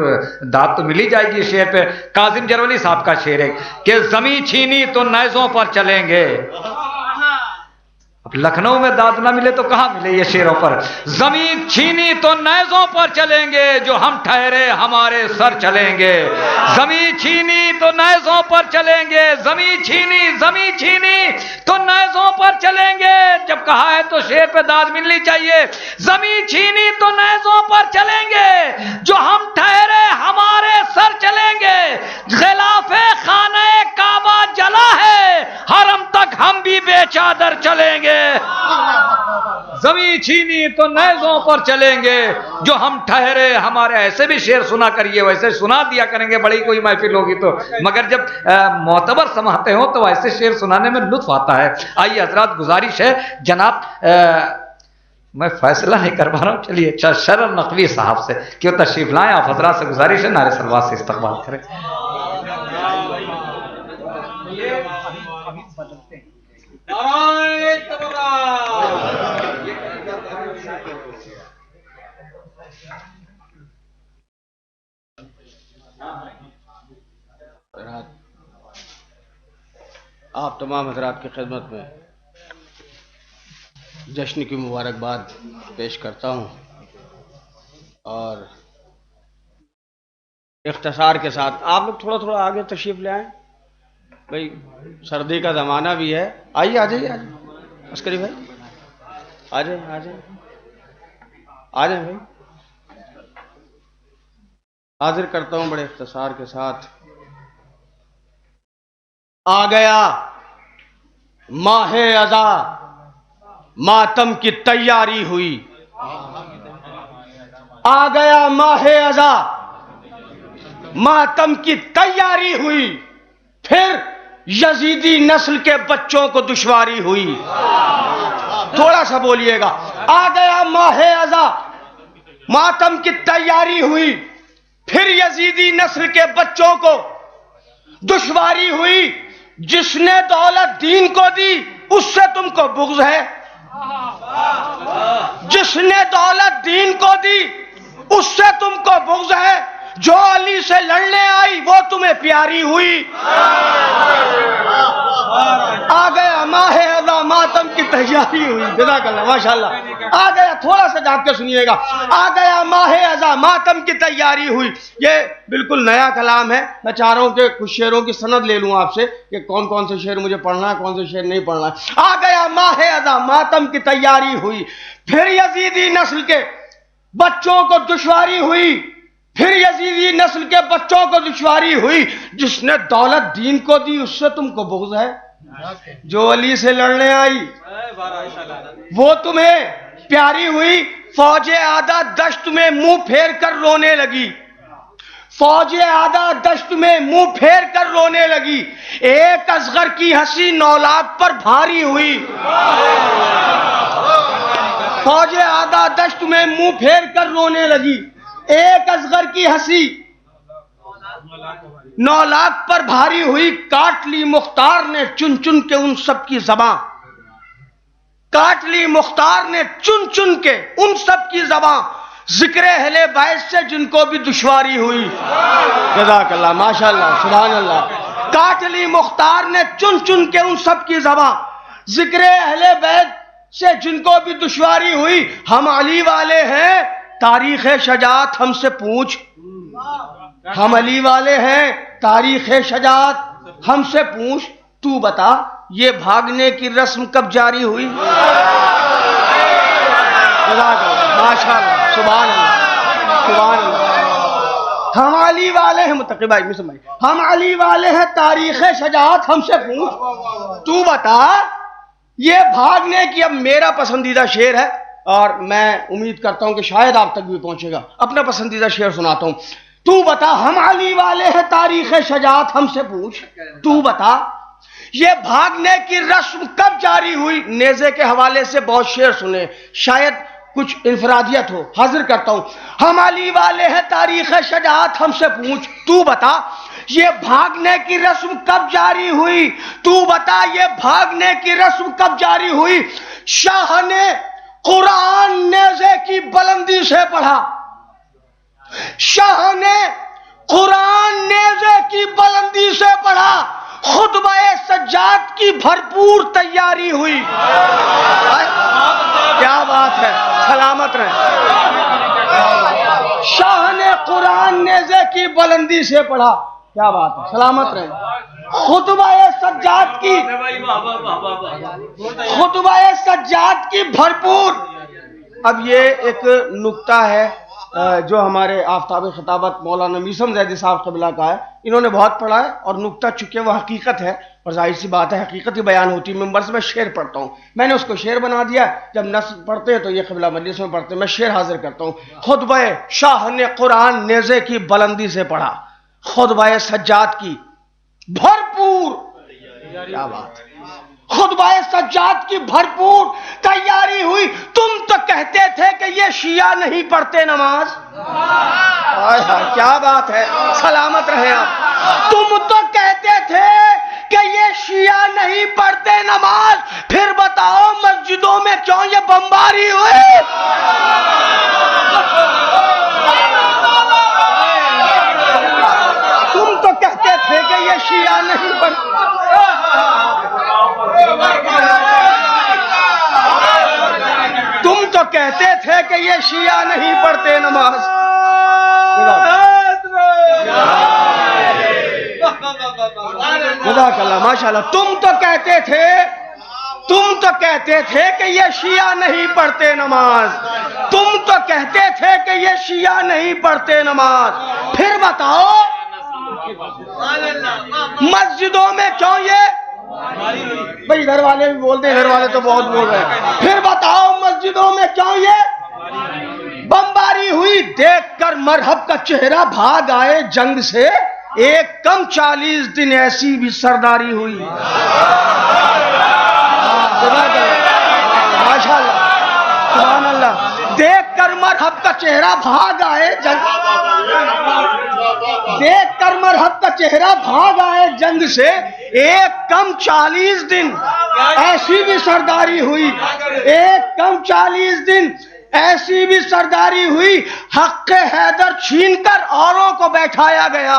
داد تو مل ہی جائے گی شعر پہ۔ کاظم جرولی صاحب کا شعر ہے کہ زمیں چھینی تو نیزوں پر چلیں گے، اب لکھنؤ میں داد نہ ملے تو کہاں ملے یہ شعروں پر۔ زمین چھینی تو نیزوں پر چلیں گے، جو ہم ٹھہرے ہمارے سر چلیں گے، زمین چھینی تو نیزوں پر چلیں گے، زمین چھینی تو نیزوں پر چلیں گے۔ جب کہا ہے تو شعر پہ داد ملنی چاہیے۔ زمین چھینی تو نیزوں پر چلیں گے، جو ہم ٹھہرے ہمارے سر چلیں گے، غلاف خانہ کعبہ جلا ہے، حرم تک ہم بھی بے چادر چلیں گے۔ زمین چھینی تو نیزوں پر چلیں گے، جو ہم ٹھہرے ہمارے۔ ایسے بھی شعر سنا کریے، ویسے سنا دیا کریں گے، بڑی کوئی محفل ہوگی تو، مگر جب معتبر سماعتیں ہوں تو ایسے شعر سنانے میں لطف آتا ہے۔ آئیے حضرات گزارش ہے جناب میں فیصلہ نہیں کر پا رہا ہوں، چلیے شرر نقوی صاحب سے کہ وہ تشریف لائیں، آپ حضرات سے گزارش ہے نعرہ صلوات سے استقبال کریں۔ آپ تمام حضرات کی خدمت میں جشن کی مبارکباد پیش کرتا ہوں، اور اختصار کے ساتھ آپ لوگ تھوڑا تھوڑا آگے تشریف لے آئیں بھائی، سردی کا زمانہ بھی ہے۔ آئیے آ جائیے عسکری بھائی، آ جائیں بھائی۔ حاضر کرتا ہوں بڑے اختصار کے ساتھ۔ آ گیا ماہ اذا، ماتم کی تیاری ہوئی، آ گیا ماہ اذا، ماتم کی تیاری ہوئی، پھر یزیدی نسل کے بچوں کو دشواری ہوئی۔ تھوڑا سا بولیے گا۔ آ گیا ماہ اذا، ماتم کی تیاری ہوئی، پھر یزیدی نسل کے بچوں کو دشواری ہوئی، جس نے دولت دین کو دی اس سے تم کو بغض ہے، جس نے دولت دین کو دی اس سے تم کو بغض ہے، جو علی سے لڑنے آئی وہ تمہیں پیاری ہوئی۔ آ گیا ماہ اذا، ماتم کی تیاری ہوئی، جزاک اللہ، ماشاءاللہ۔ آ گیا، تھوڑا سا جاگ کے سنیے گا۔ آ گیا ماہ اذا، ماتم کی تیاری ہوئی، یہ بالکل نیا کلام ہے۔ میں چاہ رہا ہوں کہ کچھ شعروں کی سند لے لوں آپ سے کہ کون کون سے شعر مجھے پڑھنا ہے، کون سے شعر نہیں پڑھنا ہے۔ آ گیا ماہ اذا، ماتم کی تیاری ہوئی، پھر یزیدی نسل کے بچوں کو دشواری ہوئی، پھر یزیدی نسل کے بچوں کو دشواری ہوئی، جس نے دولت دین کو دی اس سے تم کو بغض ہے۔ جو علی سے لڑنے آئی وہ تمہیں پیاری ہوئی، فوج آدھا دشت میں منہ پھیر کر رونے لگی، فوج آدھا دشت میں منہ پھیر کر رونے لگی، ایک اصغر کی ہنسی 9 لاکھ پر بھاری ہوئی، فوج آدھا دشت میں منہ پھیر کر رونے لگی، ایک اصغر کی ہنسی 9 لاکھ پر بھاری ہوئی، کاٹ لی مختار نے چن چن کے ان سب کی زباں، کاٹ لی مختار نے چن چن کے ان سب کی زباں، ذکر اہل بیت سے جن کو بھی دشواری ہوئی، جزاک اللہ، ماشاءاللہ، سبحان اللہ، کاٹ لی مختار نے چن چن کے ان سب کی زباں، ذکر اہل بیت سے جن کو بھی دشواری ہوئی، ہم علی والے ہیں تاریخ شجاعت ہم سے پوچھ، ہم علی والے ہیں تاریخ شجاعت ہم سے پوچھ، تو بتا یہ بھاگنے کی رسم کب جاری ہوئی؟ ماشاءاللہ، سبحان اللہ، سبحان اللہ، ہم علی والے ہیں، متقی بھائی میں سمجھ، ہم علی والے ہیں تاریخ شجاعت ہم سے پوچھ، تو بتا یہ بھاگنے کی، اب میرا پسندیدہ شعر ہے اور میں امید کرتا ہوں کہ شاید آپ تک بھی پہنچے گا، اپنا پسندیدہ شعر سناتا ہوں، تو بتا ہم علی والے ہیں تاریخ شجاعت ہم سے پوچھ، تو بتا یہ بھاگنے کی رسم کب جاری ہوئی؟ نیزے کے حوالے سے بہت شعر سنے، شاید کچھ انفرادیت ہو، حاضر کرتا ہوں، ہم علی والے ہیں تاریخ شجاعت ہم سے پوچھ، تو بتا یہ بھاگنے کی رسم کب جاری ہوئی؟ تو بتا یہ بھاگنے کی رسم کب جاری ہوئی؟ شاہ نے قرآن نیزے کی بلندی سے پڑھا، شاہ نے قرآن نیزے کی بلندی سے پڑھا، خطبہ سجاد کی بھرپور تیاری ہوئی، کیا بات ہے، سلامت رہے، شاہ نے قرآن نیزے کی بلندی سے پڑھا، کیا بات ہے، سلامت رہے، خطبہ سجاد کی، خطبہ سجاد کی بھرپور۔ اب یہ ایک نکتہ ہے جو ہمارے آفتاب خطابت مولانا میثم زیدی صاحب قبلہ کا ہے، انہوں نے بہت پڑھا ہے اور نکتہ چکے وہ حقیقت ہے اور ظاہر سی بات ہے حقیقت ہی بیان ہوتی ہے، ممبر سے میں شعر پڑھتا ہوں، میں نے اس کو شعر بنا دیا، جب نصب پڑھتے ہیں تو یہ قبلہ مجلس میں پڑھتے ہیں، میں شعر حاضر کرتا ہوں، خطبہ شاہ نے قرآن نیزے کی بلندی سے پڑھا، خطبہ سجاد کی بھرپور، کیا بات ہے، خطبہ سجاد کی بھرپور تیاری ہوئی، تم تو کہتے تھے کہ یہ شیعہ نہیں پڑھتے نماز، کیا بات ہے، سلامت رہے آپ، تم تو کہتے تھے کہ یہ شیعہ نہیں پڑھتے نماز، پھر بتاؤ مسجدوں میں کیوں یہ بمباری ہوئی؟ تم تو کہتے تھے کہ یہ شیعہ نہیں پڑھتے، تم تو کہتے تھے کہ یہ شیعہ نہیں پڑھتے نماز، جزاک اللہ، ماشاءاللہ، تم تو کہتے تھے کہ یہ شیعہ نہیں پڑھتے نماز، تم تو کہتے تھے کہ یہ شیعہ نہیں پڑھتے نماز، پھر بتاؤ مسجدوں میں کیوں یہ، بھئی گھر والے بھی بولتے ہیں، گھر والے تو بہت بول رہے ہیں، پھر بتاؤ مسجدوں میں کیوں یہ بمباری ہوئی؟ دیکھ کر مرحب کا چہرہ بھاگ آئے جنگ سے، ایک کم 40 دن ایسی بھی سرداری ہوئی، ماشاءاللہ، سبحان اللہ، دیکھ کر مرحب کا چہرہ بھاگ آئے جنگ، دیکھ کر مرحب کا چہرہ بھاگ آئے جنگ سے، ایک کم 40 دن ایسی بھی سرداری ہوئی، ایک کم 40 دن ایسی بھی سرداری ہوئی، حق حیدر چھین کر اوروں کو بیٹھایا گیا،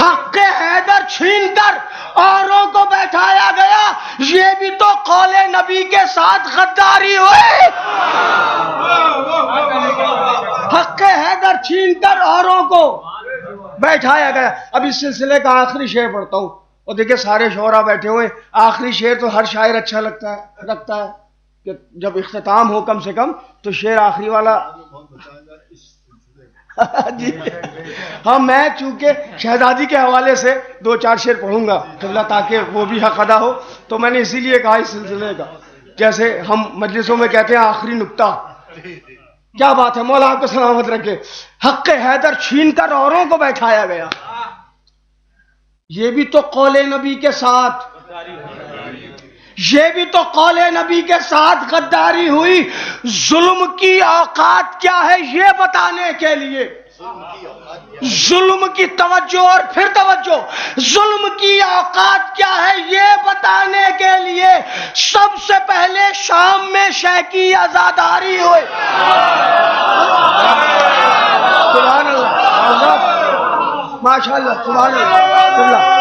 حق حیدر چھین کر اوروں کو بیٹھایا گیا، یہ بھی تو قول نبی کے ساتھ غداری ہوئی، حق حیدر چھین کر اوروں کو بیٹھایا گیا۔ اب اس سلسلے کا آخری شعر پڑھتا ہوں، اور دیکھیں سارے شعراء بیٹھے ہوئے، آخری شعر تو ہر شاعر اچھا لگتا ہے کہ جب اختتام ہو کم سے کم تو شعر آخری والا جی ہاں، میں چونکہ شہزادی کے حوالے سے 2-4 شعر پڑھوں گا قبلہ، تاکہ وہ بھی حق ادا ہو، تو میں نے اسی لیے کہا اس سلسلے کا، جیسے ہم مجلسوں میں کہتے ہیں آخری نکتہ. کیا بات ہے، مولا آپ کو سلامت رکھے. حق حیدر چھین کر اوروں کو بیٹھایا گیا، یہ بھی تو قول نبی کے ساتھ، یہ بھی تو قول نبی کے ساتھ غداری ہوئی. ظلم کی اوقات کیا ہے یہ بتانے کے لیے، ظلم کی توجہ اور پھر توجہ، ظلم کی اوقات کیا ہے یہ بتانے کے لیے سب سے پہلے شام میں شے کی آزاداری ہوئی. سبحان اللہ، ماشاء اللہ، سبحان اللہ.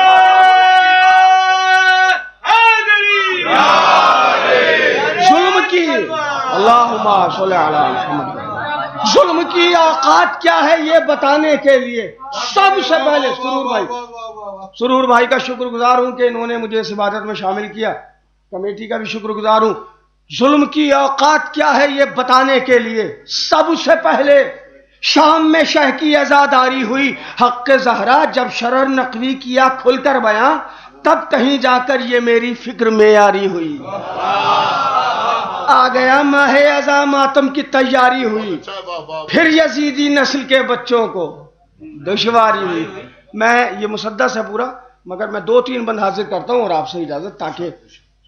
ظلم کی، اللہم صلی علی محمد، ظلم کی اوقات کیا ہے یہ بتانے کے لیے سب سے پہلے سرور بھائی کا شکر گزار ہوں کہ انہوں نے مجھے اس عبادت میں شامل کیا، کمیٹی کا بھی شکر گزار ہوں. ظلم کی اوقات کیا ہے یہ بتانے کے لیے سب سے پہلے شام میں شہ کی عزاداری ہوئی. حق زہرا جب شرر نقوی کیا کھل کر بیاں، تب کہیں جا کر یہ میری فکر معیاری ہوئی. آ گیا ماہ ازاں ماتم کی تیاری ہوئی، پھر یزیدی نسل کے بچوں کو دشواری ہوئی. میں یہ مسدس ہے پورا، مگر میں 2-3 بند حاضر کرتا ہوں اور آپ سے اجازت، تاکہ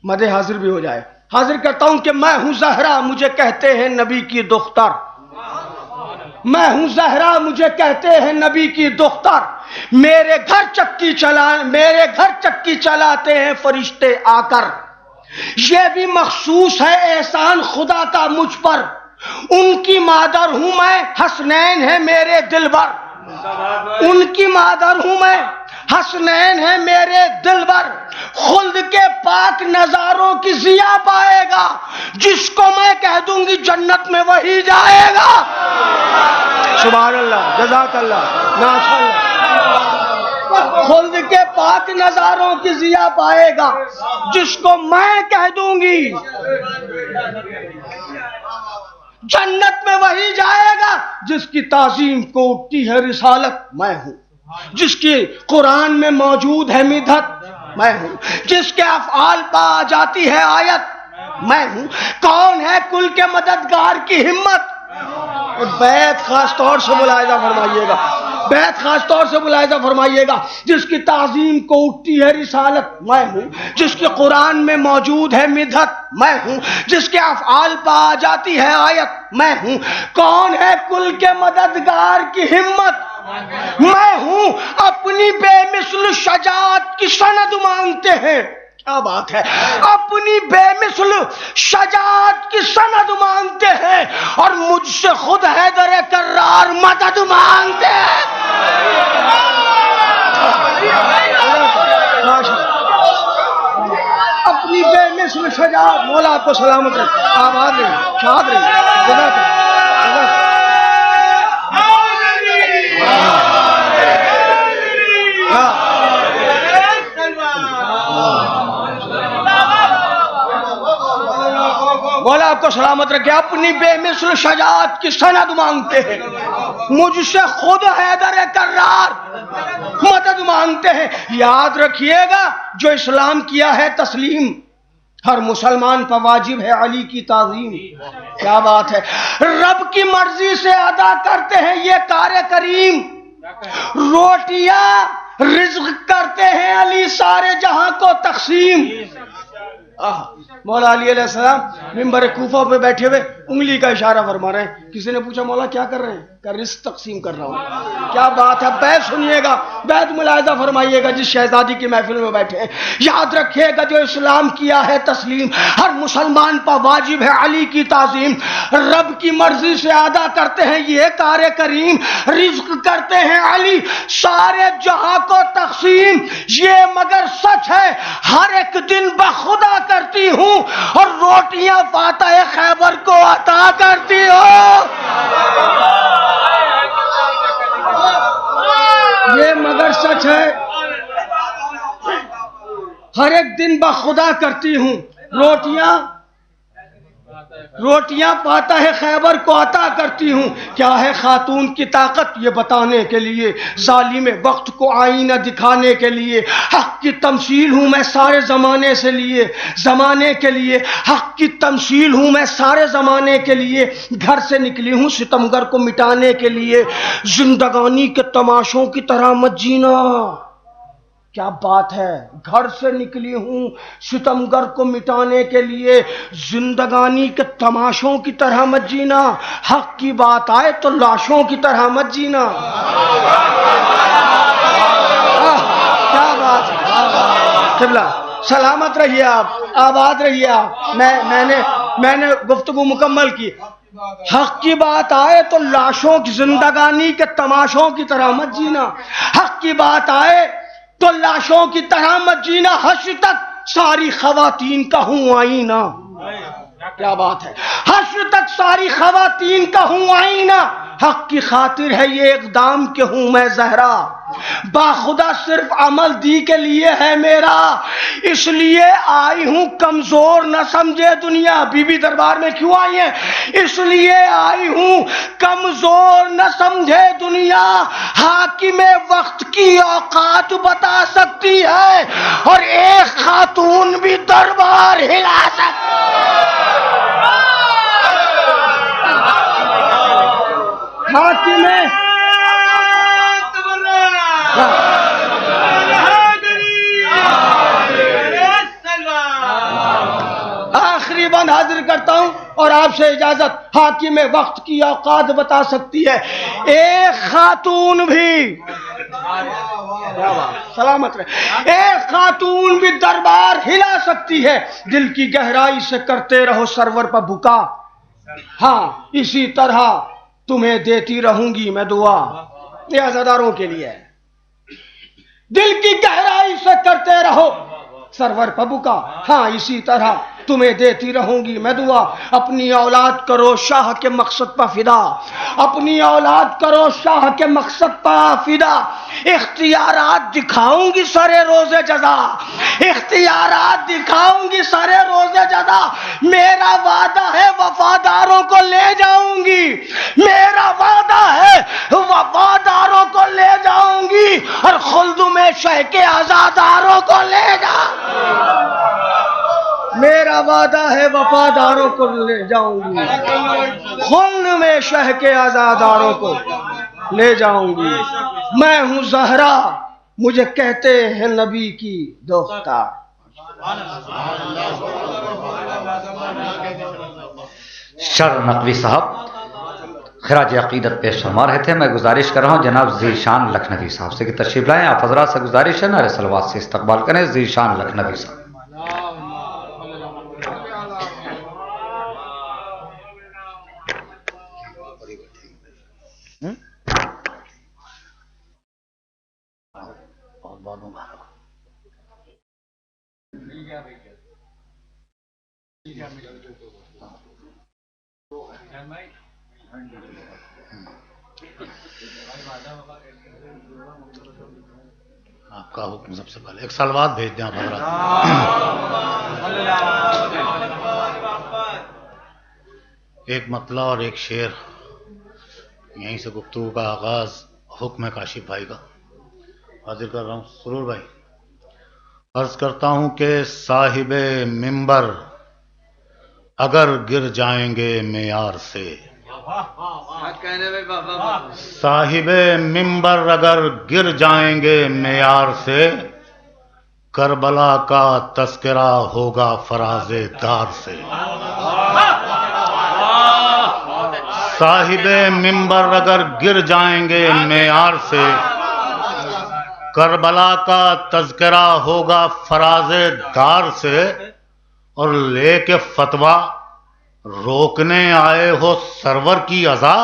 مد حاضر بھی ہو جائے. حاضر کرتا ہوں کہ میں ہوں زہرا مجھے کہتے ہیں نبی کی دختر، میں ہوں زہرا مجھے کہتے ہیں نبی کی دختر. میرے گھر چکی چلاتے ہیں فرشتے آ کر. یہ بھی مخصوص ہے احسان خدا کا مجھ پر، ان کی مادر ہوں میں، حسنین ہے میرے دلبر. ان کی مادر ہوں میں، حسنین ہے میرے دلبر. خلد کے پاک نظاروں کی ضیا پائے گا، جس کو میں کہہ دوں گی جنت میں وہی جائے گا. سبحان اللہ، جزاک اللہ، ماشاء اللہ. خلد کے پاک نظاروں کی ضیا پائے گا، جس کو میں کہہ دوں گی جنت میں وہی جائے گا. جس کی تعظیم کو اٹھتی ہے رسالت میں ہوں، جس کی قرآن میں موجود ہے مدحت میں ہوں، جس کے افعال پا جاتی ہے آیت میں ہوں. کون ہے کل کے مددگار کی ہمت؟ اور بیت خاص طور سے ملاحظہ فرمائیے گا، بیت خاص طور سے ملاحظہ فرمائیے گا. جس کی تعظیم کو اٹھتی ہے رسالت میں ہوں، جس کے قرآن میں موجود ہے مدحت میں ہوں، جس کے افعال پا جاتی ہے آیت میں ہوں. کون ہے کل کے مددگار کی ہمت؟ میں ہوں. اپنی بے مثل شجاعت کی سند مانگتے ہیں، کیا بات ہے، اپنی بے مثل شجاعت کی سند مانگتے ہیں، اور مجھ سے خود حیدر کرار مدد مانگتے ہیں. اپنی بے مثل شجاعت، مولا آپ کو سلامت رکھے، آباد رہی، شاد رہی. مولا آپ کو سلامت رکھے. اپنی بے مثل شجاعت کی سند مانگتے ہیں، مجھ سے خود حیدر کرار مدد مانگتے ہیں. یاد رکھیے گا جو اسلام کیا ہے تسلیم، ہر مسلمان پر واجب ہے علی کی تعظیم. کیا بات ہے، رب کی مرضی سے ادا کرتے ہیں یہ کار کریم. روٹیاں رزق کرتے ہیں علی سارے جہاں کو تقسیم. مولا علی علیہ السلام ممبر کوفہ پہ بیٹھے ہوئے انگلی کا اشارہ فرما رہے ہیں. کسی نے پوچھا مولا کیا کر رہے ہیں؟ کہ رزق تقسیم کر رہا ہوں. کیا بات ہے، بیت سنیے گا، بیت ملاحظہ فرمائیے گا جس شہزادی کی محفل میں بیٹھے ہیں. یاد رکھیے گا جو اسلام کیا ہے تسلیم، ہر مسلمان پر واجب ہے علی کی تعظیم. رب کی مرضی سے ادا کرتے ہیں یہ کار کریم، رزق کرتے ہیں علی سارے جہاں کو تقسیم. یہ مگر سچ ہے ہر ایک دن بخدا کرتی ہوں، اور روٹیاں فاتح خیبر کو عطا کرتی ہوں. یہ مگر سچ ہے ہر ایک دن بخدا کرتی ہوں، روٹیاں روٹیاں پاتا ہے خیبر کو عطا کرتی ہوں. کیا ہے خاتون کی طاقت یہ بتانے کے لیے, ظالم وقت کو آئینہ دکھانے کے لیے. حق کی تمثیل ہوں میں سارے زمانے سے لیے, زمانے کے لیے. حق کی تمثیل ہوں میں سارے زمانے کے لیے. گھر سے نکلی ہوں ستمگر کو مٹانے کے لیے. زندگانی کے تماشوں کی طرح مت جینا. کیا بات ہے, گھر سے نکلی ہوں ستمگر کو مٹانے کے لیے. زندگانی کے تماشوں کی طرح مت جینا. حق کی بات آئے تو لاشوں کی طرح مت جینا. کیا بات ہے. قبلہ سلامت رہیے آپ, آباد رہیے آپ. میں نے گفتگو مکمل کی. حق کی بات آئے تو لاشوں کی, زندگانی کے تماشوں کی طرح مت جینا. حق کی بات آئے تو لاشوں کی طرح مت جینا. حشر تک ساری خواتین کا ہوں آئینہ. کیا بات ہے. حشر تک ساری خواتین کا ہوں آئینہ. حق کی خاطر ہے یہ اقدام کہ ہوں میں زہرا. باخدا صرف عمل دی کے لیے ہے میرا, اس لیے آئی ہوں کمزور نہ سمجھے دنیا. بی بی دربار میں کیوں آئی ہیں؟ اس لیے آئی ہوں کمزور نہ سمجھے دنیا. حاکم وقت کی اوقات بتا سکتی ہے اور ایک خاتون بھی دربار ہلا سکتی ہے. حاکم آخری بند حاضر کرتا ہوں اور آپ سے اجازت. حاکم وقت کی اوقات بتا سکتی ہے, ایک خاتون بھی سلامت رہے, ایک خاتون بھی دربار ہلا سکتی ہے. دل کی گہرائی سے کرتے رہو سرور پر بکا, ہاں اسی طرح تمہیں دیتی رہوں گی میں دعا. یہ عزاداروں کے لیے ہے. دل کی گہرائی سے کرتے رہو سرور پبو کا, ہاں اسی طرح تمہیں دیتی رہوں گی میں دعا. اپنی اولاد کرو شاہ کے مقصد پر فدا, اپنی اولاد کرو شاہ کے مقصد پر فدا. اختیارات دکھاؤں گی سرے روز جزا, اختیارات دکھاؤں گی سرے روز جزا. میرا وعدہ ہے وفاداروں کو لے جاؤں گی, میرا وعدہ ہے وفاداروں کو لے جاؤں گی اور خلد میں شہ کے آزاداروں کو لے جاؤں. میرا وعدہ ہے وفاداروں کو لے جاؤں گی, خلد میں شہ کے آزاداروں کو لے جاؤں گی. میں ہوں زہرا مجھے کہتے ہیں نبی کی دختار. شر نقوی صاحب خراج عقیدت پیش فرما رہے تھے. میں گزارش کر رہا ہوں جناب ذیشان لکھنوی صاحب سے کہ تشریف لائیں. آپ حضرات سے گزارش ہے نعرہ صلوات سے استقبال کریں ذیشان لکھنوی صاحب. آپ کا حکم سب سے پہلے ایک سلوات بھیج دیں آپ حضرات. ایک مطلع اور ایک شعر, یہیں سے گفتگو کا آغاز حکم کاشف بھائی کا حاضر کر رہا ہوں. سرور بھائی عرض کرتا ہوں کہ صاحب منبر اگر گر جائیں گے معیار سے, صاحب منبر اگر گر جائیں گے معیار سے, کربلا کا تذکرہ ہوگا فراز دار سے. صاحب منبر اگر گر جائیں گے معیار سے, کربلا کا تذکرہ ہوگا فراز دار سے. اور لے کے فتویٰ روکنے آئے ہو سرور کی عزا,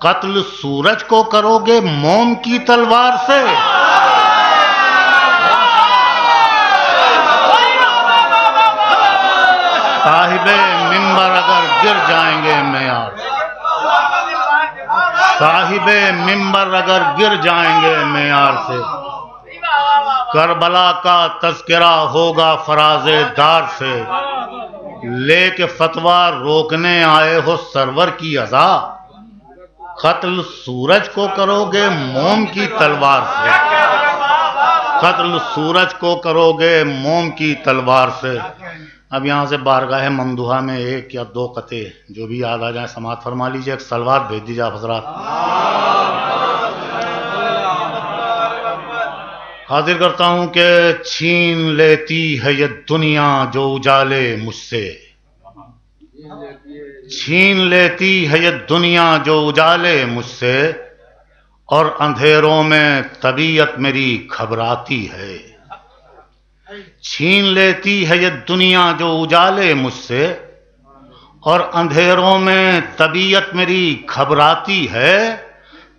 قتل سورج کو کرو گے موم کی تلوار سے. صاحب منبر اگر گر جائیں گے معیار, صاحب منبر اگر گر جائیں گے معیار سے, کربلا کا تذکرہ ہوگا فراز دار سے. لے کے فتویٰ روکنے آئے ہو سرور کی عزا، قتل سورج کو کرو گے موم کی تلوار سے، قتل سورج کو کرو گے موم کی تلوار سے۔ اب یہاں سے بارگاہ ممدوحہ میں ایک یا دو قطعے جو بھی یاد آ جائیں سماعت فرما لیجئے، ایک سلوات بھیج دیجئے آپ حضرات۔ حاضر کرتا ہوں کہ چھین لیتی ہے یہ دنیا جو اجالے مجھ سے، چھین لیتی ہے یہ دنیا جو اجالے مجھ سے، اور اندھیروں میں طبیعت میری گھبراتی ہے، چھین لیتی ہے یہ دنیا جو اجالے مجھ سے، اور اندھیروں میں طبیعت میری گھبراتی ہے،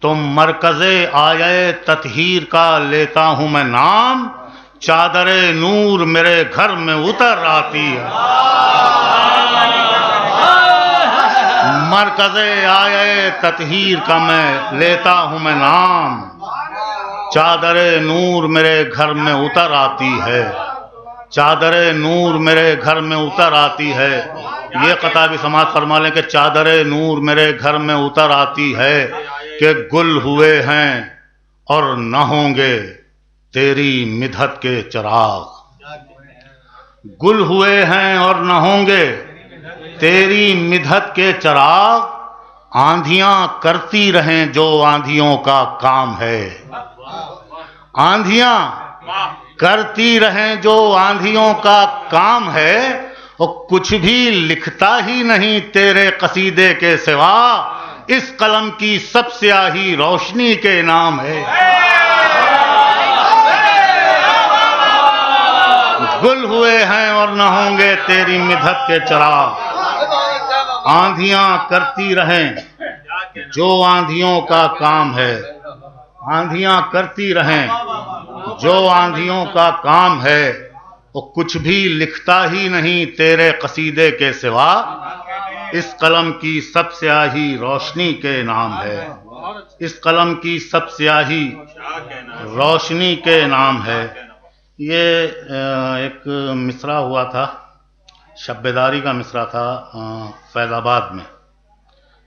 تو مرکز آیے تطہیر کا لیتا ہوں میں نام، چادر نور میرے گھر میں اتر آتی ہے، مرکز آیے تطہیر کا میں لیتا ہوں میں نام، چادر نور میرے گھر میں اتر آتی ہے، چادر نور میرے گھر میں اتر آتی ہے۔ یہ قطعہ بھی سماعت فرما لیں کہ چادر نور میرے گھر میں اتر آتی ہے، کہ گل ہوئے ہیں اور نہ ہوں گے تیری مدحت کے چراغ، گل ہوئے ہیں اور نہ ہوں گے تیری مدحت کے چراغ، آندھیاں کرتی رہیں جو آندھیوں کا کام ہے، آندھیاں کرتی رہیں جو آندھیوں کا کام ہے، اور کچھ بھی لکھتا ہی نہیں تیرے قصیدے کے سوا، اس قلم کی سب سیاہی روشنی کے نام ہے، گل ہوئے ہیں اور نہ ہوں گے تیری مدحت کے چراغ، آندھیاں کرتی رہیں جو آندھیوں کا کام ہے، آندھیاں کرتی رہیں جو آندھیوں کا کام ہے، وہ کچھ بھی لکھتا ہی نہیں تیرے قصیدے کے سوا، اس قلم کی سب سیاہی روشنی کے نام ہے، اس قلم کی سب سیاہی روشنی کے نام ہے۔ یہ ایک مصرع ہوا تھا، شب بیداری کا مصرع تھا فیض آباد میں،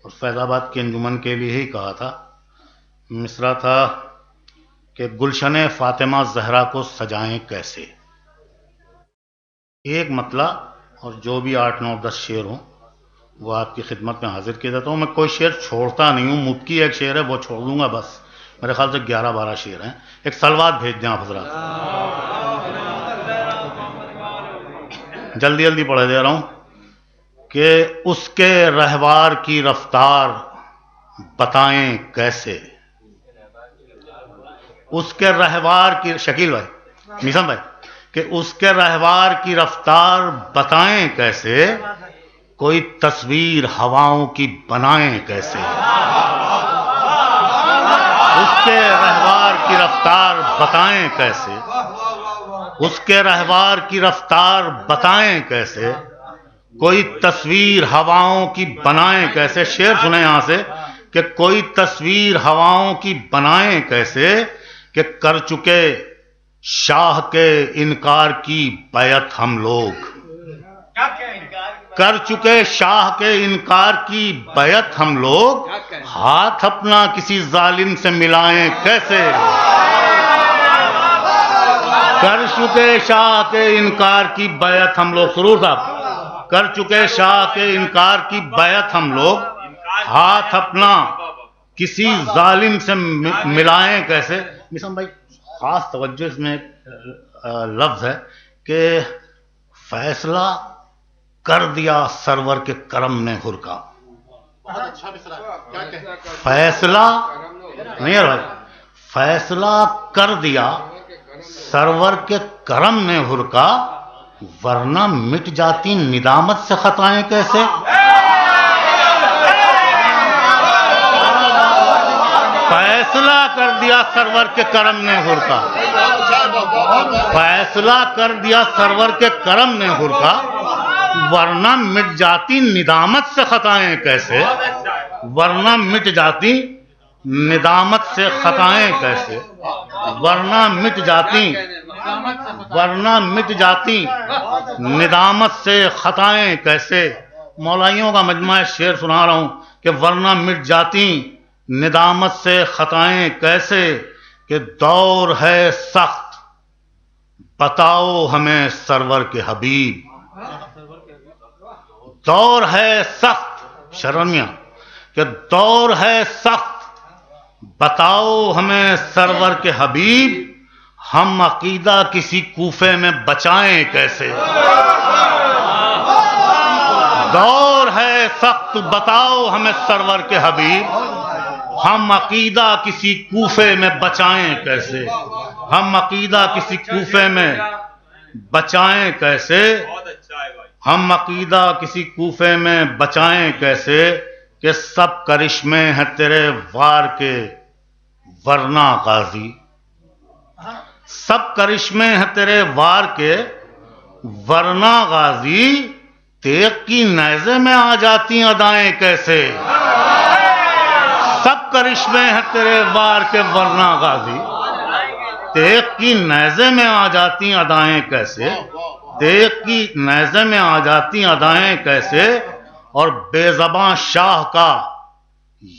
اور فیض آباد کی انجمن کے لیے ہی کہا تھا۔ مصرع تھا کہ گلشن فاطمہ زہرا کو سجائیں کیسے، ایک مطلع اور جو بھی 8 9 10 شعر ہوں وہ آپ کی خدمت میں حاضر کیا جاتا ہوں۔ میں کوئی شعر چھوڑتا نہیں ہوں، مبکی ایک شعر ہے وہ چھوڑ دوں گا، بس میرے خیال سے 11 12 شعر ہیں۔ ایک سلوات بھیج دیں آپ حضرات، جلدی جلدی پڑھ دے رہا ہوں کہ اس کے رہوار کی رفتار بتائیں کیسے، اس کے رہوار کی، شکیل بھائی میسم بھائی، کہ اس کے رہوار کی رفتار بتائیں کیسے، کوئی تصویر ہواؤں کی بنائیں کیسے، اس کے رہوار کی رفتار بتائیں کیسے، اس کے رہوار کی رفتار بتائیں کیسے، کوئی تصویر ہواؤں کی بنائیں کیسے۔ شعر سنیں یہاں سے کہ کوئی تصویر ہواؤں کی بنائیں کیسے، کہ کر چکے شاہ کے انکار کی بیعت ہم لوگ، کر چکے شاہ کے انکار کی بیعت ہم لوگ، ہاتھ اپنا کسی ظالم سے ملائیں کیسے، کر چکے شاہ کے انکار کی بیعت ہم لوگ، سرور صاحب، کر چکے شاہ کے انکار کی بیعت ہم لوگ، ہاتھ اپنا کسی ظالم سے ملائیں کیسے۔ مسلم بھائی خاص توجہ اس میں ایک لفظ ہے کہ فیصلہ کر دیا سرور کے کرم نے ہر کا، فیصلہ نہیں ہے بھائی، فیصلہ کر دیا سرور کے کرم نے ہر کا، ورنہ مٹ جاتی ندامت سے خطائیں کیسے۔ فیصلہ کر دیا سرور کے کرم نے ہر کا، فیصلہ کر دیا سرور کے کرم نے ہر کا، ورنہ مٹ جاتی ندامت سے خطائیں کیسے، ورنہ مٹ جاتی ندامت سے خطائیں کیسے، ورنہ مٹ جاتی ورنہ مٹ جاتی ندامت سے خطائیں کیسے. مولائیوں کا مجموعہ شعر سنا رہا ہوں کہ ورنہ مٹ جاتی ندامت سے خطائیں کیسے, کہ دور ہے سخت بتاؤ ہمیں سرور کے حبیب. دور ہے سخت شرمیہ کہ دور ہے سخت بتاؤ ہمیں سرور کے حبیب, ہم عقیدہ کسی کوفے میں بچائیں کیسے. دور ہے سخت بتاؤ ہمیں سرور کے حبیب, ہم عقیدہ کسی کوفے میں بچائیں کیسے. ہم عقیدہ کسی کوفے میں بچائیں کیسے. ہم عقیدہ کسی کوفے میں بچائیں کیسے, کہ سب کرشمے ہیں تیرے وار کے ورنہ غازی. سب کرشمے ہیں تیرے وار کے ورنہ غازی, تیغ کی نیزے میں آ جاتی ادائیں کیسے. سب کرشمے ہیں تیرے وار کے ورنہ غازی, تیغ کی نیزے میں آ جاتی ادائیں کیسے. تیغ کی نیزے میں آ جاتی ادائیں کیسے, اور بے زباں شاہ کا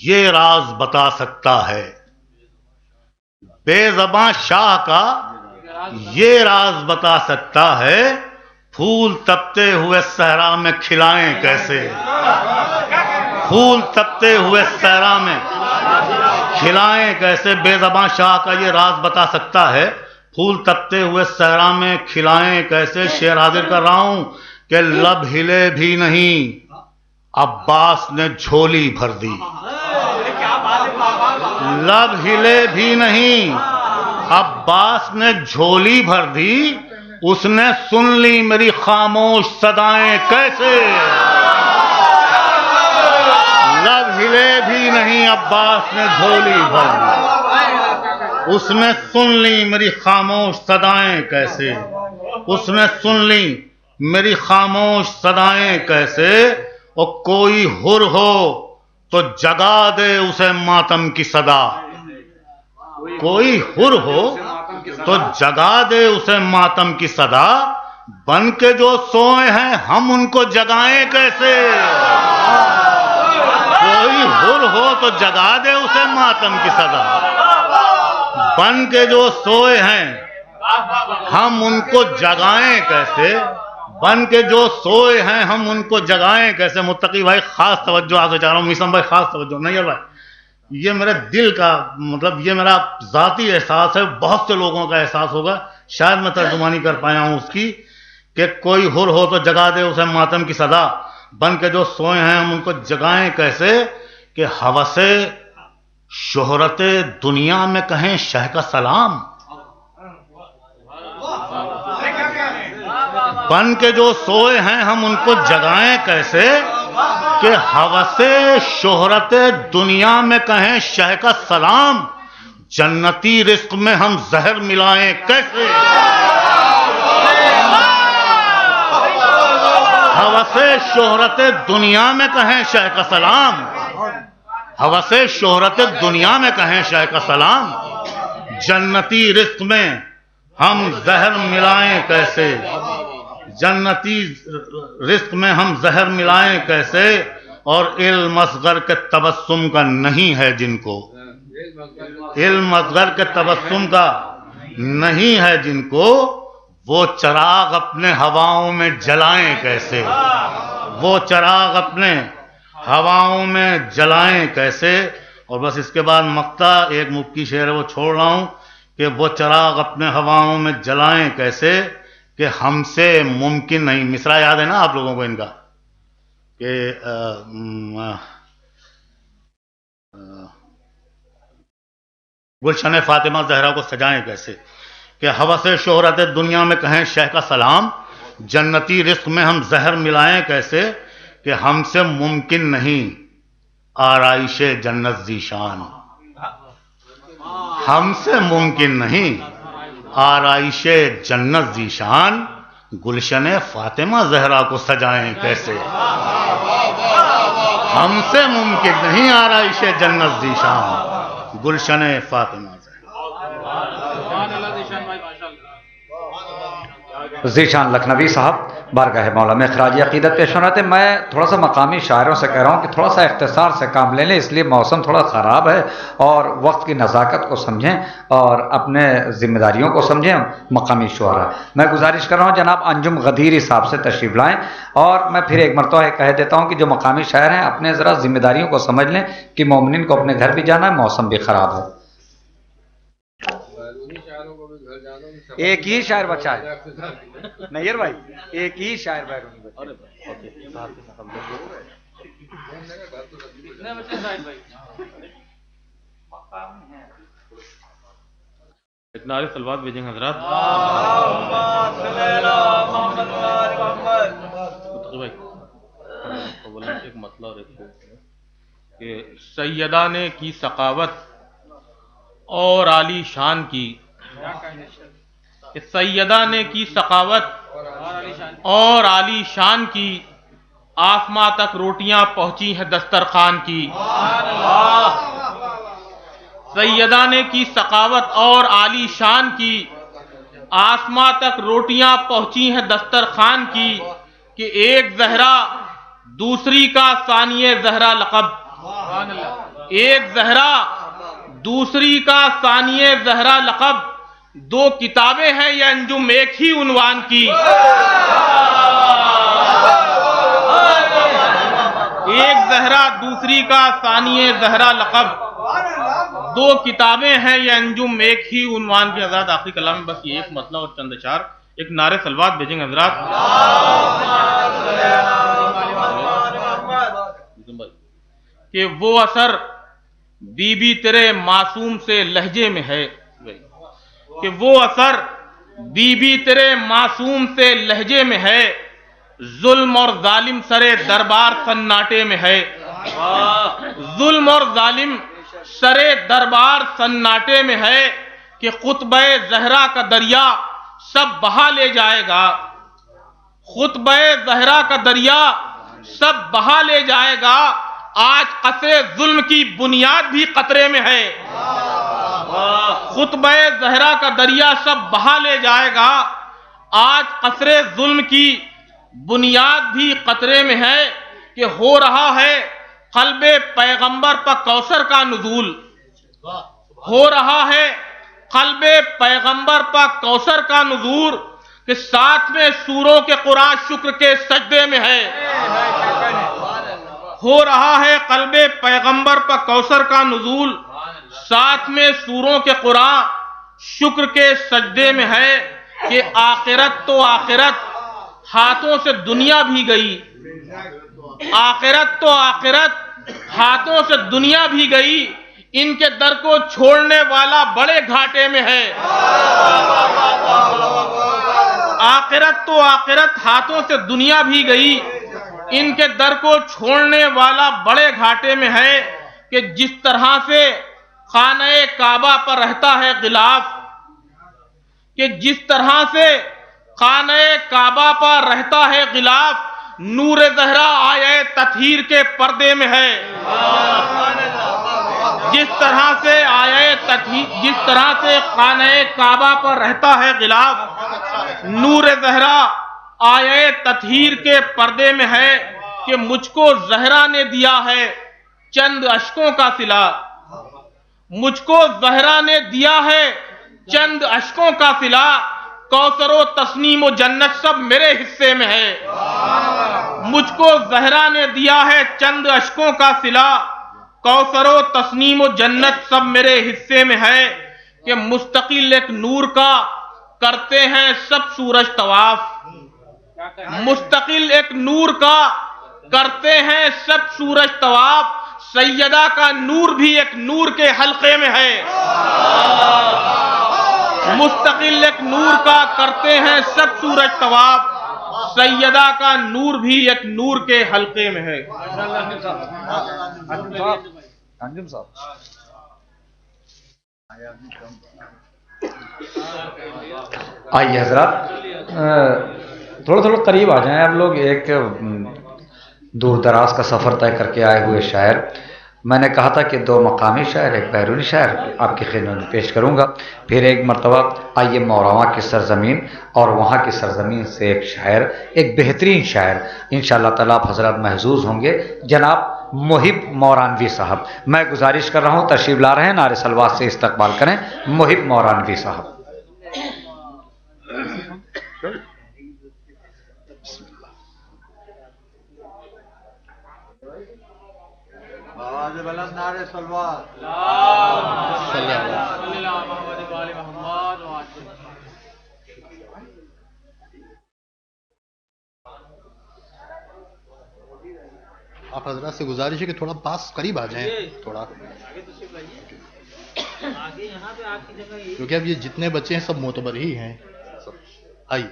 یہ راز بتا سکتا ہے. بے زباں شاہ کا یہ راز بتا سکتا ہے, پھول تپتے ہوئے صحرا میں کھلائیں کیسے. پھول تپتے ہوئے صحرا میں کھلائیں کیسے. بے زباں شاہ کا یہ راز بتا سکتا ہے, پھول تپتے ہوئے صحرا میں کھلائیں کیسے. شعر حاضر کر رہا ہوں کہ لب ہلے بھی نہیں عباس نے جھولی بھر دی. لب ہلے بھی نہیں عباس نے جھولی بھر دی, اس نے سن لی میری خاموش صدائیں کیسے. لب ہلے بھی نہیں عباس نے جھولی بھر دی, اس نے سن لی میری خاموش صدائیں کیسے. اس نے سن لی میری خاموش صدائیں کیسے. اور کوئی حر ہو تو جگا دے اسے ماتم کی صدا. کوئی حر ہو تو جگا دے اسے ماتم کی صدا, بن کے جو سوئے ہیں ہم ان کو جگائیں کیسے. کوئی حر ہو تو جگا دے اسے ماتم کی صدا, بن کے جو سوئے ہیں ہم ان کو جگائیں کیسے. بن کے جو سوئے ہیں ہم ان کو جگائیں کیسے. متقی بھائی خاص توجہ آپ سے چاہ رہا ہوں, میسم بھائی خاص توجہ. نہیں بھائی یہ میرے دل کا مطلب یہ میرا ذاتی احساس ہے, بہت سے لوگوں کا احساس ہوگا, شاید میں ترجمانی کر پایا ہوں اس کی, کہ کوئی حر ہو تو جگا دے اسے ماتم کی صدا, بن کے جو سوئے ہیں ہم ان کو جگائیں کیسے. کہ ہوس شہرت دنیا میں کہیں شہ کا سلام. بن کے جو سوئے ہیں ہم ان کو جگائیں کیسے, کہ ہوس شہرت دنیا میں کہیں شہ کا سلام, جنتی رزق میں ہم زہر ملائیں کیسے. ہوس شہرت دنیا میں کہیں شہ کا سلام, ہوس شہرت دنیا میں کہیں شہ کا سلام, جنتی رزق میں ہم زہر ملائیں کیسے. جنتی رزق میں ہم زہر ملائیں کیسے. اور علم اصغر کے تبسم کا نہیں ہے جن کو, علم اصغر کے تبسم کا نہیں ہے جن کو, وہ چراغ اپنے ہواؤں میں جلائیں کیسے. وہ چراغ اپنے ہواؤں میں جلائیں کیسے. اور بس اس کے بعد مقطع ایک مکی شعر ہے وہ چھوڑ رہا ہوں, کہ وہ چراغ اپنے ہواؤں میں جلائیں کیسے, کہ ہم سے ممکن نہیں. مصرع یاد ہے نا آپ لوگوں کو ان کا, کہ گلشن فاطمہ زہرا کو سجائیں کیسے. کہ ہوس شہرت دنیا میں کہیں شہ کا سلام, جنتی رزق میں ہم زہر ملائیں کیسے. کہ ہم سے ممکن نہیں آرائش جنت ذیشان. ہم سے ممکن نہیں آرائش جنت ذیشان, گلشن فاطمہ زہرا کو سجائیں کیسے. ہم سے ممکن نہیں آرائش جنت ذیشان, گلشن فاطمہ زہرا. ذیشان لکھنوی صاحب بارگاہ مولا میں خراج عقیدت پیش ہونا تھے. میں تھوڑا سا مقامی شاعروں سے کہہ رہا ہوں کہ تھوڑا سا اختصار سے کام لے لیں، اس لیے موسم تھوڑا خراب ہے، اور وقت کی نزاکت کو سمجھیں اور اپنے ذمہ داریوں کو سمجھیں. مقامی شعراء میں گزارش کر رہا ہوں جناب انجم غدیری صاحب سے تشریف لائیں، اور میں پھر ایک مرتبہ کہہ دیتا ہوں کہ جو مقامی شاعر ہیں اپنے ذرا ذمہ داریوں کو سمجھ لیں کہ مومنین کو اپنے گھر بھی جانا ہے، موسم بھی خراب ہے. ایک ہی شاعر بچا ہے نیر بھائی، ایک ہی شاعر بیرونی بچا. ایک نعرے صلوات بھیجیں حضرات. ایک مسئلہ کہ سیدہ نے کی ثقافت اور عالی شان کی، کہ سیدہ نے کی ثقافت اور عالی شان کی، آسماں تک روٹیاں پہنچی ہیں دسترخوان کی. سیدہ نے کی ثقافت اور عالی شان کی، آسماں تک روٹیاں پہنچی ہیں دسترخوان کی، کہ ایک زہرا دوسری کا ثانی زہرا لقب، ایک زہرا دوسری کا ثانی زہرا لقب، دو کتابیں ہیں یہ انجم ایک ہی عنوان کی. ایک زہرا دوسری کا ثانی زہرا لقب، دو کتابیں ہیں یہ انجم ایک ہی عنوان کی. آزاد آخری کلام میں بس یہ ایک مسئلہ اور چند اشعار. ایک نعرے صلوات بھیجیں گے حضرات. کہ وہ اثر بی بی تیرے معصوم سے لہجے میں ہے، کہ وہ اثر بی بی تیرے معصوم سے لہجے میں ہے، ظلم اور ظالم سرے دربار سناٹے میں ہے. ظلم اور ظالم سرے دربار سناٹے میں ہے، کہ خطبہ زہرا کا دریا سب بہا لے جائے گا. خطبہ زہرا کا دریا سب بہا لے جائے گا، آج قصرے ظلم کی بنیاد بھی قطرے میں ہے. خطبہ زہرا کا دریا سب بہا لے جائے گا، آج قصرے ظلم کی بنیاد بھی قطرے میں ہے. کہ ہو رہا ہے قلب پیغمبر پر کوثر کا نزول، ہو رہا ہے قلب پیغمبر پر کوثر کا نزول، کہ ساتھ میں سوروں کے قرآن شکر کے سجدے میں ہے. ہو رہا ہے قلب پیغمبر پر کوثر کا نزول، ساتھ میں سوروں کے قرآن شکر کے سجدے میں ہے. کہ آخرت تو آخرت ہاتھوں سے دنیا بھی گئی، آخرت تو آخرت ہاتھوں سے دنیا بھی گئی، ان کے در کو چھوڑنے والا بڑے گھاٹے میں ہے. آخرت تو آخرت ہاتھوں سے دنیا بھی گئی، ان کے در کو چھوڑنے والا بڑے گھاٹے میں ہے. کہ جس طرح سے خانہ کعبہ پر رہتا ہے غلاف، کہ جس طرح سے خانہ کعبہ پر رہتا ہے غلاف، نور زہرا آیے تطہیر کے پردے میں ہے. جس طرح سے جس طرح سے خانہ کعبہ پر رہتا ہے غلاف، نور زہرا آیے تطہیر کے پردے میں ہے. کہ مجھ کو زہرا نے دیا ہے چند اشکوں کا صلہ، مجھ کو زہرا نے دیا ہے چند اشکوں کا صلہ، کوثر و تسنیم و جنت سب میرے حصے میں ہے. مجھ کو زہرا نے دیا ہے چند اشکوں کا صلہ، کوثر و تسنیم و جنت سب میرے حصے میں ہے. کہ مستقل ایک نور کا کرتے ہیں سب سورج طواف، مستقل ایک نور کا کرتے ہیں سب سورج طواف، سیدہ کا نور بھی ایک نور کے حلقے میں ہے. مستقل ایک نور کا کرتے ہیں سب سورج طواف، سیدہ کا نور بھی ایک نور کے حلقے میں ہے. آئیے حضرات تھوڑا تھوڑا قریب آ جائیں آپ لوگ. ایک دور دراز کا سفر طے کر کے آئے ہوئے شاعر میں نے کہا تھا کہ 2 مقامی شاعر ایک بیرونی شاعر آپ کی خدمت میں پیش کروں گا، پھر ایک مرتبہ آئیے موراواں کی سرزمین اور وہاں کی سرزمین سے ایک شاعر، ایک بہترین شاعر انشاءاللہ تعالیٰ آپ حضرات محظوظ ہوں گے، جناب محب مورانوی صاحب۔ میں گزارش کر رہا ہوں تشریف لا رہے ہیں، نعرے صلوات سے استقبال کریں محب مورانوی صاحب۔ آپ حضرات سے گزارش ہے کہ تھوڑا پاس قریب آ جائیں، تھوڑا، کیونکہ اب یہ جتنے بچے ہیں سب معتبر ہی ہیں۔ آئیے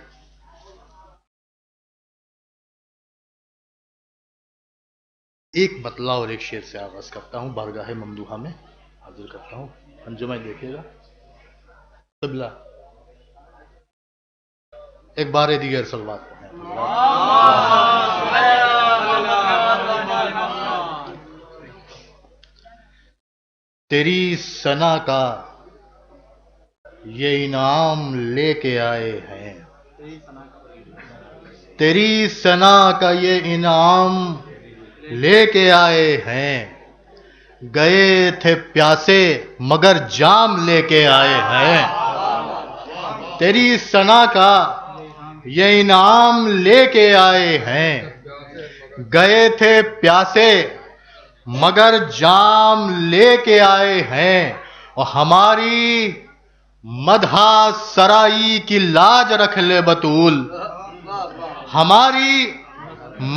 ایک مطلع اور ایک شعر سے آغاز کرتا ہوں، بارگاہ ممدوحہ میں حاضر کرتا ہوں، انجمن دیکھیے گا۔ قبلہ ایک بار دیگر صلوات پڑھیں۔ تیری ثنا کا یہ انعام لے کے آئے ہیں، تیری ثنا کا یہ انعام لے کے آئے ہیں، گئے تھے پیاسے مگر جام لے کے آئے ہیں، تیری ثنا کا یہ انعام لے کے آئے ہیں، گئے تھے پیاسے مگر جام لے کے آئے ہیں، اور ہماری مدحہ سرائی کی لاج رکھ لے بطول، ہماری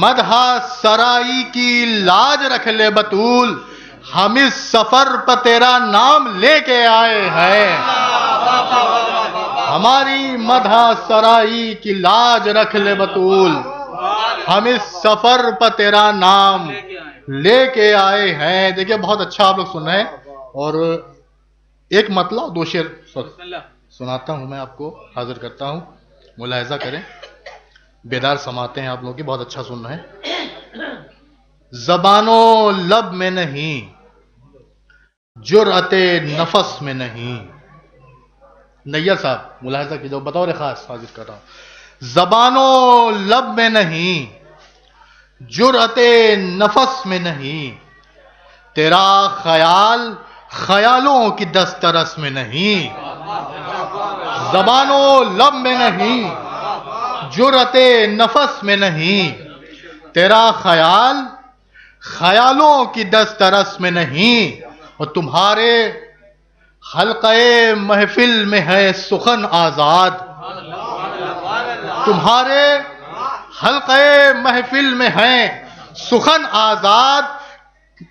مدحہ سرائی کی لاج رکھ لے بطول، ہم اس سفر پر تیرا نام لے کے آئے ہیں، ہماری مدحہ سرائی کی لاج رکھ لے بطول، ہم اس سفر پر تیرا نام لے کے آئے ہیں۔ دیکھیں بہت اچھا آپ لوگ سن رہے ہیں، اور ایک مطلع 2 شعر سناتا ہوں، میں آپ کو حاضر کرتا ہوں، ملاحظہ کریں، بیدار سماعتیں ہیں آپ لوگوں کی، بہت اچھا سن رہے ہیں۔ زبان و لب میں نہیں، جرأت نفس میں نہیں، نیّر صاحب ملاحظہ کیجئے، بطور خاص حاضر کر رہا ہوں۔ زبان و لب میں نہیں، جرأت نفس میں نہیں، تیرا خیال خیالوں کی دسترس میں نہیں، زبان و لب میں نہیں، جرأت نفس میں نہیں، تیرا خیال خیالوں کی دسترس میں نہیں، اور تمہارے حلقہ محفل میں ہے سخن آزاد، تمہارے حلقہ محفل میں ہیں سخن آزاد،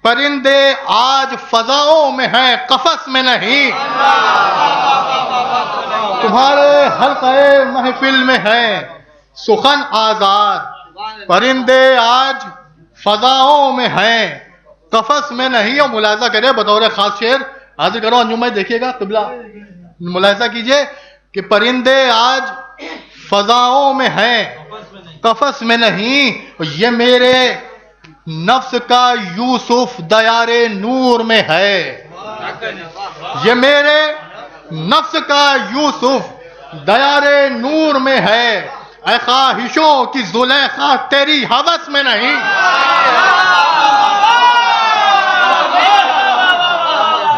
پرندے آج فضاؤں میں ہیں قفس میں نہیں، تمہارے حلقہ محفل میں ہیں سخن آزاد، پرندے آج فضاؤں میں ہیں قفس میں نہیں۔ اور ملاحظہ کرے بطور خاص شعر حاضر کرو، انجمن دیکھیے گا، قبلہ ملاحظہ کیجئے کہ پرندے آج فضاؤں میں ہیں قفس میں نہیں، یہ میرے نفس کا یوسف دیار نور میں ہے، یہ میرے نفس کا یوسف دیار نور میں ہے، اے خواہشوں کی زلیخا تیری ہوس میں نہیں،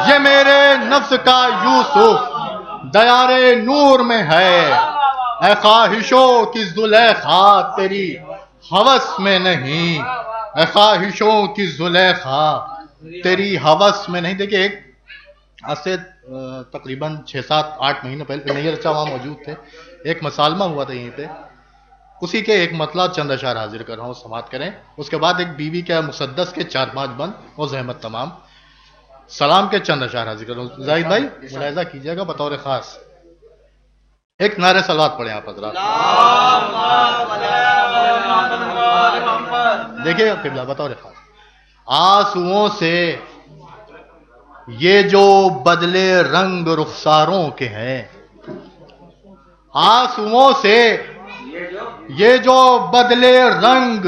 یہ میرے نفس کا یوسف دیار نور میں ہے، اے خواہشوں کی زلیخا تیری ہوس میں نہیں، اے خواہشوں کی زلیخا تیری ہوس میں نہیں۔ دیکھیں ایک آج سے تقریباً 6-7-8 مہینے پہلے نیّر اچھا وہاں موجود تھے، ایک مسالمہ ہوا تھا یہیں پہ، اسی کے ایک مطلع چند اشعار حاضر کر رہا ہوں، سماعت کریں۔ اس کے بعد ایک بیوی کے مسدس کے 4-5 بند اور زحمت تمام، سلام کے چند اشعار حاضر کر رہا ہوں۔ زاہد بھائی ملاحظہ کیجئے گا بطور خاص، ایک نعرہ صلوات پڑھیں آپ حضرات، دیکھیے گا قبلہ بطور خاص۔ آنسوؤں سے یہ جو بدلے رنگ رخساروں کے ہیں، آنسوؤں سے یہ جو بدلے رنگ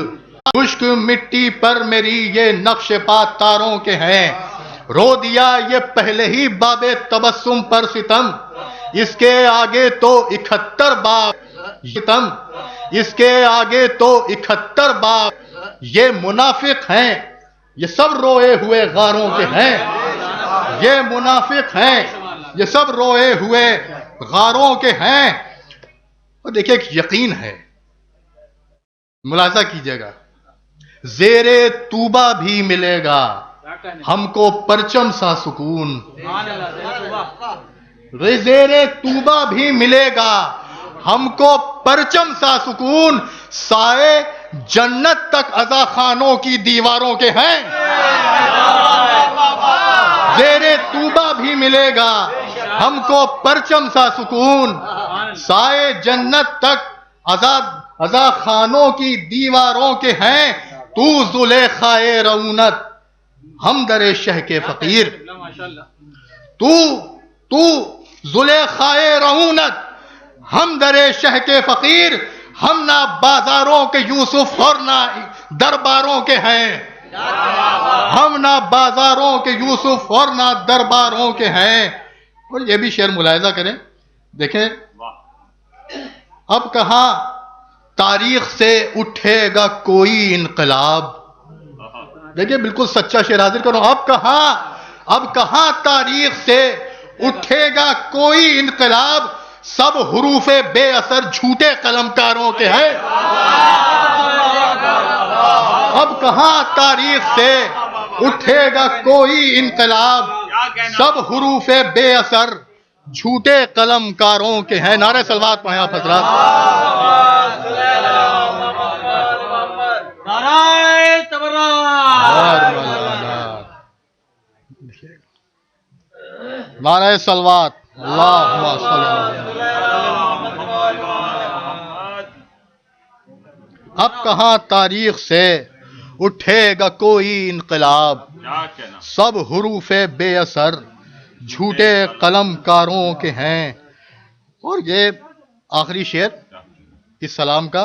خشک مٹی پر میری یہ نقش پا تاروں کے ہیں، رو دیا یہ پہلے ہی باب تبسم پر ستم، اس کے آگے تو 71 باب ستم، اس کے آگے تو 71 باب یہ منافق ہیں، یہ سب روئے ہوئے غاروں کے ہیں، یہ منافق ہیں، یہ سب روئے ہوئے غاروں کے ہیں۔ اور دیکھیں ایک یقین ہے، ملاحظہ کیجئے گا، زیر توبہ بھی ملے گا ہم کو پرچم سا سکون، زیر توبہ بھی ملے گا ہم کو پرچم سا سکون، سائے جنت تک عزا خانوں کی دیواروں کے ہیں، زیر توبہ بھی ملے گا ہم کو پرچم سا سکون، سائے جنت تک عزا خانوں کی دیواروں کے ہیں، تو زلیخائے رعونت ہم در شہ کے فقیر، تو زلیخائے رعونت ہم در شہ کے فقیر، ہم نہ بازاروں کے یوسف اور نہ درباروں کے ہیں، ہم نہ بازاروں کے یوسف اور نہ درباروں کے ہیں۔ اور یہ بھی شعر ملاحظہ کریں، دیکھیں اب کہاں تاریخ سے اٹھے گا کوئی انقلاب، دیکھیں بالکل سچا شعر حاضر کرو، اب کہاں تاریخ سے اٹھے گا کوئی انقلاب، سب حروف بے اثر جھوٹے قلمکاروں کے ہیں، اب کہاں تاریخ سے اٹھے گا کوئی انقلاب، سب حروف بے اثر جھوٹے قلمکاروں کے ہیں۔ نعرہ صلوات پڑھیں آپ حضرات۔ نعرہ صلوات، اللہم صلی اب کہاں تاریخ سے اٹھے گا کوئی انقلاب، سب حروف بے اثر جھوٹے قلم کاروں کے ہیں۔ اور یہ آخری شعر اس سلام کا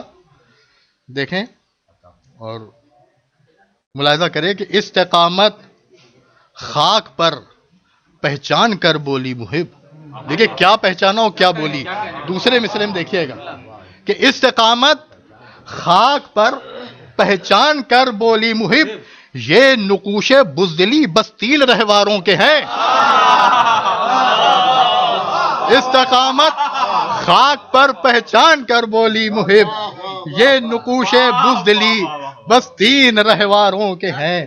دیکھیں اور ملاحظہ کریں کہ استقامت خاک پر پہچان کر بولی محب، دیکھیں کیا پہچانا ہو کیا بولی، دوسرے مصرعے میں دیکھیے گا کہ استقامت خاک پر پہچان کر بولی محب، یہ نقوش بزدلی بس تیل رہواروں کے ہیں، استقامت خاک پر پہچان کر بولی محب، یہ نقوش بزدلی بس تین رہواروں کے ہیں،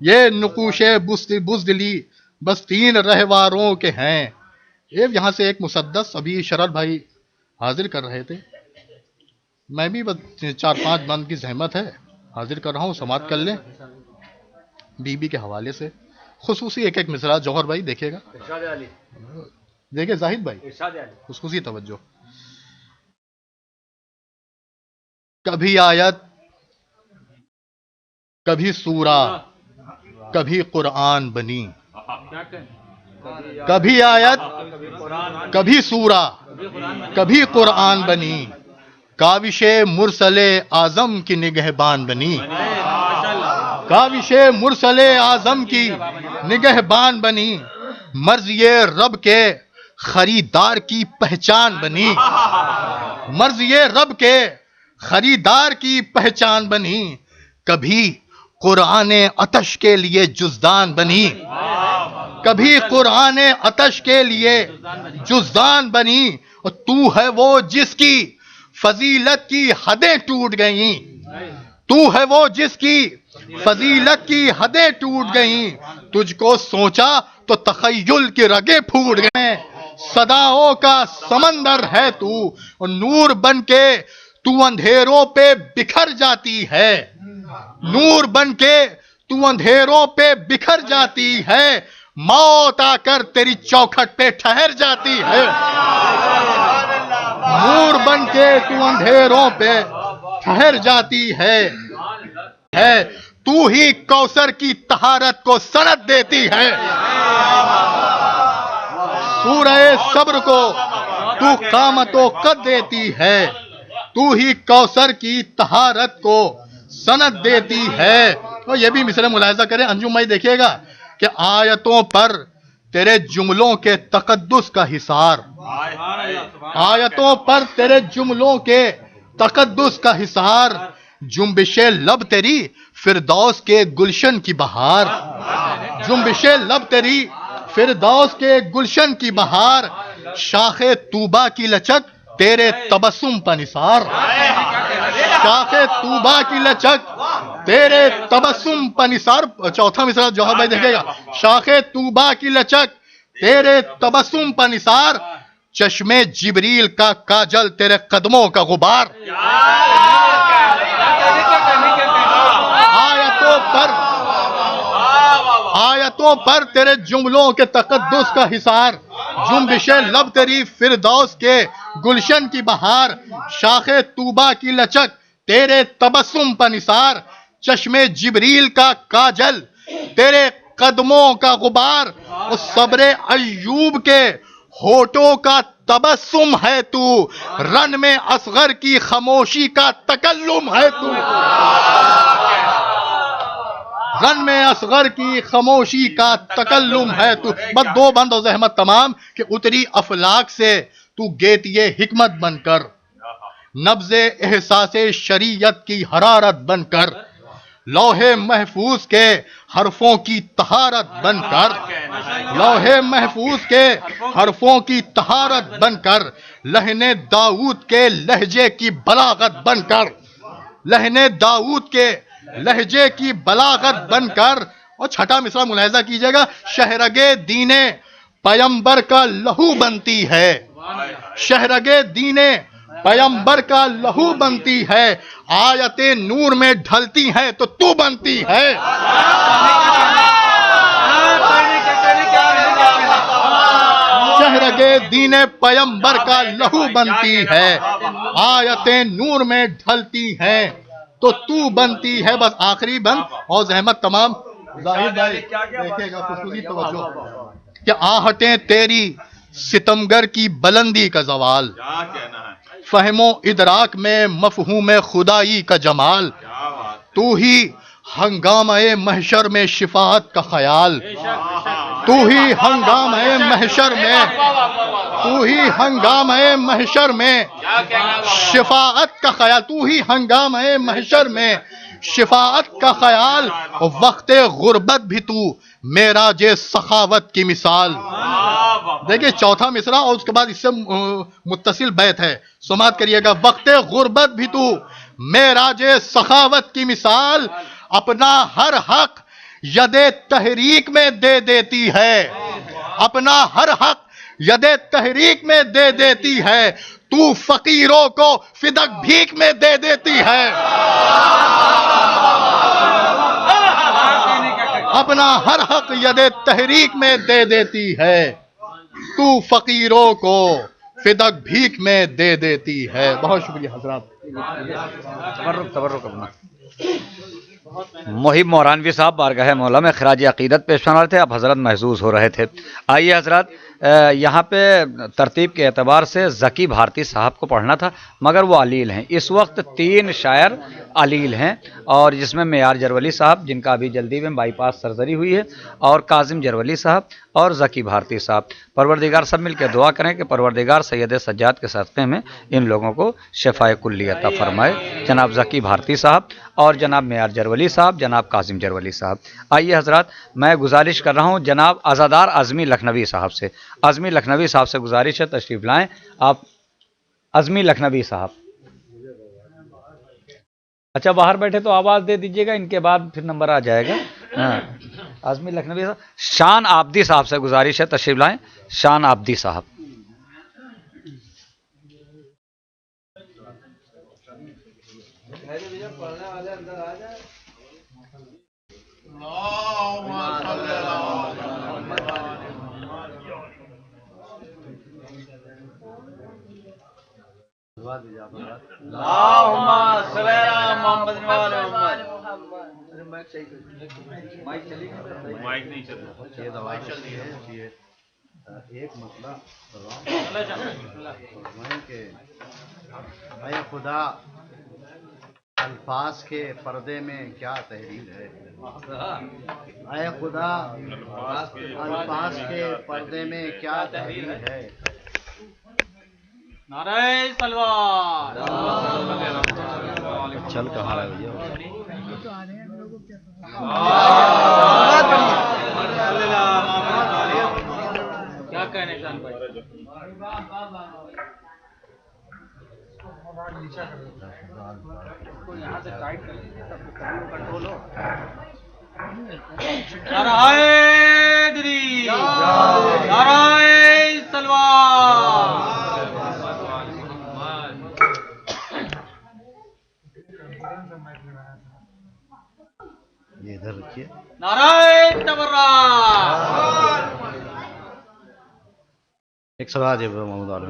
یہ نقوش بزدلی بس تین رہواروں کے ہیں۔ یہاں سے ایک مسدس ابھی شرر بھائی حاضر کر رہے تھے، میں بھی بس 4-5 بند کی زحمت ہے حاضر کر رہا ہوں، سماعت کر لیں بی بی کے حوالے سے، خصوصی ایک مصرع جوہر بھائی دیکھیے گا، دیکھیں زاہد بھائی خصوصی توجہ، کبھی آیت کبھی سورہ کبھی قرآن بنی، کبھی آیت کبھی سورہ کبھی قرآن بنی، کاوش مرسل اعظم کی نگہبان بنی، کاوش مرسل اعظم کی نگہبان بنی، مرضی رب کے خریدار کی پہچان بنی، مرضی رب کے خریدار کی پہچان بنی، کبھی قرآن عطش کے لیے جزدان بنی، کبھی قرآن عطش کے لیے جزدان بنی، اور تو ہے وہ جس کی فضیلت کی حدیں ٹوٹ گئیں، تو ہے وہ جس کی فضیلت کی حدیں ٹوٹ گئیں، تجھ کو سوچا تو تخیل کی رگیں پھوٹ گئیں، صداؤں کا سمندر ہے تو، اور نور بن کے تو اندھیروں پہ بکھر جاتی ہے، نور بن کے تو اندھیروں پہ بکھر جاتی ہے، موت آ کر تیری چوکھٹ پہ ٹھہر جاتی ہے، نور بن کے تو اندھیروں پہ ٹھہر جاتی ہے، تو ہی کوثر کی طہارت کو سند دیتی ہے، سورہ صبر کو تو قامت و قد دیتی ہے، تو ہی کوثر کی طہارت کو سند دیتی ہے. اور یہ بھی مثل ملاحظہ کریں انجم بھائی، دیکھیے گا کہ آیتوں پر تیرے جملوں کے تقدس کا حصار، آیتوں پر تیرے جملوں کے تقدس کا حصار، جنبش لب تیری فردوس کے گلشن کی بہار، جنبش لب تیری فردوس کے گلشن کی بہار، شاخ طوبہ کی لچک تیرے تبسم پر نثار، شاخ طوبہ کی لچک تیرے تبسم پر نثار. چوتھا مصرع جوہر بھائی دیکھے گا، شاخ طوبہ کی لچک تیرے تبسم پر نثار، چشم جبریل کا کاجل تیرے قدموں کا غبار. آیتوں پر تیرے جملوں کے تقدس کا حصار، جنبش لب تیری فردوس کے گلشن کی بہار، شاخ طوبہ کی لچک تیرے تبسم پر نثار، چشم جبریل کا کاجل تیرے قدموں کا غبار، اس صبر ایوب کے ہونٹوں کا تبسم ہے تو، رن میں اصغر کی خاموشی کا تکلم ہے تو، رن میں اصغر کی خاموشی کا تکلم ہے تو. بس دو بند و زحمت تمام کہ اتری افلاک سے تو گیتی حکمت بن کر، نبض احساس شریعت کی حرارت بن کر، لوح محفوظ کے حرفوں کی طہارت بن کر، لوح محفوظ کے حرفوں کی طہارت بن کر، لہن داؤد کے لہجے کی بلاغت بن کر، لہن داؤد کے لہجے کی بلاغت بن کر. اور چھٹا مصرع ملاحظہ کیجئے گا، شہرگ دین پیمبر کا لہو بنتی ہے، شہرگ دین پیمبر کا لہو بنتی ہے، آیت نور میں ڈھلتی ہے تو تو بنتی ہے. شہرگ دین پیمبر کا لہو بنتی ہے، آیت نور میں ڈھلتی ہے تو تو بنتی ہے. بس آخری بند اور زحمت تمام. ظاہر بھائی دیکھے گا خصوصی توجہ کہ آہٹیں تیری ستمگر کی بلندی کا زوال، فہم و ادراک میں مفہوم خدائی کا جمال، تو ہی ہنگامہ محشر میں شفاعت کا خیال، تو ہی ہنگامہ محشر میں، تو ہی ہنگامہ محشر میں شفاعت کا خیال، تو ہی ہنگامہ محشر میں شفاعت کا خیال، وقت غربت بھی تو معراج سخاوت کی مثال. دیکھیں چوتھا مصرع اور اس کے بعد اس سے متصل بیت ہے، سماعت کریے گا. وقت غربت بھی تو معراج سخاوت کی مثال، اپنا ہر حق ید تحریک میں دے دیتی ہے، اپنا ہر حق ید تحریک میں دے دیتی ہے، تو فقیروں کو فدق بھیک میں دے دیتی ہے. اپنا ہر حق ید تحریک میں دے دیتی ہے، تو فقیروں کو فدق بھیک میں دے دیتی ہے. بہت شکریہ حضرات. تبرک اپنا. محب مورانوی صاحب بارگاہ مولا میں خراج عقیدت پیش کرنا رہے تھے، اب حضرت محظوظ ہو رہے تھے. آئیے حضرات، یہاں پہ ترتیب کے اعتبار سے ذکی بھارتی صاحب کو پڑھنا تھا مگر وہ علیل ہیں. اس وقت 3 شاعر علیل ہیں، اور جس میں معیار جرولی صاحب جن کا ابھی جلدی میں بائی پاس سرجری ہوئی ہے، اور کاظم جرولی صاحب اور ذکی بھارتی صاحب. پروردگار سب مل کے دعا کریں کہ پروردگار سید سجاد کے صدقے میں ان لوگوں کو شفائے کلی عطا فرمائے. جناب ذکی بھارتی صاحب اور جناب معیار جرولی صاحب، جناب کاظم جرولی صاحب. آئیے حضرات، میں گزارش کر رہا ہوں جناب عزادار اعظمی لکھنوی صاحب سے. اعظمی لکھنوی صاحب سے گزارش ہے تشریف لائیں آپ. اعظمی لکھنوی صاحب، اچھا باہر بیٹھے تو آواز دے دیجیے گا، ان کے بعد پھر نمبر آ جائے گا. اعظمی لکھنوی صاحب. شان آبدی صاحب سے گزارش ہے تشریف لائیں. شان آبدی صاحب. ایک مسئلہ خدا الفاظ کے پردے میں کیا تحریر ہے؟ اے خدا الفاظ کے پردے میں کیا تحریر ہے؟ نعرہ تلوار چل کہاں ہے بھیا؟ کیا کہنے شان بھائی؟ یہاں سے ٹائٹ کر لیجیے تب کنٹرول ہو. نعرہ حیدری، نعرہ تلوار. یہ ادھر رکھیے. نعرہ تبرک. ایک سوال ہے محمد عالم.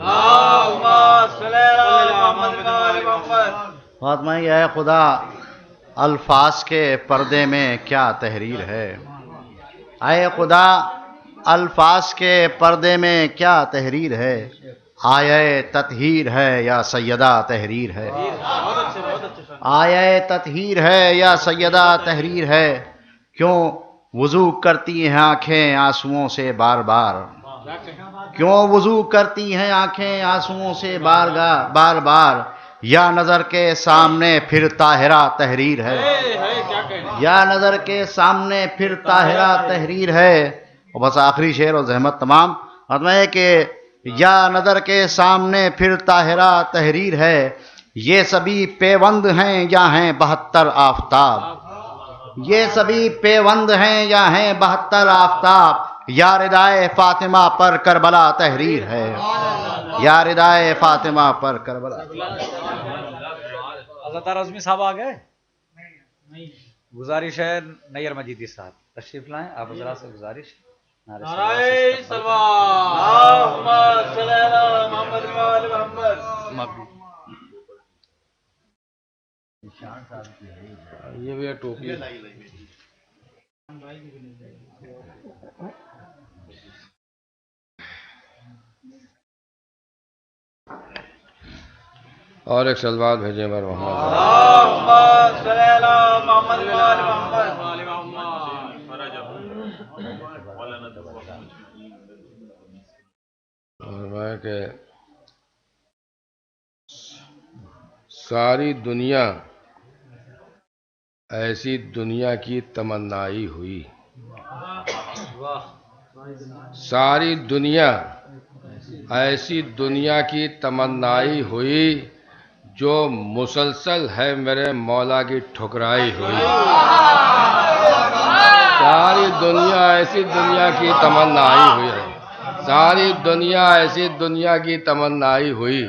فاطمہ اے خدا الفاظ کے پردے میں کیا تحریر ہے؟ اے خدا الفاظ کے پردے میں کیا تحریر ہے؟ آیہ تطہیر ہے یا سیدہ تحریر ہے؟ آیہ تطہیر ہے یا سیدہ تحریر ہے؟ کیوں وضو کرتی ہیں آنکھیں آنسوؤں سے بار بار؟ کیوں وضو کرتی ہیں آنکھیں آنسوؤں سے بار بار؟ یا نظر کے سامنے پھر طاہرہ تحریر ہے؟ یا نظر کے سامنے پھر طاہرہ تحریر ہے؟ اور بس آخری شعر اور زحمت تمام ہے کہ یا نظر کے سامنے پھر طاہرہ تحریر ہے، یہ سبھی پیوند ہیں یا ہیں 72 آفتاب؟ یہ سبھی پیوند ہیں یا ہیں 72 آفتاب؟ یا ردائے فاطمہ پر کربلا تحریر ہے؟ یا ردائے فاطمہ پر کربلا. حضرت رضمی صاحب آ گئے؟ گزارش ہے نیر مجیدی صاحب تشریف لائیں. آپ حضرات سے گزارش. نعرہ تلوار. اللہم صلی علی محمد و آل محمد. یہ بھی ٹوپی. اور ایک سلوات بھیجیں بر محمد. اور میں کہ ساری دنیا ایسی دنیا کی تمنائی ہوئی، ساری دنیا ایسی دنیا کی تمنائی ہوئی جو مسلسل ہے میرے مولا کی ٹھکرائی ہوئی. ساری دنیا ایسی دنیا کی تمنائی ہوئی ہے، ساری دنیا ایسی دنیا کی تمنائی ہوئی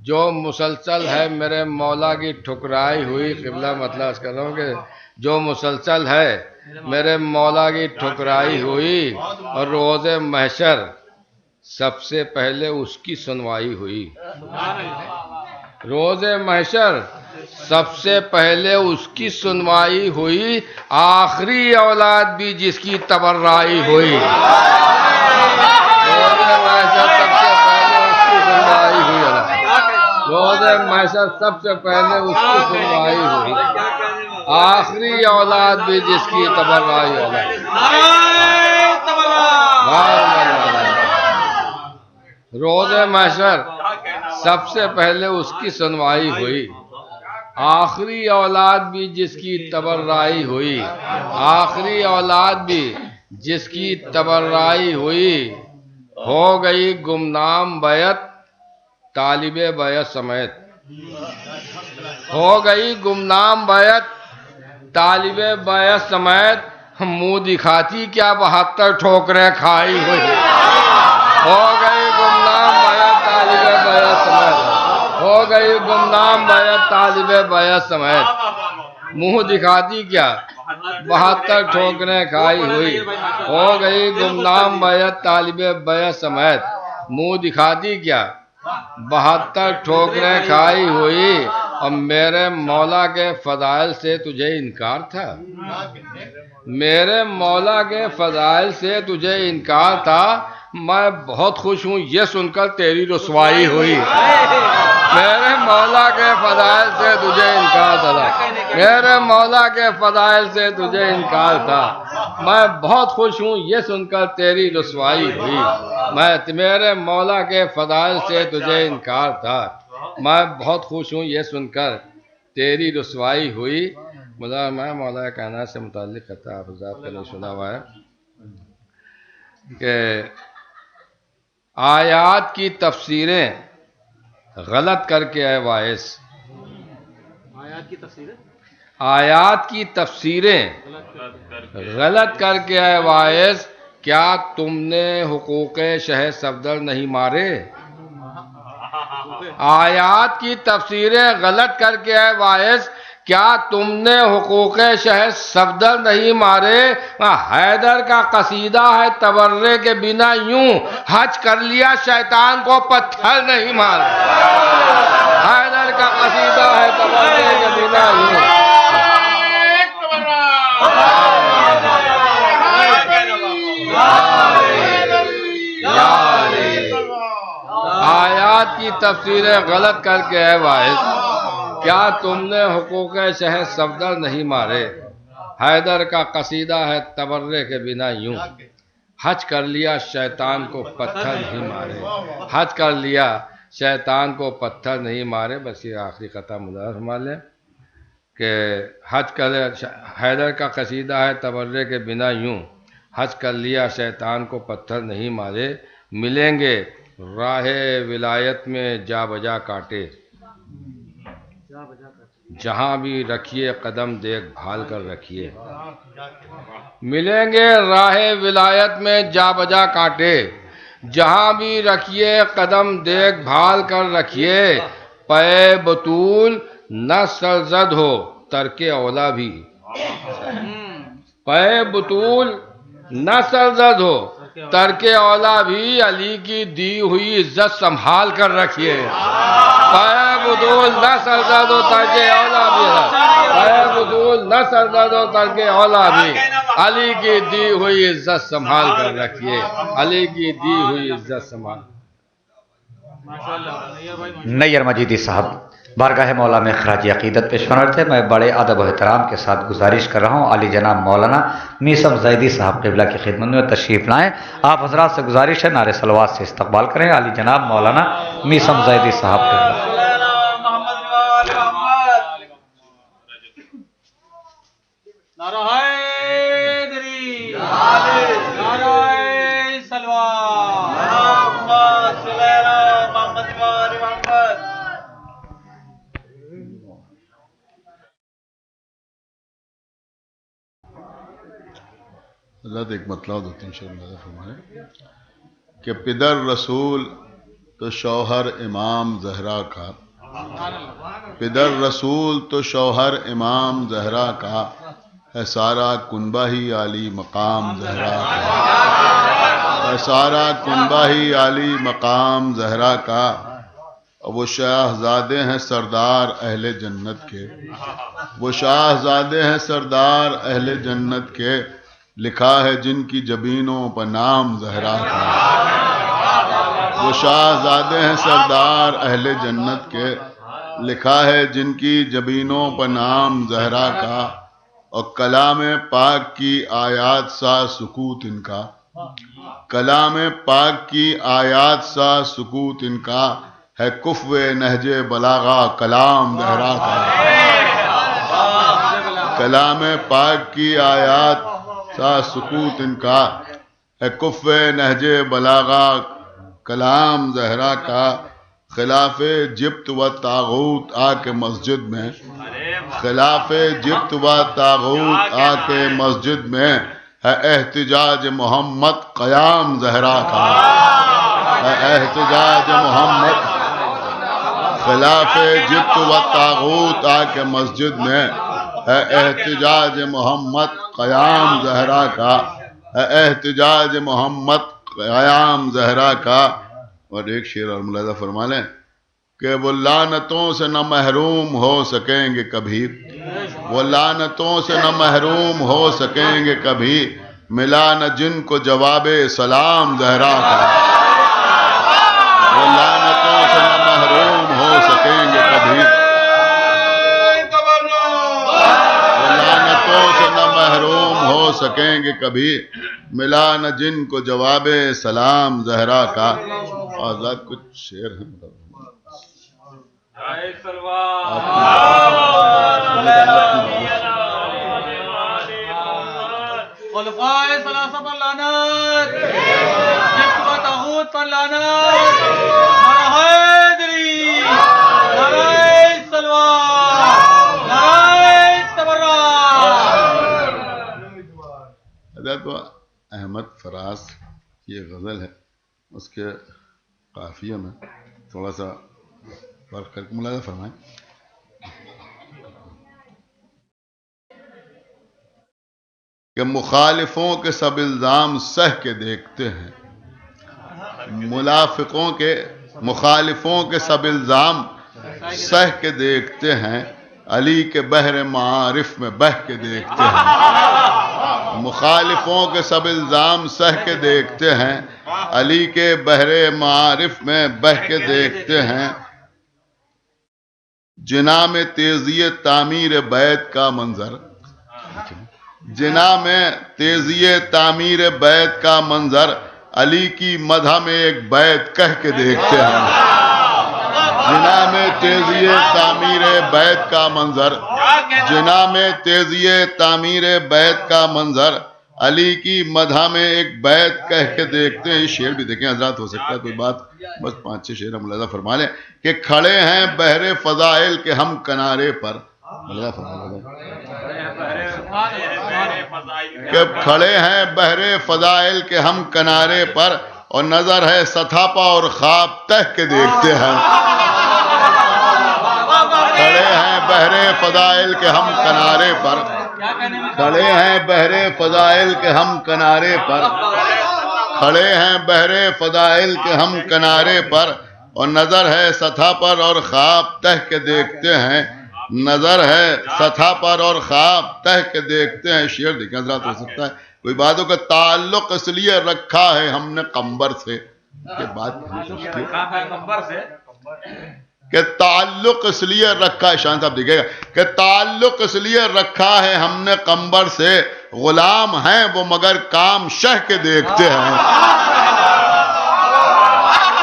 جو مسلسل ہے میرے مولا کی ٹھکرائی ہوئی. قبلہ مطلب اس کر رہا ہوں کہ جو مسلسل ہے میرے مولا کی ٹھکرائی ہوئی، اور روز محشر سب سے پہلے اس کی سنوائی ہوئی. روز محشر سب سے پہلے اس کی سنوائی ہوئی، آخری اولاد بھی جس کی تبرائی ہوئی. روز محشر سب سے پہلے اس کی سنوائی ہوئی، روز محشر سب سے پہلے اس کی سنوائی ہوئی، آخری اولاد بھی جس کی تبرائی ہوئی. روز محشر سب سے پہلے اس کی سنوائی ہوئی، آخری اولاد بھی جس کی تبرائی ہوئی، آخری اولاد بھی جس کی تبرائی ہوئی. ہو گئی گمنام بیعت طالب بیعت سمیت، ہو گئی گمنام بیعت طالب بیعت سمیت، منہ دکھاتی کیا 72 ٹھوکریں کھائی ہوئی. ہو گئی گمنام بیعت طالب بیعت سمیت، ہو گئی گمنام بیعت طالب بیعت سمیت، منہ دکھاتی کیا 72 ٹھوکریں کھائی ہوئی. ہو گئی گمنام بیعت طالب بیعت سمیت، منہ دکھاتی کیا 72 ٹھوکریں کھائی ہوئی. اور میرے مولا کے فضائل سے تجھے انکار تھا، میرے مولا کے فضائل سے تجھے انکار تھا. میں بہت خوش ہوں یہ سن کر تیری رسوائی ہوئی. میرے مولا کے فضائل سے تجھے انکار تھا، میرے مولا کے فضائل سے تجھے انکار تھا، میں بہت خوش ہوں یہ سن کر تیری رسوائی ہوئی، میرے مولا کے فضائل سے تجھے انکار تھا، میں بہت خوش ہوں یہ سن کر تیری رسوائی ہوئی۔ میں مولا کائنات سے متعلق خطہ حضرات کا سنا ہوا ہے کہ آیات کی تفسیریں غلط کر کے اے واعظ، آیات کی تفسیریں غلط کر کے اے واعظ، کیا تم نے حقوق شہ صفدر نہیں مارے؟ آیات کی تفسیریں غلط کر کے اے واعظ، کیا تم نے حقوق شہ صفدر نہیں مارے؟ حیدر کا قصیدہ ہے تبرے کے بنا یوں، حج کر لیا شیطان کو پتھر نہیں مارے۔ حیدر کا قصیدہ ہے تبرے کے بنا یوں۔ آیات کی تفسیریں غلط کر کے اے واعظ، کیا تم نے حقوق شہ صفدر نہیں مارے؟ حیدر کا قصیدہ ہے تبرے کے بنا یوں، حج کر لیا شیطان کو پتھر نہیں مارے۔ حج کر لیا شیطان کو پتھر نہیں مارے۔ بس یہ آخری خطہ مدار فرما لیں کہ حیدر کا قصیدہ ہے تبرے کے بنا یوں، حج کر لیا شیطان کو پتھر نہیں مارے۔ ملیں گے راہ ولایت میں جا بجا کاٹے، جہاں بھی رکھیے قدم دیکھ بھال کر رکھیے۔ ملیں گے راہ ولایت میں جا بجا کاٹے، جہاں بھی رکھیے قدم دیکھ بھال کر رکھیے۔ پے بطول نہ سرزد ہو ترک اولا بھی، پے بطول نہ سرزد ہو ترک اولا بھی، علی کی دی ہوئی عزت سنبھال کر رکھیے۔ پے بطول نہ سرزد ہو ترک اولا بھی، پے بطول نہ سرزد ہو ترک اولا بھی، علی کی دی ہوئی عزت سنبھال کر رکھیے۔ علی کی دی ہوئی عزت سنبھال۔ نیئر مجیدی صاحب بارگاہ مولا میں خراج عقیدت پیش فرما تھے۔ میں بڑے ادب و احترام کے ساتھ گزارش کر رہا ہوں عالی جناب مولانا میثم زیدی صاحب قبلہ کی خدمت میں تشریف لائیں۔ آپ حضرات سے گزارش ہے نعرے صلوات سے استقبال کریں عالی جناب مولانا میثم زیدی صاحب قبلہ۔ نعرہ حیدری، نعرہ سلوات، محمد صلی اللہ محمد محمد۔ حضرت ایک مطلب دو تین شعر نظر فرمائیں کہ پدر رسول تو شوہر امام زہرا کا، پدر رسول تو شوہر امام زہرا کا، ہے سارا کنبہ ہی عالی مقام زہرا کا، ہے سارا کنبہ ہی عالی مقام زہرا کا۔ وہ شاہزادے ہیں سردار اہل جنت کے، وہ شاہزادے ہیں سردار اہل جنت کے، لکھا ہے جن کی جبینوں پر نام زہرا کا۔ وہ شاہزادے ہیں سردار اہل جنت کے، لکھا ہے جن کی جبینوں پر نام زہرا کا۔ اور کلام پاک کی آیات سا سکوت ان کا، کلام پاک کی آیات سا سکوت ان کا، ہے کفو نہج بلاغہ کلام زہرا کا۔ کلام پاک کی آیات سا سکوت ان کا، ہے کفو نہج بلاغہ کلام زہرا کا۔ خلاف جبت و طاغوت آ کے مسجد میں، خلاف جبت و طاغوت آ کے مسجد میں، ہے احتجاج محمد قیام زہرا کا، ہے احتجاج محمد۔ خلاف جبت و طاغوت آ کے مسجد میں، ہے احتجاج محمد قیام زہرا کا، ہے احتجاج محمد قیام زہرا کا۔ اور ایک شعر اور ملاحظہ فرما لیں کہ وہ لعنتوں سے نہ محروم ہو سکیں گے کبھی، وہ لعنتوں سے نہ محروم ہو سکیں گے کبھی، ملا نہ جن کو جواب سلام زہرا کا۔ وہ لعنتوں سے نہ محروم ہو سکیں گے کبھی، سکیں گے کبھی، ملا نہ جن کو جواب سلام زہرا کا. آزاد کچھ شعر ہیں خلفائے ثلاثہ پر لعنت، جبت و طاغوت پر لعنت، نعرہ حیدری، نعرہ سلوات، نعرہ تبرک. حضرت احمد فراز یہ غزل ہے، اس کے قافیے میں تھوڑا سا فرق کر کے ملاحظہ فرمائیں. کہ مخالفوں کے سب الزام سہ کے دیکھتے ہیں، مخالفوں کے سب الزام سہ کے دیکھتے ہیں، علی کے بحر معارف میں بہہ کے دیکھتے ہیں. مخالفوں کے سب الزام سہ کے دیکھتے ہیں، علی کے بحر معارف میں بہہ کے دیکھتے ہیں. جنا میں تیزی تعمیر بیت کا منظر، جنا میں تیزی تعمیر بیت کا منظر، علی کی مدح میں ایک بیت کہہ کے دیکھتے ہیں. جنا میں تیزی تعمیر بیت کا منظر، جنا میں تیزی تعمیر بیت کا منظر، علی کی مدح میں ایک بیت کہہ کے دیکھتے ہیں. یہ شعر بھی دیکھیں حضرات، ہو سکتا ہے کوئی بات، بس 5-6 شعر ہم ملاحظہ فرما لیں. کہ کھڑے ہیں بحر فضائل کے ہم کنارے پر، ملاحظہ فرما لیں کہ کھڑے ہیں بحر فضائل کے ہم کنارے پر، اور نظر ہے سطح پا اور خواب تہ کے دیکھتے ہیں. کھڑے ہیں بحر فضائل کے ہم کنارے پر، کھڑے ہیں بحر فضائل کے ہم کنارے پر، کھڑے ہیں بحر فضائل کے ہم کنارے پر، اور نظر ہے سطح پر اور خواب تہ کے دیکھتے ہیں. نظر ہے سطح پر اور خواب تہ کے دیکھتے ہیں. شعر دیکھیں حضرات، ہو سکتا ہے کوئی باتوں کا تعلق اس لیے رکھا ہے ہم نے قمبر سے. یہ بات کہ تعلق اس لیے رکھا ہے، شان صاحب دیکھے گا کہ تعلق اس لیے رکھا ہے ہم نے قمبر سے، غلام ہیں وہ مگر کام شہ کے دیکھتے ہیں.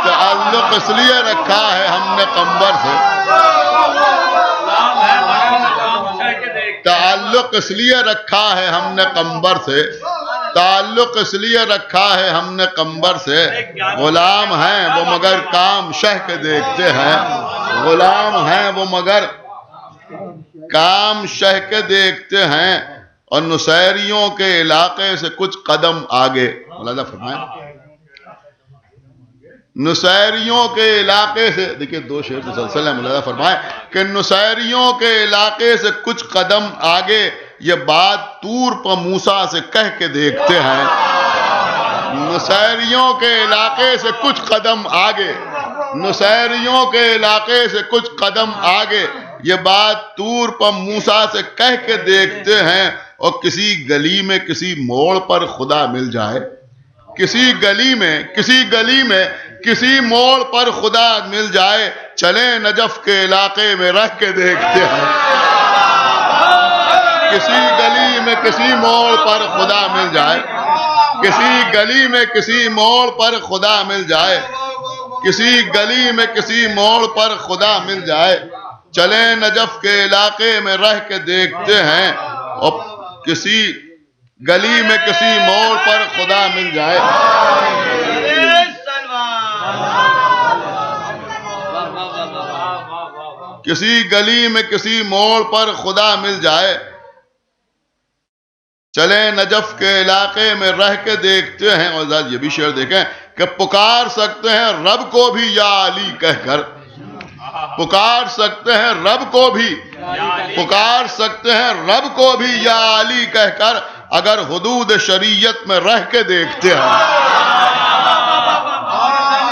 تعلق اس لیے رکھا ہے ہم نے قمبر سے، تعلق اس لیے رکھا ہے ہم نے قمبر سے، تعلق اس لیے رکھا ہے ہم نے قمبر سے، غلام ہیں وہ مگر کام شہ کے دیکھتے ہیں. غلام ہیں وہ مگر کام شہ کے دیکھتے ہیں. اور نصیریوں کے علاقے سے کچھ قدم آگے، ملاحظہ فرمائیں، نصیریوں کے علاقے سے، دیکھیں 2 شعر مسلسل ہیں، ملاحظہ فرمائیں کہ نصیریوں کے علاقے سے کچھ قدم آگے، یہ بات طور پر موسیٰ سے کہہ کے دیکھتے ہیں. نصیریوں کے علاقے سے کچھ قدم آگے، نصیریوں کے علاقے سے کچھ قدم آگے، یہ بات طور پر موسیٰ سے کہہ کے دیکھتے ہیں. اور کسی گلی میں کسی موڑ پر خدا مل جائے، کسی گلی میں کسی موڑ پر خدا مل جائے، چلیں نجف کے علاقے میں رہ کے دیکھتے ہیں. کسی گلی میں کسی موڑ پر خدا مل جائے، کسی گلی میں کسی موڑ پر خدا مل جائے، کسی گلی میں کسی موڑ پر خدا مل جائے، چلیں نجف کے علاقے میں رہ کے دیکھتے ہیں. اور کسی گلی میں کسی موڑ پر خدا مل جائے، کسی گلی میں کسی موڑ پر خدا مل جائے، چلیں نجف کے علاقے میں رہ کے دیکھتے ہیں. اور ذات یہ بھی شعر دیکھیں کہ پکار سکتے ہیں رب کو بھی یا علی کہہ کر، پکار سکتے ہیں رب کو بھی، پکار سکتے ہیں رب کو بھی یا علی کہہ کر، اگر حدود شریعت میں رہ کے دیکھتے ہیں.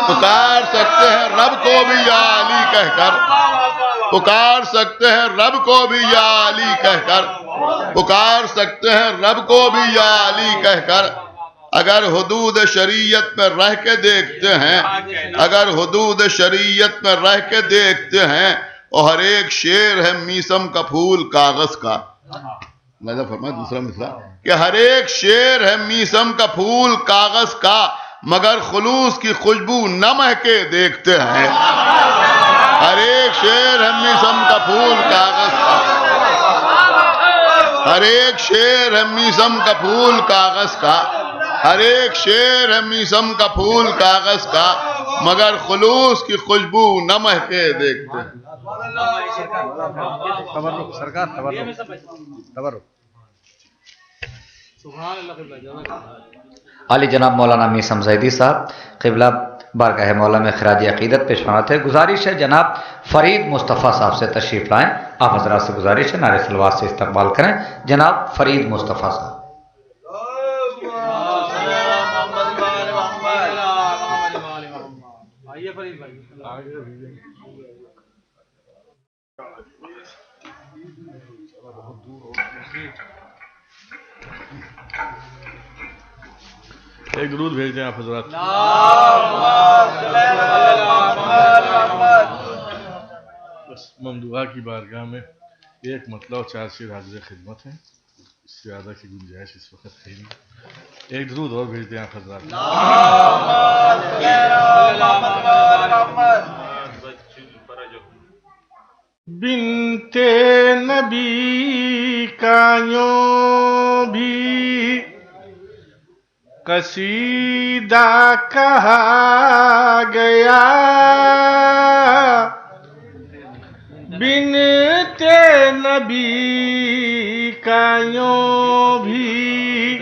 پکار سکتے ہیں رب کو بھی یا علی کہہ کر، پکار سکتے ہیں رب کو بھی یا علی کہہ کر، پکار سکتے ہیں رب کو بھی یا علی کہہ کر، اگر حدود شریعت میں رہ کے دیکھتے ہیں، اگر حدود شریعت میں رہ کے دیکھتے ہیں. اور ہر ایک شعر ہے میسم کا پھول کاغذ کا، ملاحظہ فرمائے دوسرا مصرع کہ ہر ایک شعر ہے میسم کا پھول کاغذ کا مگر خلوص کی خوشبو نہ مہکے دیکھتے ہیں. ہر ایک شعر ہے میسم کا پھول کاغذ کا، ہر ایک شعر ہے میسم کا پھول کاغذ کا، ہر ایک شعر ہے میسم کا پھول کاغذ کا مگر خلوص کی خوشبو نہ مہکے دیکھتے ہیں. علی جناب مولانا میسم زیدی صاحب قبلہ بارگاہ مولا میں خراج عقیدت پیش فرماتے ہیں. گزارش ہے جناب فرید مصطفیٰ صاحب سے تشریف لائیں. آپ حضرات سے گزارش ہے نعرہ صلوات سے استقبال کریں. جناب فرید مصطفیٰ صاحب. ایک درود بھیج دیں آپ حضرات. بس ممدوحہ کی بارگاہ میں ایک مطلب اور 4 شعر حاضر خدمت ہیں، اس سے زیادہ کی گنجائش اس وقت ہے نہیں. ایک درود اور بھیج دیں آپ حضرات. بنت نبی کا یوں بھی قصیدہ کہا گیا، بنت نبی کا یوں بھی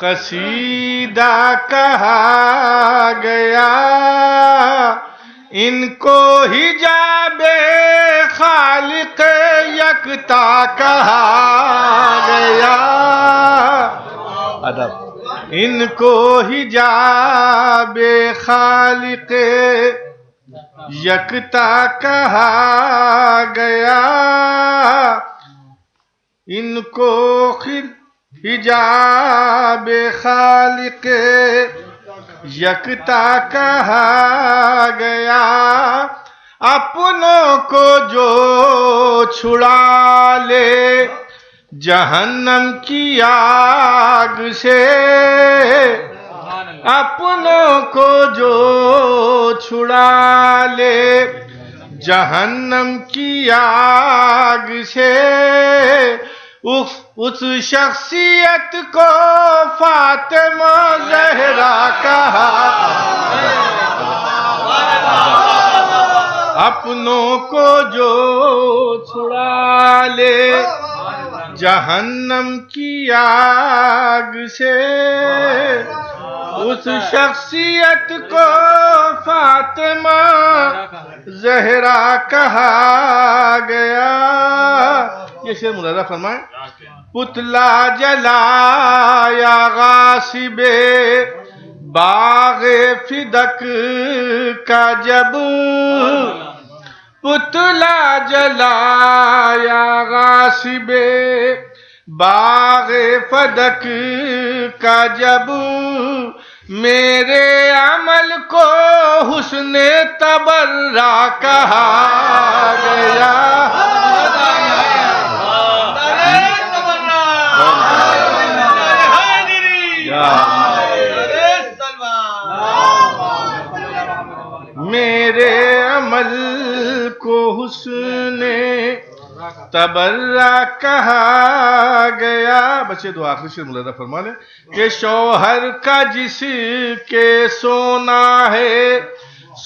قصیدہ کہا گیا، ان کو حجاب خالق یکتا کہا گیا، ان کو حجاب خالق یکتا کہا گیا، ان کو حجاب خالق یکتا کہا گیا، اپنوں کو جو چھڑا لے جہنم کی آگ سے، اپنوں کو جو چھڑا لے جہنم کی آگ سے، اس شخصیت کو فاطمہ زہرا کہا، اپنوں کو جو چھڑا لے جہنم کی آگ سے، اس شخصیت کو فاطمہ زہرا کہا گیا. یہ شعر ملاحظہ فرمائیں. پتلا جلایا غاصب باغ فدق کا جب، پتلا جلایا غاصب باغ فدق کا جب، میرے عمل کو حسن تبرہ کہا گیا، میرے عمل کو حسن تبرہ کہا گیا. بچے دو آخری شعر ملاحظہ فرما لیں کہ شوہر کا جس کے سونا ہے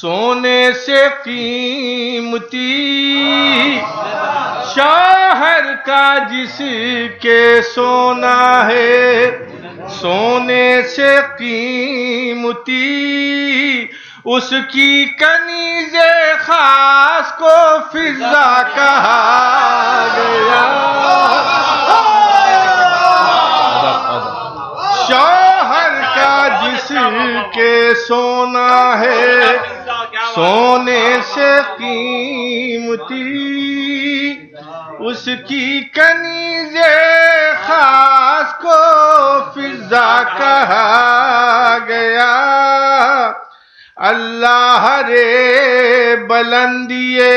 سونے سے قیمتی، شوہر کا جس کے سونا ہے سونے سے قیمتی، اس کی کنیز خاص کو فضہ کہا گیا، شوہر کا جس کے سونا ہے سونے سے قیمتی، اس کی کنیز خاص کو فضہ کہا گیا. اللہ رے بلندیے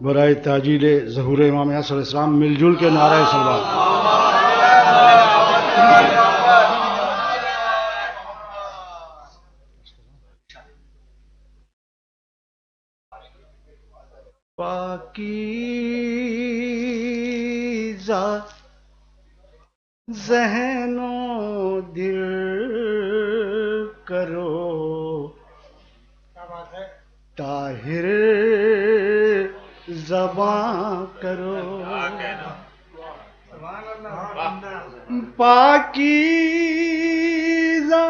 برائے تاجیل ظہور امام علیہ السلام مل جل کے نعرہ صلوات. پاکیزہ ذہن و دل کرو طاہر زباں کرو پاکیزہ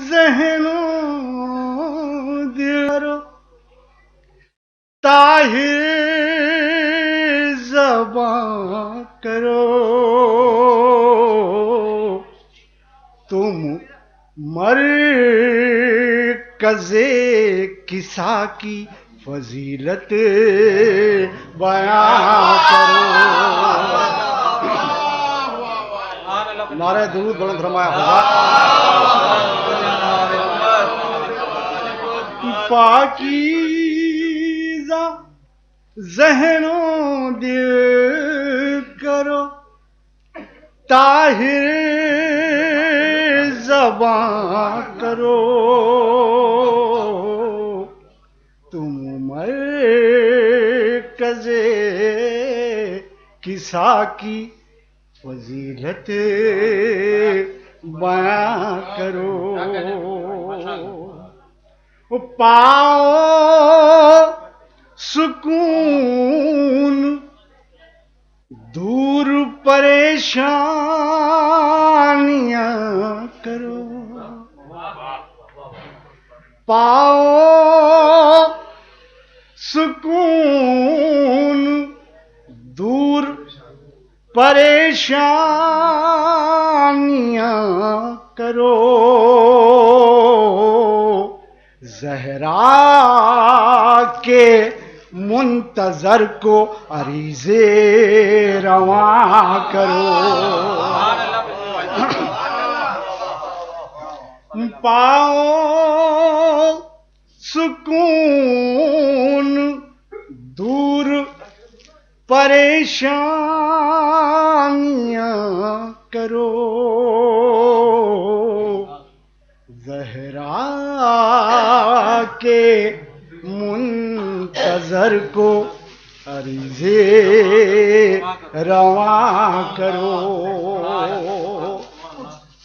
ذہن و دل کرو طاہر زباں کرو تم مرکز کسا کی فضیلت بیان کرو. نعرہ درود بلند فرمایا ہوگا. پاکیزہ ذہن و دل کرو طاہر زباں کرو تم مرکز کسا کی فضیلت بیان کرو. پاؤ سکون دور پریشانیاں کرو پاؤ سکون دور پریشانیاں کرو زہرا کے منتظر کو عریضے رواں کرو پاؤ سکون دور پریشانیاں کرو زہرا کے منتظر کو عریضے رواں کرو.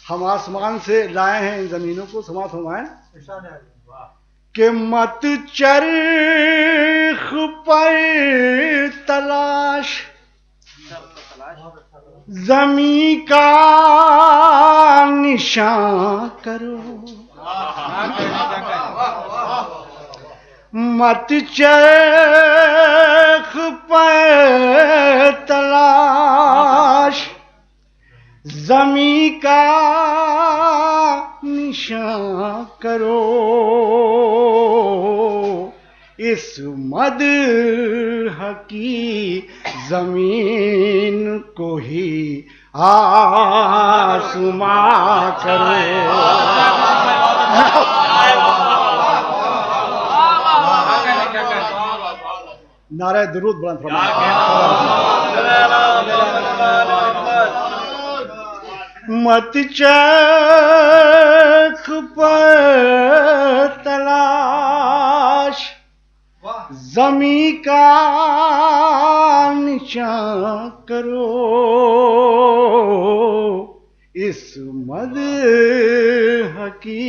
ہم آسمان سے لائے ہیں ان زمینوں کو سماعت فرمائیں کہ مت چرخ پر تلاش زمیں کا نشان کرو مت چرخ پر تلاش زمیں کا نشان کرو اس مدح کی زمین کو ہی آسماں کرو نعرہ درود بلند فرمائیں مت چرخ پر تلاش زمیں کا نشان کرو اس مدح کی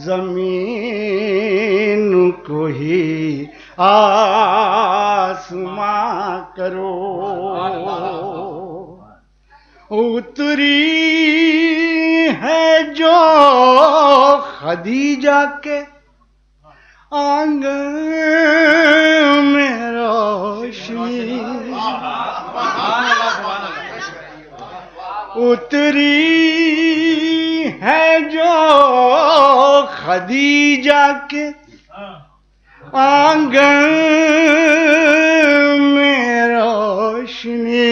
زمین کو ہی آسماں کرو اتری ہے جو خدیجہ کے آنگن میں روشنی اتری ہے جو خدیجہ کے آنگن میں روشنی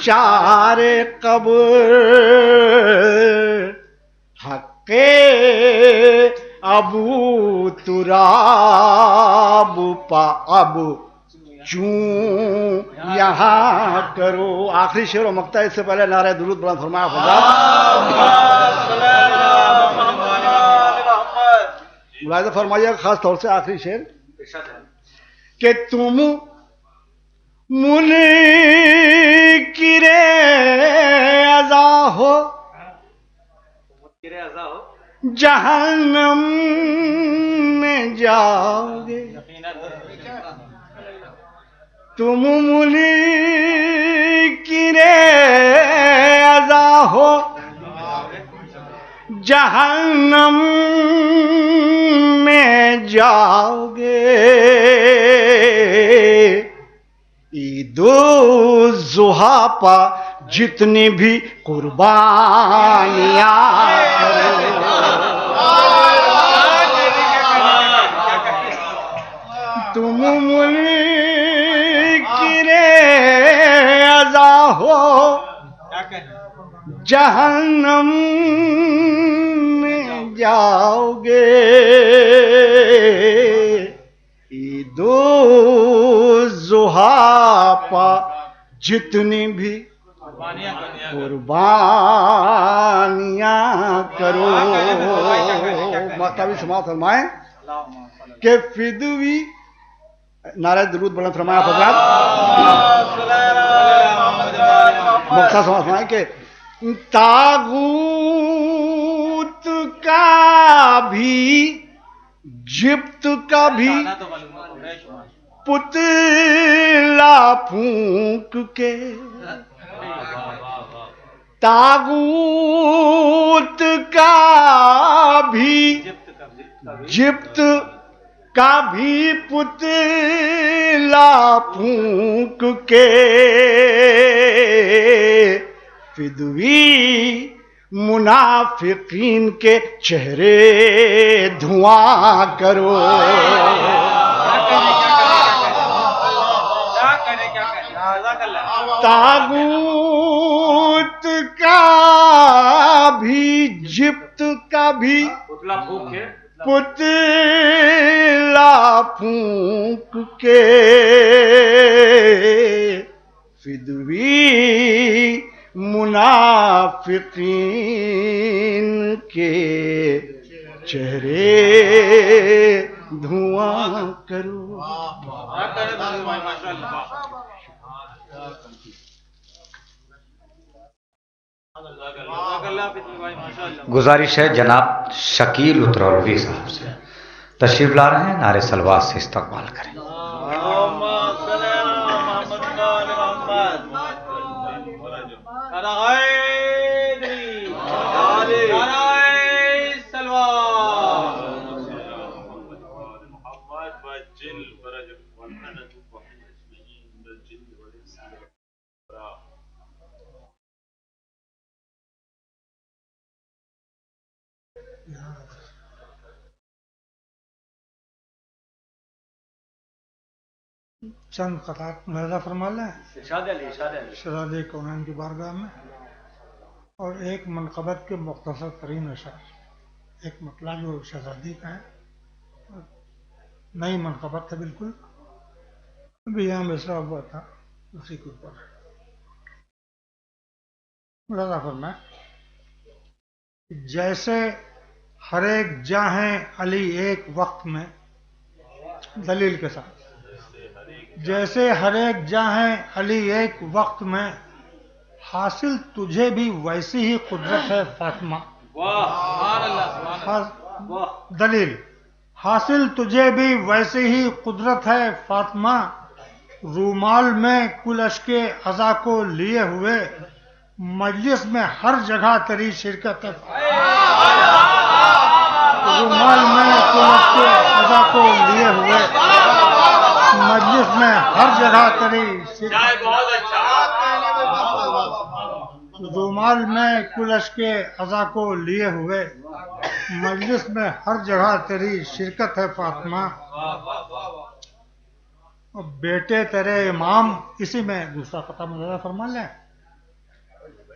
شار قبر حق ابو تراب پا اب چوں یہاں کرو. آخری شعر و مقطع اس سے پہلے نعرہ درود بلند فرمایا ملاحظہ فرمائیے خاص طور سے آخری شعر کہ تم منکر عزا ہو جہنم میں جاؤ گے. تم منکر عزا ہو جہنم میں جاؤ گے. عید الضحیٰ پا جتنی بھی قربانیاں تم منکر عزا ہو جہنم میں جاؤ گے. عید الضحیٰ پا جتنی بھی قربانیاں کرو. مطلب سماعت فرمائیں کہ فدوی نعرہ درود بلند فرمایا حضرات. مقصد سماعت فرمائیں کہ طاغوت کا بھی جبت کا بھی پتلا پھونک کے طاغوت کا بھی جبت کا بھی پتلا پھونک کے فدوی منافقین کے چہرے دھواں کرو. طاغوت کا بھی جبت کا بھی پتلا پھونک کے فدوی منافقین کے چہرے دھواں کرو. گزارش ہے جناب شکیل اترولوی صاحب سے تشریف لا رہے ہیں، نعرے سلوات سے استقبال کریں. چند قطعات ملاحظہ فرما لیں شہزادے کونین کی بارگاہ میں، اور ایک منقبت کے مختصر ترین اشعار. ایک مطلع جو شہزادی کا ہے، نئی منقبت ہے بالکل، ابھی یہاں مصرع ہوا تھا اسی کے اوپر. ملاحظہ فرمائیں جیسے ہر ایک جاہیں علی ایک وقت میں، دلیل کے ساتھ، جیسے ہر ایک جاہیں علی ایک وقت میں، حاصل تجھے بھی ویسی ہی قدرت ہے فاطمہ. دلیل حاصل تجھے بھی ویسی ہی قدرت ہے فاطمہ، رومال میں کل اشک عزا کو لیے ہوئے، مجلس میں ہر جگہ تیری شرکت ہے. رومال میں کل اشک عزا کو لیے ہوئے، مجلس میں ہر جگہ تیری شرکت. رومال میں کل اشک عزا کو لیے ہوئے، مجلس میں ہر جگہ تیری شرکت ہے فاطمہ. بیٹے تیرے امام، اسی میں دوسرا قطعہ ملاحظہ فرما لیں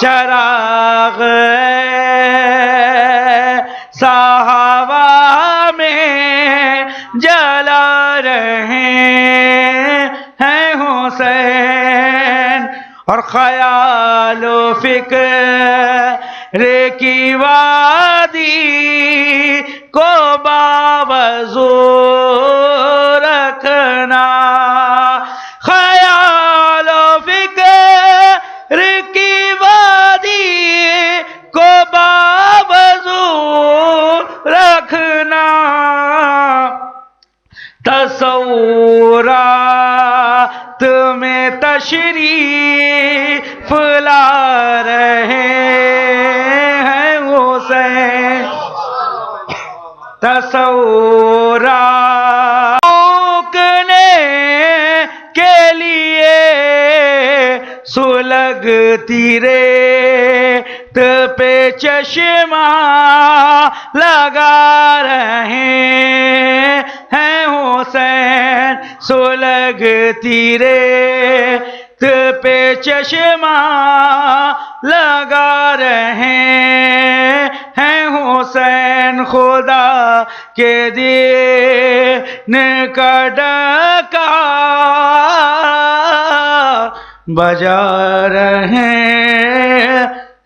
چراغ صحابہ میں جلا رہے ہیں حسین، اور خیال و فکر کی وادی کو باوضو رکھنا، خیال و فکر کی وادی کو باوضو رکھنا، تصورات میں تشریف لا رہے ہیں حسین، تصورات روکنے کے لیے سلگتی ریت پہ چشمہ لگا رہے ہیں حسین، سلگتی ریت پہ چشمہ لگا رہے ہیں حسین، خدا کے دین کا ڈکا بجا رہے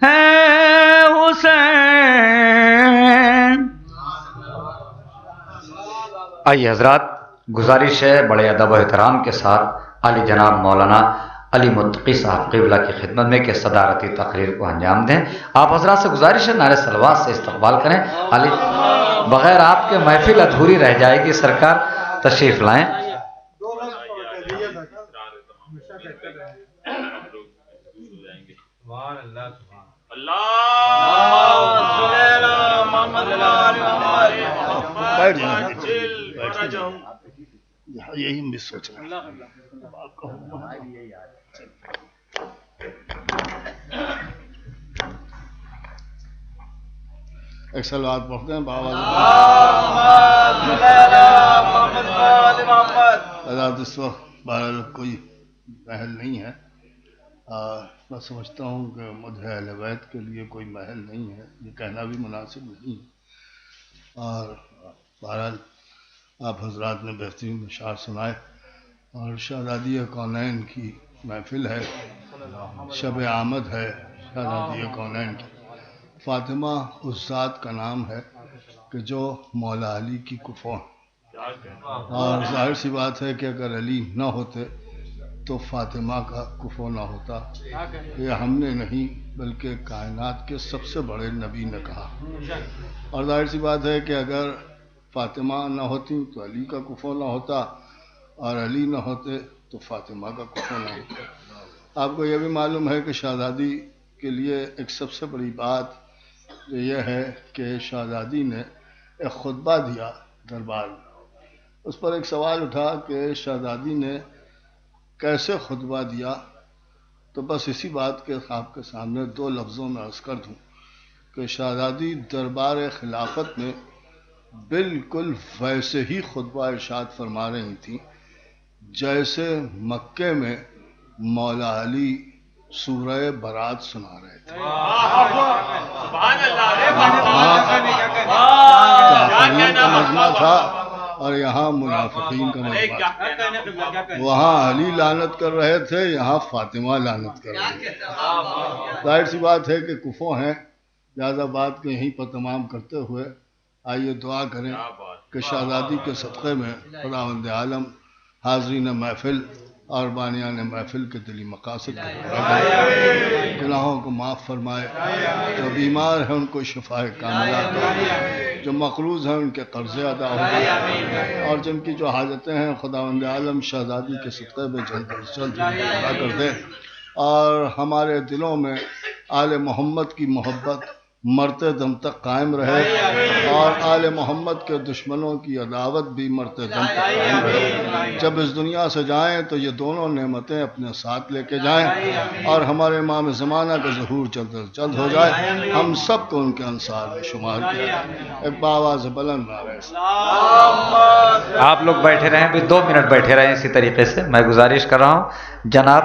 ہیں حسین۔ آئیے حضرات، گزارش ہے بڑے ادب و احترام کے ساتھ علی جناب مولانا علی متقی صاحب قبلہ کی خدمت میں کہ صدارتی تقریر کو انجام دیں۔ آپ حضرات سے گزارش ہے نعرہ صلوات سے استقبال کریں۔ علی بغیر آپ کے محفل ادھوری رہ جائے گی، سرکار تشریف لائیں۔ یہی میں سوچ رہا ایک سلوات پڑھتے ہیں بابا اس وقت بہرحال کوئی محل نہیں ہے، میں سمجھتا ہوں کہ مجھے اہل بیت کے لیے کوئی محل نہیں ہے، یہ کہنا بھی مناسب نہیں ہے، اور بہرحال آپ حضرات نے بہترین اشعار سنائے، اور شہزادی کونین کی محفل ہے، شب آمد ہے شہزادی کونین کی۔ فاطمہ اس ذات کا نام ہے کہ جو مولا علی کی کفو، اور ظاہر سی بات ہے کہ اگر علی نہ ہوتے تو فاطمہ کا کفو نہ ہوتا، یہ ہم نے نہیں بلکہ کائنات کے سب سے بڑے نبی نے کہا، اور ظاہر سی بات ہے کہ اگر فاطمہ نہ ہوتی تو علی کا کفو نہ ہوتا، اور علی نہ ہوتے تو فاطمہ کا کفو نہ ہوتا۔ آپ کو یہ بھی معلوم ہے کہ شہزادی کے لیے ایک سب سے بڑی بات یہ ہے کہ شہزادی نے ایک خطبہ دیا دربار میں، اس پر ایک سوال اٹھا کہ شہزادی نے کیسے خطبہ دیا، تو بس اسی بات کے آپ کے سامنے دو لفظوں میں عرض کر دوں کہ شہزادی دربار خلافت میں بالکل ویسے ہی خطبہ ارشاد فرما رہی تھیں جیسے مکے میں مولا علی سورہ برات سنا رہے تھے۔ کافرین کا مجمع تھا اور یہاں منافقین کا مجمع تھا، وہاں علی لعنت کر رہے تھے، یہاں فاطمہ لعنت کر رہے تھے۔ ظاہر سی بات ہے کہ کفو ہیں، لہذا بات کو یہیں پر تمام کرتے ہوئے آئیے دعا کریں کہ شہزادی کے صدقے میں خداوند عالم حاضرین محفل اور بانیان محفل کے دلی مقاصد کو پورا کرے، گناہوں کو معاف فرمائے، جو بیمار ہیں ان کو شفا کاملہ عطا ہو، جو مقروض ہیں ان کے قرضے ادا ہو، اور جن کی جو حاجتیں ہیں خداوند عالم شہزادی کے صدقے میں جلد از جلد پورا کر دے، اور ہمارے دلوں میں آل محمد کی محبت مرتے دم تک قائم رہے، اور آل محمد کے دشمنوں کی عداوت بھی مرتے دم تک قائم رہے۔ جب اس دنیا سے جائیں تو یہ دونوں نعمتیں اپنے ساتھ لے کے جائیں، اور ہمارے امام زمانہ کا ظہور جلد از جلد ہو جائے، ہم سب کو ان کے انصار میں شمار کیا جائے۔ ایک باواز بلند نعرہ آپ لوگ بیٹھے رہیں، بھی 2 منٹ بیٹھے رہیں اسی طریقے سے، میں گزارش کر رہا ہوں جناب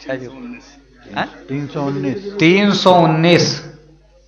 319 319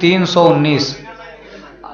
319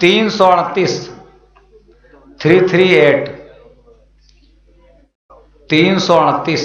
338 338 338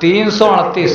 338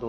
2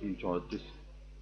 334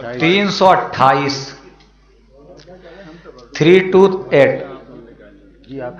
328 328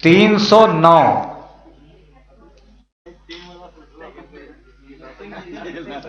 309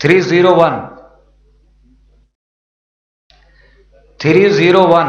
301 301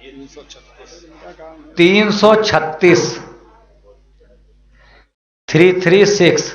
336 336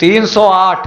308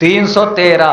313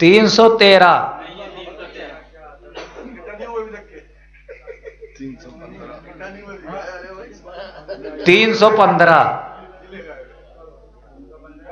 313 315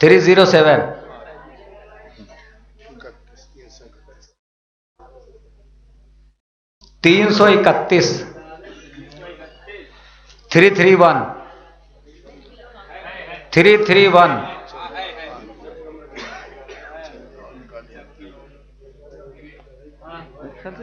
331 331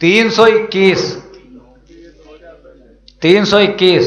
321 321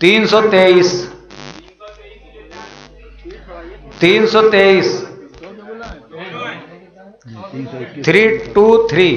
323 323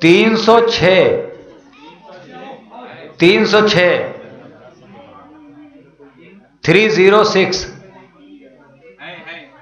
306 306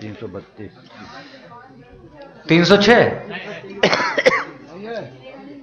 332 306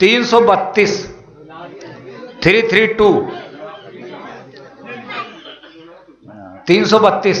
332 332 332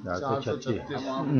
436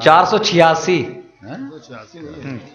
486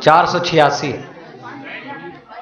486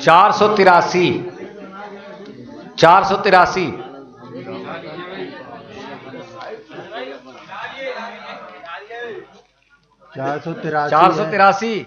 483 483 483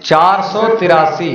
483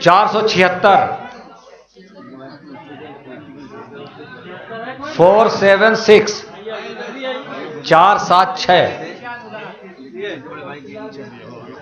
476 476 476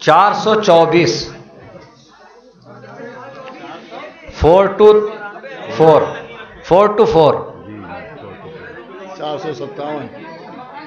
424 4 to 4 4 to 4 457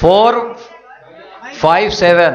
457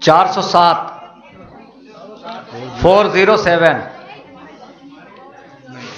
407 407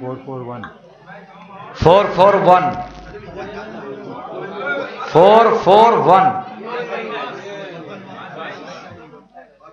441 441 441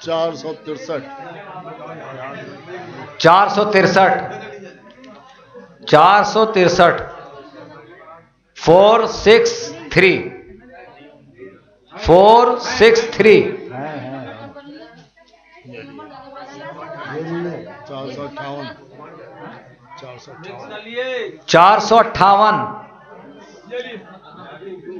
463 463 463 463 463 458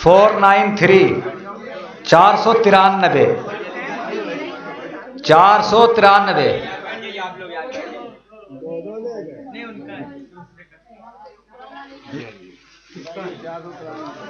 493 493 493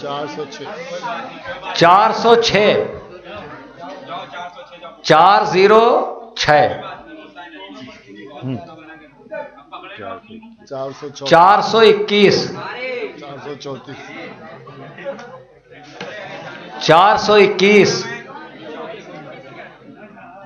406 406 406 421 421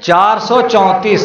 434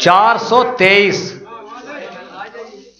423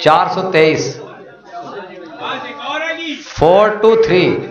423 423